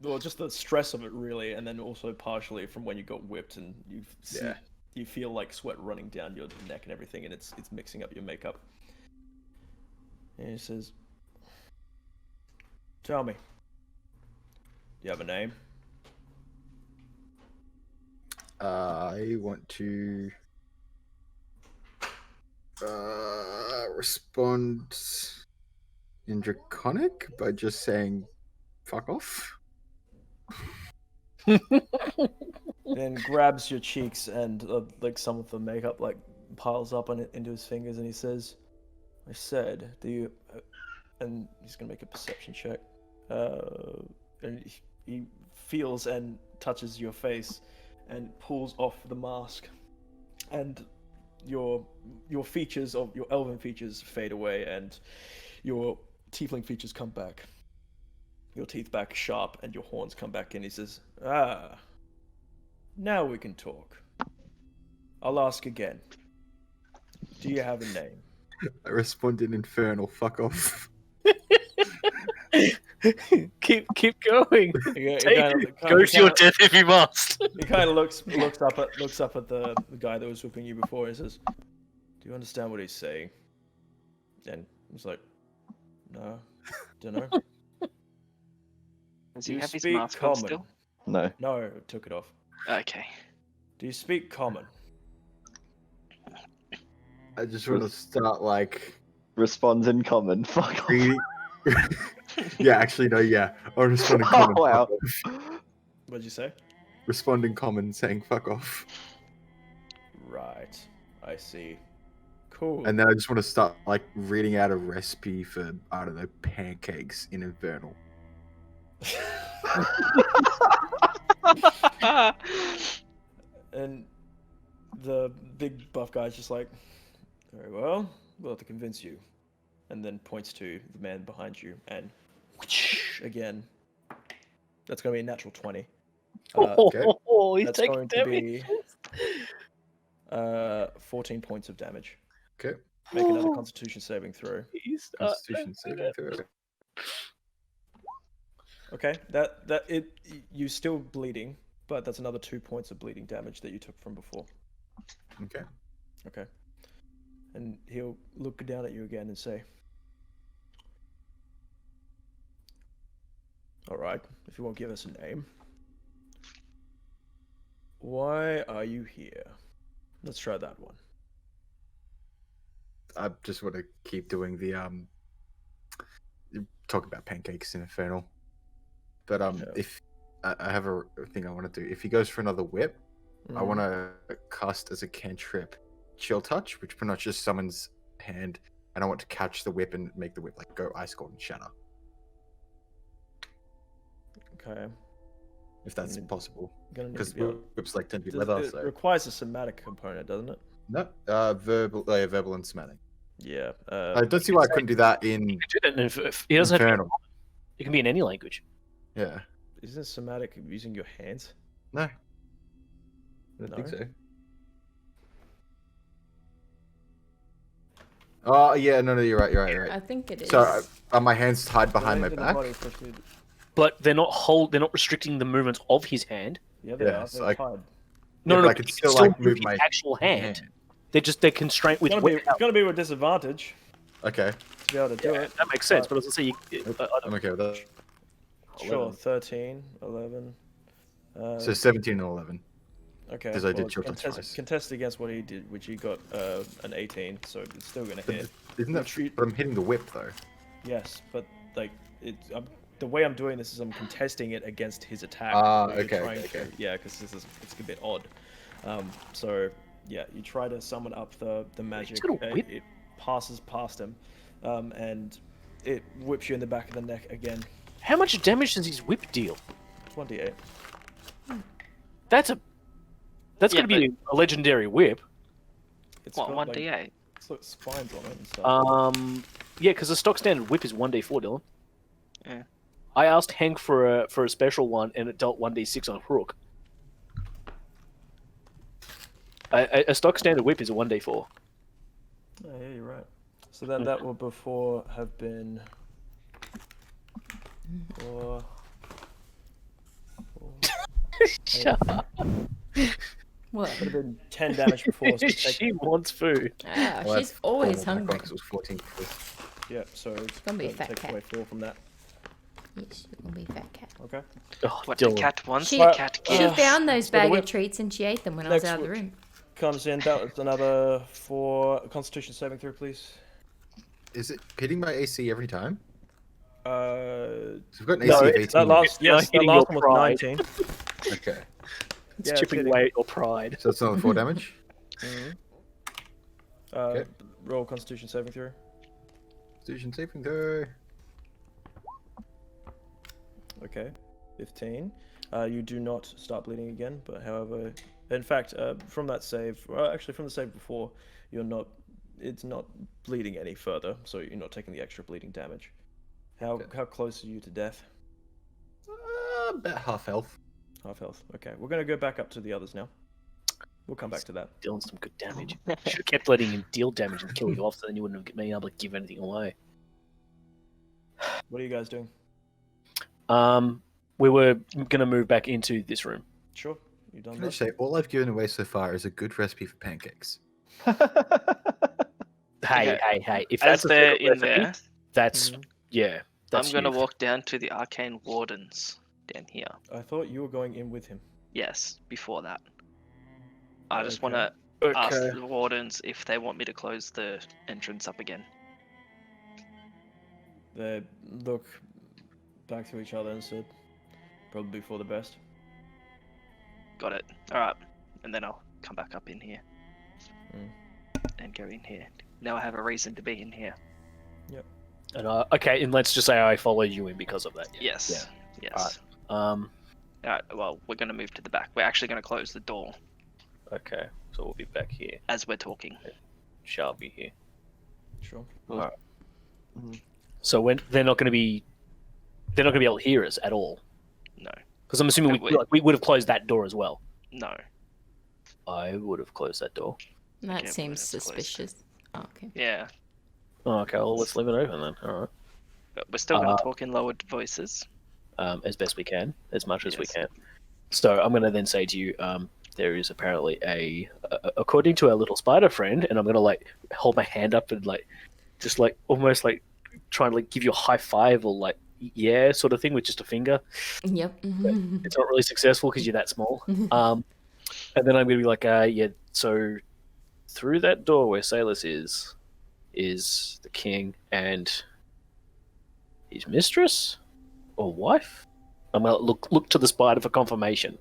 well, just the stress of it really, and then also partially from when you got whipped, and you feel like sweat running down your neck and everything, and it's mixing up your makeup. And he says, "Tell me, do you have a name?" I want to respond in Draconic by just saying "fuck off." Then grabs your cheeks, and like some of the makeup like piles up on it into his fingers, and he says, "I said, do you?" And he's gonna make a perception check. And he feels and touches your face, and pulls off the mask, and your features of your elven features fade away, and your tiefling features come back. your teeth back sharp and your horns come back in. He says, "Ah, now we can talk. I'll ask again. Do you have a name?" I respond in Infernal. Fuck off. keep going. He Take kind it. of, Go to your death if you must. He kind of looks up at the guy that was whipping you before. And says, "Do you understand what he's saying?" And he's like, "No, don't know." Does Do he you have his speak mask on common? still? No. No, I took it off. Okay. Do you speak common? I just want to start like Responds in common. Fuck off. reading. Yeah, actually, no, yeah. I'll respond in common. Oh, wow. fuck off. What'd you say? Respond in common saying fuck off. Right. I see. Cool. And then I just want to start like reading out a recipe for, I don't know, pancakes in Infernal. And the big buff guy's just like, "Very well, we'll have to convince you." And then points to the man behind you, and again, that's going to be a natural 20. okay. Oh, he's That's taking going to damage. be 14 points of damage. Okay. Make another Constitution saving throw. He's, Constitution saving throw. Okay, you're still bleeding, but that's another 2 points of bleeding damage that you took from before. Okay. Okay. And he'll look down at you again and say, "All right, if you won't give us a name, why are you here?" Let's try that one. I just want to keep doing the talk about pancakes in Infernal. But Yeah. if I have a thing I want to do. If he goes for another whip, I want to cast as a cantrip Chill Touch, which pretty much just summons hand, and I want to catch the whip and make the whip like go ice cold and shatter. Okay. If that's Mm. possible, Gonna need because to be able- whips like tend to be Does- leather. it So requires a somatic component, doesn't it? no, verbal and somatic. Yeah. I don't see why I couldn't do that in You can do that if he doesn't have. Infernal. It can be in any language. Yeah. Isn't somatic using your hands? No. I don't think No? so. Oh yeah, no, you're right. I think it is. So are my hands tied behind my Blade in the back? body especially- But they're not restricting the movements of his hand. Yeah, they Yeah, are. so They're I- tied. No, Yeah, no, but I but could you still, like, move his my actual hand. hand. They're constrained with It's weight. gonna be with disadvantage Okay, to be able to do Yeah, it. that makes sense. But I was gonna say, I'm okay with that. Sure, 11. 13, 11. So 17 and 11. Okay. 'cause I did chill touch contest, twice. contest against what he did, which he got an 18, so it's still gonna But hit. isn't that true? But I'm hitting the whip though. Yes, but like the way I'm doing this is I'm contesting it against his attack. Ah, that you're okay, trying okay. to- yeah, because it's a bit odd. So yeah, you try to summon up the magic. got a whip? It passes past him, and it whips you in the back of the neck again. how much damage does his whip deal? 1d8. That's Yeah, gonna be a legendary whip. It's What, got, 1d8? It's got spines on it and stuff. Yeah, because the stock standard whip is 1d4, Dylan. Yeah. I asked Hank for a special one, and it dealt 1d6 on Hook. A stock standard whip is a 1d4. Oh, yeah, you're right. So that would before have been. Four, Shut up. What? would have been 10 damage before. So take, She wants food. Ah, Well, she's that's always normal back hungry. because it was 14 before. yeah, so it's gonna be a fat take cat. away 4 from that. Yes, she's gonna be a fat cat. Okay. Oh, What the Dylan. cat wants, She- the cat She gives. found those so the bag whip- of treats and she ate them when I was Next out of the whip. room. Comes in. That was another 4 Constitution saving throw, please. Is it hitting my AC every time? Uh, So we've got an No, AC of it's 18. that last You're yes, that hitting last your one was pride. 19. Okay. It's Yeah, it's chipping hitting. away at your pride. So that's another 4 damage. Mhm. Okay. Roll Constitution saving throw. Constitution saving throw. Okay, 15. You do not start bleeding again, but however, in fact, from that save, actually from the save before, it's not bleeding any further, so you're not taking the extra bleeding damage. How close are you to death? about half health. Half health. Okay, we're gonna go back up to the others now. We'll come back to that. Dealing some good damage. Should have kept letting him deal damage and kill you off, so then you wouldn't have been able to give anything away. What are you guys doing? We were gonna move back into this room. Sure, you done Can I that? say, all I've given away so far is a good recipe for pancakes. Hey, Okay. hey! If As that's a they're secret in recipe, there, that's yeah. That's I'm gonna huge. walk down to the arcane wardens down here. I thought you were going in with him. Yes, before that. I just Okay. want to ask Okay. the wardens if they want me to close the entrance up again. They look back to each other and said, "Probably for the best." Got it. Alright. And then I'll come back up in here. Mm. And go in here. Now I have a reason to be in here. And okay, and let's just say I followed you in because of that. Yeah. Yes. Yeah. Yes. Um. Alright, well, we're going to move to the back. We're actually going to close the door Okay. So we'll be back here. as we're talking. Shall be here. Sure. Alright. So when they're not going to be able to hear us at all. No. Because I'm assuming we would have closed that door as well. No. I would have closed that door. That Okay, seems that's closed. suspicious. Oh, okay. Yeah. Oh, okay. Well, let's leave it open then. All right. But we're still going to talk in lowered voices. As best we can, as much as we Yes. can. So I'm going to then say to you, there is apparently according to our little spider friend, and I'm going to like hold my hand up and like, just like almost like trying to like give you a high five or like yeah sort of thing with just a finger. Yep. It's not really successful because you're that small. And then I'm going to be like, yeah. So through that door where Salus is the king and his mistress or wife. I'm gonna look to the spider for confirmation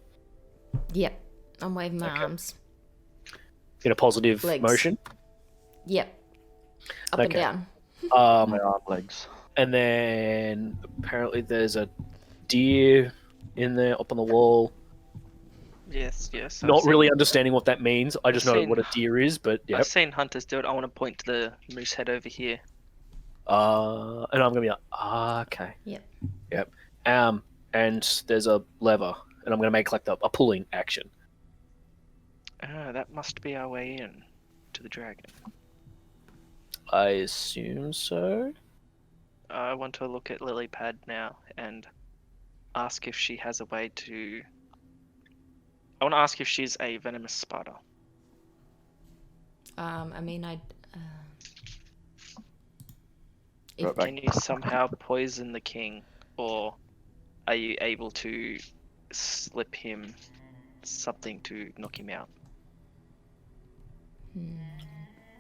Yep. I'm waving my Okay. arms. in a positive Legs. motion. Yep. Up and Okay. down. My arm legs. And then apparently there's a deer in there up on the wall. Yes, yes. Not really understanding what that means. I just I've know seen- what a deer is, but yeah. I've seen hunters do it. I want to point to the moose head over here. And I'm gonna be like, okay. Yep. Yep. And there's a lever, and I'm gonna make like a pulling action. That must be our way in to the dragon. I assume so. I want to look at Lilypad now and ask if she has a way to. I want to ask if she's a venomous spider. I mean, Right back. Can you somehow poison the king, or are you able to slip him something to knock him out?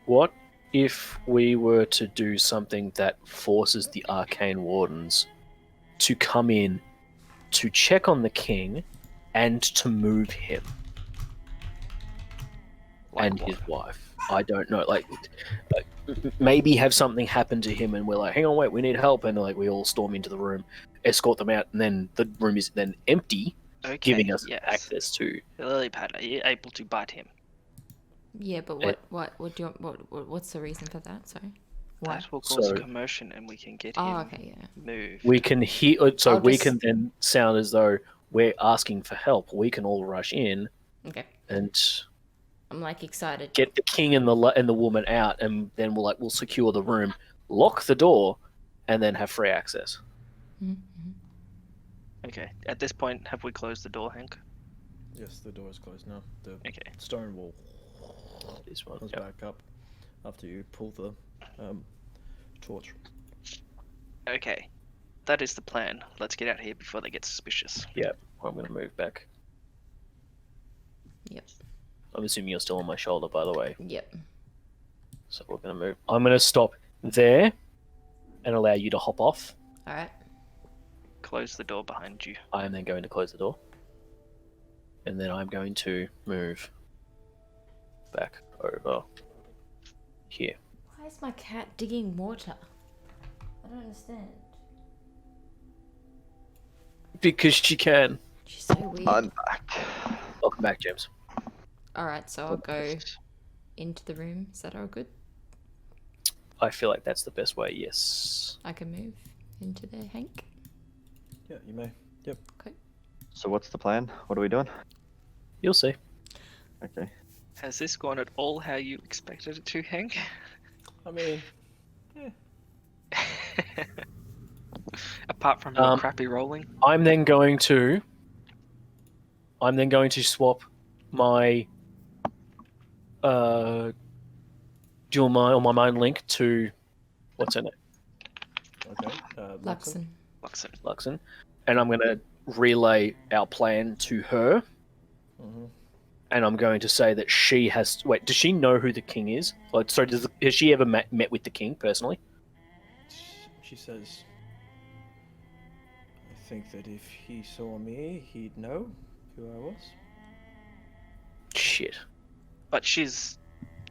What if we were to do something that forces the arcane wardens to come in to check on the king and to move him Like and what? his wife? I don't know. Like maybe have something happen to him and we're like, hang on, wait, we need help, and like we all storm into the room, escort them out, and then the room is then empty, Okay, giving us yes. access to. Lilypad, are you able to bite him? yeah, but what do you what's the reason for that? Sorry. Why? That will cause So- commotion, and we can get him Oh, okay, yeah. moved. We can hear, so I'll we just- can then sound as though we're asking for help. We can all rush in Okay. and I'm like excited. get the king and the woman out, and then we'll secure the room, lock the door, and then have free access. Mhm. Okay. At this point, have we closed the door, Hank? Yes, the door is closed now. The Okay. stone wall This one, comes yep. back up after you pull the torch. Okay. That is the plan. Let's get out of here before they get suspicious. I'm gonna move back. Yep. I'm assuming you're still on my shoulder, by the way. Yep. So we're gonna move. I'm gonna stop there and allow you to hop off. All right. Close the door behind you. I am then going to close the door, and then I'm going to move back over here. Why is my cat digging water? I don't understand. Because she can. She's so weird. I'm back. Welcome back, James. All right, so I'll go into the room. Is that all good? I feel like that's the best way. Yes. I can move into there, Hank. Yeah, you may. Yep. Okay. So what's the plan? What are we doing? You'll see. Okay. Has this gone at all how you expected it to, Hank? I mean, Apart from your Um, crappy rolling. I'm then going to swap my dual mind or my mind link to what's her name, okay. Luxon. Luxon. Luxon, and I'm going to relay our plan to her. Mm-hmm. And I'm going to say that she has. Wait, does she know who the king is? Like, sorry, has she ever met with the king personally? She says, I think that if he saw me, he'd know who I was. Shit. But she's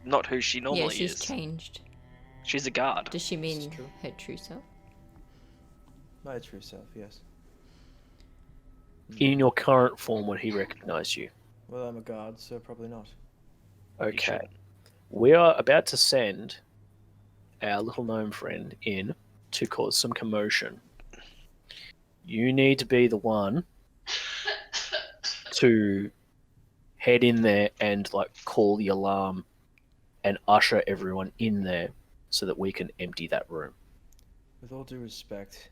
not who she Yeah, normally she's is. changed. She's a guard. Does she mean true. her true self? My true self, yes. In your current form, would he recognize you? Well, I'm a guard, so probably not. Okay. shouldn't. We are about to send our little gnome friend in to cause some commotion. You need to be the one to head in there and like call the alarm and usher everyone in there so that we can empty that room. With all due respect,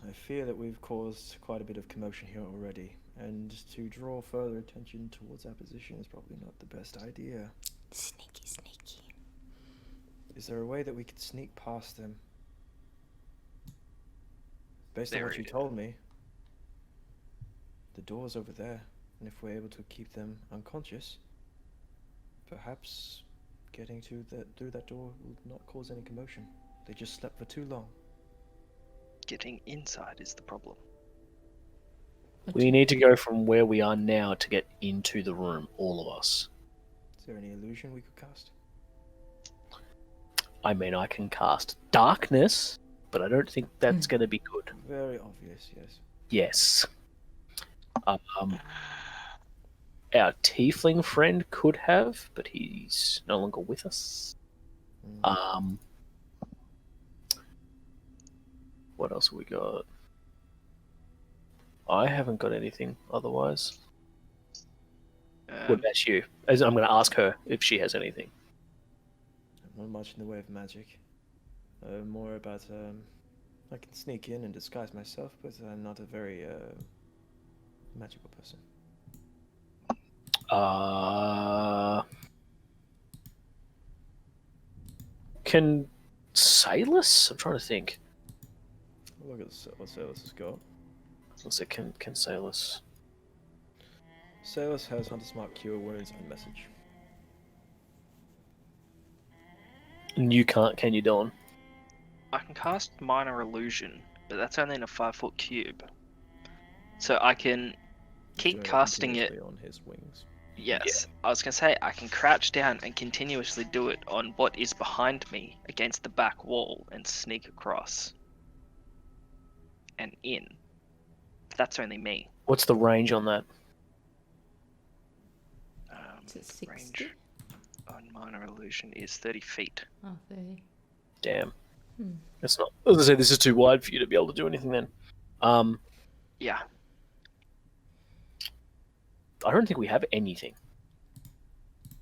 I fear that we've caused quite a bit of commotion here already, and to draw further attention towards our position is probably not the best idea. Sneaky, sneaky. Is there a way that we could sneak past them? Based on There what you is. told me, the door's over there, and if we're able to keep them unconscious, perhaps getting through that door will not cause any commotion. They just slept for too long. Getting inside is the problem. We need to go from where we are now to get into the room, all of us. Is there any illusion we could cast? I mean, I can cast darkness, but I don't think that's going to be good. Very obvious, yes. Yes. Our tiefling friend could have, but he's no longer with us. What else have we got? I haven't got anything otherwise. What about you? As I'm going to ask her if she has anything. Not much in the way of magic. More about, I can sneak in and disguise myself, but I'm not a very, magical person. Can Sailus? I'm trying to think. Look at what Salus has got. What's it? Can Sailus? Salus has Hunter's Mark Cure Wounds and Message. And you can't, can you, Dawn? I can cast Minor Illusion, but that's only in a 5-foot cube. So I can keep Doing casting it. continuously on his wings. Yes, I was going to say I can crouch down and continuously do it on what is behind me against the back wall and sneak across and in. But that's only me. What's the range on that? Is it 60? Range on Minor Illusion is 30 feet. Oh, 30. Damn. Hmm. It's not. As I say, this is too wide for you to be able to do anything then. Yeah. I don't think we have anything.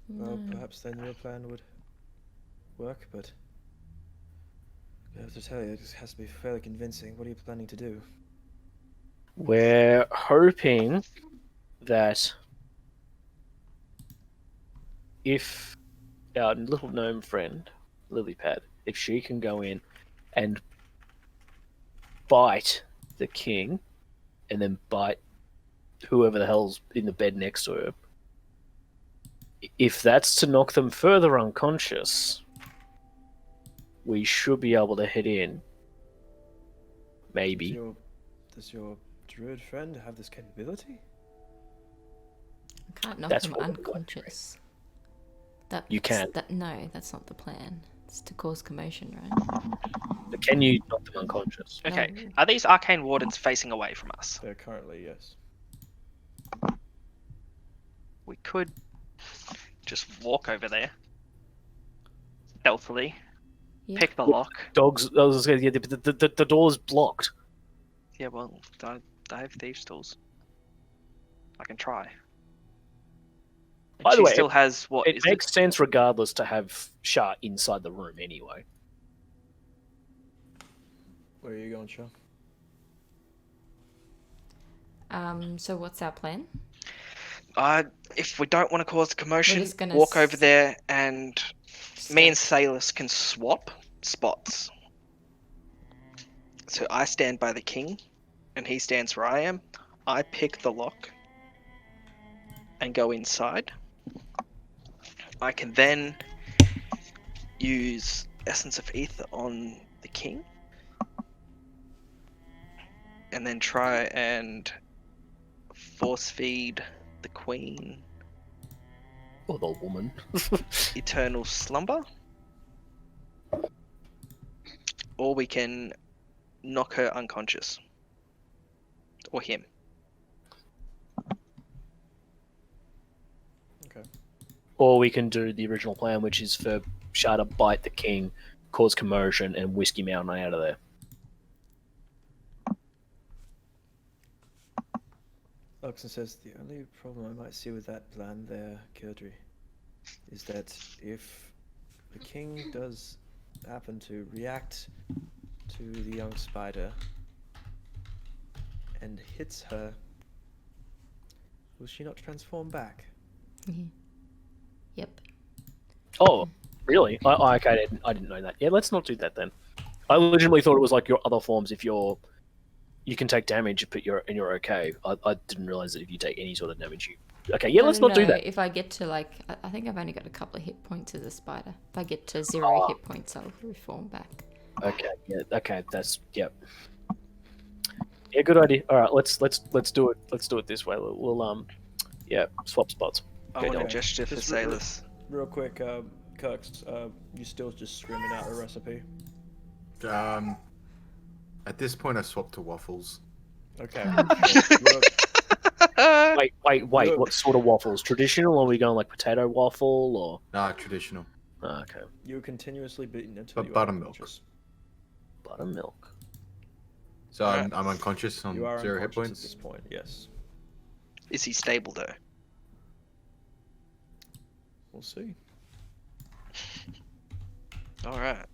Well, No. perhaps then your plan would work, but I have to tell you, it has to be fairly convincing. What are you planning to do? We're hoping that if our little gnome friend, Lilypad, if she can go in and bite the king and then bite whoever the hell's in the bed next to her, if that's to knock them further unconscious, we should be able to head in. Maybe. Does your druid friend have this capability? I can't knock That's them what we're unconscious. You can. No, that's not the plan. It's to cause commotion, right? But can you knock them unconscious? Okay, No. are these arcane wardens facing away from us? They're currently, yes. We could just walk over there stealthily, Yeah. pick the lock. Dogs. I was going to say, the door's blocked. Yeah, well, I have thieves' tools. I can try. And By the she way, still has what? It Is makes sense regardless to have Shah inside the room anyway. Where are you going, Shaw? So what's our plan? If we don't want to cause a commotion, just gonna walk over there and me and Step- Salus can swap spots. So I stand by the king, and he stands where I am. I pick the lock and go inside. I can then use Essence of Ether on the king, and then try and force feed the queen Or the woman. eternal slumber. Or we can knock her unconscious. Or him. Okay. Or we can do the original plan, which is for Shah to bite the king, cause commotion, and whisk him out and out of there. Oxen says the only problem I might see with that plan there, Kildry, is that if the king does happen to react to the young spider and hits her, will she not transform back? Yep. Oh, really? Okay, I didn't know that. Yeah, let's not do that then. I legitimately thought it was like your other forms. If you can take damage, but you're okay. I didn't realize that if you take any sort of damage, you. Okay, yeah, let's not do that. If I get to I think I've only got a couple of hit points as a spider. If I get to 0 hit points, I'll reform back. Okay, yeah, okay, that's yep. Yeah, good idea. All right, let's do it. Let's do it this way. We'll yeah, swap spots. I want to okay. gesture for Just Salus. Real quick, Kirks, you still just screaming out a recipe? At this point, I swapped to waffles. Okay. Well, Wait. Look. What sort of waffles? Traditional, or are we going like potato waffle, or? Nah, traditional. Oh, okay. you're continuously beaten until But you are buttermilk. unconscious. Buttermilk. So I'm unconscious on You are 0 hit unconscious at points. this point, yes. Is he stable though? We'll see. Alright.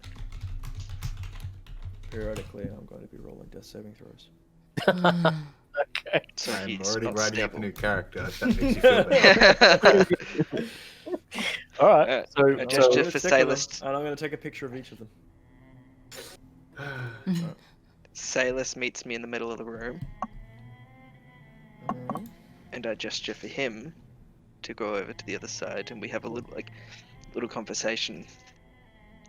Periodically, I'm going to be rolling death saving throws. Okay. So I'm he's already not writing up a stable. new character. If that makes you feel better. All right. So, a I'm gesture gonna for stick with them, Salus. and I'm going to take a picture of each of them. Salus meets me in the middle of the room, Mhm. and I gesture for him to go over to the other side, and we have a little conversation.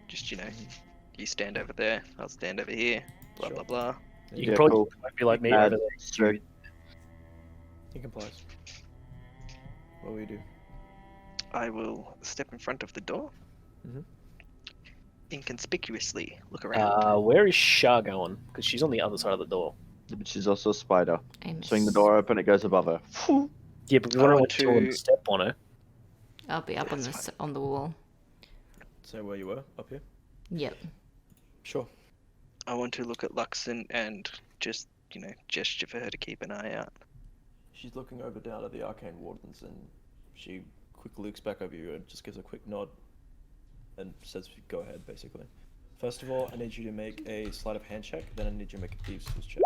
Just you stand over there, I'll stand over here, blah Sure. blah blah. you Yeah, can probably cool. be like me Add over there. strict- He complies. What will you do? I will step in front of the door. Mhm. Inconspicuously look around. Where is Shah going? Because she's on the other side of the door. But she's also a spider. I'm Swing the door open, it goes above her. Yeah, but we I want want to kill and to- step on her. I'll be up on That's on the wall. So where you were? Up here? Yep. Sure. I want to look at Luxon and just gesture for her to keep an eye out. She's looking over down at the arcane wardens, and she quickly looks back over you and just gives a quick nod and says, go ahead, basically. First of all, I need you to make a sleight of hand check, then I need you to make a thieves' tools check.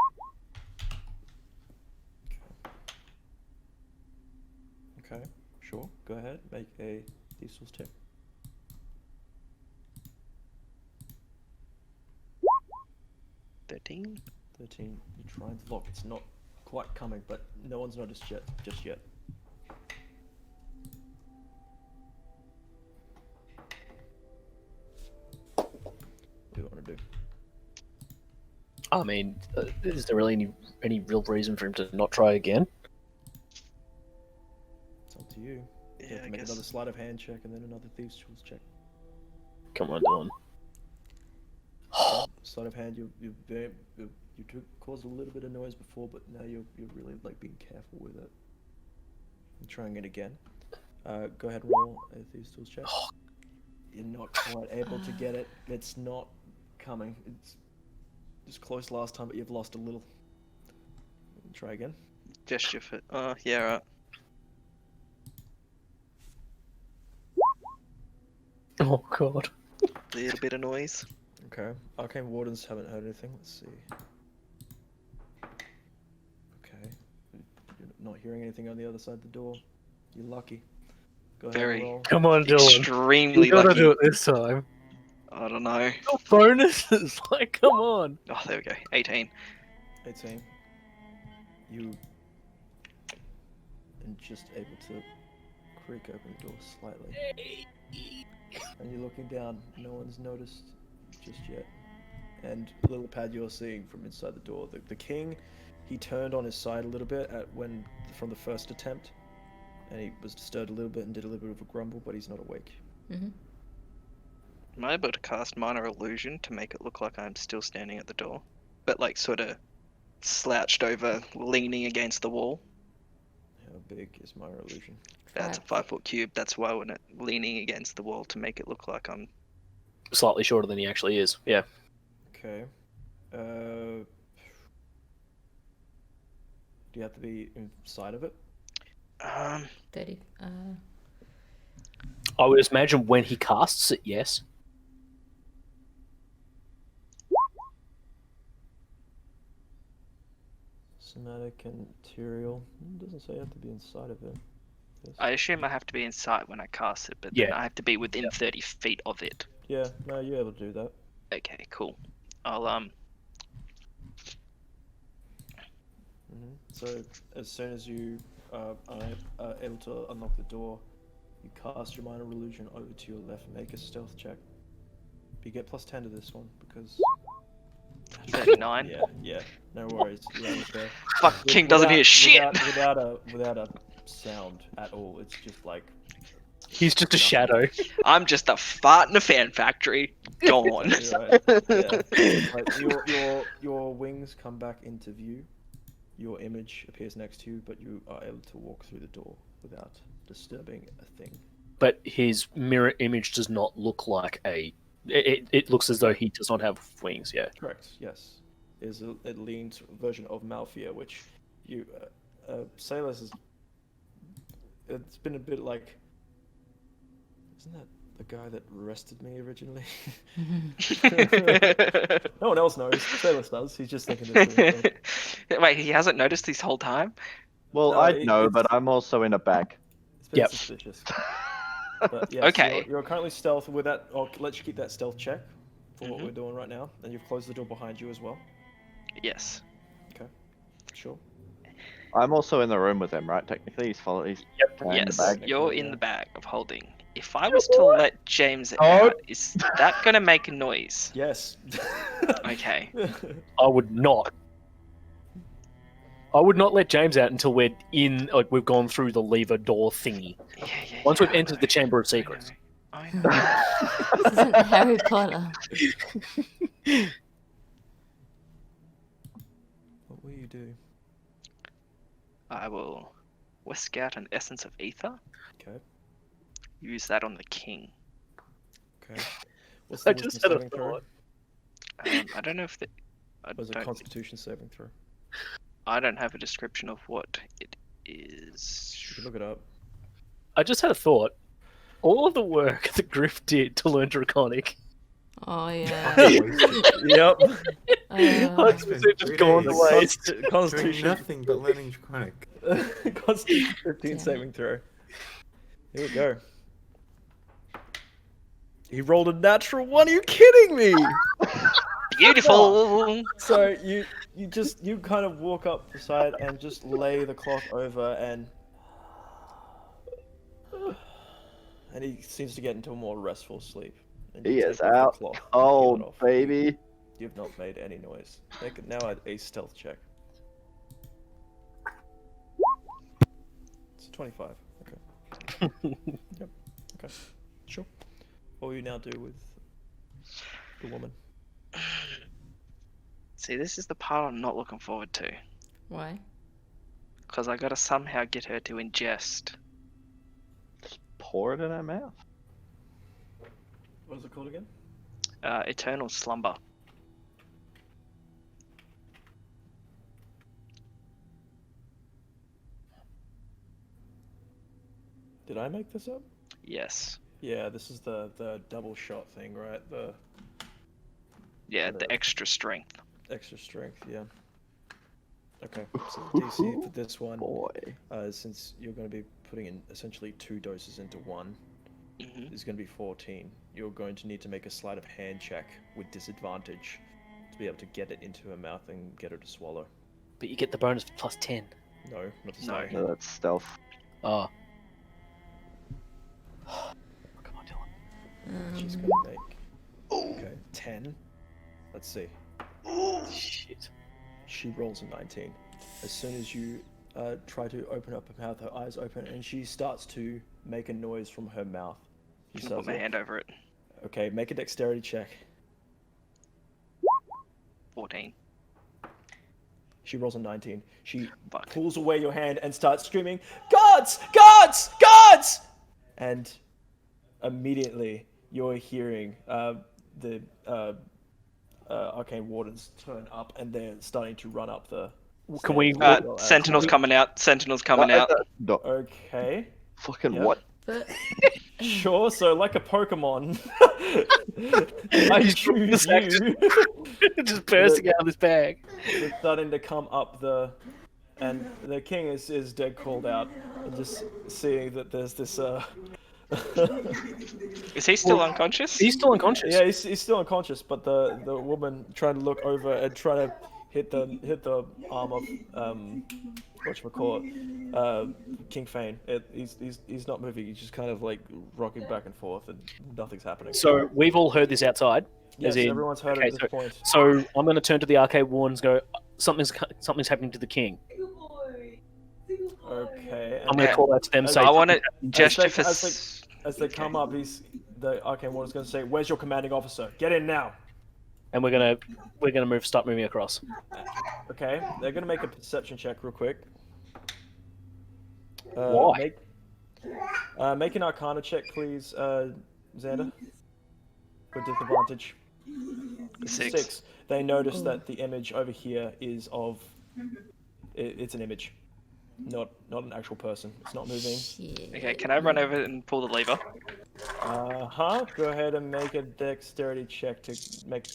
Okay, sure, go ahead, make a thieves' tools check. 13. 13, you try and lock, it's not quite coming, but no one's noticed yet, just yet. What do you want to do? I mean, is there really any real reason for him to not try again? It's up to you. You Yeah, have to I make guess. another sleight of hand check and then another thieves' tools check. Come on, Dylan. Sleight of hand, you caused a little bit of noise before, but now you're really like being careful with it. I'm trying it again. Go ahead and roll a thieves' tools check. You're not quite able to get it. It's not coming. It's just close last time, but you've lost a little. Try again. Gesture for. Oh, yeah, right. Oh god. Little bit of noise. Okay. Arcane Wardens haven't heard anything. Let's see. Okay. You're not hearing anything on the other side of the door. You're lucky. Go ahead Very. and roll. Come on, Dylan. Extremely You gotta lucky. do it this time. I don't know. Bonuses, like, come on. Oh, there we go. 18. 18. You and just able to creak open the door slightly. And you're looking down. No one's noticed just yet. And Lillipad, you're seeing from inside the door. The king, he turned on his side a little bit from the first attempt. And he was disturbed a little bit and did a little bit of a grumble, but he's not awake. Mm-hmm. Am I able to cast Minor Illusion to make it look like I'm still standing at the door? But like sort of slouched over, leaning against the wall? How big is my illusion? That's a 5-foot cube. That's why we're leaning against the wall to make it look like I'm... Slightly shorter than he actually is, yeah. Okay. Do you have to be inside of it? 30. I would imagine when he casts it, yes. Somatic and material. It doesn't say you have to be inside of it. Yes. I assume I have to be inside when I cast it, but then Yeah. I have to be within 30 feet of it. Yeah, no, you're able to do that. Okay, cool. I'll So as soon as you are able to unlock the door, you cast your minor illusion over to your left. Make a stealth check. You get +10 to this one because 39. yeah, no worries. You managed there. Fuck, King doesn't hear shit. Without a sound at all. It's just like He's just a shadow. I'm just a fart in a fan factory. Gone. you're right. Yeah. Like your wings come back into view. Your image appears next to you, but you are able to walk through the door without disturbing a thing. But his mirror image does not look like a... It looks as though he does not have wings, yeah. Correct. Yes, is a leaned version of Malphia, which you Sailors is. It's been a bit like. Isn't that the guy that arrested me originally? No one else knows. Sailors does. He's just thinking this. Wait, he hasn't noticed this whole time? Well, No, I know, it's- but I'm also in a bag. It's been Yep. suspicious. But yes, Okay. You're currently stealth with that. I'll let you keep that stealth check for what Mhm. we're doing right now, and you've closed the door behind you as well. Yes. Sure. I'm also in the room with him, right? Technically, he's carrying Yes, the bag. you're Yeah. in the bag of holding. If I was to let James out, is that gonna make a noise? Yes. Okay. I would not. I would not let James out until we're in, like, we've gone through the lever door thingy. Yeah, Once yeah, we've I entered know. the Chamber of I Secrets. know. I know. This isn't Harry Potter. What will you do? I will whisk out an essence of ether. Okay. Use that on the king. Okay. What's I the just wisdom had a saving throw? thought. I don't know if I Was it don't, Constitution saving throw? I don't have a description of what it is. You can look it up. I just had a thought. All of the work that Griff did to learn Draconic, Oh, yeah. Yep. I've been just 3 gone days. to waste. Doing Constitution. nothing but learning Draconic. Constitution 15 Yeah. saving throw. Here we go. He rolled a natural one. Are you kidding me? Beautiful. So you kind of walk up the side and just lay the cloth over and he seems to get into a more restful sleep. And you He take is off the out cloth and peel it cold, off. baby. You've not made any noise. Make it now a stealth check. It's 25. Okay. Yep. Okay. Sure. What will you now do with the woman? See, this is the part I'm not looking forward to. Why? Because I gotta somehow get her to ingest. Pour it in her mouth. What is it called again? Eternal slumber. Did I make this up? Yes. Yeah, this is the double shot thing, right? The Yeah, the extra strength. extra strength, yeah. Okay, so the DC for this one, Boy. since you're going to be putting in essentially 2 doses into one, Mm-hmm. is going to be 14. You're going to need to make a sleight of hand check with disadvantage to be able to get it into her mouth and get her to swallow. But you get the bonus plus 10. No, not the No. same. No, that's stealth. Oh. Come on, Dylan. She's going to make... Okay, 10. Let's see. Shit. She rolls a 19. As soon as you try to open up her mouth, her eyes open, and she starts to make a noise from her mouth. She I'm gonna put my starts, hand over it. okay, make a dexterity check. 14. She rolls a 19. She Fuck. pulls away your hand and starts screaming, "Guards! Guards! Guards!" And immediately you're hearing the arcane wardens turn up, and they're starting to run up the Can we- stairs. Sentinel's coming out. Sentinel's coming out. Okay. Fucking Yep. what? But Sure, so like a Pokemon, I He's dropping the choose sack, you. Just bursting out of this bag. They're starting to come up and the king is dead called out, and just seeing that there's this Is he still unconscious? He's still unconscious. yeah, he's still unconscious, but the woman trying to look over and trying to hit the arm of whatchamacallit, King Fane. He's not moving. He's just kind of like rocking back and forth, and nothing's happening. So we've all heard this outside. Yes, as in- everyone's heard okay, it at this point. So I'm going to turn to the arcade wardens and go, something's happening to the king. Okay. I'm going to call out to them, as say, I want to As gesture they- for. as they come up, the arcane warden's going to say, "Where's your commanding officer? Get in now." and we're going to start moving across. Okay, they're gonna make a perception check real quick. Why? Make an Arcana check, please, Xander. With disadvantage. 6. They notice that the image over here is of. It's an image, not an actual person. It's not moving. shit. Okay, can I run over and pull the lever? Go ahead and make a dexterity check to make.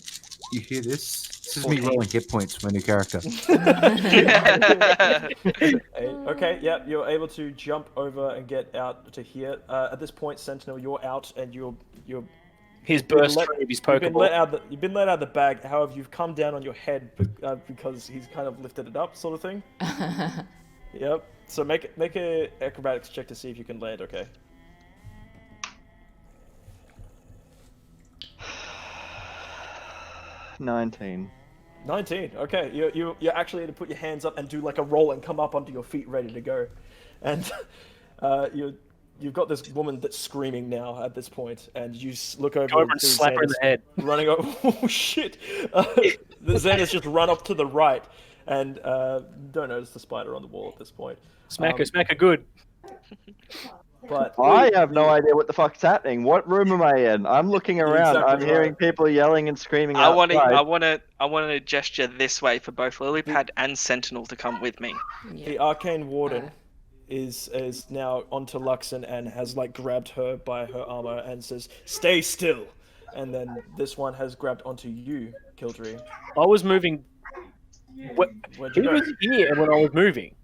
You hear this? This is me rolling hit points for my new character. Okay, yep, you're able to jump over and get out to here. At this point, Sentinel, you're out and you're He's burst let- free of his you've been let Pokeball. out. You've been let out of the bag. However, you've come down on your head because he's kind of lifted it up, sort of thing. Yep. So make a acrobatics check to see if you can land. Okay. $19. 19. Okay. You're actually able to put your hands up and do like a roll and come up onto your feet, ready to go, and you've got this woman that's screaming now at this point, and you look over Go over and see slap her in Xander's the head. running over. Oh shit! The Xander's just run up to the right, and don't notice the spider on the wall at this point. Smack her good. But I have no idea what the fuck's happening. What room am I in? I'm looking around. exactly I'm hearing right. people yelling and screaming I want outside. to gesture this way for both Lilypad and Sentinel to come with me. the arcane warden is now onto Luxon and has like grabbed her by her armor and says, "Stay still." And then this one has grabbed onto you, Kildree. I was moving. Where'd He you go? was here when I was moving.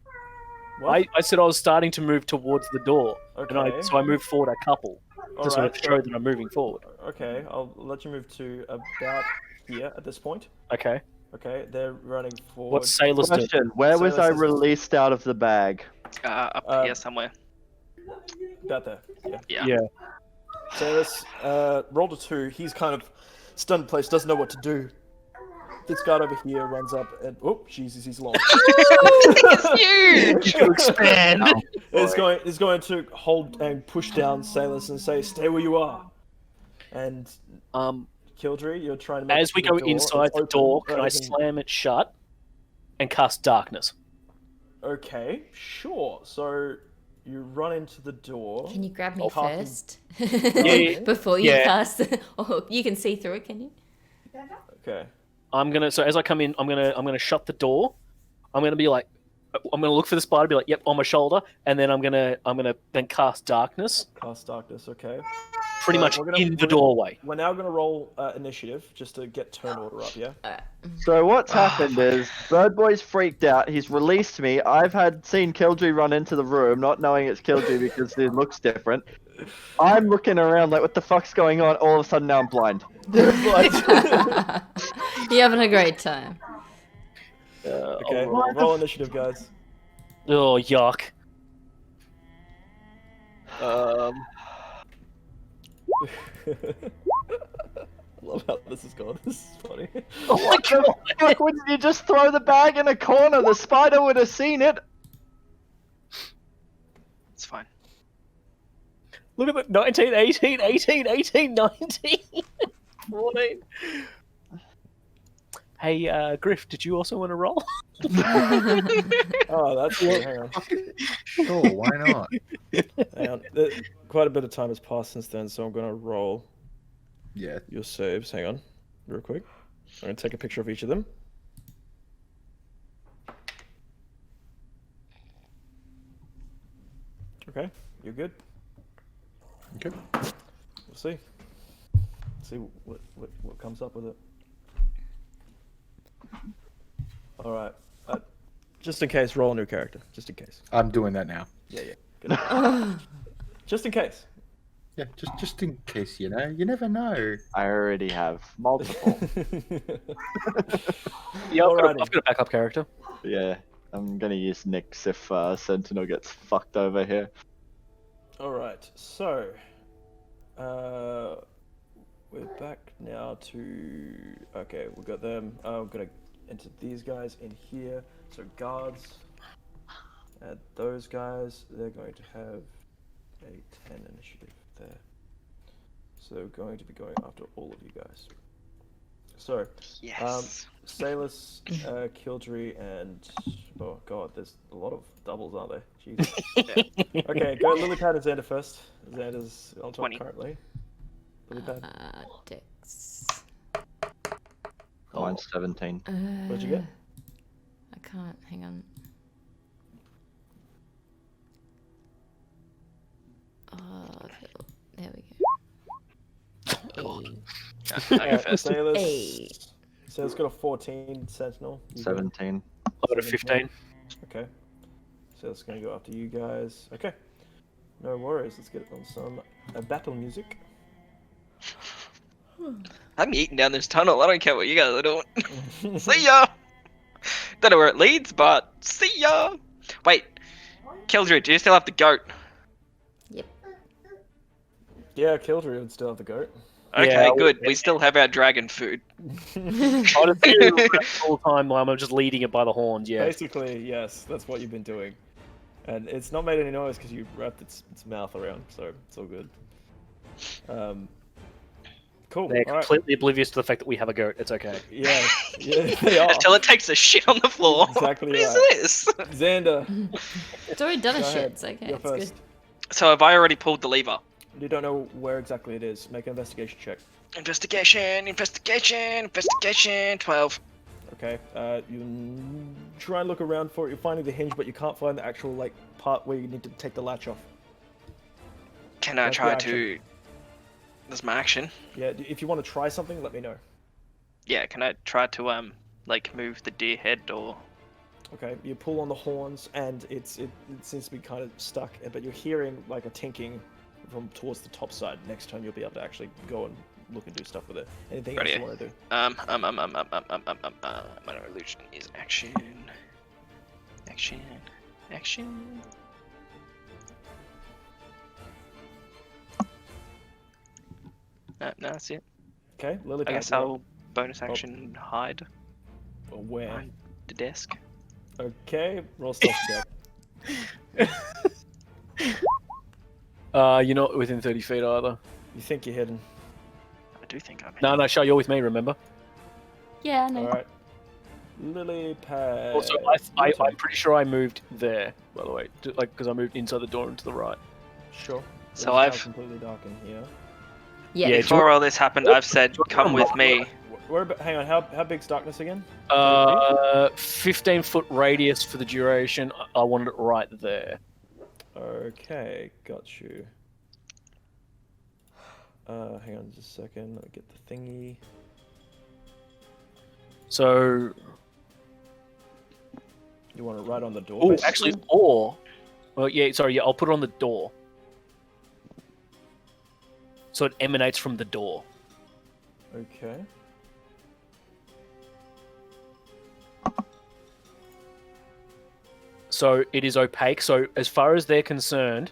What? I said I was starting to move towards the door, and Okay. so I moved forward a couple to sort of Alright, show that I'm moving forward. Okay, I'll let you move to about here at this point. Okay. Okay, they're running forward. What's Sailor's doing? Question: where was So I this is- released out of the bag? Up here somewhere. About there. Yeah. Yeah. Yeah. So let's roll a 2. He's kind of stunned in place, doesn't know what to do. This guy over here runs up and Jesus, he's long. It's huge. Expand. Is going to hold and push down Salus and say, "Stay where you are." And Kildree, you're trying to make As it we to go the door. inside It's the open, door, but can I it can- slam it shut and cast darkness? Okay, sure. So you run into the door. Can you grab me Half first? Yeah. Before you Yeah. cast. Oh, you can see through it, can you? Okay. So as I come in, I'm gonna shut the door. I'm gonna be like I'm gonna look for the spider, be like, "Yep, on my shoulder," and then I'm gonna then cast darkness, Cast darkness. Okay. pretty So much we're gonna- in we're the gonna- doorway. We're now going to roll initiative just to get turn order up. Yeah. So what's happened is Bird Boy's freaked out. He's released me. I've seen Killjoy run into the room, not knowing it's Killjoy because it looks different. I'm looking around like, what the fuck's going on? All of a sudden, now I'm blind. You're having a great time. Okay. Roll initiative, guys. Oh yuck! I love how this is going. This is funny. What the fuck? Wouldn't you just throw the bag in a corner? The spider would have seen it. It's fine. Look at the 19, 18, 18, 18, 19, 14. Hey, Griff, did you also want to roll? Oh, that's good. Hang on. Sure, why not? Hang on. Quite a bit of time has passed since then, so I'm going to roll Yeah. your saves. Hang on, real quick. I'm going to take a picture of each of them. Okay, you're good. Okay. We'll see. See what comes up with it. All right. Just in case, roll a new character. Just in case. I'm doing that now. Yeah. Good. Just in case. Yeah, just in case, you never know. I already have multiple. Yeah, I've Alrighty. got a backup character. Yeah, I'm gonna use Nyx if Sentinel gets fucked over here. All right. So, we're back now to. Okay, we got them. I'm gonna enter these guys in here. So guards. Add those guys. They're going to have a 10 initiative there. So they're going to be going after all of you guys. So, Yes. Salus, Kildry, and oh god, there's a lot of doubles, aren't there? Jesus. Okay, go Lilypad and Xander first. Xander's on top 20. currently. Lilypad, Dex. Mine's 17. what'd you get? I can't. Hang on. Oh, there we go. I go first. Salus. Hey. Salus got a 14 Sentinel. You got- 17. I got a 15. Okay. So it's going to go after you guys. Okay. No worries. Let's get on some battle music. I'm eating down this tunnel. I don't care what you guys are doing. See ya! Don't know where it leads, but see ya! Wait, Kildred, do you still have the goat? Yep. Yeah, Kildry would still have the goat. Okay, Yeah, good. We still have our dragon food. I just do the whole time while I'm just leading it by the horns, yeah. Basically, yes, that's what you've been doing. And it's not made any noise because you wrapped its mouth around, so it's all good. Cool. They're All right. completely oblivious to the fact that we have a goat. It's okay. Yeah, they are. Until it takes a shit on the floor. Exactly What is right. this? Xander, It's already done a go shit. ahead. It's okay. You're It's good. first. So have I already pulled the lever? You don't know where exactly it is. Make an investigation check. Investigation, 12. Okay. You try and look around for it. You're finding the hinge, but you can't find the actual like part where you need to take the latch off. Can I That's try your to... That's my action. Yeah. If you want to try something, let me know. Yeah, can I try to, like, move the deer head or... Okay. You pull on the horns, and it seems to be kind of stuck. But you're hearing like a tinking from towards the top side. Next time you'll be able to actually go and look and do stuff with it. Anything else you Rightio. want to do? Minor illusion is action. Action. No, that's it. Okay. Lily. I guess I'll bonus action hide Where? behind the desk. Okay. Roll stealth check. You're not within 30 feet either. You think you're hidden. I do think I'm No, Shay, you're with me, remember? Yeah, I know. All right. Lily pad. Also, I'm pretty sure I moved there, by the way. Like, because I moved inside the door and to the right. Sure. So It's now I've- completely dark in here. Yeah. Yeah, Before all this happened, I've said, you "Come wanna with me." Hang on, how big's darkness again? 15-foot radius for the duration. I wanted it right there. Okay, got you. Hang on just a second. Let me get the thingy. So, You want it right on the door? oh, basically? actually, or, well, yeah, sorry, yeah, I'll put it on the door. So it emanates from the door. Okay. So it is opaque. So as far as they're concerned,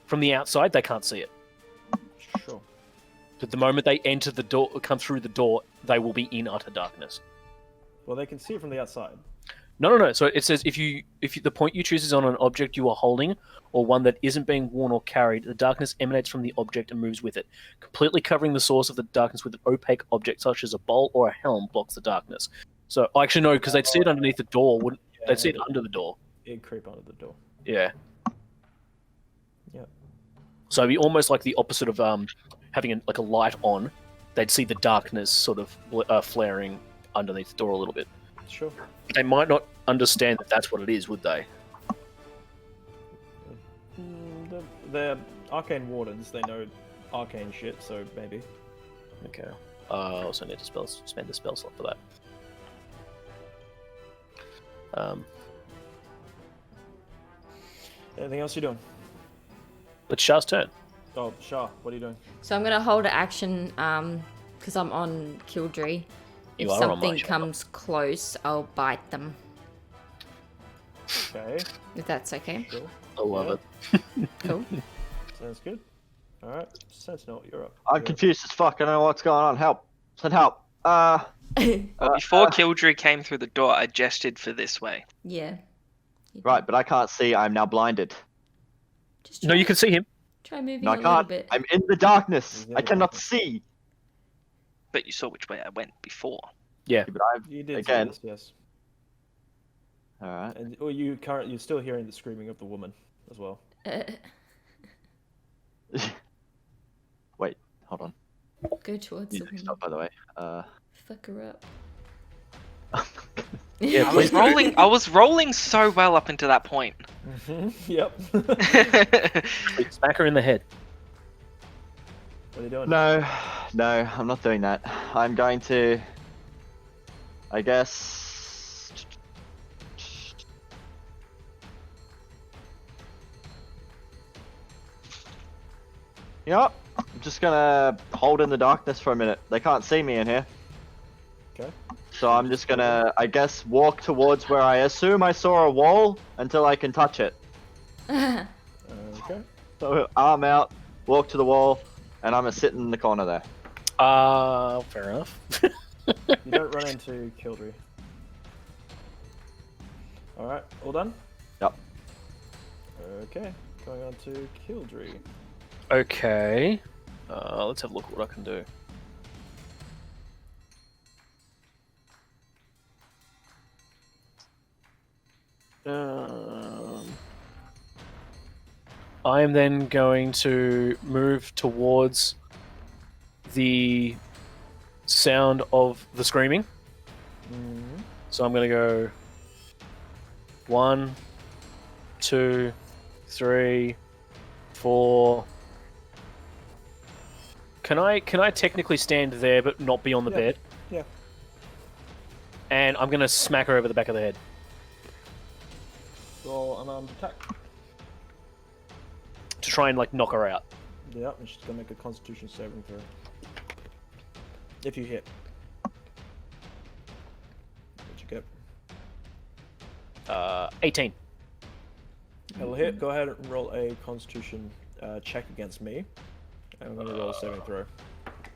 from the outside, they can't see it. Sure. But the moment they enter the door, come through the door, they will be in utter darkness. Well, they can see it from the outside. No. So it says if the point you choose is on an object you are holding or one that isn't being worn or carried, the darkness emanates from the object and moves with it, completely covering the source of the darkness with an opaque object such as a bowl or a helm blocks the darkness. So actually no, because they'd see it underneath the door, wouldn't? They'd see it under the door. It'd creep under the door. Yeah. Yep. So it'd be almost like the opposite of having a light on. They'd see the darkness sort of flaring underneath the door a little bit. Sure. But they might not understand that that's what it is, would they? They're arcane wardens. They know arcane shit, so maybe. Okay. I also need to spend a spell slot for that. Anything else you're doing? It's Shah's turn. Oh, Shah, what are you doing? So I'm gonna hold an action because I'm on Kildree. If You are on my something shoulder. comes close, I'll bite them. Okay, If that's okay. cool. I love Yeah. it. Cool. Sounds good. Alright, Sentinel, you're up. I'm You're up. confused as fuck. I don't know what's going on. Help. Send help. Well, before Kildree came through the door, I gestured for this way. Yeah. Right, but I can't see. I'm now blinded. Just No, try, you can see him. try moving No, I a little can't. bit. I'm in the darkness. He's in I the cannot darkness. see. But you saw which way I went before. Yeah. But I've You did again. say this, yes. All right. And you're still hearing the screaming of the woman as well. Wait, hold on. Go towards the Music woman. stop, by the way. Fuck her up. Yeah, I was rolling. I was rolling so well up until that point. Yep. Smack her in the head. What are you doing? No, I'm not doing that. I'm going to, I guess. You know what? I'm just gonna hold in the darkness for a minute. They can't see me in here. Okay. So I'm just gonna, I guess, walk towards where I assume I saw a wall until I can touch it. Okay. So arm out, walk to the wall, and I'm gonna sit in the corner there. Fair enough. You don't run into Kildree. Alright, all done? Yep. Okay, going on to Kildree. Okay. Let's have a look at what I can do. I am then going to move towards the sound of the screaming. Mm-hmm. So I'm going to go 1, 2, 3, 4. Can I technically stand there but not be on the Yeah. bed? Yeah. And I'm going to smack her over the back of the head. Roll unarmed attack. To try and knock her out. Yep, and she's gonna make a Constitution saving throw. If you hit. What'd you get? 18. That'll hit. Go ahead and roll a Constitution check against me. And I'm gonna roll a saving throw.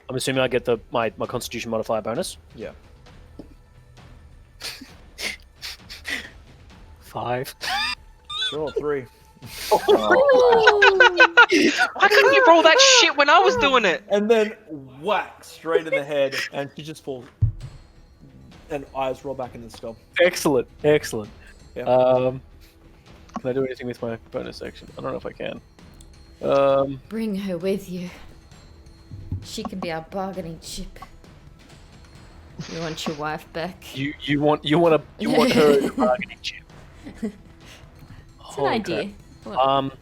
I'm assuming I get my Constitution modifier bonus. Yeah. 5. Sure, 3. Why couldn't you roll that shit when I was doing it? And then whack straight in the head, and she just falls. And eyes roll back into the skull. Excellent. Yeah. Can I do anything with my bonus action? I don't know if I can. Bring her with you. She can be our bargaining chip. You want your wife back? You want her as a bargaining chip. It's an Holy idea. crap. What?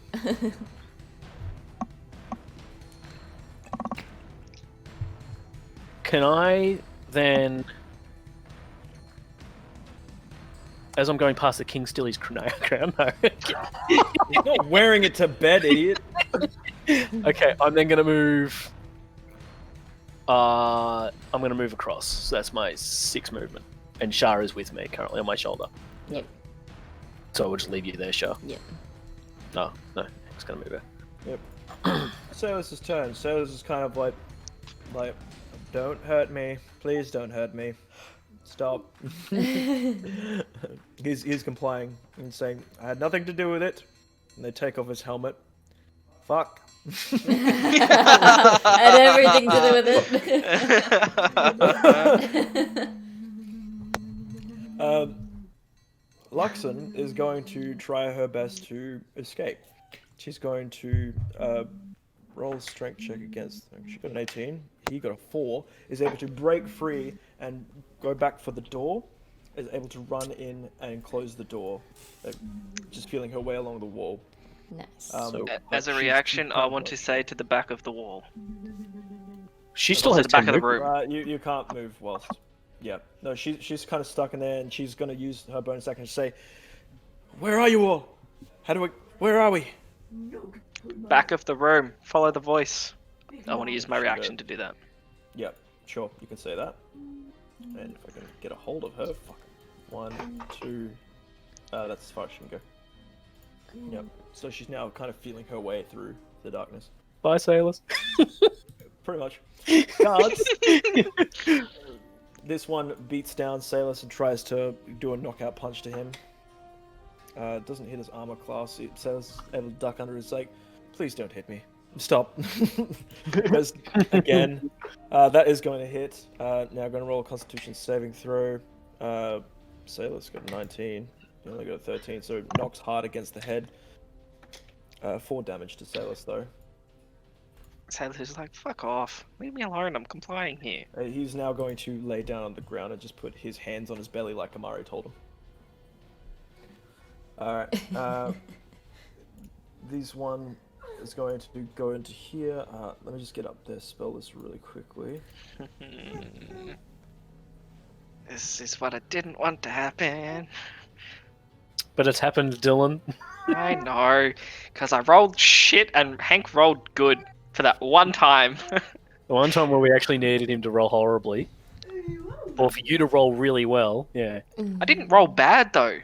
Can I then, as I'm going past the king, steal his crown? No. He's not wearing it to bed, idiot. Okay, I'm then gonna move. I'm gonna move across. So that's my 6 movement, and Shah is with me currently on my shoulder. Yep. So we'll just leave you there, Shah. Yep. No, it's gonna move her. Yep. Sailor's turn. Sailor's is kind of like, don't hurt me. Please don't hurt me. Stop. he's complying and saying, I had nothing to do with it. And they take off his helmet. Fuck. Had everything to do with it. Luxon is going to try her best to escape. She's going to roll a strength check against him. She got an 18. He got a 4. Is able to break free and go back for the door. Is able to run in and close the door. Just feeling her way along the wall. Nice. As a reaction, I want to say to the back of the wall. She still To has the back 10 of the movement. room. You can't move whilst. Yeah. No, she's kind of stuck in there, and she's going to use her bonus action to say, "Where are you all? Where are we?" Back of the room. Follow the voice. I want to use my reaction to do that. Yeah, sure, you can say that. And if I can get a hold of her, fucking 1, 2. That's as far as she can go. Yep. So she's now kind of feeling her way through the darkness. Bye, sailors. Pretty much. Guards. This one beats down Salus and tries to do a knockout punch to him. Doesn't hit his armor class. Salus is able to duck under his like, please don't hit me. Stop. Goes again. That is going to hit. Now I'm going to roll a Constitution saving throw. Salus got a 19. You only got a 13, so it knocks hard against the head. 4 damage to Salus though. Sailor's like, fuck off. Leave me alone, I'm complying here. He's now going to lay down on the ground and just put his hands on his belly like Amari told him. Alright. This one is going to go into here. Let me just get up their spell list really quickly. This is what I didn't want to happen. But it's happened, Dylan. I know, because I rolled shit and Hank rolled good for that one time. The one time where we actually needed him to roll horribly. Or for you to roll really well, yeah. I didn't roll bad though.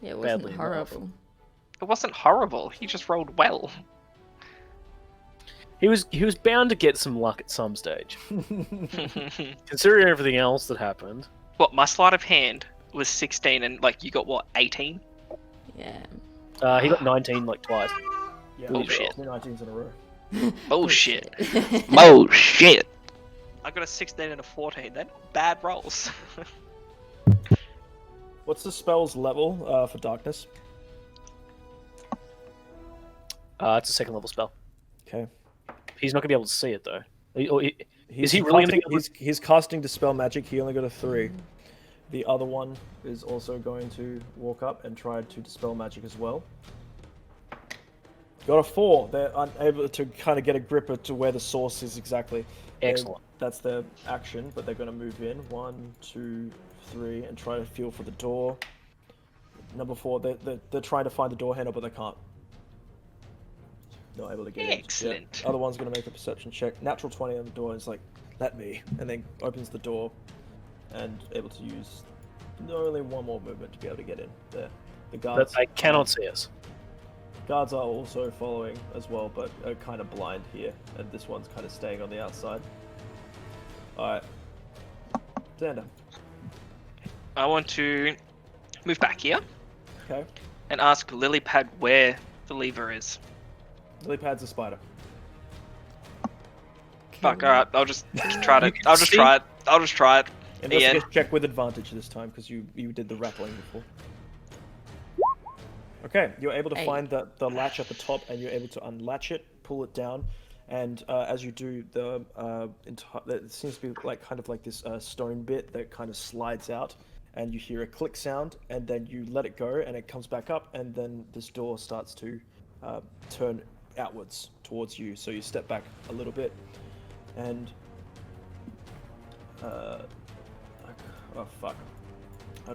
Yeah, it wasn't Badly horrible. It wasn't horrible. He just rolled well. He was bound to get some luck at some stage. Considering everything else that happened. What, my sleight of hand was 16 and like you got what, 18? Yeah. He got 19 like twice. Yeah, Bullshit. 2 19s in a row. Bullshit. Bullshit. Bullshit. I got a 16 and a 14. They're not bad rolls. What's the spell's level for darkness? It's a 2nd level spell. Okay. He's not gonna be able to see it though. He's he really casting, gonna- he's casting Dispel Magic. He only got a 3. The other one is also going to walk up and try to Dispel Magic as well. Got a 4. They're unable to kind of get a grip as to where the source is exactly. Excellent. That's their action, but they're going to move in. 1, 2, 3, and try to feel for the door. Number 4, they're trying to find the door handle, but they can't. Not able to get Excellent. it. Yeah. Other one's going to make a perception check. Natural 20 on the door, and it's like, let me. And then opens the door and able to use only one more movement to be able to get in there. The But guards, they cannot see us. guards are also following as well, but are kind of blind here. And this one's kind of staying on the outside. Alright. Xander. I want to move back here Okay. and ask Lilypad where the lever is. Lilypad's a spider. Fuck, alright, I'll just try it. I'll just try it. Investigation Ian. check with advantage this time because you did the rattling before. Okay, you're able to Hey. find the latch at the top and you're able to unlatch it, pull it down, And as you do, there seems to be like kind of like this stone bit that kind of slides out, and you hear a click sound, and then you let it go, and it comes back up, and then this door starts to turn outwards towards you. So you step back a little bit, and oh fuck, I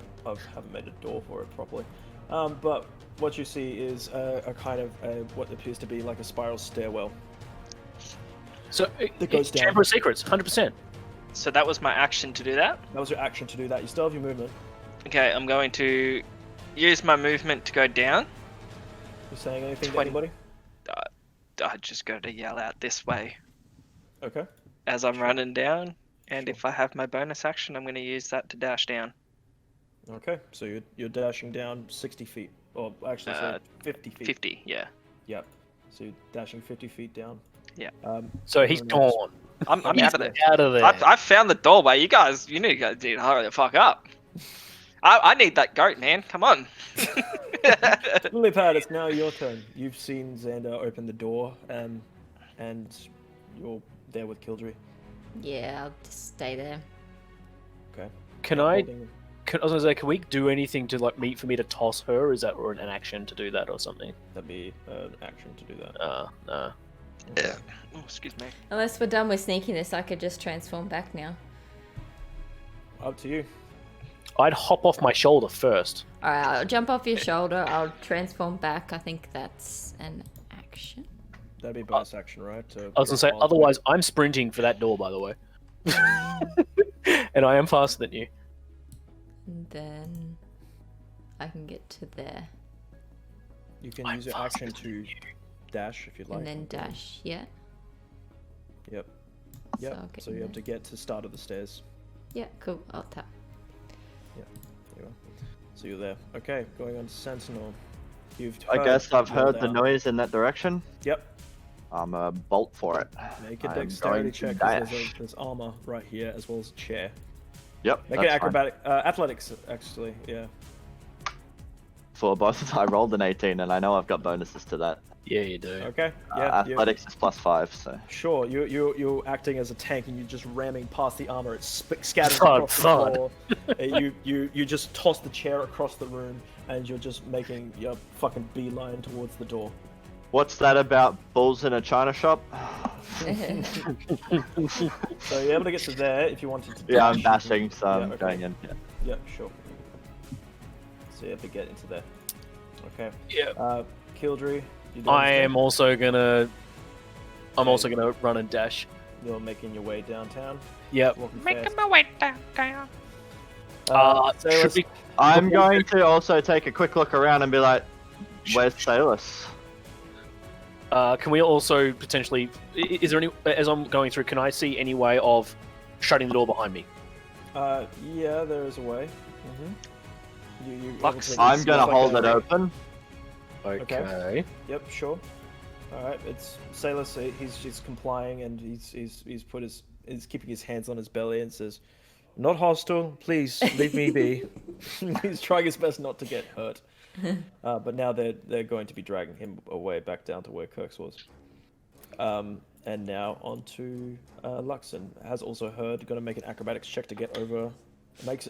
haven't made a door for it properly. But what you see is a kind of what appears to be like a spiral stairwell. So That goes down. Chamber of Secrets, 100%. So that was my action to do that. That was your action to do that. You still have your movement. Okay, I'm going to use my movement to go down. You saying anything to 20. anybody? I just got to yell out this way Okay. as I'm running down. And if I have my bonus action, I'm going to use that to dash down. Okay. So you're dashing down 60 feet, or actually sorry, 50 feet. 50, yeah. Yep. So you're dashing 50 feet down. Yeah. So he's Very nice. gone. I'm He's out of there. Out of there. I found the doorway. You need to hurry the fuck up. I need that goat, man. Come on. Lillipad, it's now your turn. You've seen Xander open the door, and you're there with Kildry. Yeah, I'll just stay there. Okay. Can Not I holding- I was gonna say, can we do anything to like for me to toss her? Or is that or an action to do that or something? That'd be an action to do that. No. Yeah. Oh, excuse me. Unless we're done with sneakiness, I could just transform back now. Up to you. I'd hop off my shoulder first. Alright, I'll jump off your shoulder. I'll transform back. I think that's an action. That'd be a bonus action, right? I was gonna say, otherwise I'm sprinting for that door, by the way. And I am faster than you. And then I can get to there. You can I'm use your faster action to dash if you'd like. And then dash, yeah. Yep. Yep. I'll get So you in have to get to start of the stairs. Yeah, cool. I'll tap. There you are. So you're there. Okay, going on to Sentinel. You've I guess I've yelled heard the out. noise in that direction. Yep. I'm a bolt for it. Make a I'm dexterity going to check. 'Cause dash. there's armor right here as well as a chair. Yep. Make it that's fine. acrobatic, athletics actually. Yeah. For both, I rolled an 18, and I know I've got bonuses to that. Yeah, you do. Okay. Yeah. you- Athletics is +5, so. Sure. You're acting as a tank and you're just ramming past the armor. It's scattering Thud, across the thud. floor. You just toss the chair across the room and you're just making your fucking beeline towards the door. What's that about bulls in a china shop? So you're able to get to there if you wanted to. Yeah, I'm dash. dashing, so Yeah, I'm okay. going in. Yeah. Yeah, sure. So you have to get into there. Okay. Yeah. Kildry, you doing I this am thing? also gonna. I'm also gonna run and dash. You're making your way downtown. Yep. Walking Making fast. my way down. Sailor, Should we? I'm going to also take a quick look around and be like, where's Salus? Can we also potentially? Is there any? As I'm going through, can I see any way of shutting the door behind me? Yeah, there is a way. Mm-hmm. You able Lux. to- I'm it's gonna like hold a- it open. Okay. Yep, sure. All right, it's Salus. He's complying and he's keeping his hands on his belly and says, "Not hostile. Please leave me be." He's trying his best not to get hurt. But now they're going to be dragging him away back down to where Kirk's was. And now on to Luxon. Has also heard. Going to make an acrobatics check to get over.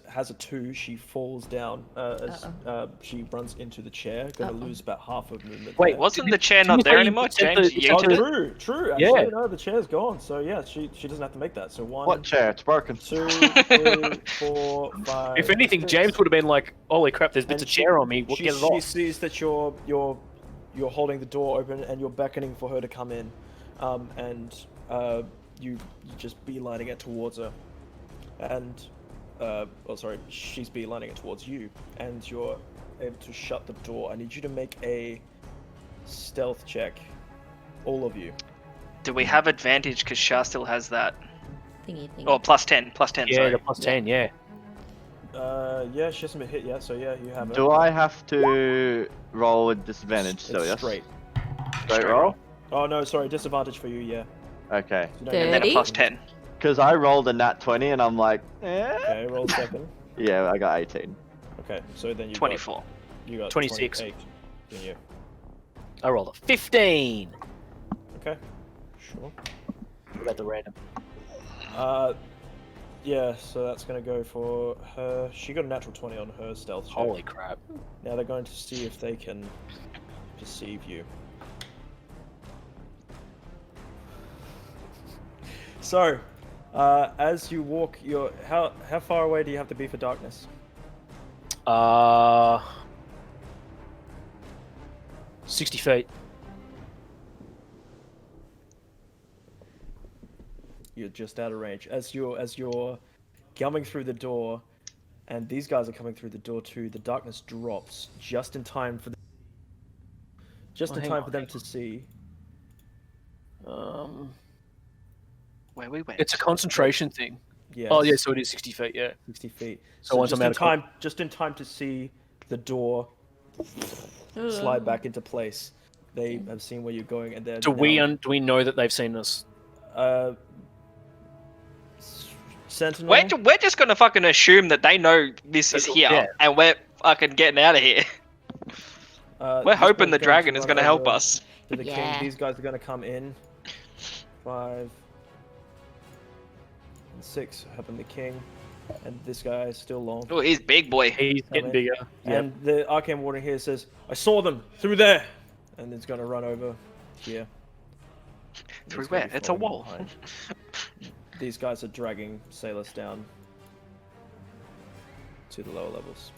Has a 2. She falls down as she runs into the chair. Going to lose about half of movement. Wait, there. Wasn't the chair Didn't not you there say you anymore? said James the- Oh, yeeted it? true. Yeah. Actually, no, the chair's gone. So yeah, she doesn't have to make that. So 1, What chair? It's broken. 2, 3, 4, 5. If anything, 6. James would have been like, "Holy crap! There's bits And of chair on me. We'll She get it off." sees that you're holding the door open and you're beckoning for her to come in, and you just beelining it towards her, and she's beelining it towards you, and you're able to shut the door. I need you to make a stealth check, all of you. Do we have advantage because Shah still has that? Thingy. Oh, +10. Yeah, Sorry. the +10. Yeah. Yeah, she hasn't been hit yet, so yeah, you have it. Do I have to roll with disadvantage It's still, yes? straight. Straight roll? Oh no, sorry, disadvantage for you. Yeah. Okay. You don't get And then a 30? +10. Because I rolled a nat 20 and I'm like, eh? Okay, roll second. Yeah, I got 18. Okay, so then you 24. You got 26. 28, didn't you? I rolled a 15. Okay, Sure. What about the random? Yeah, so that's going to go for her. She got a natural 20 on her stealth check. Holy crap. Now they're going to see if they can deceive you. So, as you walk, how far away do you have to be for darkness? 60 feet. You're just out of range. As you're coming through the door, and these guys are coming through the door too, the darkness drops just in time for them to see. Where we went. It's a concentration thing. Yes. Oh yeah, so it is 60 feet. Yeah. 60 feet. So once I'm out of just in time to see the door slide back into place. They have seen where you're going, and they're Do we know that they've seen us? Sentinel. We're just gonna fucking assume that they know this is here, Yeah. and we're fucking getting out of here. We're this hoping one's the dragon to is run gonna help over us. To the Yeah. king. These guys are going to come in. 5 and 6 helping the king, and this guy is still long. Oh, he's big boy. He's getting in. bigger. And the arcane warden here says, "I saw them through there," and it's going to run over here. Through It's gonna where? be It's a following wall. behind. These guys are dragging Salus down to the lower levels.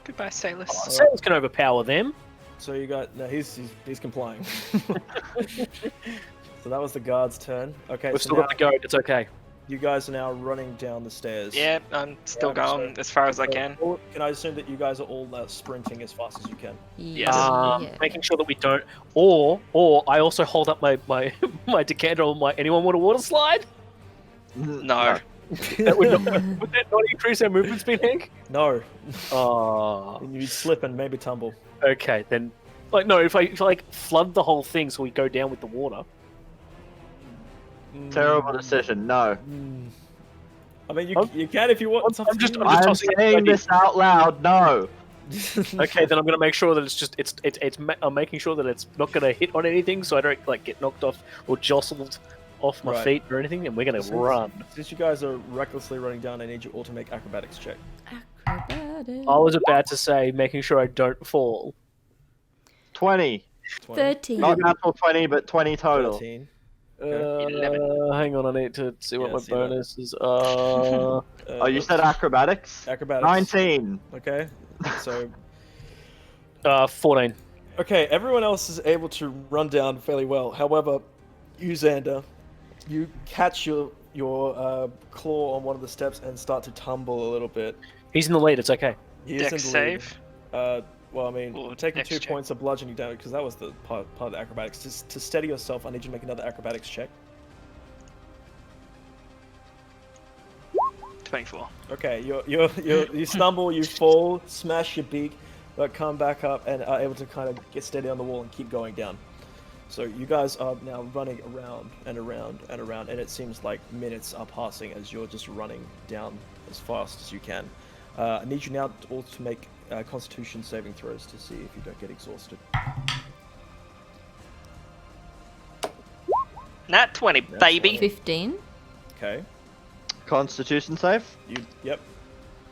Goodbye, Salus. Sailors can overpower them. So you got no, he's complying. So that was the guard's turn. Okay, We've so still now got the goat. It's okay. you guys are now running down the stairs. Yeah, I'm still Yeah, going so- as far as I So, can. Can I assume that you guys are all sprinting as fast as you can? Yes. Yeah. Making sure that we don't. Or I also hold up my my decanter or my anyone want a water slide. No. That would not increase our movement speed, Hank? No. Oh. And you'd slip and maybe tumble. Okay, then. Like no, if I like flood the whole thing so we go down with the water. Terrible decision. No. I mean, I'm- you can if you want. It's up I'm to just- you. I'm I'm tossing it saying idea. this out loud. No. Okay, then I'm gonna make sure that I'm making sure that it's not gonna hit on anything, so I don't like get knocked off or jostled off my Right. feet or anything, and we're gonna run. Since you guys are recklessly running down, I need you all to make acrobatics check. Acrobatic. I was about to say making sure I don't fall. 20. 20, 13. Not natural 20, but 20 total. 13. Hang on, I need to see what Yeah, my see that. bonus is. Oh, you said acrobatics? acrobatics. 19. Okay. So 14. okay, everyone else is able to run down fairly well. However, you Xander, you catch your claw on one of the steps and start to tumble a little bit. He's in the lead. It's okay. He is in Dex the lead. save. Well, I mean, Or taking dex 2 check. points of bludgeoning damage because that was the part of the acrobatics. To steady yourself, I need you to make another acrobatics check. 24. Okay, you stumble, you fall, smash your beak, but come back up and are able to kind of get steady on the wall and keep going down. So you guys are now running around and around and around, and it seems like minutes are passing as you're just running down as fast as you can. I need you now all to make Constitution saving throws to see if you don't get exhausted. Nat 20, Nat baby. 20. 15. Okay. Constitution save? Yep.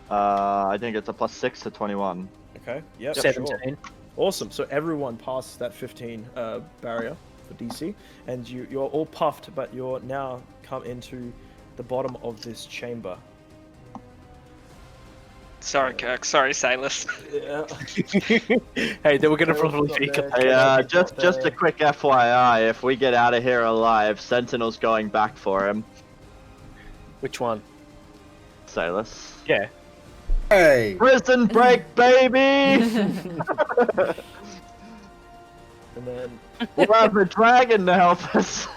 I think it's a +6 to 21. Okay. Yep. 17. Sure. Awesome. So everyone passes that 15 barrier for DC, and you're all puffed, but you're now come into the bottom of this chamber. Sorry, Kirk. Sorry, Salus. Yeah. Hey, then we're gonna Well, probably not be. there. Hey, Yeah, just a quick FYI, if we get out of here alive, Sentinel's going back for him. Which one? Salus. Yeah. Hey! Prison break, baby! And then We'll have a dragon to help us.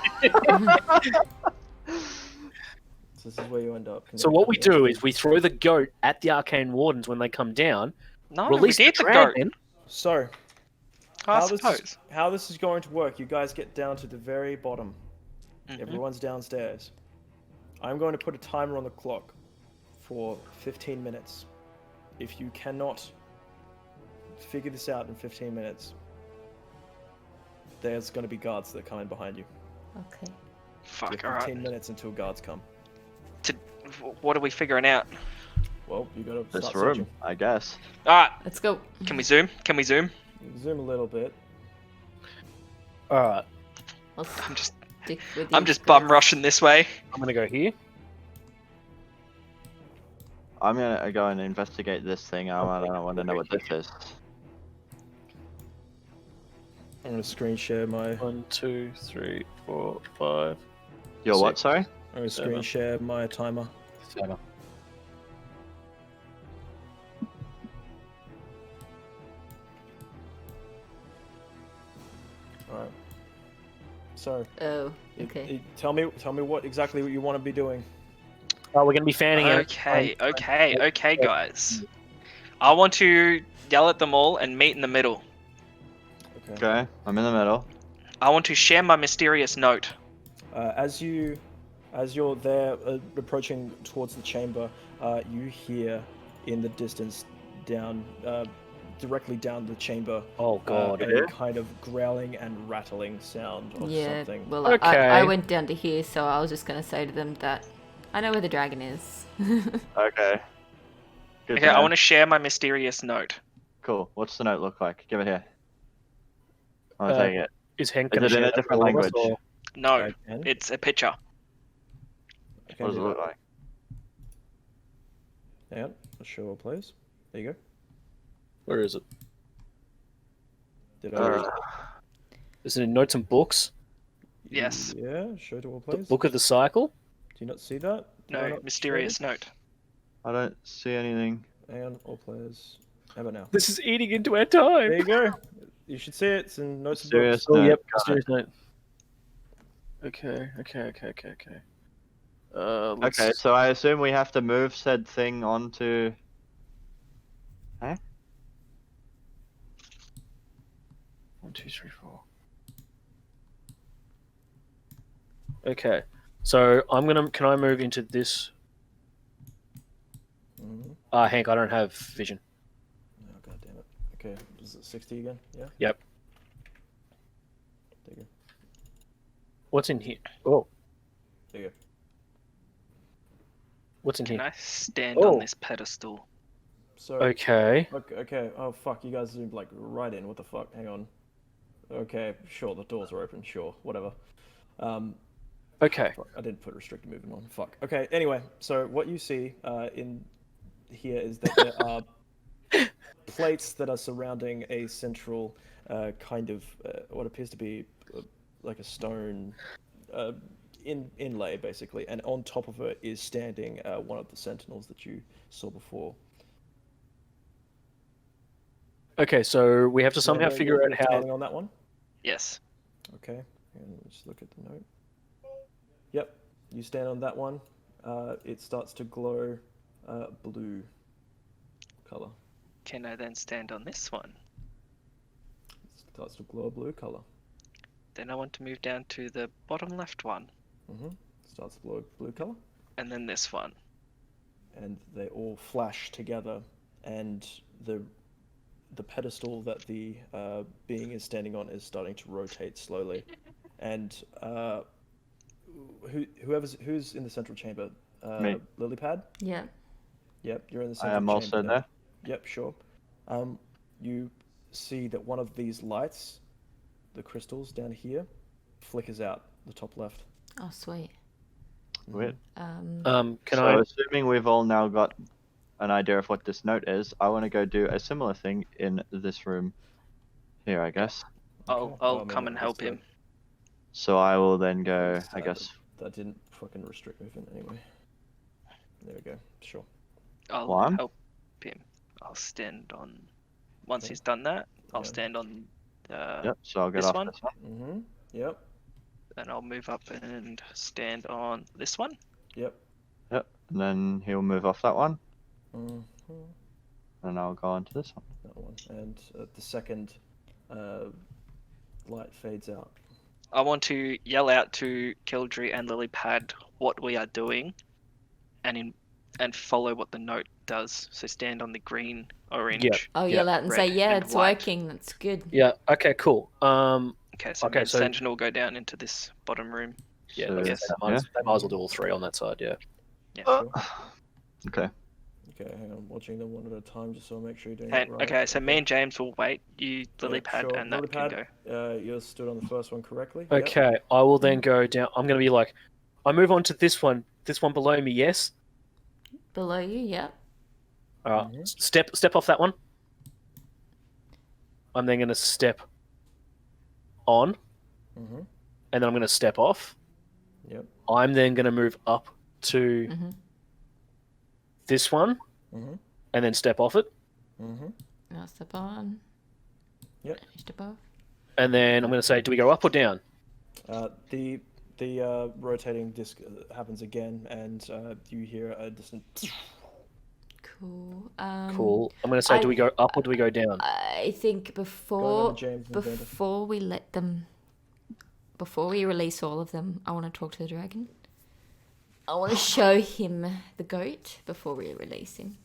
so this is where you end up. So what we do is we throw the goat at the arcane wardens when they come down. No, release we did the the goat. dragon. So I how suppose. this is going to work? You guys get down to the very bottom. Mhm. Everyone's downstairs. I'm going to put a timer on the clock for 15 minutes. If you cannot figure this out in 15 minutes, there's going to be guards that come in behind you. Okay. Fuck. You have All right. 15 minutes until guards come. What are we figuring out? Well, you got to This start room, searching. I guess. All right. Let's go. Can we zoom? Can we zoom? Zoom a little bit. Alright, I'll I'm just stick with I'm you just guys. bum rushing this way. I'm gonna go here. I'm gonna go and investigate this thing. I don't want to know what this is. I'm going to screen share my. 1, 2, 3, 4, 5. Your what? Six. Sorry. I'm going to screen share my timer. 7. All right. So, Oh, okay. tell me what exactly you want to be doing. Oh, we're gonna be fanning out. Okay, guys. I want to yell at them all and meet in the middle. Okay. Okay, I'm in the middle. I want to share my mysterious note. As you're there approaching towards the chamber, you hear in the distance down directly down the chamber Oh god. a kind of growling and rattling sound of Yeah, something. well, Okay. I went down to here, so I was just going to say to them that I know where the dragon is. Okay. Good Okay, I want to share my mysterious note. Cool. What's the note look like? Give it here. I'll Uh, take it. Is Hank Is gonna it in share a that different with all of us, language? or- No, Again? it's a picture. I can What does do it look that. like? Hang on, I'll show a place. There you go. Where is it? Did I? Uh, Is it in notes and books? Yes. Yeah, show to all The plays. book of the cycle? Do you not see that? Have I No, not mysterious showed note. I don't see anything. it? Hang on, all players. How about now? This is eating into our time. There you go. You should see it. It's in notes and Mysterious books. Oh, note. yep. Got it. Mysterious note. Okay. Let's... Okay, so I assume we have to move said thing onto. Huh? 1, 2, 3, 4. Okay, so I'm gonna. Can I move into this? Mhm. Hank, I don't have vision. Oh, god damn it. Okay, is it 60 again? Yeah? Yep. There you go. What's in here? Oh, There you go. what's in Can here? I stand Oh. on this pedestal? So, Okay. okay. Oh, fuck. You guys zoomed, like, right in. What the fuck? Hang on. Okay, sure. The doors are open. Sure. Whatever. Okay. Fuck, I didn't put restricted movement on. Fuck. Okay, anyway. So, what you see in here is that there are plates that are surrounding a central kind of what appears to be like a stone inlay, basically. And on top of it is standing one of the sentinels that you saw before. Okay, so we have to somehow Xander, figure you're out how. standing on that one. Yes. Okay, and let's look at the note. Yep, you stand on that one. It starts to glow blue color. Can I then stand on this one? It starts to glow a blue color. Then I want to move down to the bottom left one, Starts to glow a blue color, and then this one. and they all flash together, and the pedestal that the being is standing on is starting to rotate slowly, and who's in the central chamber? Me. Lilypad. Yeah. Yep, you're in the I central am chamber. also now. there. Yep, sure. You see that one of these lights, the crystals down here, flickers out the top left. Oh, sweet. Weird. Can So, I? assuming we've all now got an idea of what this note is, I want to go do a similar thing in this room here, I guess. Okay. I'll Oh, I mean, come and that's help good. him. So I will then go, That's I sad guess. That didn't fucking restrict movement anyway. There we go. Sure. I'll One. help him. I'll stand on. Once Okay. he's done that, I'll Yeah. stand on. Yep, so I'll get this off one? this one. Mm-hmm. Yep. Then I'll move up and stand on this one. Yep. Yep, and then he'll move off that one, Mm-hmm. and I'll go on to this one. That one. And the second light fades out. I want to yell out to Kildry and Lilypad what we are doing, and follow what the note does. So stand on the green, orange. Yep. I'll Yeah, yell out and say, red yeah, and it's white. working. That's good. Yeah. Okay. Cool. Okay, so Okay, me and so- Sanjin will go down into this bottom room. Yeah, So, that's, yes. they might as well do all three on that side. Yeah. Sure. Okay. Okay, hang on. I'm watching them one at a time just so I make sure you're doing Okay, it right. okay, so me and James will wait. You Yeah, lily pad sure. and that can go. Lily you're stood on the first one correctly. Yep. Okay, I will then go down. I'm going to be like, I move on to this one below me. Yes. Below you, yep. All right. Mhm. Step off that one. I'm then going to step on, Mm-hmm. and then I'm going to step off. Yep. I'm then going to move up to Mm-hmm. this one, Mm-hmm. and then step off it, Mm-hmm. I'll step on. Yep. Step off. and then I'm going to say, do we go up or down? The rotating disc happens again, and you hear a distant. Cool. Cool. I'm going to say, do I- we go up or do we go down? I think Going before on to James and Xander. before we let them, before we release all of them, I want to talk to the dragon. I want to show him the goat before we release him.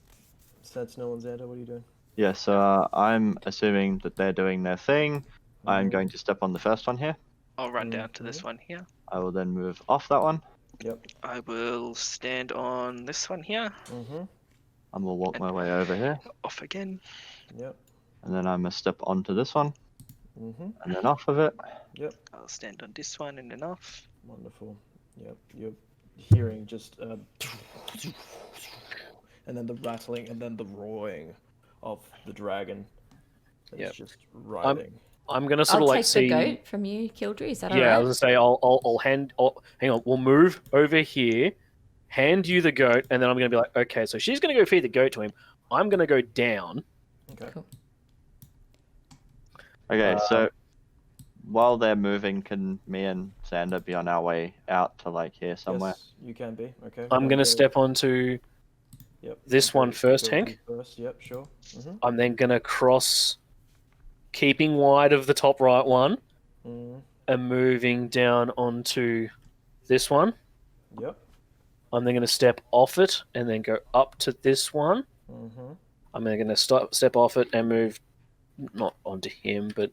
Sentinel and Xander, what are you doing? Yeah, so I'm assuming that they're doing their thing. I'm Mhm. going to step on the first one here. I'll run down to this Mhm. one here. I will then move off that one. Yep. I will stand on this one here. Mm-hmm. And we'll walk my way over here. Off again. Yep. And then I'm going to step onto this one. Mm-hmm. And then off of it. Yep. I'll stand on this one and then off. Wonderful. Yep. You're hearing just and then the rattling and then the roaring of the dragon. It's Yep. just riding. I'm going to sort I'll of like take see. the goat from you, Kildry. Is that Yeah, I alright? was gonna say I'll hand. Hang on, we'll move over here, hand you the goat, and then I'm gonna be like, okay, so she's gonna go feed the goat to him. I'm gonna go down. Okay. Cool. Okay, Uh, so while they're moving, can me and Sander be on our way out to like here somewhere? Yes, you can be. Okay. I'm gonna step onto Yep. this one first, Go Hank. you First. Yep. Sure. Mm-hmm. I'm then gonna cross, keeping wide of the top right one, Mm-hmm. and moving down onto this one. Yep. I'm then gonna step off it and then go up to this one. Mm-hmm. I'm then gonna step off it and move, not onto him, but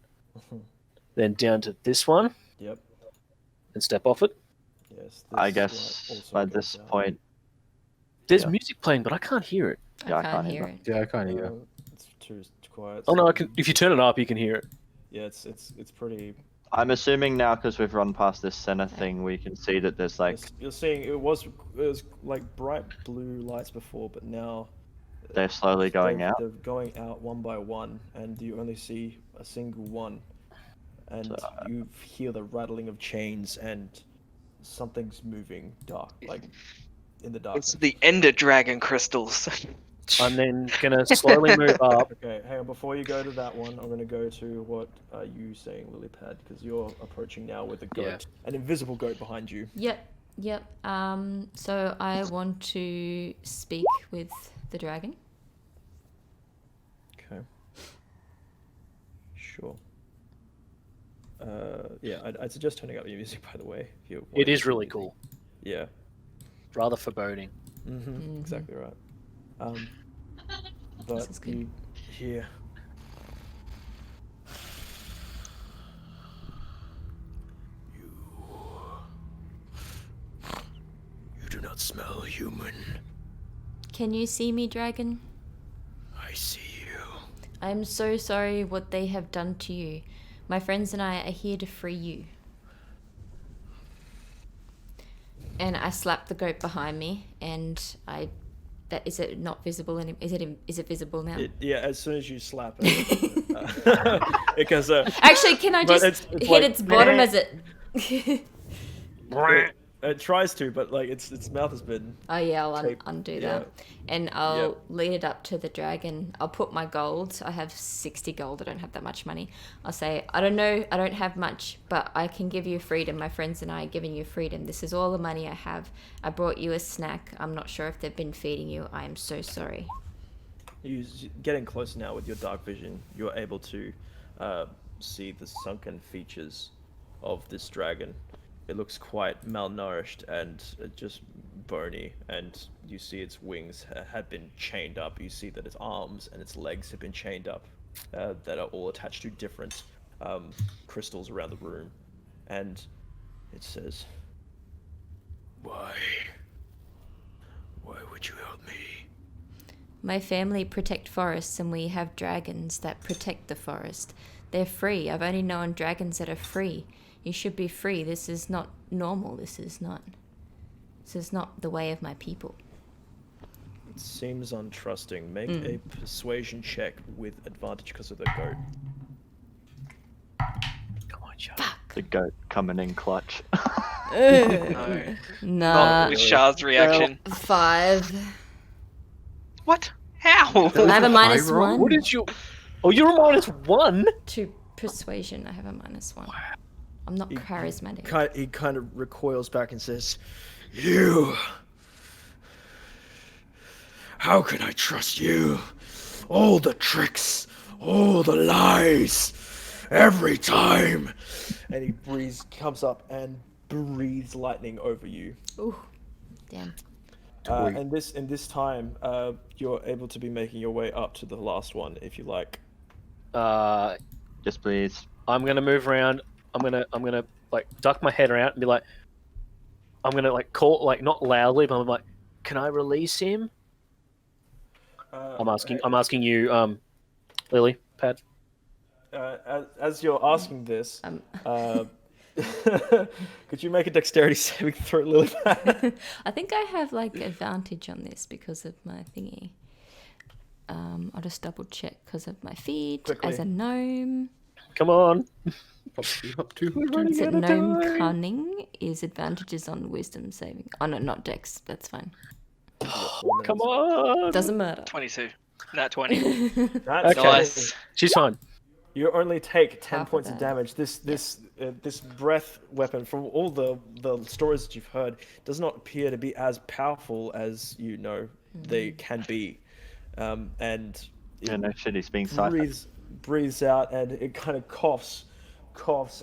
then down to this one Yep. and step off it. Yes. I light guess also by goes this down. point, There's Yeah. music playing, but I can't hear it. Yeah, I can't hear either. it. Yeah, I can't hear. It's too quiet. Oh no, so I can. If you turn it up, you can hear it. Yeah, it's pretty. I'm assuming now because we've run past this center thing, we can see that there's like You're seeing it was like bright blue lights before, but now they're slowly going out. They're going out one by one, and you only see a single one, and you hear the rattling of chains and something's moving dark, like in the darkness. It's the Ender Dragon crystals. I'm then gonna slowly move up. Okay, hang on. Before you go to that one, I'm gonna go to what are you saying, Lilypad? Because you're approaching now with a goat, an invisible goat behind you. Yep. So I want to speak with the dragon. Okay. Sure. Yeah, I'd suggest turning up your music, by the way. If you It is really cool. Yeah. Rather foreboding. Mm-hmm. Exactly right. This But is good. you hear. You do not smell human. Can you see me, dragon? I see you. I'm so sorry what they have done to you. My friends and I are here to free you. And I slap the goat behind me, and that is it not visible? Is it visible now? Yeah, as soon as you slap it, it goes. Actually, can I But just it's hit like- its bottom as it? It tries to, but like its mouth has been. Oh yeah, I'll Tape, undo yeah. that, and I'll Yep. lead it up to the dragon. I'll put my gold. I have 60 gold. I don't have that much money. I'll say, I don't know. I don't have much, but I can give you freedom. My friends and I are giving you freedom. This is all the money I have. I brought you a snack. I'm not sure if they've been feeding you. I am so sorry. You getting close now with your dark vision. You're able to see the sunken features of this dragon. It looks quite malnourished and just bony, and you see its wings had been chained up. You see that its arms and its legs have been chained up, that are all attached to different crystals around the room, and it says, "Why? Why would you help me?" My family protect forests, and we have dragons that protect the forest. They're free. I've only known dragons that are free. You should be free. This is not normal. This is not the way of my people. It seems untrusting. Make a persuasion check with advantage because of the goat. Come on, Shah. Fuck. The goat coming in clutch. No. Nah. With Shah's reaction. 5. What? How? I have a high -1. roll? What did you? Oh, you're a -1. To persuasion, I have a -1. I'm not charismatic. He kind of recoils back and says, "You. How can I trust you? All the tricks, all the lies, every time." And he comes up and breathes lightning over you. Ooh, damn. And this time, you're able to be making your way up to the last one if you like. Yes, please. I'm gonna move around. I'm gonna like duck my head around and be like, I'm gonna like call like not loudly, but I'm like, can I release him? I'm asking you, Lily, Pat. As you're asking this, could you make a dexterity saving throw, Lilipad? I think I have like advantage on this because of my thingy. I'll just double check because of my feet Quickly. as a gnome. Come on. Up to. Is it gnome cunning? Is advantages on wisdom saving? Oh no, not dex. That's fine. Come on. Doesn't matter. 22. Not 20. That's Okay. Nice. She's fine. You only take 10 Half of points of that. damage. This breath weapon, from all the stories that you've heard, does not appear to be as powerful as you know they can be. And Yeah, it no shit, he's being silenced. breathes out, and it kind of coughs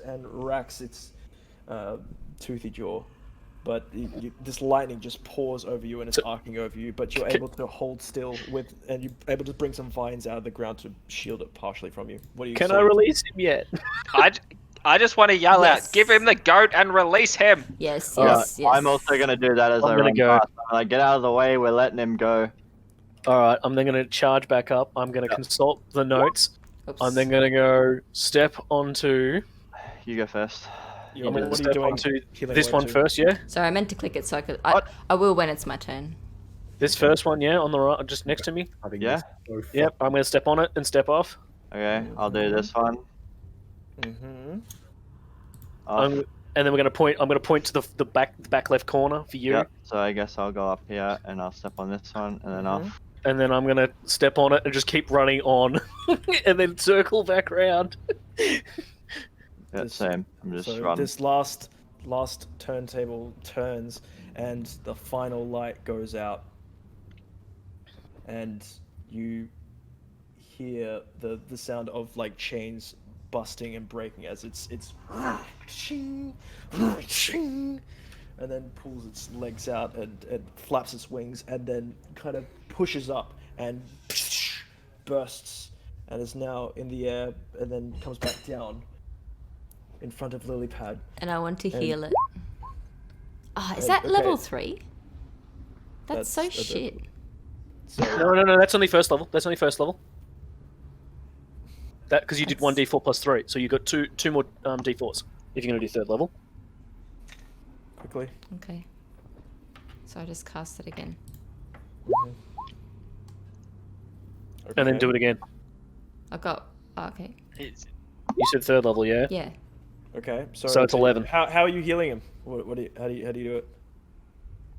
and racks its toothy jaw. But this lightning just pours over you and it's arcing over you, but you're able to hold still and you're able to bring some vines out of the ground to shield it partially from you. What do you Can say? I release him yet? I just want to yell Yes. out, give him the goat and release him. Yes, Alright, yes, yes. I'm also gonna do that as I'm I gonna run go. past. I'm like, get out of the way. We're letting him go. All right. I'm then gonna charge back up. I'm gonna consult the notes. Oops. I'm then gonna go step onto. You go first. I'm gonna what are you step doing? onto Healing this word one to? first. Yeah. Sorry, I meant to click it so I could. What? I will when it's my turn. This first one. Yeah, on the right, just next to me. I think Yeah? this is so Yep. I'm gonna step on it and step off. Okay, I'll do this one. Mm-hmm. Off. And then we're gonna point. I'm gonna point to the back left corner for you. Yep. So I guess I'll go up here and I'll step on this one and then off. And then I'm gonna step on it and just keep running on, and then circle back around. Yeah, This- same. I'm just So running. this last turntable turns, and the final light goes out, and you hear the sound of like chains busting and breaking as it's and then pulls its legs out and flaps its wings and then kind of pushes up and bursts and is now in the air and then comes back down in front of Lilypad. And I want to And- heal it. Ah, is and- that level okay. 3? That's That's so a bit- shit. So No. That's only first level. That's only first level. That because you did one That's- d4 plus 3, so you got two more d4s if you're gonna do third level. quickly. Okay. So I just cast it again. And then do it again. I got. Oh, okay. It's, You said third level, yeah? Yeah. Okay, So it's 11. How are you healing him? What do you, how do you do it?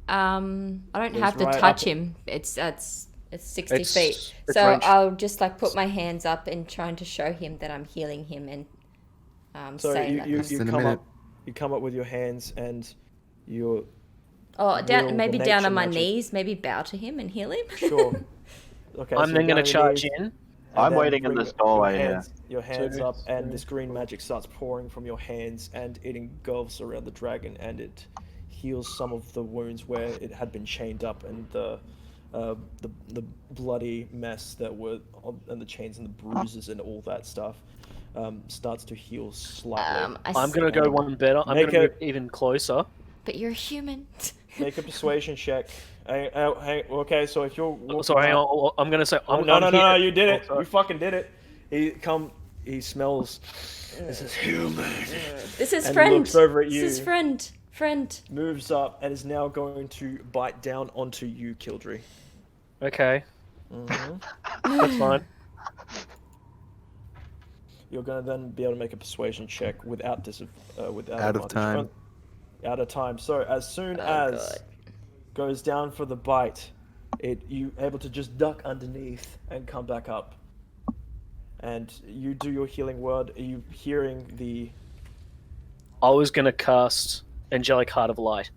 I don't He's have to right touch up- him. It's 60 It's- feet. it's So ranged. I'll just like put my hands up and trying to show him that I'm healing him and So say you, that. you, Less you than a come minute. up you come up with your hands and you're Oh, will down the maybe down nature on my magic- knees. Maybe bow to him and heal him. sure. Okay, I'm so then you're gonna down on your charge knees, in. and I'm then waiting in bring this doorway here. your hands Two, up, and three. this green magic starts pouring from your hands, and it engulfs around the dragon, and it heals some of the wounds where it had been chained up, and the bloody mess that were on, and the chains and the bruises and all that stuff. starts to heal slightly. I'm gonna go one better. I'm Make gonna a- move even closer. But you're a human. Make a persuasion check. Okay, so if you're walking Sorry, hang up- on. I'm gonna say. Oh, I'm no, here. you did Oh, it. sorry. You fucking did it. He smells. This is human. This is And friend. looks over at This is you. friend. Friend. Moves up and is now going to bite down onto you, Kildry. Okay, Mhm. that's fine. You're going to then be able to make a persuasion check without without Out of advantage. time. Out of time. So as soon as God. goes down for the bite, you able to just duck underneath and come back up. And you do your healing word. Are you hearing the? I was gonna cast Angelic Heart of Light.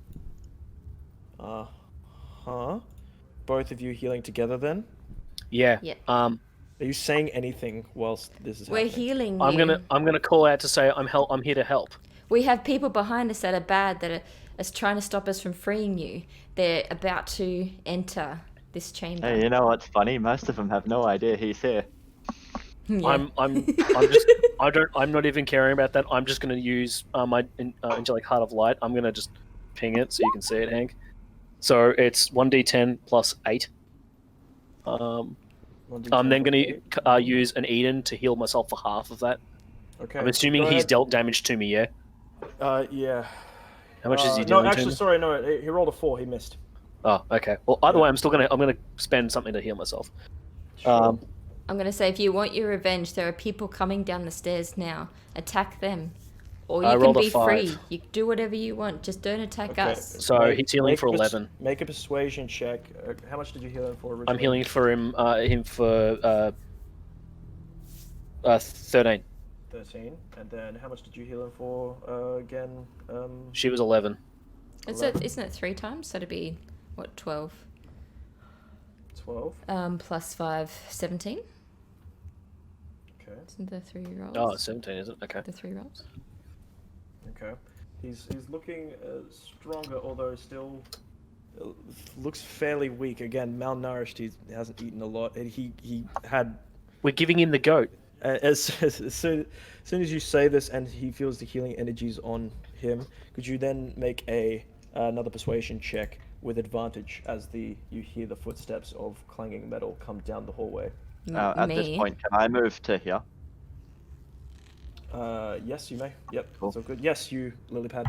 Huh? Both of you healing together then? Yeah. Yeah. Are you saying anything whilst this is We're happening? healing I'm you. gonna call out to say I'm here to help. We have people behind us that are bad that are trying to stop us from freeing you. They're about to enter this chamber. Hey, you know what's funny? Most of them have no idea he's here. Yeah. I'm not even caring about that. I'm just gonna use my Angelic Heart of Light. I'm gonna just ping it so you can see it, Hank. So it's 1d10 plus 8. I'm then going to use an Eden to heal myself for half of that. Okay. I'm assuming Go he's ahead. dealt damage to me, yeah? Yeah. How much is he No, dealing to actually, me? sorry, no. He rolled a 4. He missed. Oh, okay. Well, either Yeah. way, I'm gonna spend something to heal myself. Sure. I'm going to say, if you want your revenge, there are people coming down the stairs now. Attack them. Or I you can rolled a be 5. free. You do whatever you want. Just don't attack Okay. us. So he's healing Make for a 11. Make a persuasion check. How much did you heal him for originally? I'm healing for him for 13. 13. And then how much did you heal him for again? She was 11. Isn't it 3 times? So it'd be, what, 12? 12. Plus 5, 17? Okay. Isn't there 3 rolls? Oh, 17, is it? Okay. The 3 rolls? Okay. He's looking stronger, although still looks fairly weak. Again, malnourished. He hasn't eaten a lot. And he had We're giving him the goat. as soon as you say this and he feels the healing energies on him, could you then make another persuasion check with advantage as you hear the footsteps of clanging metal come down the hallway? At this Me? point, can I move to here? Yes, you may. Yep, Cool. that's all good. Yes, you, Lilypad.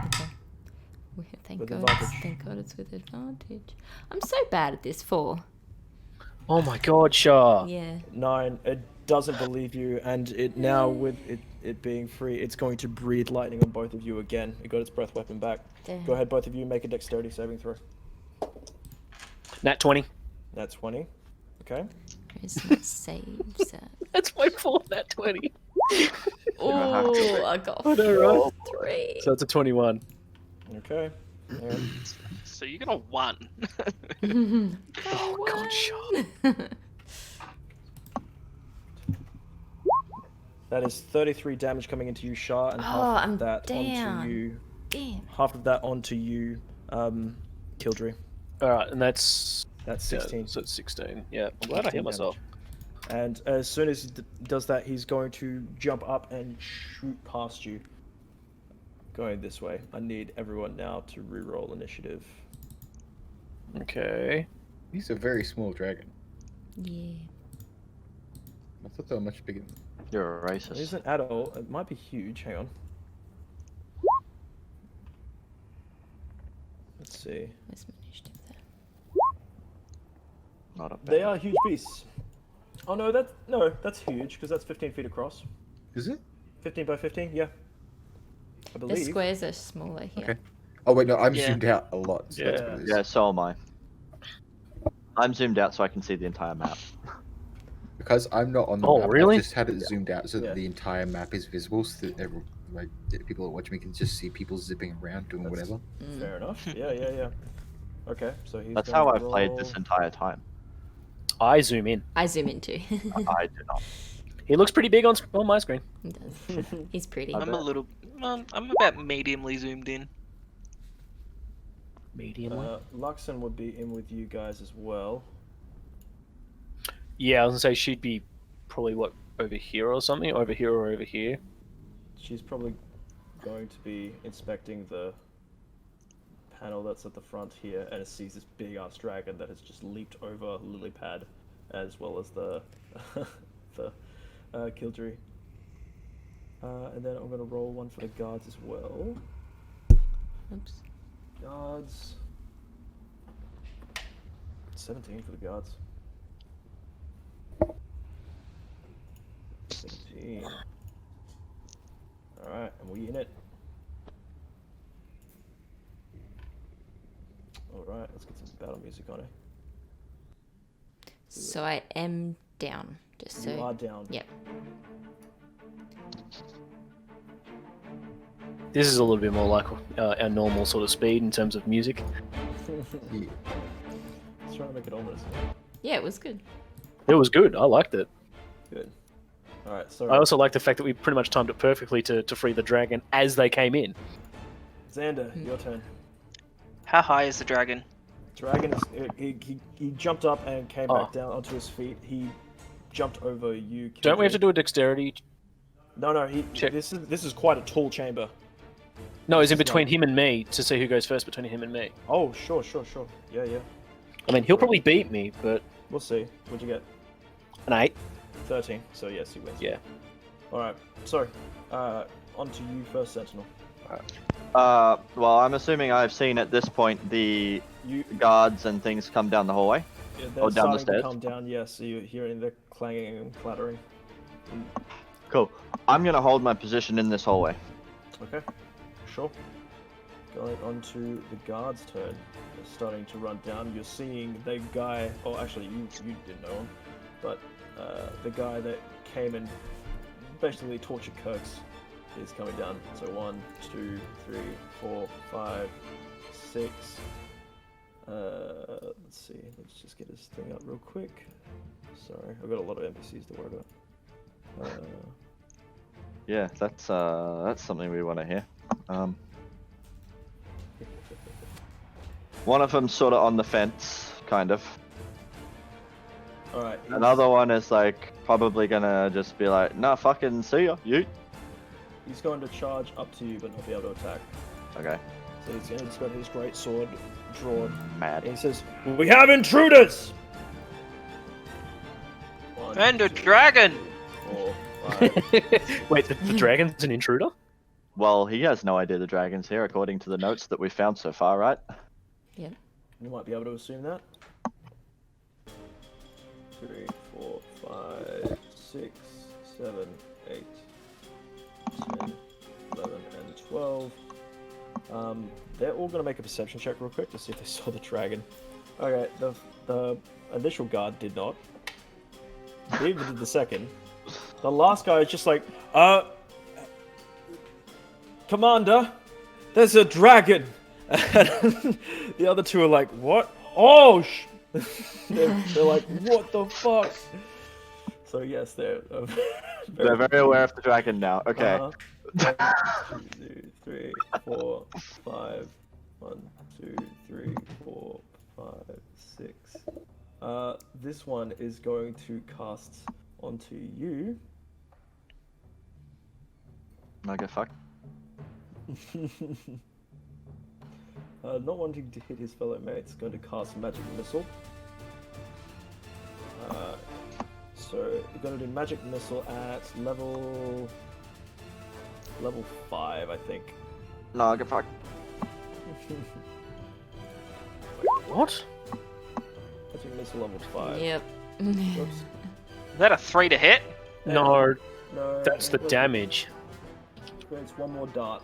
Thank With God. advantage. Thank God it's with advantage. I'm so bad at this. 4. Oh my god, Shah. Yeah. 9. It doesn't believe you, and it now with it being free, it's going to breathe lightning on both of you again. It got its breath weapon back. Damn. Go ahead, both of you, make a dexterity saving throw. Nat 20. That's 20. Okay. Where's my saves at? That's my fault, Nat 20. Oh, I got Oh, no, right. 3. So it's a 21. Okay. And So you got a 1. Oh god, Shah. that is 33 damage coming into you, Shah, and Oh, half I'm of that down. onto you. Damn. Half of that onto you, Kildry. Alright, and that's... That's 16. So it's 16. Yeah, I'm glad I 16 hit myself. And as soon as he does that, he's going to jump up and shoot past you. Going this way. I need everyone now to reroll initiative. Okay. He's a very small dragon. Yeah. I thought they were much bigger. You're a He's racist. an adult. It might be huge. Hang on. Let's see. Where's my initiative there? Not a bad. They are huge beasts. Oh no, that's huge because that's 15 feet across. Is it? 15 by 15, yeah. I The believe. squares are smaller here. Okay. Oh wait, no, I'm Yeah. zoomed out a lot. So that's Yeah. what it is. Yeah, so am I. I'm zoomed out so I can see the entire map. Because I'm not on the Oh, map, really? I just had it zoomed out so Yeah. that the entire map is visible, so that people that watch me can just see people zipping around doing That's- whatever. Fair enough. Yeah. Okay, so he's. That's going how to I've played this roll- entire time. I zoom in. I zoom in too. I do not. He looks pretty big on my screen. He does. He's pretty. I'm a little. I'm about mediumly zoomed in. Medium. Luxon would be in with you guys as well. Yeah, I was gonna say she'd be probably what over here or something? Over here or over here? She's probably going to be inspecting the panel that's at the front here, and it sees this big ass dragon that has just leaped over lily pad, as well as the the killtree. And then I'm gonna roll one for the guards as well. Oops. Guards. 17 for the guards. 17. Alright, and we in it. Alright, let's get some battle music on it. So I am down. Just so. You are down. Yep. This is a little bit more like our normal sort of speed in terms of music. Yeah. Let's try to make it ominous. Yeah, it was good. It was good. I liked it. Good. Alright, so I also like the fact that we pretty much timed it perfectly to free the dragon as they came in. Xander, your turn. How high is the dragon? Dragon is he jumped up and came Oh. back down onto his feet. He jumped over you. Don't we have to Killjoy. do a dexterity? No, check? this is quite a tall chamber. No, it's in It's between not. him and me to see who goes first between him and me. Oh, sure. Yeah. I mean, he'll probably beat me, but We'll see. What'd you get? an 8. 13. So yes, you win. Yeah. Alright, so, on to you first, Sentinel. Well, I'm assuming I've seen at this point the You, guards and things come down the hallway. yeah, they're Oh, down the starting to stairs? come down, yes, so you're hearing the clanging and clattering. Cool. I'm gonna hold my position in this hallway. Okay, sure. Going on to the guard's turn. They're starting to run down. You're seeing the guy, oh, actually, you didn't know him, but the guy that came and basically tortured Kirks is coming down. So 1, 2, 3, 4, 5, 6. Let's see. Let's just get his thing up real quick. Sorry, I've got a lot of NPCs to worry about. Yeah, that's something we want to hear. One of them's sort of on the fence, kind of. All right. Another one is like probably gonna just be like, nah, fucking see ya, you. He's going to charge up to you, but not be able to attack. Okay, So he's got his great sword drawn. mad. And he says, "We have intruders!" 1, And a 2, dragon! 4, 5. Wait, the dragon's an intruder? Well, he has no idea the dragon's here, according to the notes that we found so far, right? Yep. You might be able to assume that. 3, 4, 5, 6, 7, 8, 10, 11, and 12. They're all going to make a perception check real quick to see if they saw the dragon. Okay, the initial guard did not. Neither did the second. The last guy is just like, Commander, there's a dragon. And the other two are like, what? Oh, they're like, what the fuck? So yes, they're They're very aware of the dragon now. Okay. 1, 2, 3, 4, 5. 1, 2, 3, 4, 5, 6. This one is going to cast onto you. Okay, fuck. Not wanting to hit his fellow mates, going to cast Magic Missile. So you're going to do Magic Missile at level 5, I think. No, okay, fuck. What? Magic Missile level 5. Yep. Whoops. Is that a 3 to hit? No, No, that's the damage. It's one more dart.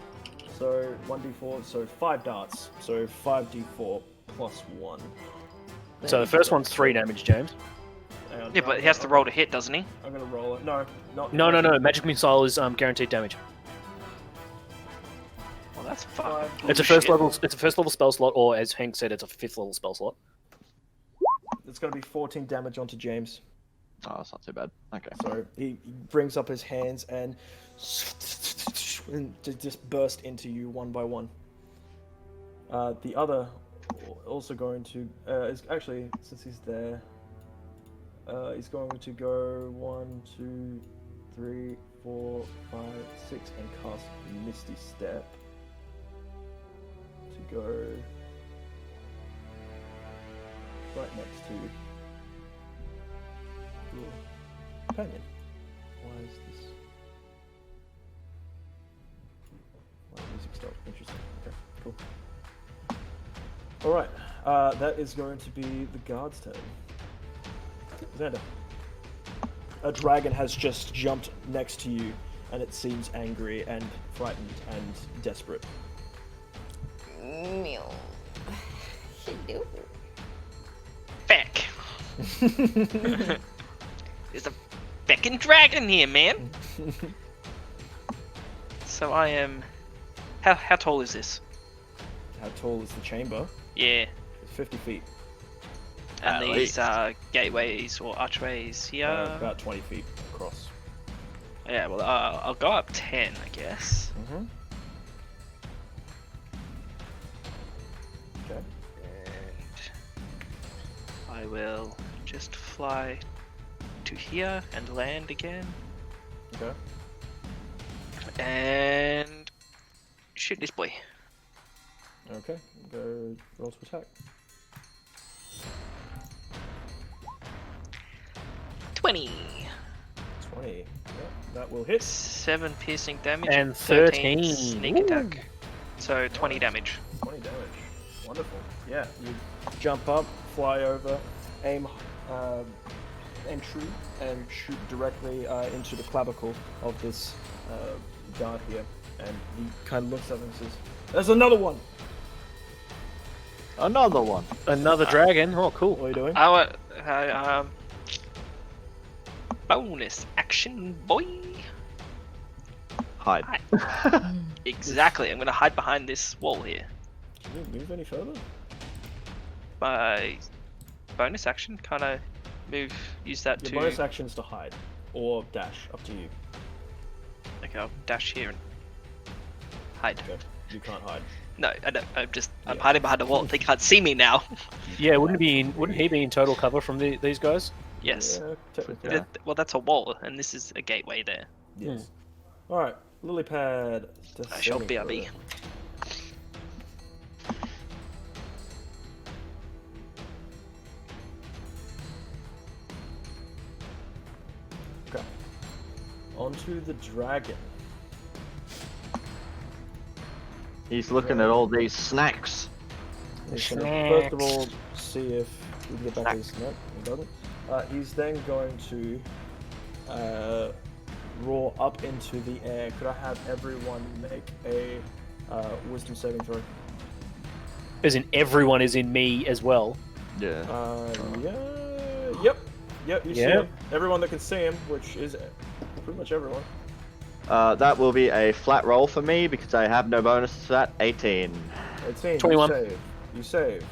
So 1d4, so 5 darts. So 5d4 plus 1. So the first one's 3 damage, James. Hang on, Yeah, but he has to roll to hit, doesn't he? I'm gonna roll it. No, not. No. Magic missile is guaranteed damage. Well, that's fucking It's a first bullshit. level. It's a first level spell slot, or as Hank said, it's a 5th level spell slot. It's gonna be 14 damage onto James. Oh, that's not too bad. Okay. So he brings up his hands and just burst into you one by one. The other also going to is actually, since he's there, he's going to go 1, 2, 3, 4, 5, 6, and cast Misty Step to go right next to your companion. Why is this? Why music stop? Interesting. Okay, cool. Alright, that is going to be the guard's turn. Xander. A dragon has just jumped next to you, and it seems angry and frightened and desperate. Meow. Hello. Feck. There's a feckin' dragon here, man. So I am. How tall is this? How tall is the chamber? Yeah. It's 50 feet. And At these least. are gateways or archways here. About 20 feet across. Yeah, well, I'll go up 10, I guess. Mm-hmm. Okay. And I will just fly to here and land again. Okay. And shoot this boy. Okay. Go roll to attack. 20. 20. Yep, that will hit. 7 piercing damage And 13 13. sneak attack. So 20 damage. 20 damage. Wonderful. Yeah, you jump up, fly over, aim true, and shoot directly into the clavicle of this guard here. And he kind of looks up and says, "There's another one!" Another one. Another dragon. Oh, cool. What are you doing? Bonus action, boy. Hide. Exactly. I'm gonna hide behind this wall here. Can you move any further? My bonus action, kind of use that Your to. bonus action's to hide. Or dash, up to you. Okay, I'll dash here and hide. Okay. You can't hide. No, I don't. I'm Yeah. hiding behind a wall. They can't see me now. Yeah, wouldn't he be in total cover from these guys? Yes. Yeah, technically. Well, that's a wall, and this is a gateway there. Yes. Alright, lily pad. I shall descending BRB. further. Okay. Onto the dragon. He's looking at all these snacks. He's gonna first of all see if we can get back his no, he doesn't. He's then going to roar up into the air. Could I have everyone make a wisdom saving throw? As in everyone is in me as well. Yeah. Yep, you see Yep. him. Everyone that can see him, which is pretty much everyone. That will be a flat roll for me because I have no bonus to that. 18. 18, 21. You save.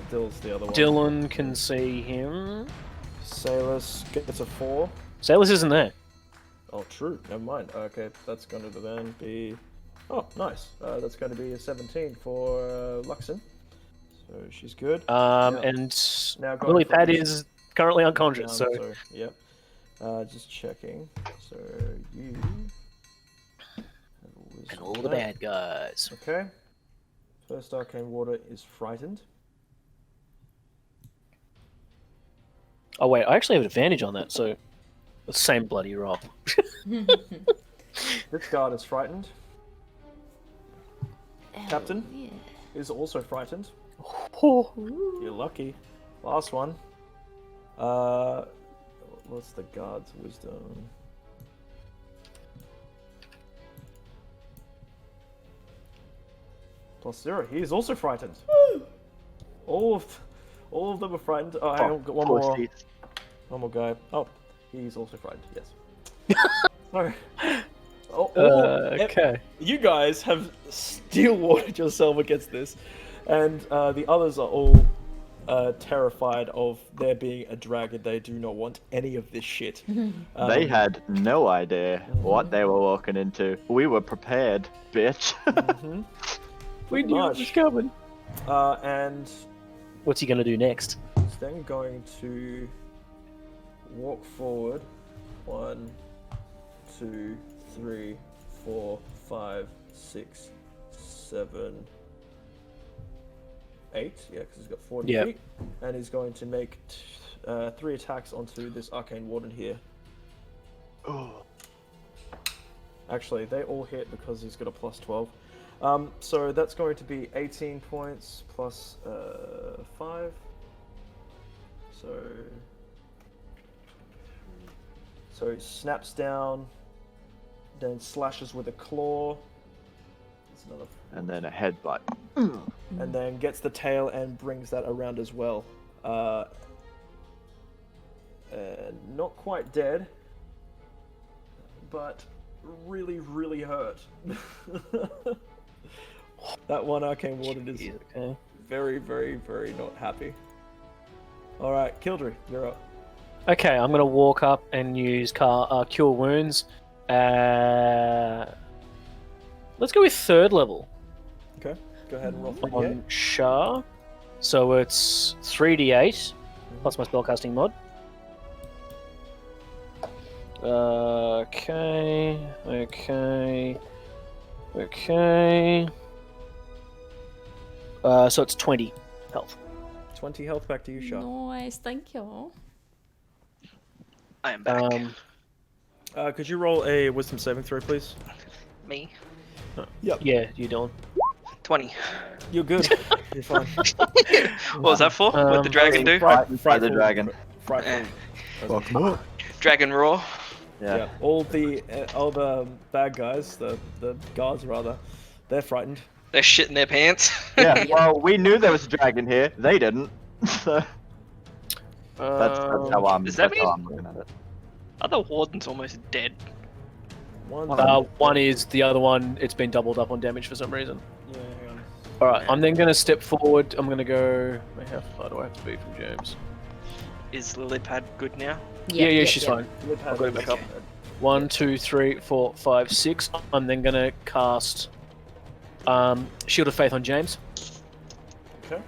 Dill's the other one. Dylan can see him. Salus gets a 4. Salus isn't there. Oh, true. Never mind. Okay, that's going to then be... Oh, nice. That's going to be a 17 for Luxon. So she's good. And Now going Lily from Pad this is currently unconscious, down, so yep. Just checking. So you... have a and wisdom all the there. bad guys. Okay. First arcane water is frightened. Oh wait, I actually have an advantage on that, so the same bloody roll. This guard is frightened. Captain Yeah. is also frightened. Oh, You're lucky. Last one. What's the guard's wisdom? +0. He is also frightened. All of them are frightened. Oh, hang on, got one more. pussies. One more guy. Oh, he's also frightened. Yes. Sorry. okay. You guys have steel-watered yourself against this, and the others are all terrified of there being a dragon. They do not want any of this shit. They had no idea what they were walking into. We were prepared, bitch. Mhm. We Pretty knew it much. was coming. And What's he gonna do next? he's then going to walk forward. 1, 2, 3, 4, 5, 6, 7, 8. Yeah, because he's got 40 Yep. feet. And he's going to make 3 attacks onto this Arcane Warden here. Oh. Actually, they all hit because he's got a plus 12. So that's going to be 18 points plus 5. So he snaps down, then slashes with a claw. That's another. And then a headbutt. And then gets the tail and brings that around as well. Not quite dead, but really, really hurt. That one Arcane Warden is Okay. very, very, very not happy. Alright, Kildry, you're up. Okay, I'm gonna walk up and use Cure Wounds. Let's go with 3rd level Okay, go ahead and roll 3d8. on Shah. So it's 3d8 plus my spellcasting mod. Okay. So it's 20 health. 20 health back to you, Shah. Nice, thank you. I am back. Could you roll a wisdom saving throw, please? Me. Yeah, you doing? 20. You're good. You're fine. What was that for? What the dragon do? Fight the dragon. Frightful. Fuck 'em up. Dragon roar. Yeah. All the bad guys, the guards rather, they're frightened. They're shitting their pants. Yeah. Well, we knew there was a dragon here. They didn't. So that's how I'm. Does that that's how mean- I'm looking at it. Are the wardens almost dead? One is the other one. It's been doubled up on damage for some reason. Yeah, hang on. All right, I'm then gonna step forward. I'm gonna go. How far do I have to be from James? Is Lilipad good now? Yeah, she's fine. Lip I'll go back up. Okay. 1, 2, 3, 4, 5, 6. I'm then gonna cast Shield of Faith on James. Okay.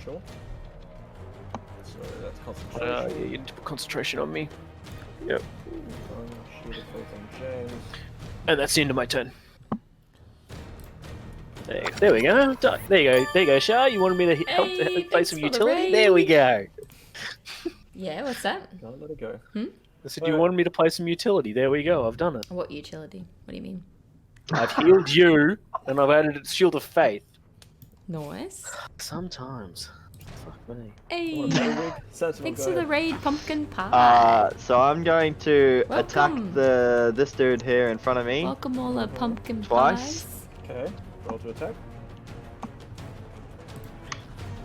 Sure. So that's Yeah, concentration. you need to put concentration on me. Shield of Faith on James. And that's the end of my turn. There we go. Done. There you go, Shah. You wanted me to help Hey, play thanks some for the utility? raid. There we go. Yeah, what's that? Can't let it go. I said you wanted me to play some utility. There we go. I've done it. What utility? What do you mean? I've healed you, and I've added a Shield of Faith. Nice. Sometimes. Fuck me. Hey, Sensible, thanks go for the ahead. raid, pumpkin pie. So I'm going to attack Welcome. this dude here in front of me. Welcome all the pumpkin Twice. pies. Okay, roll to attack.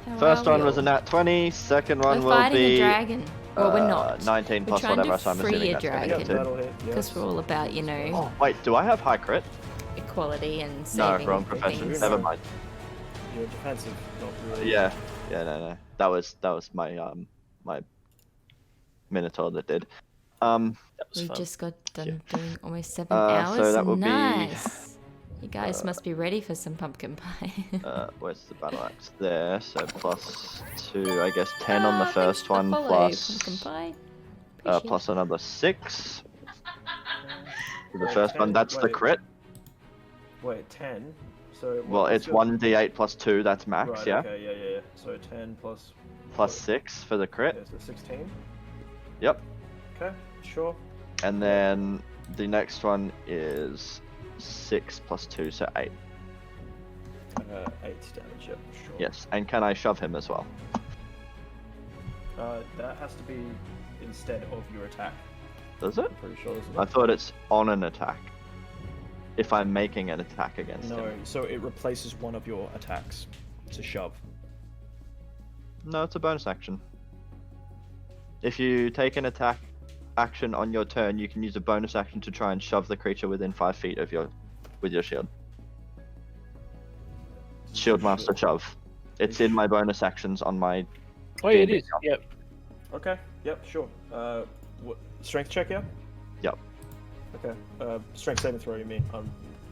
How First are one we was a all? nat 20. Second one We're will fighting be a dragon. Well, we're not. 19 We're plus trying to whatever. So I'm free assuming a that's going to dragon. go That'll hit, Because yes. we're all about, you know, Oh wait, do I have high crit? equality and No, saving wrong profession. things. Never mind. You're defensive, not really. Yeah, no. That was my my Minotaur that did. That was We fun. just got done doing almost 7 So hours. that would be, nice. You guys must be ready for some pumpkin pie. Where's the battle axe? There. So plus 2, I guess 10 on the Ah, first thanks for the one, follow, plus pumpkin pie. Appreciate plus it. another 6. For the Wait, first one, 10, that's the wait. crit. Wait, 10. So Well, what's it's your- 1d8 plus 2. That's max. Right, Yeah. Okay, yeah. So 10 plus. Plus 6 for the crit. Yeah, so 16. Yep. Okay, sure. And then the next one is 6 plus 2, so 8. 8 damage. Yep, sure. Yes. And can I shove him as well? That has to be instead of your attack. Does it? I'm pretty sure, isn't it? I thought it's on an attack. If I'm making an attack against No, him. so it replaces one of your attacks. It's a shove. No, it's a bonus action. If you take an attack action on your turn, you can use a bonus action to try and shove the creature within 5 feet of with your shield. Shield Master Shove. It's in my bonus actions on my. Oh, yeah, it D&D is. Yep. Okay, yep, sure. What, strength check, yeah? Yep. Okay, strength saving throw, you mean?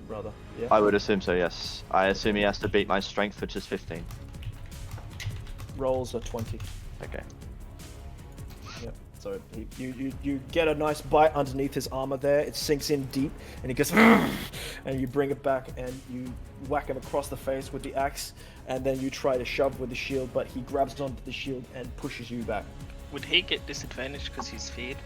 Rather, yeah? I would assume so, yes. I assume he has to beat my strength, which is 15. Rolls are 20. Okay. Yep. So you get a nice bite underneath his armor there. It sinks in deep, and he goes, and you bring it back and you whack him across the face with the axe, and then you try to shove with the shield, but he grabs onto the shield and pushes you back. Would he get disadvantage because he's feared?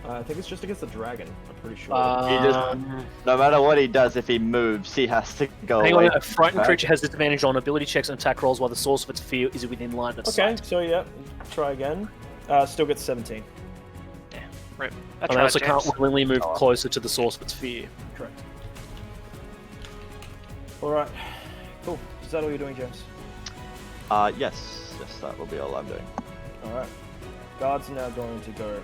I think it's just against the dragon. I'm pretty sure. He just, no matter what he does, if he moves, he has to go Hang away. on, a frightened creature has disadvantage on ability checks and attack rolls while the source of its fear is within line of Okay, sight. so yeah, try again. Still gets 17. Yeah, rip. And I also can't willingly move closer to the source of its fear. Correct. All right, cool. Is that all you're doing, James? Yes, that will be all I'm doing. All right. Guards are now going to go.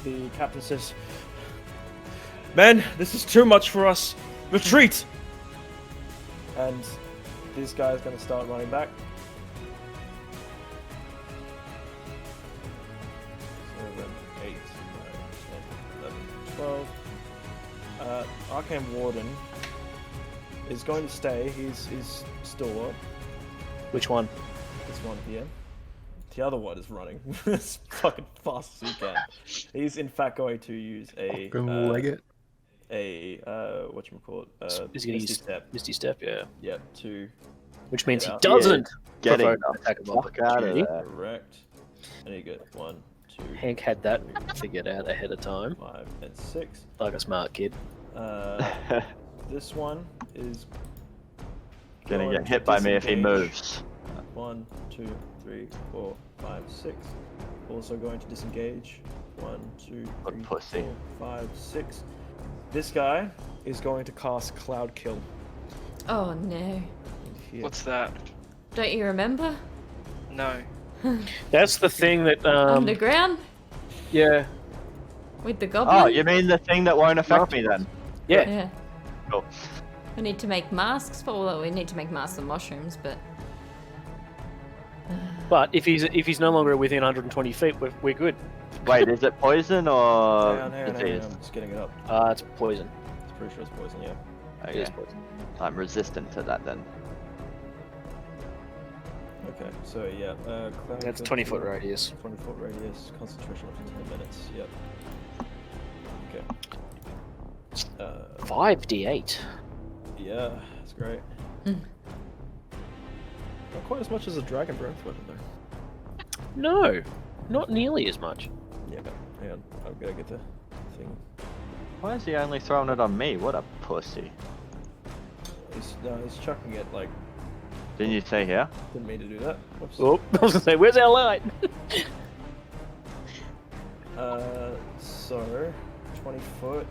The captain says, "Men, this is too much for us. Retreat!" And this guy is going to start running back. 7, 8, 9, 10, 11, 12. Arcane Warden is going to stay. He's still up. Which one? This one here. The other one is running as fucking fast as he can. He's in fact going to use a leg it. whatchamacallit, He's going to Misty use Step. Misty Step, yeah. Yeah, to Which means he out. doesn't Getting provoke the an attack of fuck out of opportunity. there. correct. And you get 1, 2, Hank had that figured out ahead of time. 5, and 6. Like a smart kid. This one is Gonna going get to hit by me if he disengage. moves. 1, 2, 3, 4, 5, 6. Also going to disengage. 1, 2, What 3, pussy. 4, 5, 6. This guy is going to cast Cloud Kill. Oh no. Here. What's that? Don't you remember? No. That's the thing that, Underground? yeah. With the goblin? Oh, you mean the thing that won't affect me then? Yeah. Yeah. Cool. We need to make masks for, well, we need to make masks of mushrooms, but... But if he's no longer within 120 feet, we're good. Wait, is it poison or Hang on, disease? I'm just getting it up. It's poison. It's pretty sure it's poison, yeah. It is Okay. poison. I'm resistant to that then. Okay, so yeah, Cloud That's Kill 20-foot for radius. 20-foot radius, concentration up to 10 minutes, yep. Okay. 5d8. Yeah, that's great. Mm. Not quite as much as a dragon breath weapon though. No, not nearly as much. Yeah, but hang on, I've got to get the thing. Why is he only throwing it on me? What a pussy. He's chucking it like, Didn't you say here? didn't mean to do that. Whoops. Oh, I was gonna say, where's our light? So, 20 foot.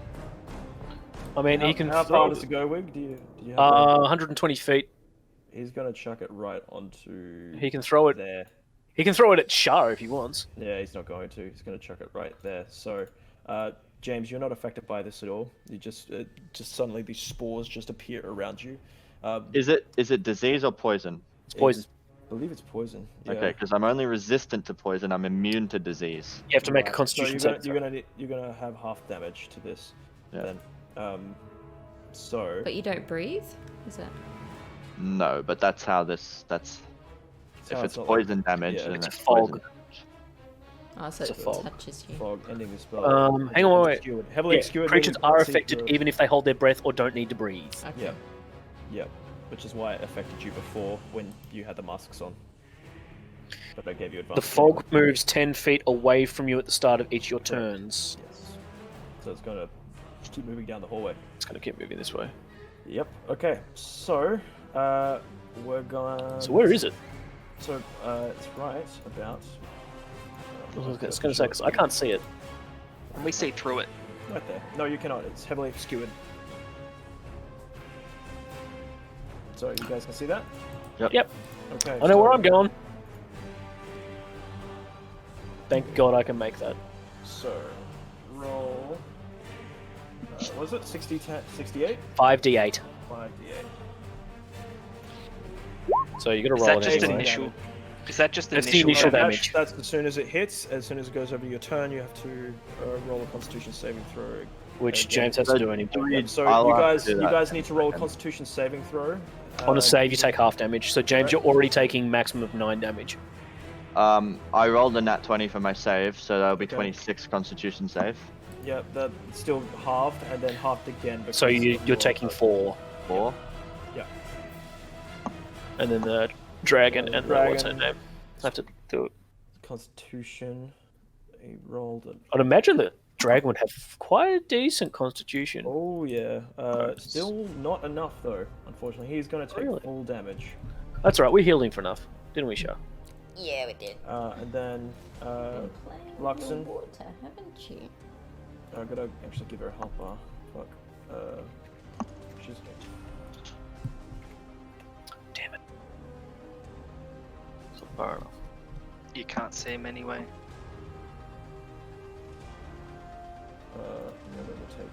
I mean, how, he can how throw far does it go, Wig? Do you have a- 120 feet. He's gonna chuck it right onto He can throw it. there. He can throw it at Shar if he wants. Yeah, he's not going to. He's gonna chuck it right there. So, James, you're not affected by this at all. You just suddenly these spores just appear around you. Is it disease or poison? It's poison. I believe it's poison. Yeah. Okay, because I'm only resistant to poison. I'm immune to disease. You have to make a Right, Constitution so save. you're gonna have half damage to this. Yeah. Then, so But you don't breathe? Is that... No, but that's how this. That's how if it's not poison damage, yeah, then it's it's a fog. poison. Oh, so It's a it fog. touches you. Frog ending the spell. Hang on, wait. Obscured. Heavily Yeah, obscured. creatures meaning are can't see affected through- even if they hold their breath or don't need to breathe. Okay. Yeah. Yeah. Which is why it affected you before when you had the masks on. But I gave you advantage. The fog moves 10 feet away from you at the start of each of your turns. Yes. So it's gonna keep moving down the hallway. It's going to keep moving this way. Yep. Okay. So, we're going. So where is it? So, it's right about. I was going to say, because I can't see it. Can we see through it? Right there. No, you cannot. It's heavily obscured. So you guys can see that? Yep. Okay. I know where I'm going. Thank God I can make that. So, roll. Was it 68? 5d8. 5d8. So you got to Is roll that it just anyway. initial? Is that just That's the initial? initial That's- damage. That's as soon as it hits. As soon as it goes over your turn, you have to roll a Constitution saving throw. Which again. James has to do anyway. Yep, so I'll you have to guys, do you that. guys need to roll a Constitution saving throw. On a save, you take half damage. So James, you're already taking maximum of 9 damage. I rolled a nat 20 for my save, so that'll be Okay. 26 Constitution save. Yeah, that's still halved and then halved again. So because of you're taking 4, 4. and then the dragon the and the what's her dragon. name? I have to do it. Constitution. He rolled it. I'd imagine that dragon would have quite a decent constitution. Oh yeah. Still not enough though. Unfortunately, he's going to take Really? full damage. That's all right. We healed him for enough, didn't we, Shah? Yeah, we did. And then Been playing Luxon. water, haven't you? I gotta actually give her a health bar. Fuck. She's. Damn it. So far enough. You can't see him anyway. And then we're taking.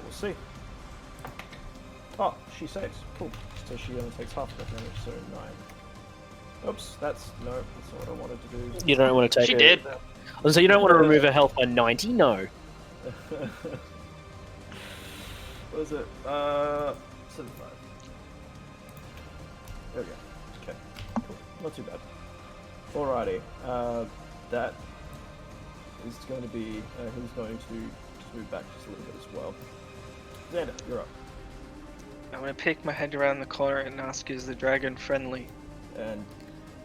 We'll see. Oh, she saves. Cool. So she only takes half that damage, so 9. Oops, that's no, that's not what I wanted to do. You don't want to take She a- did. So you don't want to remove her health by 90? No. What is it? 75. There we go. Okay. Cool. Not too bad. Alrighty. That is going to be. He's going to move back just a little bit as well. Xander, you're up. I'm gonna peek my head around the corner and ask, is the dragon friendly? And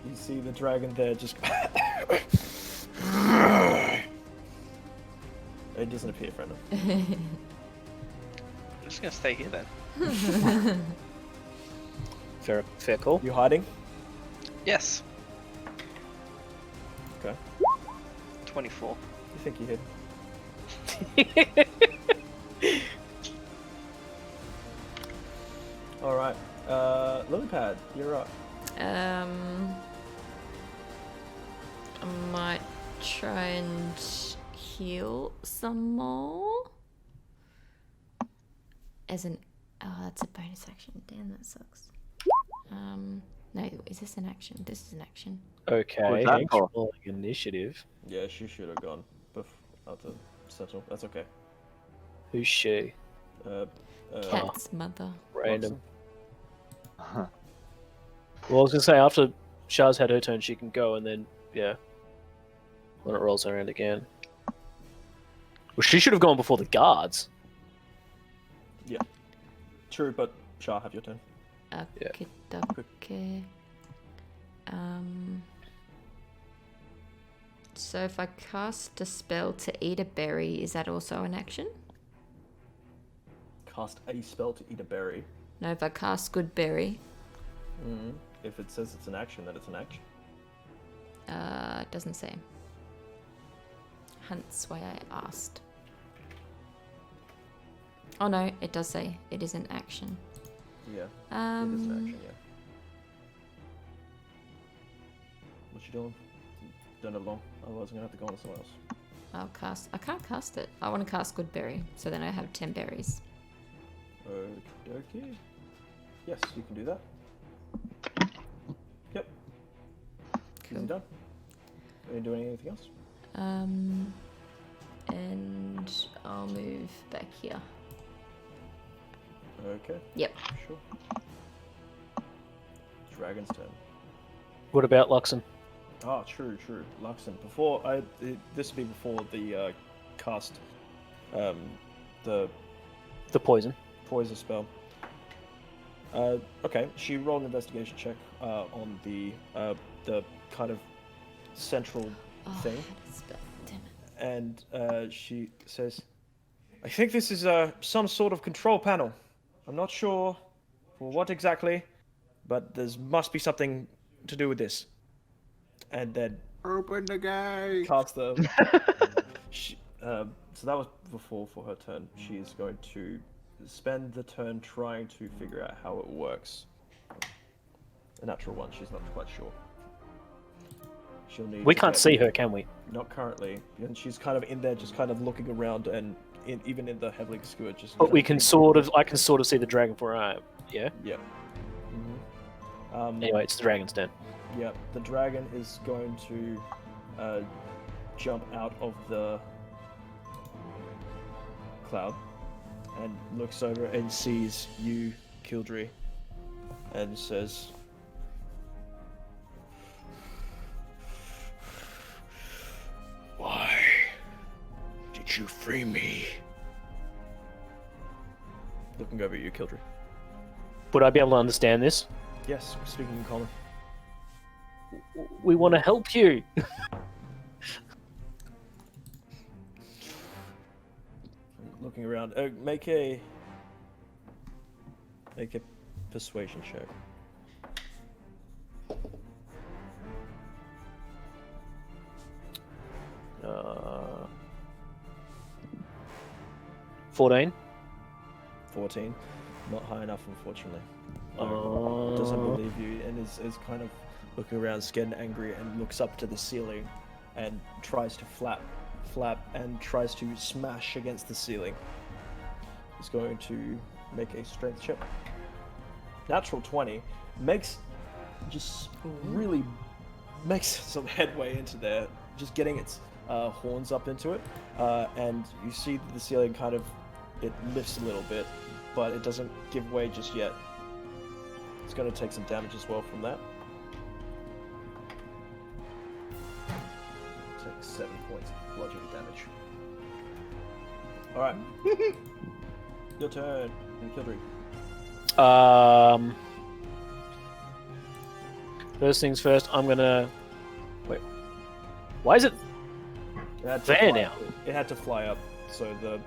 you see the dragon there just. It doesn't appear friendly. I'm just gonna stay here then. Fair call. You hiding? Yes. Okay. 24. You think you hid? Alright. Lilypad, you're up. I might try and heal some more. As an that's a bonus action. Damn, that sucks. No, is this an action? This is an action. Okay. What's that for? Rolling initiative. Yeah, she should have gone after settle. That's okay. Who's she? Cat's mother. Random. Huh. Well, I was gonna say after Shah's had her turn, she can go, and then yeah, when it rolls around again. Well, she should have gone before the guards. True, but Shah, have your turn. Okay, okay. So if I cast a spell to eat a berry, is that also an action? Cast a spell to eat a berry. No, if I cast good berry, If it says it's an action, then it's an action. it doesn't say. Hence why I asked. Oh no, it does say it is an action. Yeah, it is an action, yeah. What you doing? Don't have long, otherwise I'm gonna have to go on to someone else. I can't cast it. I want to cast good berry, so then I have 10 berries. Okay. Yes, you can do that. Yep. Cool. Easy done. Are you doing anything else? And I'll move back here. Okay. Yep. Sure. Dragon's turn. What about Luxon? Oh, true. Luxon. This would be before the cast, the The poison. poison spell. Okay, she rolled an investigation check on the kind of central thing, I had a spell. Damn it. and she says, "I think this is some sort of control panel. I'm not sure for what exactly, but there must be something to do with this." And then Open the gate. cast the. So that was before for her turn. She's going to spend the turn trying to figure out how it works. A natural one. She's not quite sure. She'll need. We to can't get- see her, can we? Not currently, and she's kind of in there, just kind of looking around, and even in the heavily obscured, just. But kind we of can figuring- I can sort of see the dragon for I am. Yeah. Yeah. Anyway, it's the dragon's turn. Yeah, the dragon is going to jump out of the cloud and looks over and sees you, Kildry, and says, Won't you free me? Looking over at you, Kildry. Would I be able to understand this? Yes, we're speaking in common. We want to help you. Looking around. Make a persuasion check. 14. 14. Not high enough, unfortunately. Doesn't believe you and is kind of looking around, scared and angry, and looks up to the ceiling and tries to flap and tries to smash against the ceiling. He's going to make a strength check. Natural 20. Really makes some headway into there, just getting its horns up into it, and you see that the ceiling kind of, it lifts a little bit, but it doesn't give way just yet. It's going to take some damage as well from that. Take 7 points of bludgeoning damage. Alright. Your turn, Kildry. First things first, I'm gonna... Wait. Why is it there now? It had to fly up, so it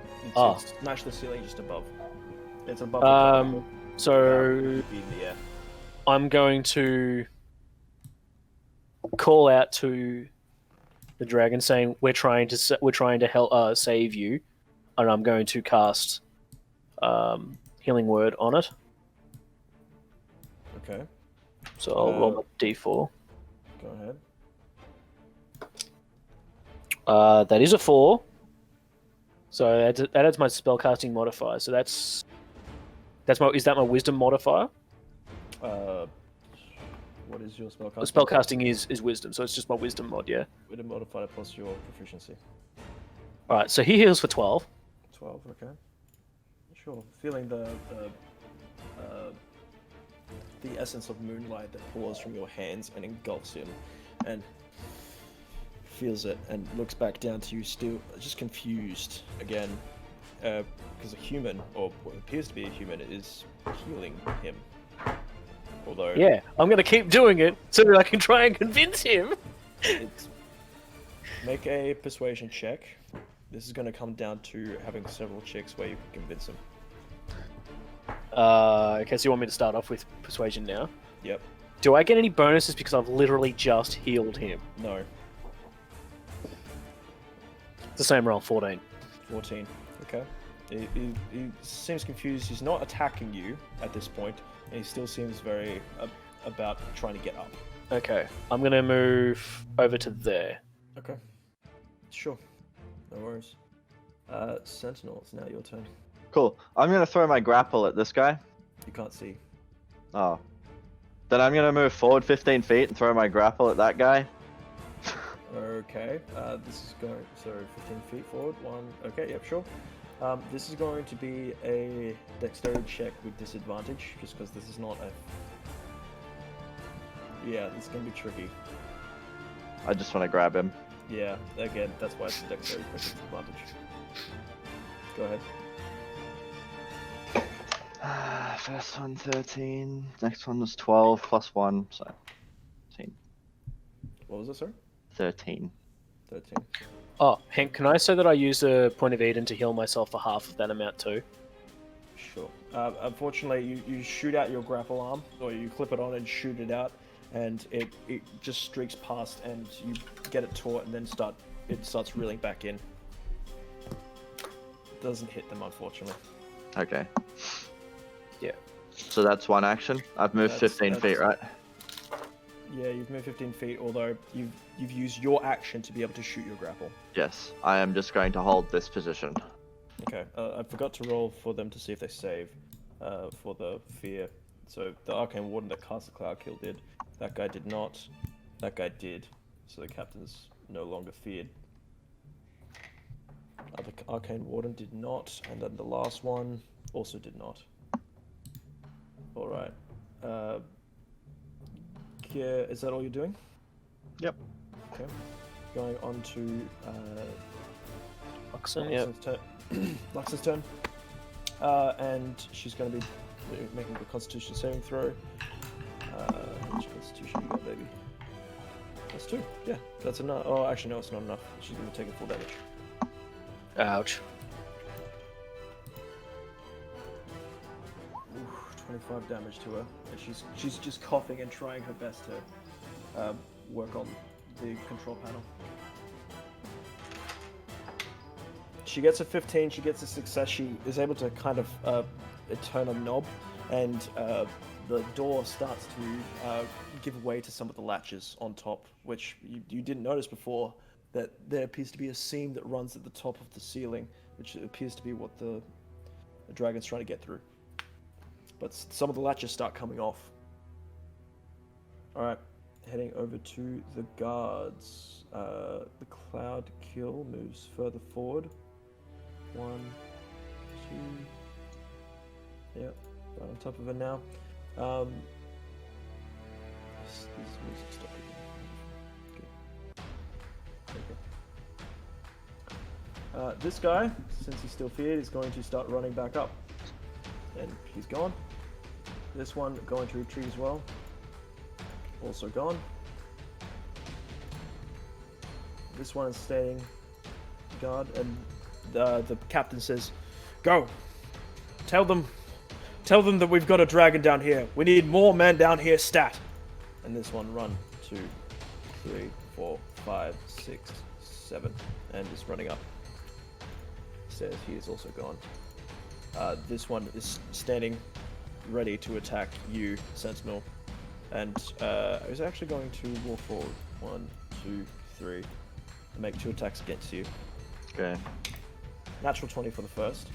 smashed the ceiling just above. It's above the ground. So Be in the air. I'm going to call out to the dragon, saying we're trying to help save you, and I'm going to cast healing word on it. Okay, So I'll roll my d4. go ahead. That is a 4. So that adds my spellcasting modifier. So is that my wisdom modifier? What is your spellcasting? The spellcasting is wisdom, so it's just my wisdom mod, yeah. With a modifier plus your proficiency. Alright, so he heals for 12. 12, okay. Sure. Feeling the essence of moonlight that pours from your hands and engulfs him, and feels it and looks back down to you, still just confused again, because a human, or what appears to be a human, is healing him. Although Yeah, I'm going to keep doing it so that I can try and convince him. Make a persuasion check. This is going to come down to having several checks where you can convince him. Okay, so you want me to start off with persuasion now? Yep. Do I get any bonuses because I've literally just healed him? No. It's the same roll, 14. 14. Okay. He seems confused. He's not attacking you at this point, and he still seems very about trying to get up. Okay, I'm going to move over to there. Okay. Sure. No worries. Sentinel, it's now your turn. Cool. I'm gonna throw my grapple at this guy. You can't see. Oh. Then I'm gonna move forward 15 feet and throw my grapple at that guy. Okay. This is going... So, 15 feet forward. Okay, yep, sure. This is going to be a dexterity check with disadvantage, just because this is not a... Yeah, this is going to be tricky. I just want to grab him. Yeah, again, that's why it's a dexterity check with disadvantage. Go ahead. First one 13, next one was 12 plus 1, so 13. What was it, sir? 13. 13. Oh, Hank, can I say that I use a Point of Eden to heal myself for half of that amount too? Sure. Unfortunately, you shoot out your grapple arm, or you clip it on and shoot it out, and it just streaks past, and you get it taut, and then it starts reeling back in. Doesn't hit them, unfortunately. Okay. Yeah. So that's one action. I've moved 15 feet, right? Yeah, you've moved 15 feet, although you've used your action to be able to shoot your grapple. Yes. I am just going to hold this position. Okay, I forgot to roll for them to see if they save for the fear. So the Arcane Warden that cast the Cloud Kill did. That guy did not. That guy did. So the captain's no longer feared. The Arcane Warden did not, and then the last one also did not. Alright. Is that all you're doing? Yep. Okay. Going on to Luxon, yeah. Luxon's turn. Luxon's turn. And she's going to be making a Constitution saving throw. How much Constitution you got, baby? That's 2. Yeah, that's enough. Oh, actually, no, it's not enough. She's going to take a full damage. Ouch. Oof, 25 damage to her. And she's just coughing and trying her best to work on the control panel. She gets a 15, she gets a success, she is able to kind of turn a knob, and the door starts to give way to some of the latches on top, which you didn't notice before, that there appears to be a seam that runs at the top of the ceiling, which appears to be what the dragon's trying to get through. But some of the latches start coming off. Alright, heading over to the guards. The Cloud Kill moves further forward. 1, 2. Yep, right on top of it now. This music stopped again. Good. Okay. This guy, since he's still feared, is going to start running back up. And he's gone. This one going to retreat as well. Also gone. This one is staying guard, and the captain says, "Go! Tell them that we've got a dragon down here. We need more men down here, stat!" And this one run 2, 3, 4, 5, 6, 7, and is running up. Says he is also gone. This one is standing ready to attack you, Sentinel. And is actually going to walk forward. 1, 2, 3. And make 2 attacks against you. Okay. Natural 20 for the first.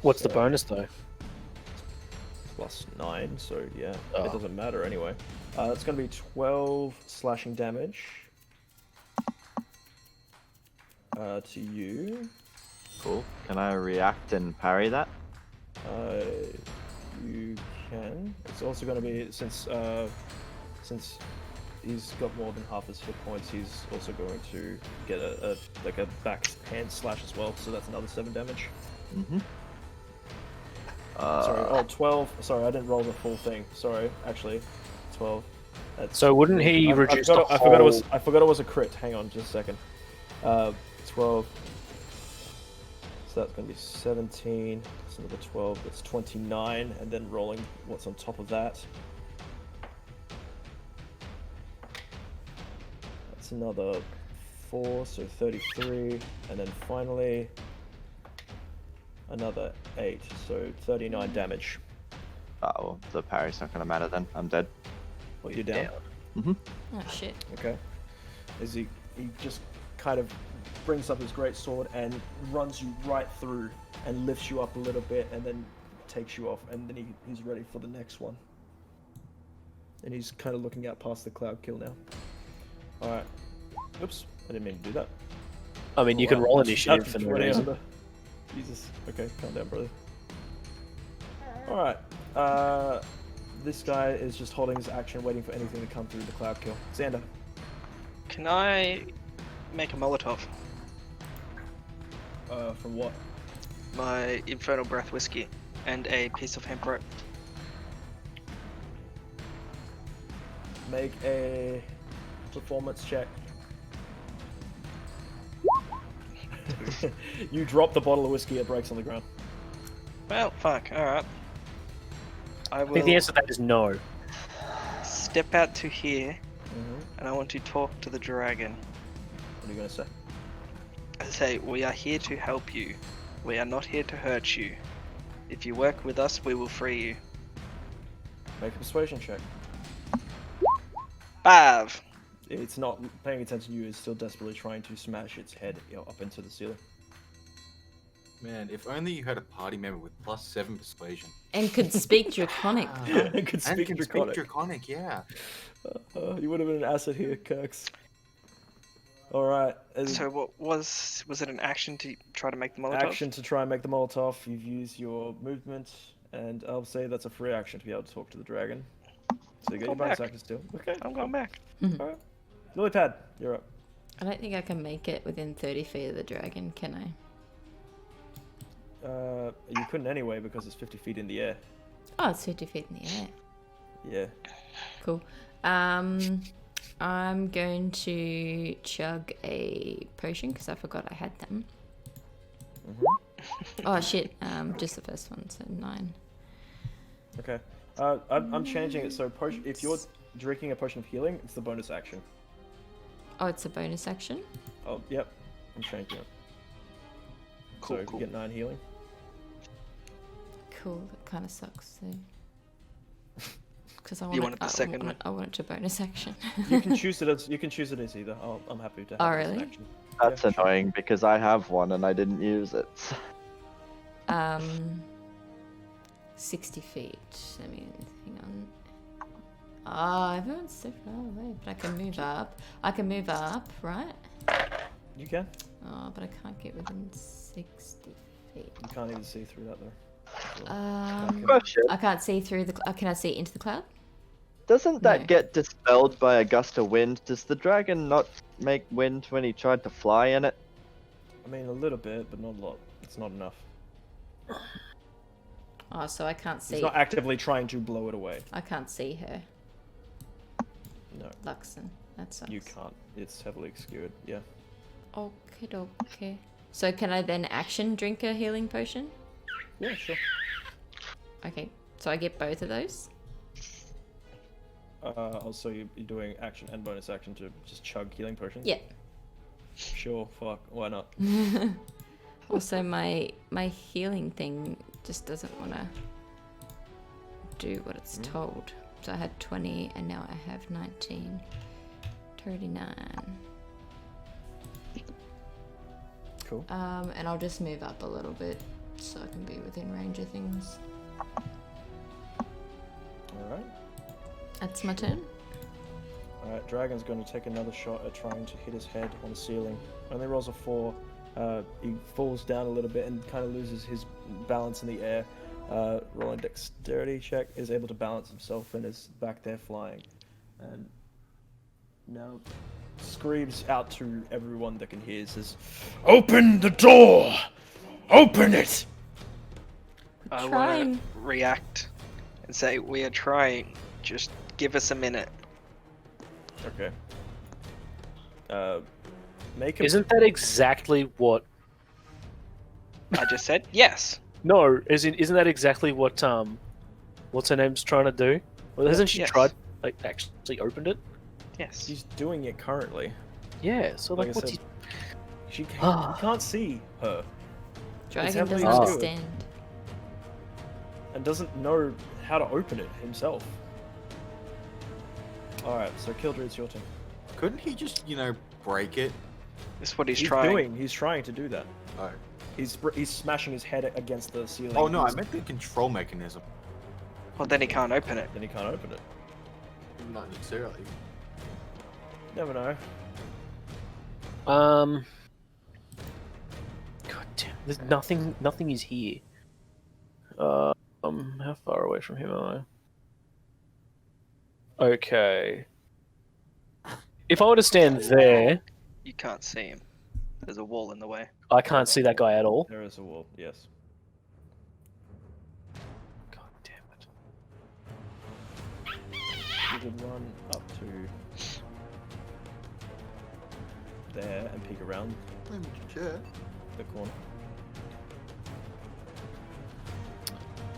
What's the bonus though? Plus 9, so yeah, Oh. it doesn't matter anyway. It's going to be 12 slashing damage to you. Cool. Can I react and parry that? You can. It's also going to be, since he's got more than half his hit points, he's also going to get a backhand slash as well, so that's another 7 damage. Mm-hmm. Sorry, 12. Sorry, I didn't roll the full thing. Sorry, actually, 12. That's, So wouldn't he reduce the I forgot it was a crit. Hang on, just a second. 12. So that's going to be 17. That's another 12. That's 29, and then rolling what's on top of that. That's another 4, so 33, and then finally another 8, so 39 damage. Oh, well, the parry's not gonna matter then. I'm dead. Well, you're down. Mm-hmm. Oh shit. Okay. As he just kind of brings up his great sword and runs you right through and lifts you up a little bit and then takes you off, and then he's ready for the next one. And he's kind of looking out past the cloud kill now. Alright. Oops, I didn't mean to do that. I mean, you can roll initiative for no reason. Jesus. Okay, calm down, brother. Alright. This guy is just holding his action, waiting for anything to come through the cloud kill. Xander. Can I make a Molotov? From what? My Infernal Breath whiskey and a piece of hemp rope. Make a performance check. You drop the bottle of whiskey, it breaks on the ground. Well, fuck. All right. I I will think the answer to that is no. step out to here, Mm-hmm. and I want to talk to the dragon. What are you going to say? I say, we are here to help you. We are not here to hurt you. If you work with us, we will free you. Make a persuasion check. 5. It's not paying attention to you, it's still desperately trying to smash its head up into the ceiling. Man, if only you had a party member with +7 persuasion. And could speak Draconic. It could And speak can Draconic. speak Draconic, yeah. You would have been an asset here, Kirks. Alright. So what was it an action to try to make the Molotov? Action to try and make the Molotov. You've used your movement, and I'll say that's a free action to be able to talk to the dragon. So you get your Go bonus back. action still. Okay. I'm going back. Alright. Lilypad, you're up. I don't think I can make it within 30 feet of the dragon, can I? You couldn't anyway because it's 50 feet in the air. Oh, it's 50 feet in the air. Yeah. Cool. I'm going to chug a potion because I forgot I had them. Oh shit! Just the first one, so 9. Okay. I'm changing it so if you're drinking a potion of healing, it's the bonus action. Oh, it's a bonus action. Oh, yep. I'm changing it. Cool, So cool. you get 9 healing. Cool. That kind of sucks. So. Because I You want wanted the second one? I want it to bonus action. You can choose it as either. I'm happy to have it as an really? action. That's Yeah, sure. annoying because I have one and I didn't use it. 60 feet. I mean, hang on. Ah, everyone's so far away, but I can move up. I can move up, right? You can. Oh, but I can't get within 60 feet. You can't even see through that though. Question. I can't see through the. Can I see into the cloud? Doesn't that No. get dispelled by a gust of wind? Does the dragon not make wind when he tried to fly in it? I mean, a little bit, but not a lot. It's not enough. Oh, so I can't see. He's not actively trying to blow it away. I can't see her, No, Luxon. That sucks. you can't. It's heavily obscured. Yeah. Okay. So can I then action drink a healing potion? Yeah, sure. Okay. So I get both of those. Also, you're doing action and bonus action to just chug healing potions? Yeah. Sure, fuck, why not? Also, my healing thing just doesn't want to do what it's told. So I had 20, and now I have 19. 39. Cool. And I'll just move up a little bit so I can be within range of things. Alright. That's my turn. Alright, Dragon's going to take another shot at trying to hit his head on the ceiling. Only rolls a 4. He falls down a little bit and kind of loses his balance in the air. Rolling dexterity check, is able to balance himself and is back there flying. And now screams out to everyone that can hear, says, "Open the door! Open it!" I want Trying. to react and say, we are trying. Just give us a minute. Okay. Make a... Isn't that exactly what? I just said yes. No, isn't that exactly what what's her name's trying to do? Well, hasn't she Yes. tried like actually opened it? Yes. She's doing it currently. Yeah. So like, Like I what's said, he? He can't see her Dragon heavily doesn't obscured. understand. and doesn't know how to open it himself. Alright, so Kildred, it's your turn. Couldn't he just, break it? That's what he's He's trying. trying to do that. Oh. He's smashing his head against the ceiling. Oh no, I meant the control mechanism. Well, then he can't open it. Then he can't open it. Not necessarily. Never know. God damn, there's nothing. Nothing is here. How far away from him am I? Okay. If I were to stand there, You can't see him. There's a wall in the way. I can't see that guy at all. There is a wall, yes. God damn it. You could run up to there and peek around the corner.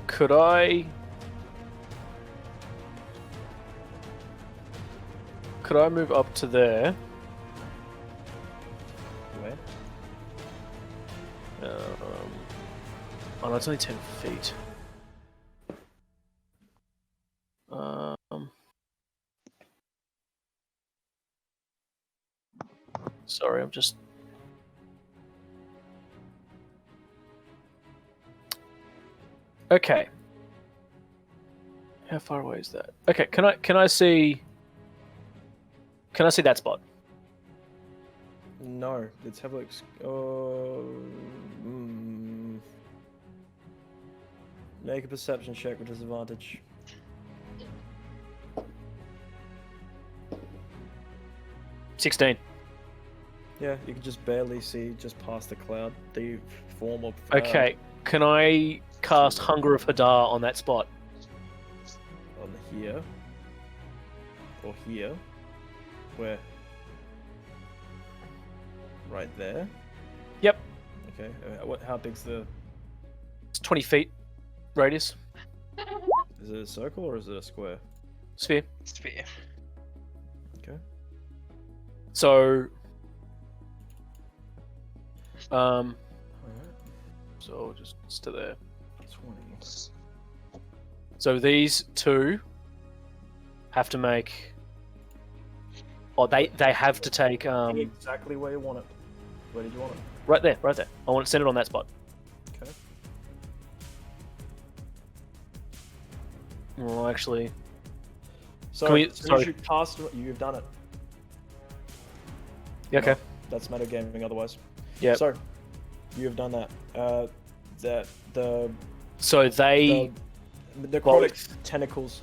Could I move up to there? Where? Oh no, it's only 10 feet. Sorry, I'm just. Okay. How far away is that? Okay, can I see? Can I see that spot? No, it's heavily Make a perception check with disadvantage. $16. Yeah, you can just barely see just past the cloud the form of. Okay, can I cast Hunger of Hadar on that spot? On here. Or here. Where? Right there. Yep. Okay. How big's the? It's 20 feet radius. Is it a circle or is it a square? Sphere. Sphere. Okay. So, Alright. so just to there. 20. So these two have to make. Oh, they have to take Exactly where you want it. Where did you want it? right there. I want to send it on that spot. Okay. Well, actually, So, Can we- as soon sorry. as you cast, you've done it. yeah, okay. That's metagaming otherwise. Yep. So, you have done that. The So they necrotic tentacles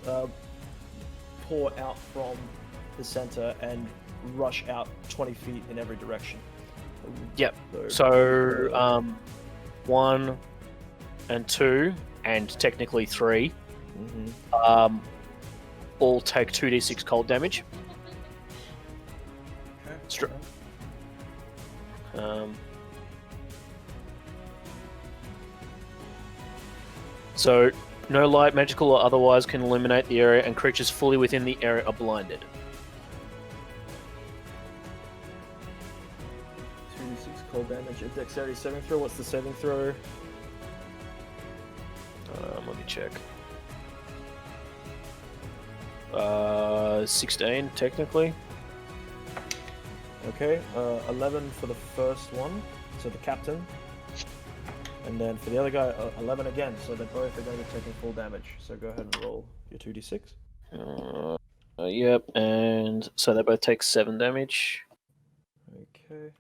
pour out from the center and rush out 20 feet in every direction. Yep. So 1 and 2 and technically 3 Mhm. all take 2d6 cold damage. Str- So no light, magical or otherwise, can illuminate the area, and creatures fully within the area are blinded. 2d6 cold damage. A dexterity saving throw. What's the saving throw? Let me check. 16 technically. Okay, 11 for the first one, so the captain. And then for the other guy, 11 again, so they both are going to be taking full damage. So go ahead and roll your 2d6. Yep, and so they both take 7 damage. Okay.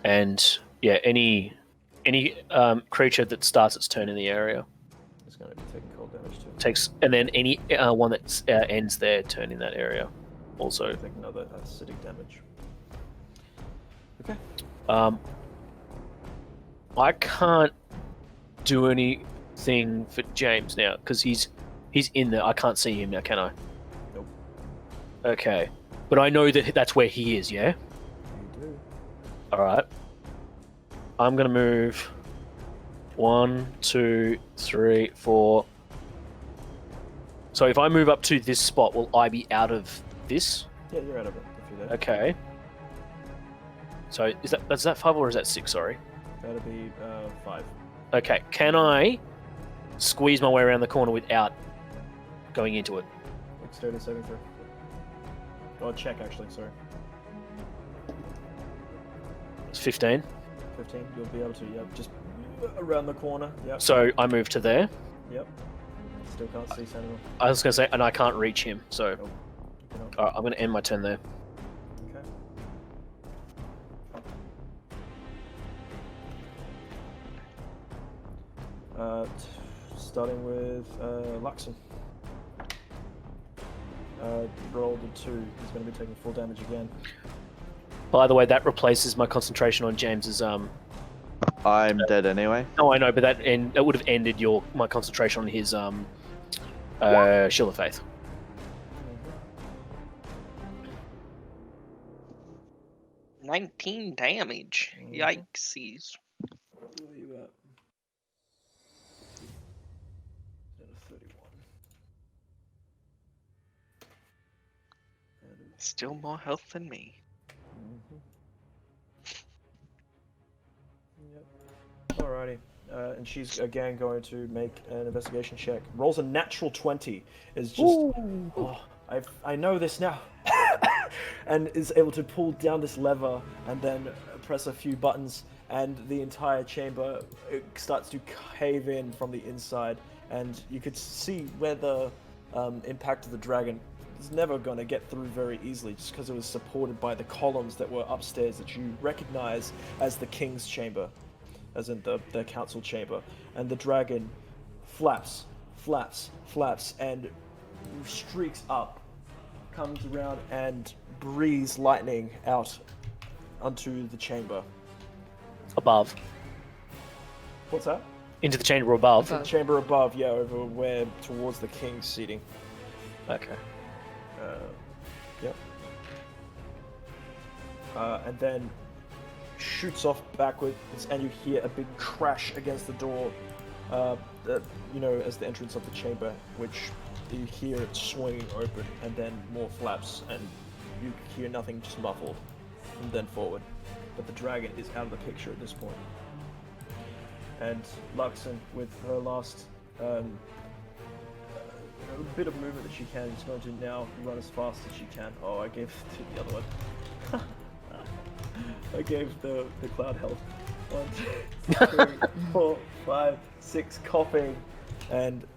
And yeah, any creature that starts its turn in the area It's going to be taking cold damage too. takes, and then any one that ends their turn in that area also. Take another acidic damage. Okay. I can't do anything for James now because he's in there. I can't see him now, can I? Nope. Okay, but I know that that's where he is. Yeah. You do. All right. I'm gonna move 1, 2, 3, 4. So if I move up to this spot, will I be out of this? Yeah, you're out of it if you're there. Okay. So is that 5 or is that 6? Sorry. That'll be 5. Okay. Can I squeeze my way around the corner without going into it? Dexterity saving throw. Oh, check actually, sorry. It's 15. 15, you'll be able to, just around the corner, yep. So I move to there. Yep. Still can't see Sentinel. I was gonna say, and I can't reach him. So Nope. You cannot. all right, I'm gonna end my turn there. Okay. Starting with Luxon. Rolled a 2. He's going to be taking full damage again. By the way, that replaces my concentration on James's. I'm dead anyway. No, I know, but that would have ended my concentration on his Shield of Faith. 19 damage. Mhm. Yikesies. Where are you at? 31. Still more health than me. Yep. Alrighty. And she's again going to make an investigation check. Rolls a natural 20. Is just. Oh, I know this now. And is able to pull down this lever and then press a few buttons, and the entire chamber starts to cave in from the inside. And you could see where the impact of the dragon is never going to get through very easily, just because it was supported by the columns that were upstairs that you recognize as the king's chamber, as in the council chamber. And the dragon flaps, and streaks up comes around and breathes lightning out onto the chamber. Above. What's that? Into the chamber above. The chamber above, yeah, over where towards the king's seating. Okay. Yep. And then shoots off backwards, and you hear a big crash against the door. As the entrance of the chamber, which you hear it swinging open, and then more flaps, and you hear nothing, just muffled, and then forward. But the dragon is out of the picture at this point. And Luxon, with her last bit of movement that she can, is going to now run as fast as she can. Oh, I gave it to the other one. I gave the cloud health. 1, 2, 3, 4, 5, 6, coughing. And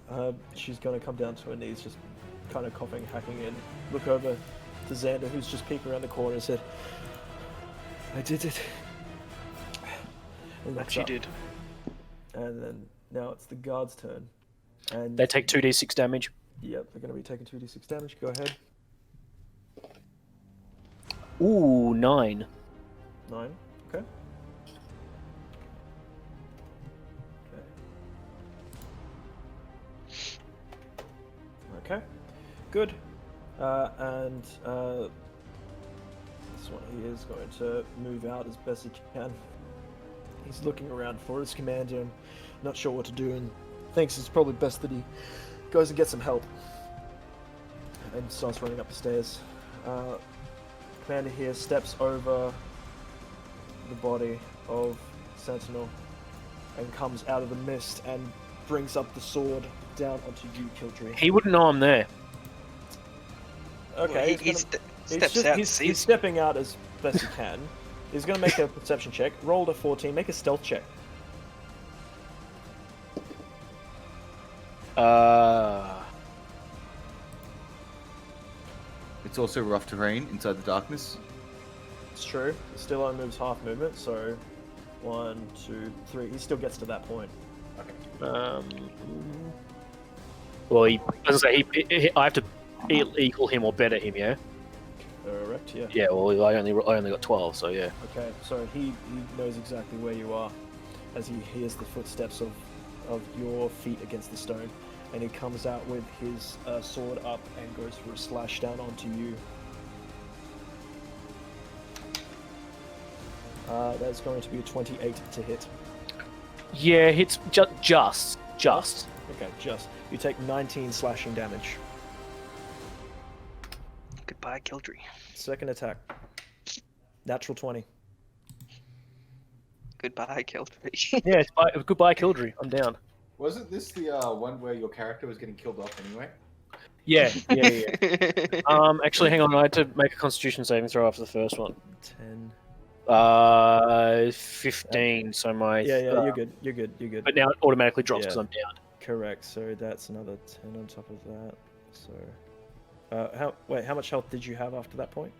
she's going to come down to her knees, just kind of coughing, hacking in. Look over to Xander, who's just peeking around the corner, and said, I did it. And What you did. And then now it's the guard's turn. And They take 2d6 damage. Yep, they're going to be taking 2d6 damage. Go ahead. Ooh, 9. 9. Okay. Okay. Good. And this one, he is going to move out as best he can. He's looking around for his commander and not sure what to do, and thinks it's probably best that he goes and gets some help. And starts running up the stairs. Commander here steps over the body of Sentinel and comes out of the mist and brings up the sword down onto you, Kildree. He wouldn't know I'm there. Okay, he's stepping out as best he can. He's going to make a perception check. Rolled a 14. Make a stealth check. It's also rough terrain inside the darkness. It's true. He still only moves half movement, so 1, 2, 3. He still gets to that point. Well, I have to equal him or better him, yeah. Correct. Yeah. Yeah. Well, I only got 12, so yeah. Okay. So he knows exactly where you are, as he hears the footsteps of your feet against the stone, and he comes out with his sword up and goes for a slash down onto you. That's going to be a 28 to hit. Yeah, hits just. Okay, just. You take 19 slashing damage. Goodbye, Kildree. Second attack. Natural 20. Goodbye, Kildree. Yeah, goodbye, Kildree. I'm down. Wasn't this the one where your character was getting killed off anyway? Yeah. Actually, hang on. I had to make a Constitution saving throw after the first one. 10. 15. So my Yeah, you're good. But now it automatically drops Yeah. because I'm down. Correct. So that's another 10 on top of that. So, how much health did you have after that point?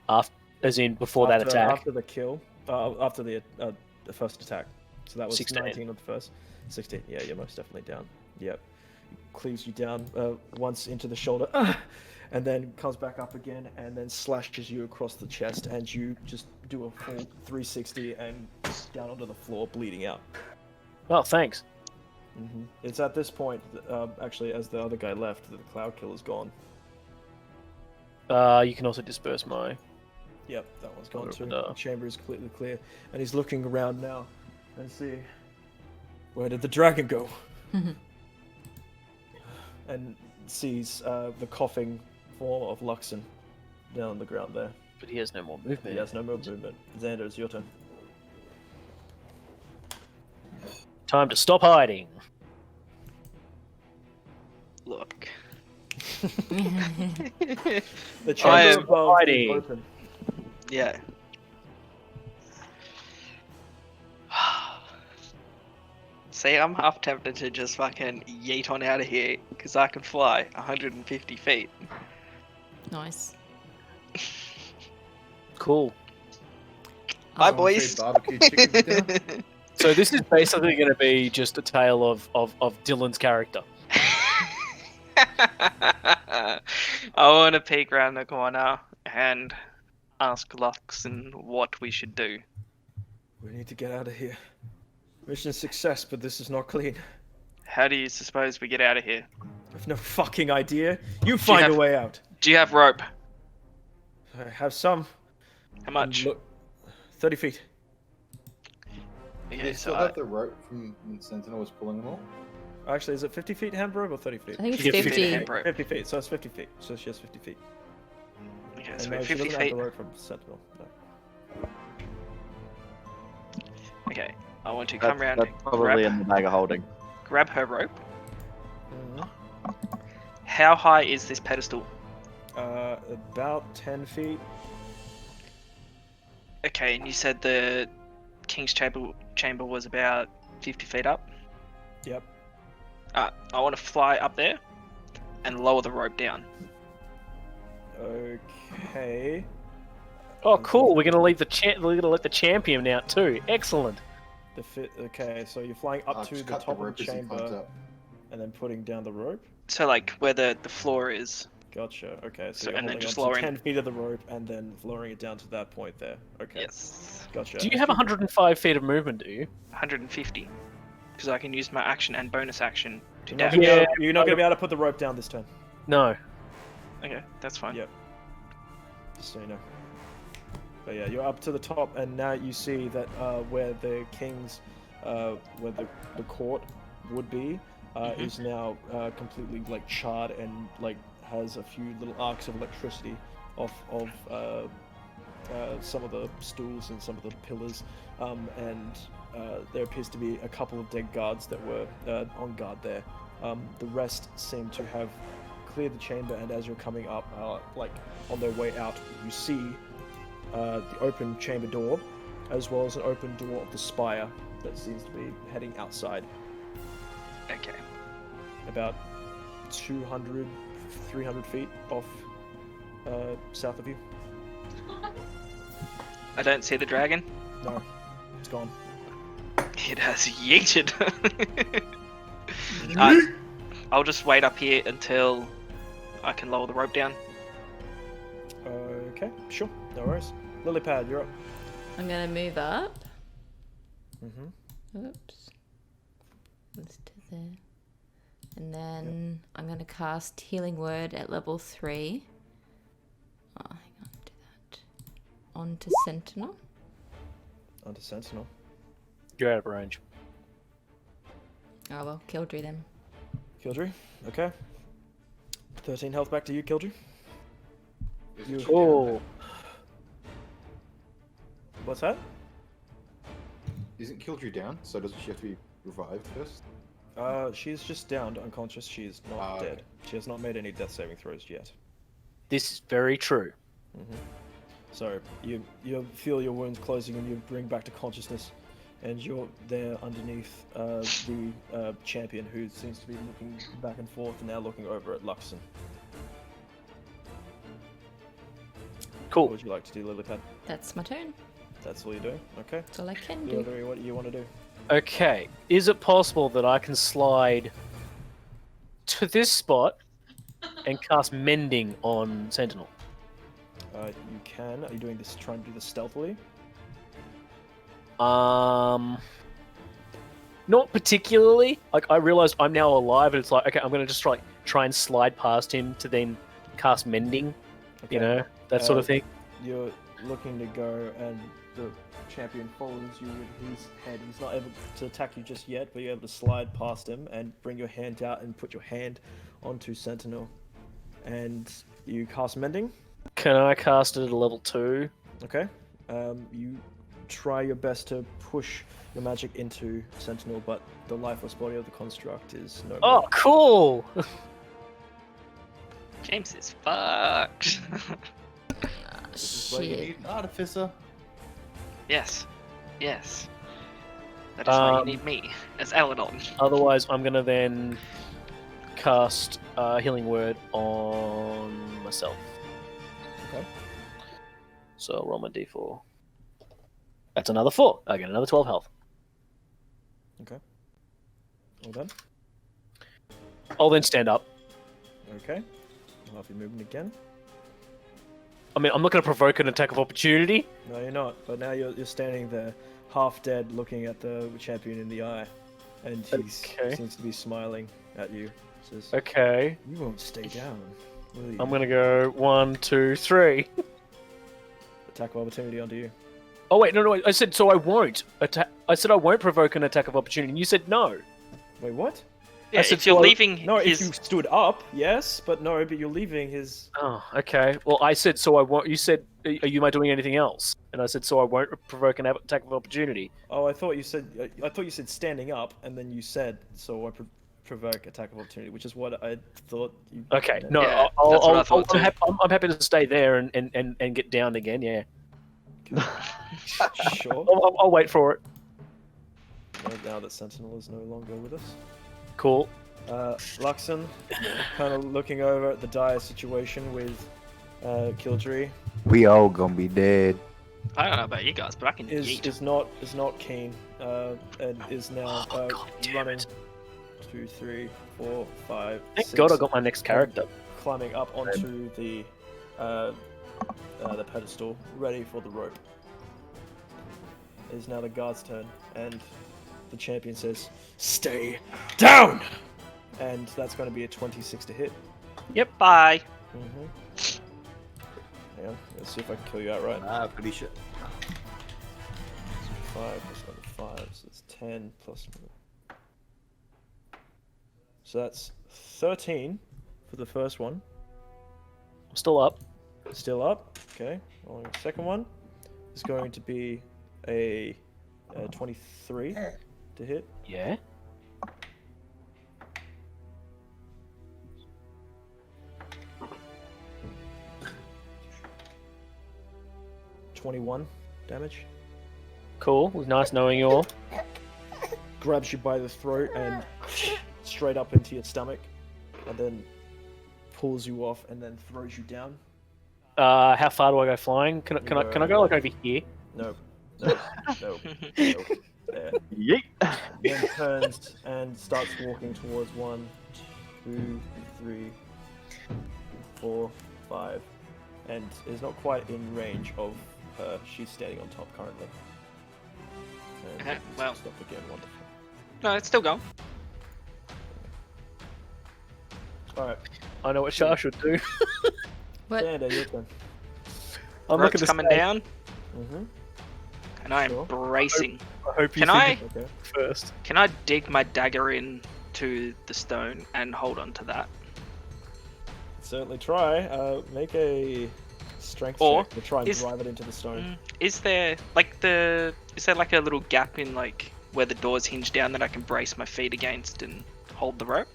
As in before that attack. After the kill, after the first attack. So that was 16. 19 on the first. 16. Yeah, you're most definitely down. Yep. Cleaves you down once into the shoulder, and then comes back up again, and then slashes you across the chest, and you just do a full 360 and down onto the floor, bleeding out. Oh, thanks. It's at this point, actually, as the other guy left, that the Cloud Killer's gone. You can also disperse my. Yep, that one's gone too. And, The chamber is completely clear, and he's looking around now and see, where did the dragon go? And sees the coughing form of Luxon down on the ground there. But he has no more movement. He has no more movement. Xander, it's your turn. Time to stop hiding. Look. The I chamber am above is hiding. open. Yeah. See, I'm half tempted to just fucking yeet on out of here, because I can fly 150 feet. Nice. Cool. Bye, Oh. boys. Barbecue chicken dinner. So this is basically going to be just a tale of Dylan's character. I want to peek around the corner and ask Luxon what we should do. We need to get out of here. Mission success, but this is not clean. How do you suppose we get out of here? I've no fucking idea. You find a way out. Do you have rope? I have some. How much? Look, 30 feet. Do Okay, you so still have the rope from when Sentinel was pulling them all? Actually, is it 50 feet hand rope or 30 feet? I think it's You get 50. hand rope. 50 feet, so it's 50 feet. So she has 50 feet. Okay, And so no, we're she 50 doesn't have feet. the rope from Sentinel. No. Okay, I want to come around, That's probably in the bag of holding. grab her rope. Mhm. How high is this pedestal? About 10 feet. Okay, and you said the King's chamber was about 50 feet up? Yep. I want to fly up there and lower the rope down. Okay. Oh, cool. We're gonna leave we're gonna let the champion out too. Excellent. Okay, so you're flying up to Just the cut top the of rope the as he climbs chamber up. and then putting down the rope. So, like, where the floor is. Gotcha. Okay, so So- you're and then holding just on to lowering- 10 feet of the rope and then lowering it down to that point there. Okay. Yes. Gotcha. Do you have 105 feet of movement? Do you? 150. Because I can use my action and bonus action to You're not, dash. gonna be Yeah. able, you're not gonna be able to put the rope down this turn. No. Okay, that's fine. Yep. Just so you know. But yeah, you're up to the top, and now you see that where the king's, where the court would be, is now completely like charred and like has a few little arcs of electricity off of some of the stools and some of the pillars, and there appears to be a couple of dead guards that were on guard there. The rest seem to have cleared the chamber, and as you're coming up, like on their way out, you see the open chamber door, as well as an open door of the spire that seems to be heading outside, Okay. about 200, 300 feet off south of you. I don't see the dragon. No, it's gone. It has yeeted. I'll just wait up here until I can lower the rope down. Okay, sure, no worries. Lilypad, you're up. I'm gonna move up. Mm-hmm. Oops. Let's do there. And then I'm gonna cast Healing Word at level 3. Oh, hang on, do that. Onto Sentinel. Onto Sentinel. You're out of range. Oh well, Kildry then. Kildry, okay. 13 health back to you, Kildry. You- Oh. What's that? Isn't Kildry down? So doesn't she have to be revived first? She's just downed, unconscious. She's not Okay. dead. She has not made any death saving throws yet. This is very true. So you feel your wounds closing and you bring back to consciousness, and you're there underneath the champion, who seems to be looking back and forth and now looking over at Luxon. What Cool. would you like to do, Lilypad? That's my turn. That's all you're doing? Okay. That's all I can do. Kildry, what do you want to do? Okay. Is it possible that I can slide to this spot and cast Mending on Sentinel? You can. Are you doing this? Trying to do this stealthily? Not particularly. Like, I realize I'm now alive, and it's like, okay, I'm gonna just try and slide past him to then cast Mending. Okay. You know, that sort of Uh, thing. You're looking to go, and the champion follows you with his head. He's not able to attack you just yet, but you're able to slide past him and bring your hand out and put your hand onto Sentinel. And you cast Mending. Can I cast it at a level 2? Okay. You try your best to push your magic into Sentinel, but the lifeless body of the construct is no Oh, more. cool! James is fucked. This is where you Shit. need an artificer. Yes. Yes. That is why you Um, need me as Aladon. Otherwise, I'm gonna then cast Healing Word on myself. Okay. So I'll roll my d4. That's another 4. I get another 12 health. Okay. All done? I'll then stand up Okay. I'll have you moving again. I mean, I'm not going to provoke an attack of opportunity. No, you're not. But now you're standing there, half dead, looking at the champion in the eye, and he Okay. seems to be smiling at you. Says, Okay. "You won't stay down, will you?" I'm going to go 1, 2, 3. Attack of opportunity onto you. Oh, wait, no, I said so I won't attack. I said I won't provoke an attack of opportunity, and you said no. Wait, what? Yeah, said if you're so- leaving No, his... if you stood up, yes, but no, but you're leaving his. Oh, okay. Well, I said so I won't. You said, are you not doing anything else? And I said so I won't provoke an attack of opportunity. Oh, I thought you said. I thought you said standing up, and then you said so I provoke attack of opportunity, which is what I thought. You Okay, did. no, Yeah, that's what I thought too. I'm happy to stay there and get down again. Yeah, Sure. I'll wait for it. Now that Sentinel is no longer with us. Cool. Luxon, kind of looking over at the dire situation with Kildree, We all gonna be dead. I don't know about you guys, but I can is yeet. is not keen, and is now running. 2, 3, 4, 5. Thank 6, God I got my next character. climbing up onto the pedestal, ready for the rope. It is now the guard's turn, and the champion says, "Stay down!" And that's going to be a 26 to hit. Yep, bye. Mm-hmm. Hang on, let's see if I can kill you outright. Ah, pretty sure. 5 plus another 5, so it's 10 plus another. So that's 13 for the first one. I'm still up. Still up. Okay. Rolling the second one is going to be a 23 to hit. Yeah. .21 damage. Cool. It was nice knowing you all. Grabs you by the throat and straight up into your stomach, and then pulls you off and then throws you down. How far do I go flying? Can I go like over here? No. No. No. No. There. Yeet. Then turns and starts walking towards 1, 2, 3, 4, 5, and is not quite in range of her. She's standing on top currently. And Okay, well. stop again. Wonderful. No, it's still going. All right, I know what Shah should do. What? Xander, your turn. I'm not Rope's gonna coming stay. down, Mm-hmm. and I am Sure. bracing. I hope you Can think I? of Okay. it first? Can I dig my dagger in to the stone and hold on to that? Certainly try. Make a strength Or check to try and is- drive it into the stone. Is there like a little gap in like where the doors hinge down that I can brace my feet against and hold the rope?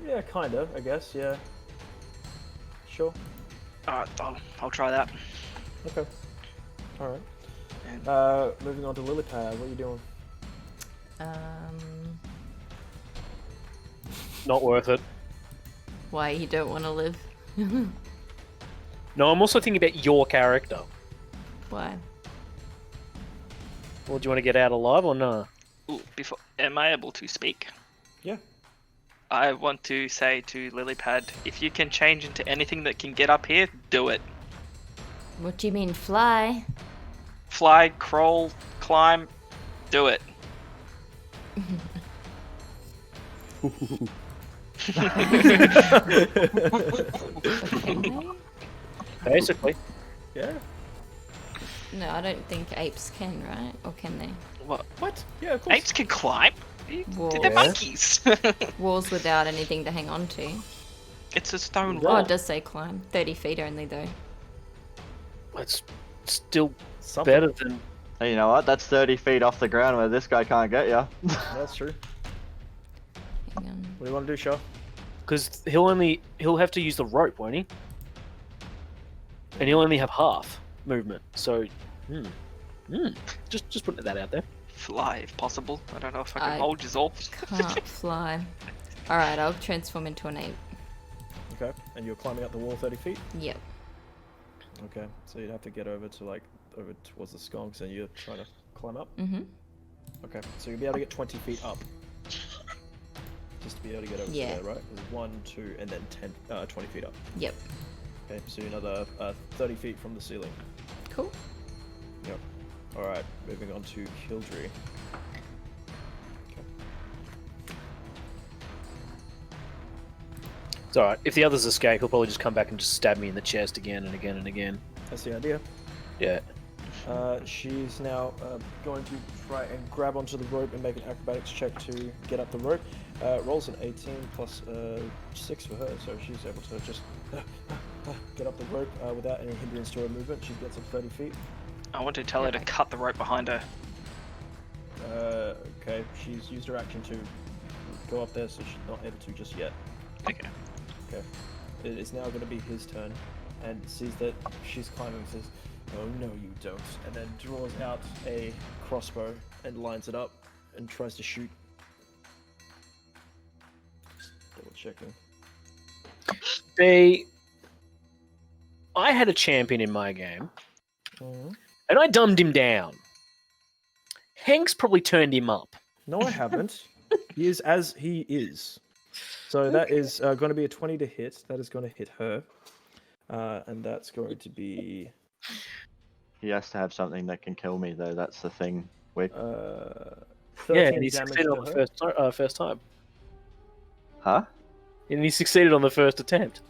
Yeah, kind of. I guess. Yeah. Sure. Alright, I'll try that. Okay. All right. And Moving on to Lillipad. What are you doing? Not worth it. Why you don't want to live? No, I'm also thinking about your character. Why? Well, do you want to get out alive or no? ooh, am I able to speak? Yeah. I want to say to Lilypad, if you can change into anything that can get up here, do it. What do you mean fly? Fly, crawl, climb, do it. Okay. Basically. Yeah. No, I don't think apes can, right? Or can they? What? What? Yeah, of course. Apes can climb? Walls. They're monkeys. Walls without anything to hang on to. It's a stone Oh, wall. it does say climb. 30 feet only, though. It's still Something. better than. Hey, you know what? That's 30 feet off the ground where this guy can't get ya. That's true. Hang on. What do you want to do, Shaw? Because he'll have to use the rope, won't he? And he'll only have half movement. So, just putting that out there. Fly, if possible. I don't know if I can I- hold you all. Can't fly. Alright, I'll transform into an ape. Okay. And you're climbing up the wall 30 feet? Yep. Okay. So you'd have to get over towards the sconks and you're trying to climb up? Mm-hmm. Okay. So you'll be able to get 20 feet up. just to be able to get over Yeah. there, right? There's 1, 2, and then 20 feet up. Yep. Okay, so another 30 feet from the ceiling. Cool. Yep. All right, moving on to Kildree. It's alright. If the others escape, he'll probably just come back and just stab me in the chest again and again and again. That's the idea. Yeah. She's now going to try and grab onto the rope and make an acrobatics check to get up the rope. Rolls an 18 plus 6 for her, so she's able to just get up the rope without any hindrance to her movement. She gets up 30 feet. I want to tell her to cut the rope behind her. Okay, she's used her action to go up there, so she's not able to just yet. Okay. Okay. It is now going to be his turn, and sees that she's climbing, says, "Oh no, you don't," and then draws out a crossbow and lines it up and tries to shoot. Just double checking. I had a champion in my game, Mhm. and I dumbed him down. Hank's probably turned him up. No, I haven't. He is as he is. So that is going to be a 20 to hit. That is going to hit her. And that's going to be... He has to have something that can kill me, though. That's the thing. With 13 and he damage succeeded to on the her. first time. Huh? And he succeeded on the first attempt.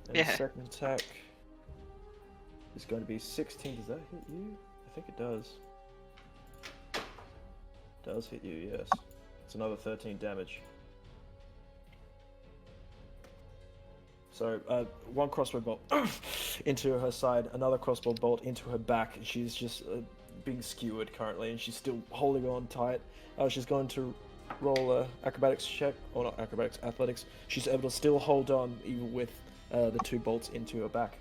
And Yeah. the second attack is going to be 16. Does that hit you? I think it does. Does hit you, yes. It's another 13 damage. So, one crossbow bolt into her side, another crossbow bolt into her back, and she's just being skewered currently, and she's still holding on tight. She's going to roll a acrobatics check, or not acrobatics, athletics. She's able to still hold on, even with the 2 bolts into her back.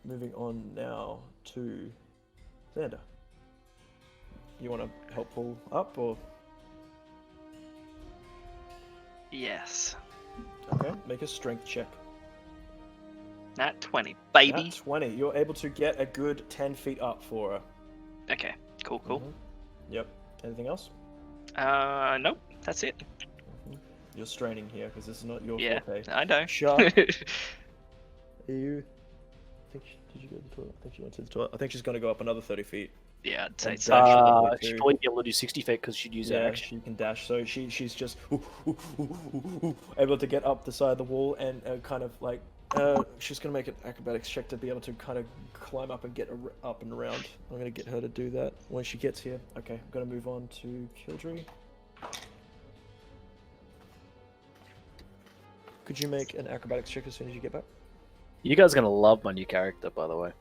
Moving on now to Xander. You want to help pull up, or...? Yes. Okay, make a strength check. Nat 20, baby. Nat 20. You're able to get a good 10 feet up for her. Okay. Cool. Cool. Mhm. Yep. Anything else? Nope. That's it. You're straining here because this is not your Yeah. forte. I know. Sharp. Are you... did you go to the toilet? I think she went to the toilet. I think she's going to go up another 30 feet. Yeah, I'd say And so. dash probably She'd too. probably be able to do 60 feet because she'd use that Yeah, action. she can dash. So she's just able to get up the side of the wall and kind of like she's gonna make an acrobatics check to be able to kind of climb up and get up and around. I'm gonna get her to do that when she gets here. Okay, I'm gonna move on to Kildree. Could you make an acrobatics check as soon as you get back? You guys are going to love my new character, by the way.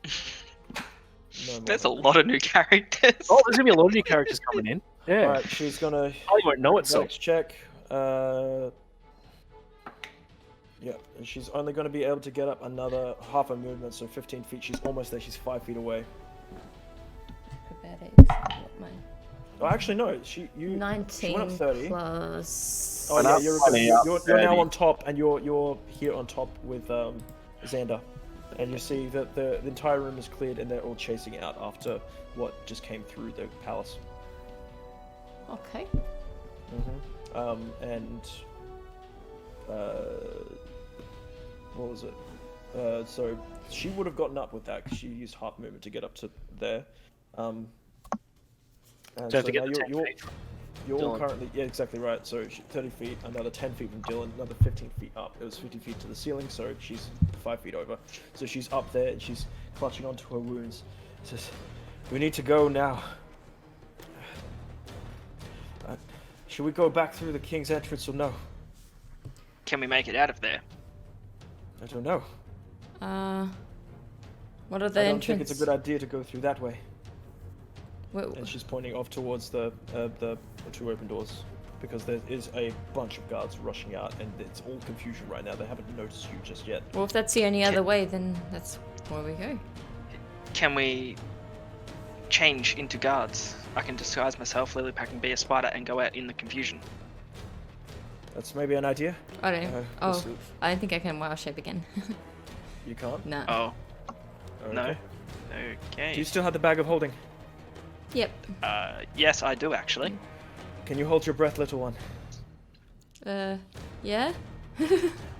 No more. There's a lot of new characters. Oh, there's going to be a lot of new characters coming in. Yeah. All right, she's gonna. Oh, you won't know it, so. Acrobatics check. Yeah, and she's only going to be able to get up another half a movement, so 15 feet. She's almost there. She's 5 feet away. Acrobatics. Mine. Oh, actually, no. She went up 19 30. plus. Oh yeah, you're now 30. on top, and you're here on top with Xander, and you see that the entire room is cleared, and they're all chasing out after what just came through the palace. Okay. And what was it? So she would have gotten up with that because she used half movement to get up to there. And So to get now the 10 feet. you're Dylan. currently, yeah, exactly right. So 30 feet, another 10 feet from Dylan, another 15 feet up. It was 50 feet to the ceiling, so she's 5 feet over. So she's up there and she's clutching onto her wounds. Says, "We need to go now. Should we go back through the king's entrance or no? Can we make it out of there? I don't know. What are the I don't entrance? think it's a good idea to go through that way." Wait, And she's pointing off towards the 2 open doors, because there is a bunch of guards rushing out, and it's all confusion right now. They haven't noticed you just yet. well, if that's the only other way, then that's where we go. Can we change into guards? I can disguise myself, Lilypack, and be a spider and go out in the confusion. That's maybe an idea. I don't. This Oh, is- I don't think I can wild shape again. You can't? No. Oh, no. Okay. Okay. Do you still have the bag of holding? Yep. Yes, I do actually. Can you hold your breath, little one? Yeah?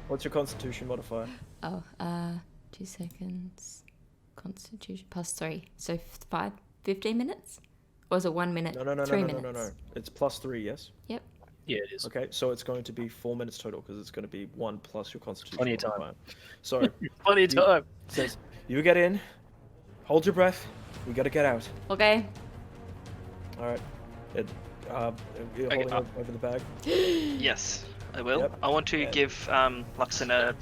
What's your Constitution modifier? Oh, 2 seconds. Constitution +3. So 15 minutes? Or is it 1 minute? No, 3 minutes. no. It's +3, yes? Yep. Yeah, it is. Okay, so it's going to be 4 minutes total because it's going to be 1 plus your Constitution Plenty of time. modifier. So Plenty of time. it says you get in, hold your breath. We got to get out. Okay. All right. You're holding over the bag. Yes, I will. Yep. I want to give Luxon a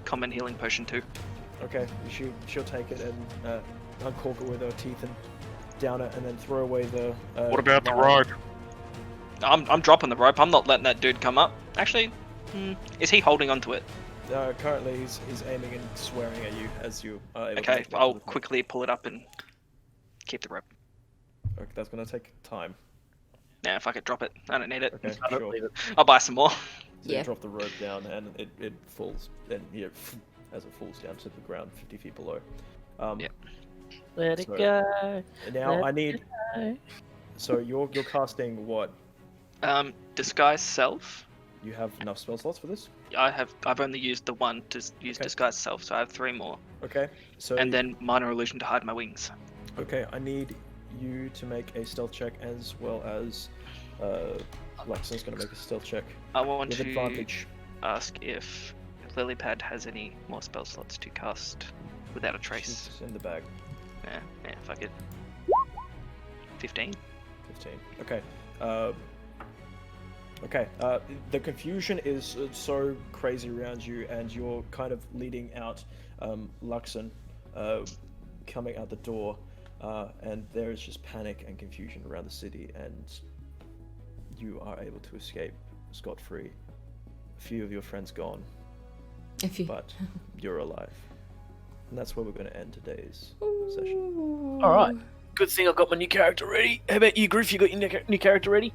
common healing potion too. Okay, she'll take it and uncork it with her teeth and down it, and then throw away the. What about the line. rope? I'm dropping the rope. I'm not letting that dude come up. Actually, is he holding onto it? Currently, he's aiming and swearing at you as you are able to Okay, make it I'll to the- quickly pull it up and keep the rope. Okay, that's gonna take time. Nah, if I could drop it, I don't need it. Okay, I don't sure. believe it. I'll buy some more. So Yeah. you drop the rope down and it falls, and as it falls down to the ground 50 feet below. Yep. Let it So- go. Now Let I need. go. So you're casting what? Disguise self. You have enough spell slots for this? I've only used the one to use Okay. disguise self, so I have 3 more. Okay. So And then minor illusion to hide my wings. okay, I need you to make a stealth check as well as Luxon's gonna make a stealth check I want with to advantage. ask if Lilypad has any more spell slots to cast without a trace. She's in the bag. Yeah, fuck it. 15. 15. Okay. Okay. The confusion is so crazy around you, and you're kind of leading out Luxon coming out the door, and there is just panic and confusion around the city, and you are able to escape scot-free. A few of your friends gone, If you. but you're alive. And that's where we're going to end today's session. All right. Good thing I got my new character ready. How about you, Griff? You got your new character ready?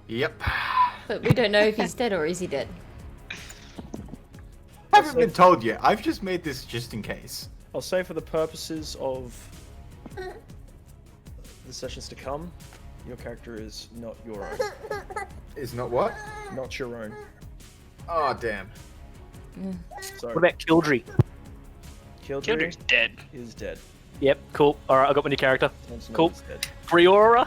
Yep. But we don't know if he's dead or is he dead. Haven't been told yet. I've just made this just in case. I'll say for the purposes of the sessions to come, your character is not your own. Is not what? Not your own. Oh, damn. So, What about Kildry? Kildrick's dead. is dead. Yep, cool. All right, I got my new character. Once Cool. Nova's dead. Priora,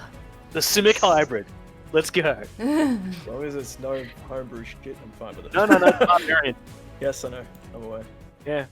the Simic hybrid. Let's go. As long as it's no homebrew shit, I'm fine with it. No, Barbarian. Yes, I know. I'm aware. Yeah.